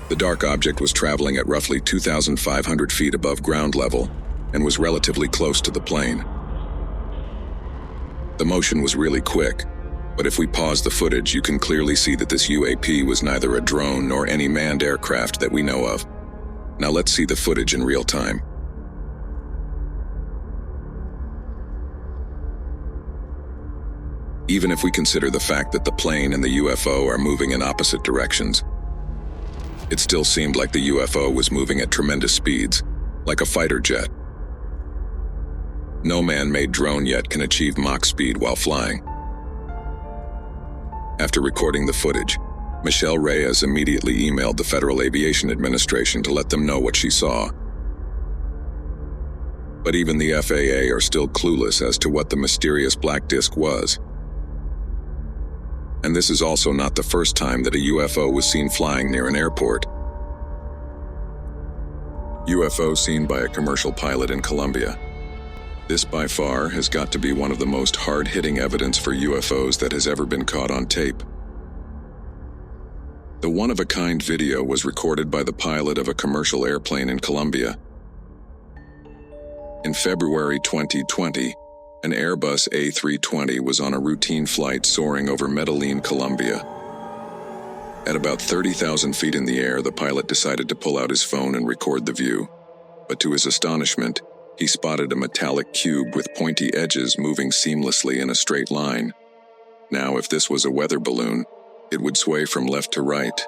The dark object was traveling at roughly 2,500 feet above ground level and was relatively close to the plane. The motion was really quick, but if we pause the footage, you can clearly see that this UAP was neither a drone nor any manned aircraft that we know of. Now let's see the footage in real time. Even if we consider the fact that the plane and the UFO are moving in opposite directions, it still seemed like the UFO was moving at tremendous speeds, like a fighter jet. No man-made drone yet can achieve Mach speed while flying. After recording the footage, Michelle Reyes immediately emailed the Federal Aviation Administration to let them know what she saw. But even the FAA are still clueless as to what the mysterious black disc was. And this is also not the first time that a UFO was seen flying near an airport. UFO seen by a commercial pilot in Colombia. This by far has got to be one of the most hard-hitting evidence for UFOs that has ever been caught on tape. The one-of-a-kind video was recorded by the pilot of a commercial airplane in Colombia. In February 2020, an Airbus A320 was on a routine flight soaring over Medellin, Colombia. At about 30,000 feet in the air, the pilot decided to pull out his phone and record the view. But to his astonishment, he spotted a metallic cube with pointy edges moving seamlessly in a straight line. Now, if this was a weather balloon, it would sway from left to right.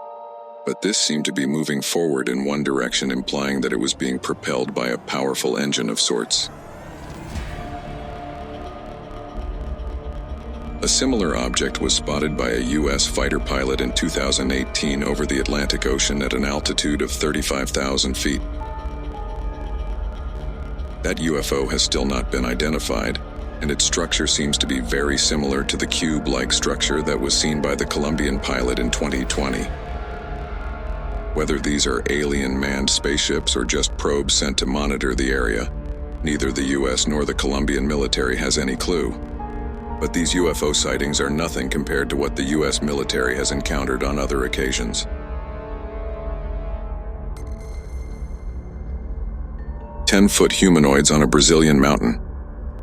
But this seemed to be moving forward in one direction, implying that it was being propelled by a powerful engine of sorts. A similar object was spotted by a U.S. fighter pilot in 2018 over the Atlantic Ocean at an altitude of 35,000 feet. That UFO has still not been identified, and its structure seems to be very similar to the cube-like structure that was seen by the Colombian pilot in 2020. Whether these are alien manned spaceships or just probes sent to monitor the area, neither the US nor the Colombian military has any clue. But these UFO sightings are nothing compared to what the US military has encountered on other occasions. 10-foot humanoids on a Brazilian mountain.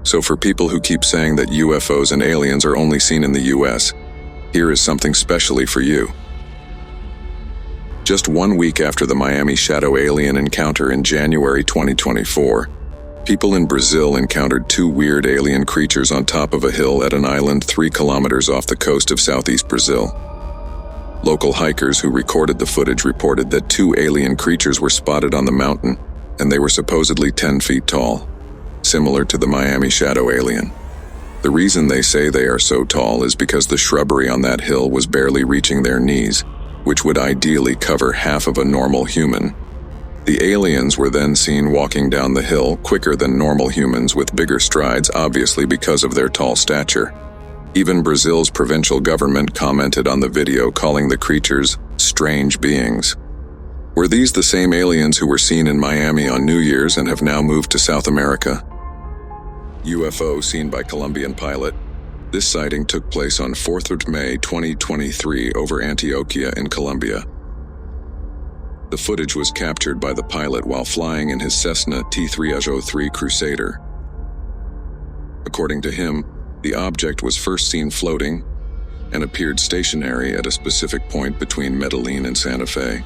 So for people who keep saying that UFOs and aliens are only seen in the US, here is something specially for you. Just 1 week after the Miami shadow alien encounter in January 2024, people in Brazil encountered 2 weird alien creatures on top of a hill at an island 3 kilometers off the coast of southeast Brazil. Local hikers who recorded the footage reported that 2 alien creatures were spotted on the mountain, and they were supposedly 10 feet tall, similar to the Miami shadow alien. The reason they say they are so tall is because the shrubbery on that hill was barely reaching their knees, which would ideally cover half of a normal human. The aliens were then seen walking down the hill quicker than normal humans with bigger strides, obviously because of their tall stature. Even Brazil's provincial government commented on the video, calling the creatures strange beings. Were these the same aliens who were seen in Miami on New Year's and have now moved to South America? UFO seen by Colombian pilot. This sighting took place on 4th of May 2023 over Antioquia in Colombia. The footage was captured by the pilot while flying in his Cessna T-303 Crusader. According to him, the object was first seen floating and appeared stationary at a specific point between Medellin and Santa Fe.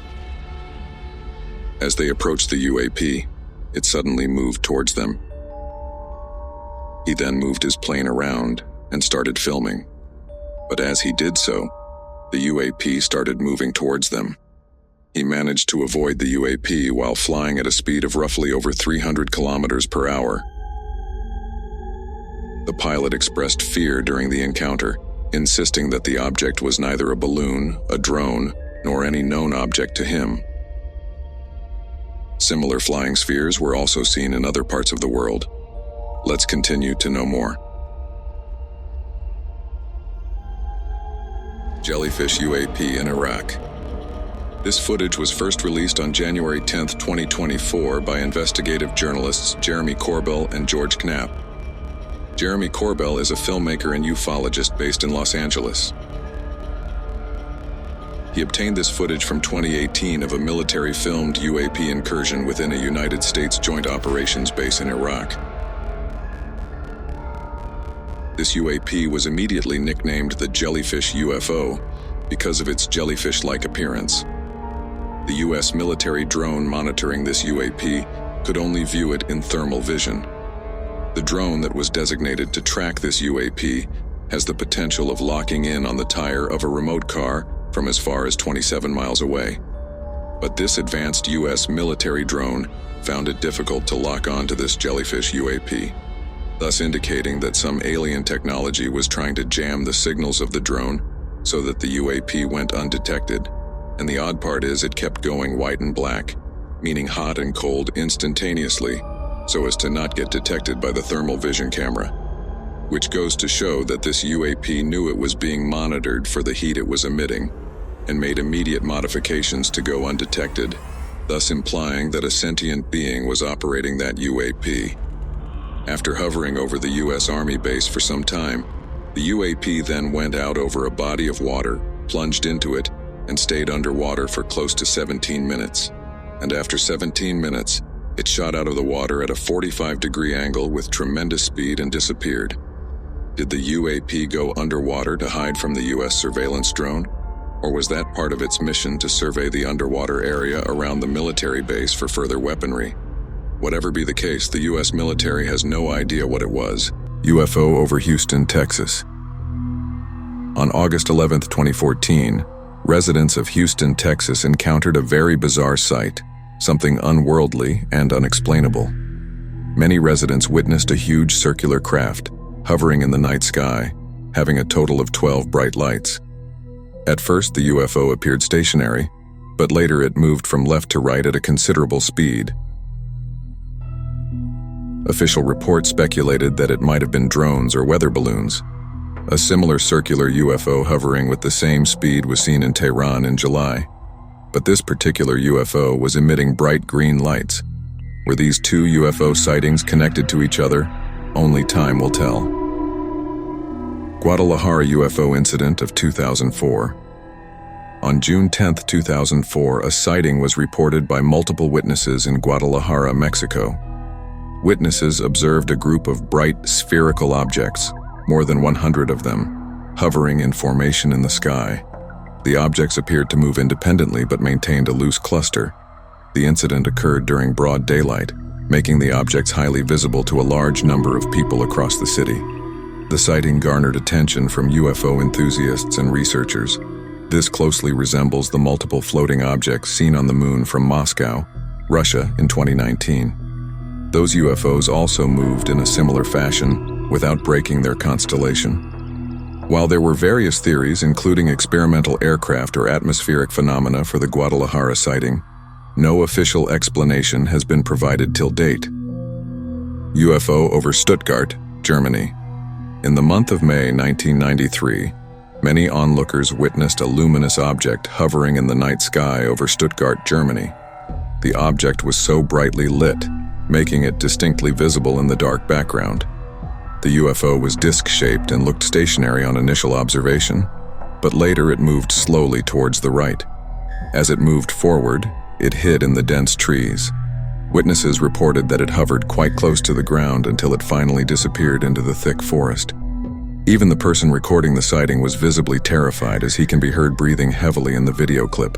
As they approached the UAP, it suddenly moved towards them. He then moved his plane around and started filming. But as he did so, the UAP started moving towards them. He managed to avoid the UAP while flying at a speed of roughly over 300 kilometers per hour. The pilot expressed fear during the encounter, insisting that the object was neither a balloon, a drone, nor any known object to him. Similar flying spheres were also seen in other parts of the world. Let's continue to know more. Jellyfish UAP in Iraq. This footage was first released on January 10, 2024 by investigative journalists Jeremy Corbell and George Knapp. Jeremy Corbell is a filmmaker and ufologist based in Los Angeles. He obtained this footage from 2018 of a military-filmed UAP incursion within a United States Joint Operations base in Iraq. This UAP was immediately nicknamed the Jellyfish UFO because of its jellyfish-like appearance. The U.S. military drone monitoring this UAP could only view it in thermal vision. The drone that was designated to track this UAP has the potential of locking in on the tire of a remote car from as far as 27 miles away. But this advanced U.S. military drone found it difficult to lock onto this Jellyfish UAP, thus indicating that some alien technology was trying to jam the signals of the drone so that the UAP went undetected. And the odd part is it kept going white and black, meaning hot and cold instantaneously, so as to not get detected by the thermal vision camera, which goes to show that this UAP knew it was being monitored for the heat it was emitting and made immediate modifications to go undetected, thus implying that a sentient being was operating that UAP. After hovering over the U.S. Army base for some time, the UAP then went out over a body of water, plunged into it, and stayed underwater for close to 17 minutes. And after 17 minutes, it shot out of the water at a 45-degree angle with tremendous speed and disappeared. Did the UAP go underwater to hide from the U.S. surveillance drone? Or was that part of its mission to survey the underwater area around the military base for further weaponry? Whatever be the case, the U.S. military has no idea what it was. UFO over Houston, Texas. On August 11, 2014, residents of Houston, Texas encountered a very bizarre sight, something unworldly and unexplainable. Many residents witnessed a huge circular craft hovering in the night sky, having a total of 12 bright lights. At first, the UFO appeared stationary, but later it moved from left to right at a considerable speed. Official reports speculated that it might have been drones or weather balloons. A similar circular UFO hovering with the same speed was seen in Tehran in July. But this particular UFO was emitting bright green lights. Were these two UFO sightings connected to each other? Only time will tell. Guadalajara UFO incident of 2004. On June 10, 2004, a sighting was reported by multiple witnesses in Guadalajara, Mexico. Witnesses observed a group of bright, spherical objects, more than 100 of them, hovering in formation in the sky. The objects appeared to move independently but maintained a loose cluster. The incident occurred during broad daylight, making the objects highly visible to a large number of people across the city. The sighting garnered attention from UFO enthusiasts and researchers. This closely resembles the multiple floating objects seen on the moon from Moscow, Russia in 2019. Those UFOs also moved in a similar fashion without breaking their constellation. While there were various theories, including experimental aircraft or atmospheric phenomena for the Guadalajara sighting, no official explanation has been provided till date. UFO over Stuttgart, Germany. In the month of May 1993, many onlookers witnessed a luminous object hovering in the night sky over Stuttgart, Germany. The object was so brightly lit, making it distinctly visible in the dark background. The UFO was disc-shaped and looked stationary on initial observation, but later it moved slowly towards the right. As it moved forward, it hid in the dense trees. Witnesses reported that it hovered quite close to the ground until it finally disappeared into the thick forest. Even the person recording the sighting was visibly terrified, as he can be heard breathing heavily in the video clip.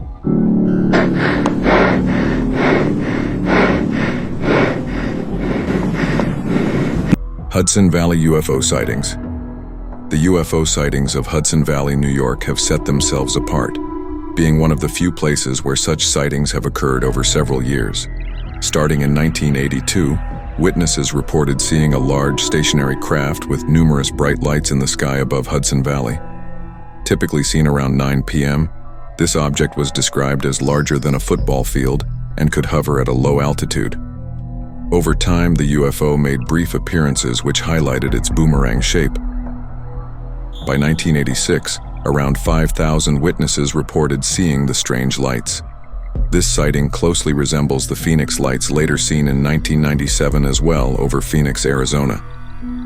Hudson Valley UFO sightings. The UFO sightings of Hudson Valley, New York have set themselves apart, being one of the few places where such sightings have occurred over several years. Starting in 1982, witnesses reported seeing a large stationary craft with numerous bright lights in the sky above Hudson Valley. Typically seen around 9 p.m., this object was described as larger than a football field and could hover at a low altitude. Over time, the UFO made brief appearances which highlighted its boomerang shape. By 1986, around 5,000 witnesses reported seeing the strange lights. This sighting closely resembles the Phoenix lights later seen in 1997 as well over Phoenix, Arizona.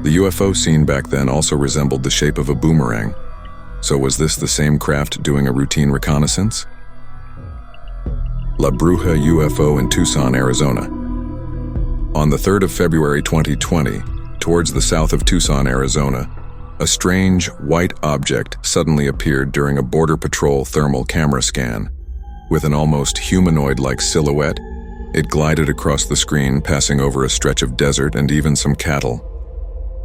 The UFO seen back then also resembled the shape of a boomerang. So was this the same craft doing a routine reconnaissance? La Bruja UFO in Tucson, Arizona. On the 3rd of February 2020, towards the south of Tucson, Arizona, a strange white object suddenly appeared during a Border Patrol thermal camera scan. With an almost humanoid-like silhouette, it glided across the screen, passing over a stretch of desert and even some cattle.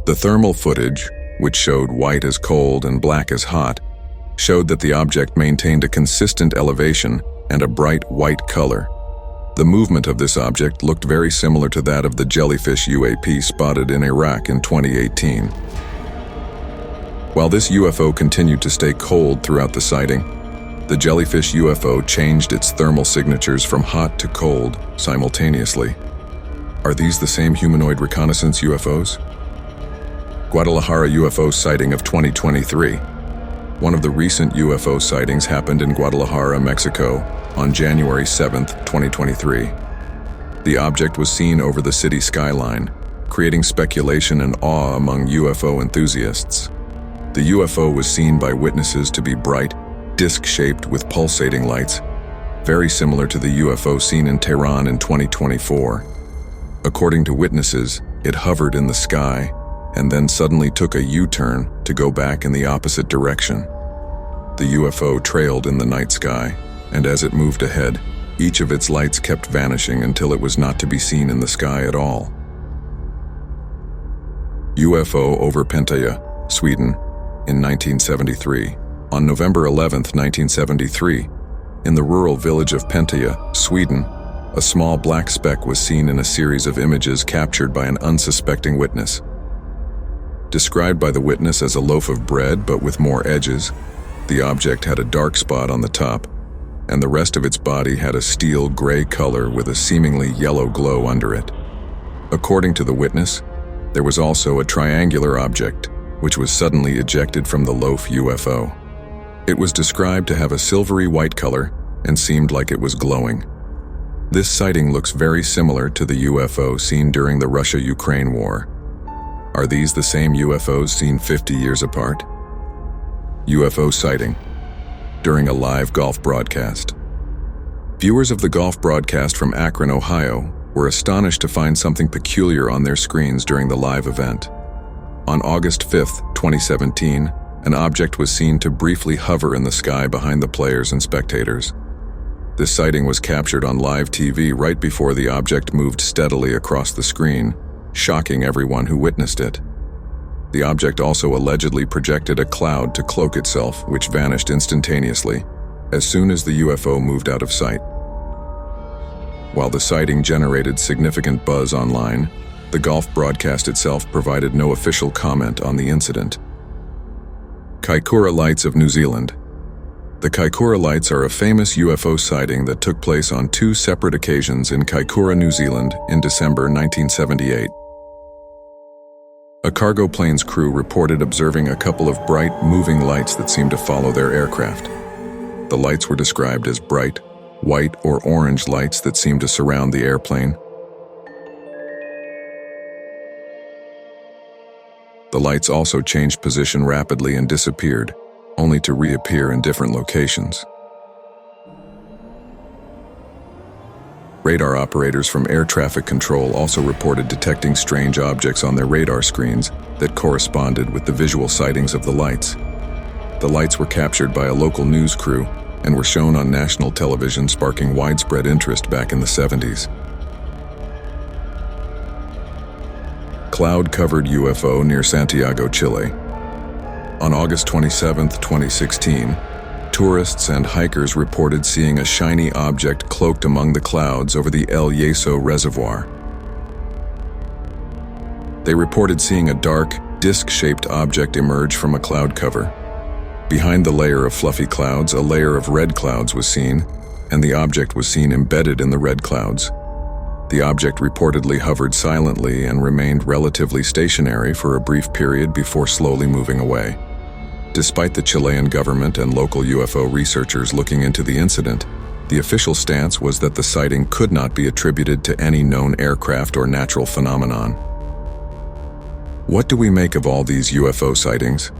The thermal footage, which showed white as cold and black as hot, showed that the object maintained a consistent elevation and a bright white color. The movement of this object looked very similar to that of the Jellyfish UAP spotted in Iraq in 2018. While this UFO continued to stay cold throughout the sighting, the Jellyfish UFO changed its thermal signatures from hot to cold simultaneously. Are these the same humanoid reconnaissance UFOs? Guadalajara UFO sighting of 2023. One of the recent UFO sightings happened in Guadalajara, Mexico, on January 7, 2023. The object was seen over the city skyline, creating speculation and awe among UFO enthusiasts. The UFO was seen by witnesses to be bright, disc-shaped with pulsating lights, very similar to the UFO seen in Tehran in 2024. According to witnesses, it hovered in the sky and then suddenly took a U-turn to go back in the opposite direction. The UFO trailed in the night sky, and as it moved ahead, each of its lights kept vanishing until it was not to be seen in the sky at all. UFO over Pentaya, Sweden, in 1973. On November 11, 1973, in the rural village of Pentaya, Sweden, a small black speck was seen in a series of images captured by an unsuspecting witness. Described by the witness as a loaf of bread but with more edges, the object had a dark spot on the top, and the rest of its body had a steel gray color with a seemingly yellow glow under it. According to the witness, there was also a triangular object, which was suddenly ejected from the loaf UFO. It was described to have a silvery white color and seemed like it was glowing. This sighting looks very similar to the UFO seen during the Russia-Ukraine war. Are these the same UFOs seen 50 years apart? UFO sighting during a live golf broadcast. Viewers of the golf broadcast from Akron, Ohio, were astonished to find something peculiar on their screens during the live event. On August 5, 2017, an object was seen to briefly hover in the sky behind the players and spectators. This sighting was captured on live TV right before the object moved steadily across the screen, shocking everyone who witnessed it. The object also allegedly projected a cloud to cloak itself, which vanished instantaneously, as soon as the UFO moved out of sight. While the sighting generated significant buzz online, the golf broadcast itself provided no official comment on the incident. Kaikoura Lights of New Zealand. The Kaikoura Lights are a famous UFO sighting that took place on 2 separate occasions in Kaikoura, New Zealand in December 1978. A cargo plane's crew reported observing a couple of bright, moving lights that seemed to follow their aircraft. The lights were described as bright, white or orange lights that seemed to surround the airplane. The lights also changed position rapidly and disappeared, only to reappear in different locations. Radar operators from air traffic control also reported detecting strange objects on their radar screens that corresponded with the visual sightings of the lights. The lights were captured by a local news crew and were shown on national television, sparking widespread interest back in the 70s. Cloud-covered UFO near Santiago, Chile. On August 27, 2016, tourists and hikers reported seeing a shiny object cloaked among the clouds over the El Yeso Reservoir. They reported seeing a dark, disc-shaped object emerge from a cloud cover. Behind the layer of fluffy clouds, a layer of red clouds was seen, and the object was seen embedded in the red clouds. The object reportedly hovered silently and remained relatively stationary for a brief period before slowly moving away. Despite the Chilean government and local UFO researchers looking into the incident, the official stance was that the sighting could not be attributed to any known aircraft or natural phenomenon. What do we make of all these UFO sightings?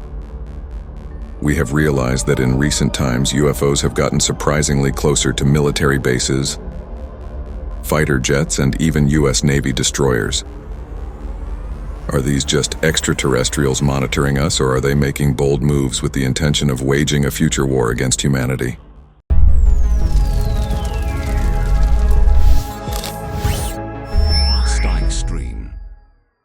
We have realized that in recent times UFOs have gotten surprisingly closer to military bases, fighter jets, and even US Navy destroyers. Are these just extraterrestrials monitoring us, or are they making bold moves with the intention of waging a future war against humanity?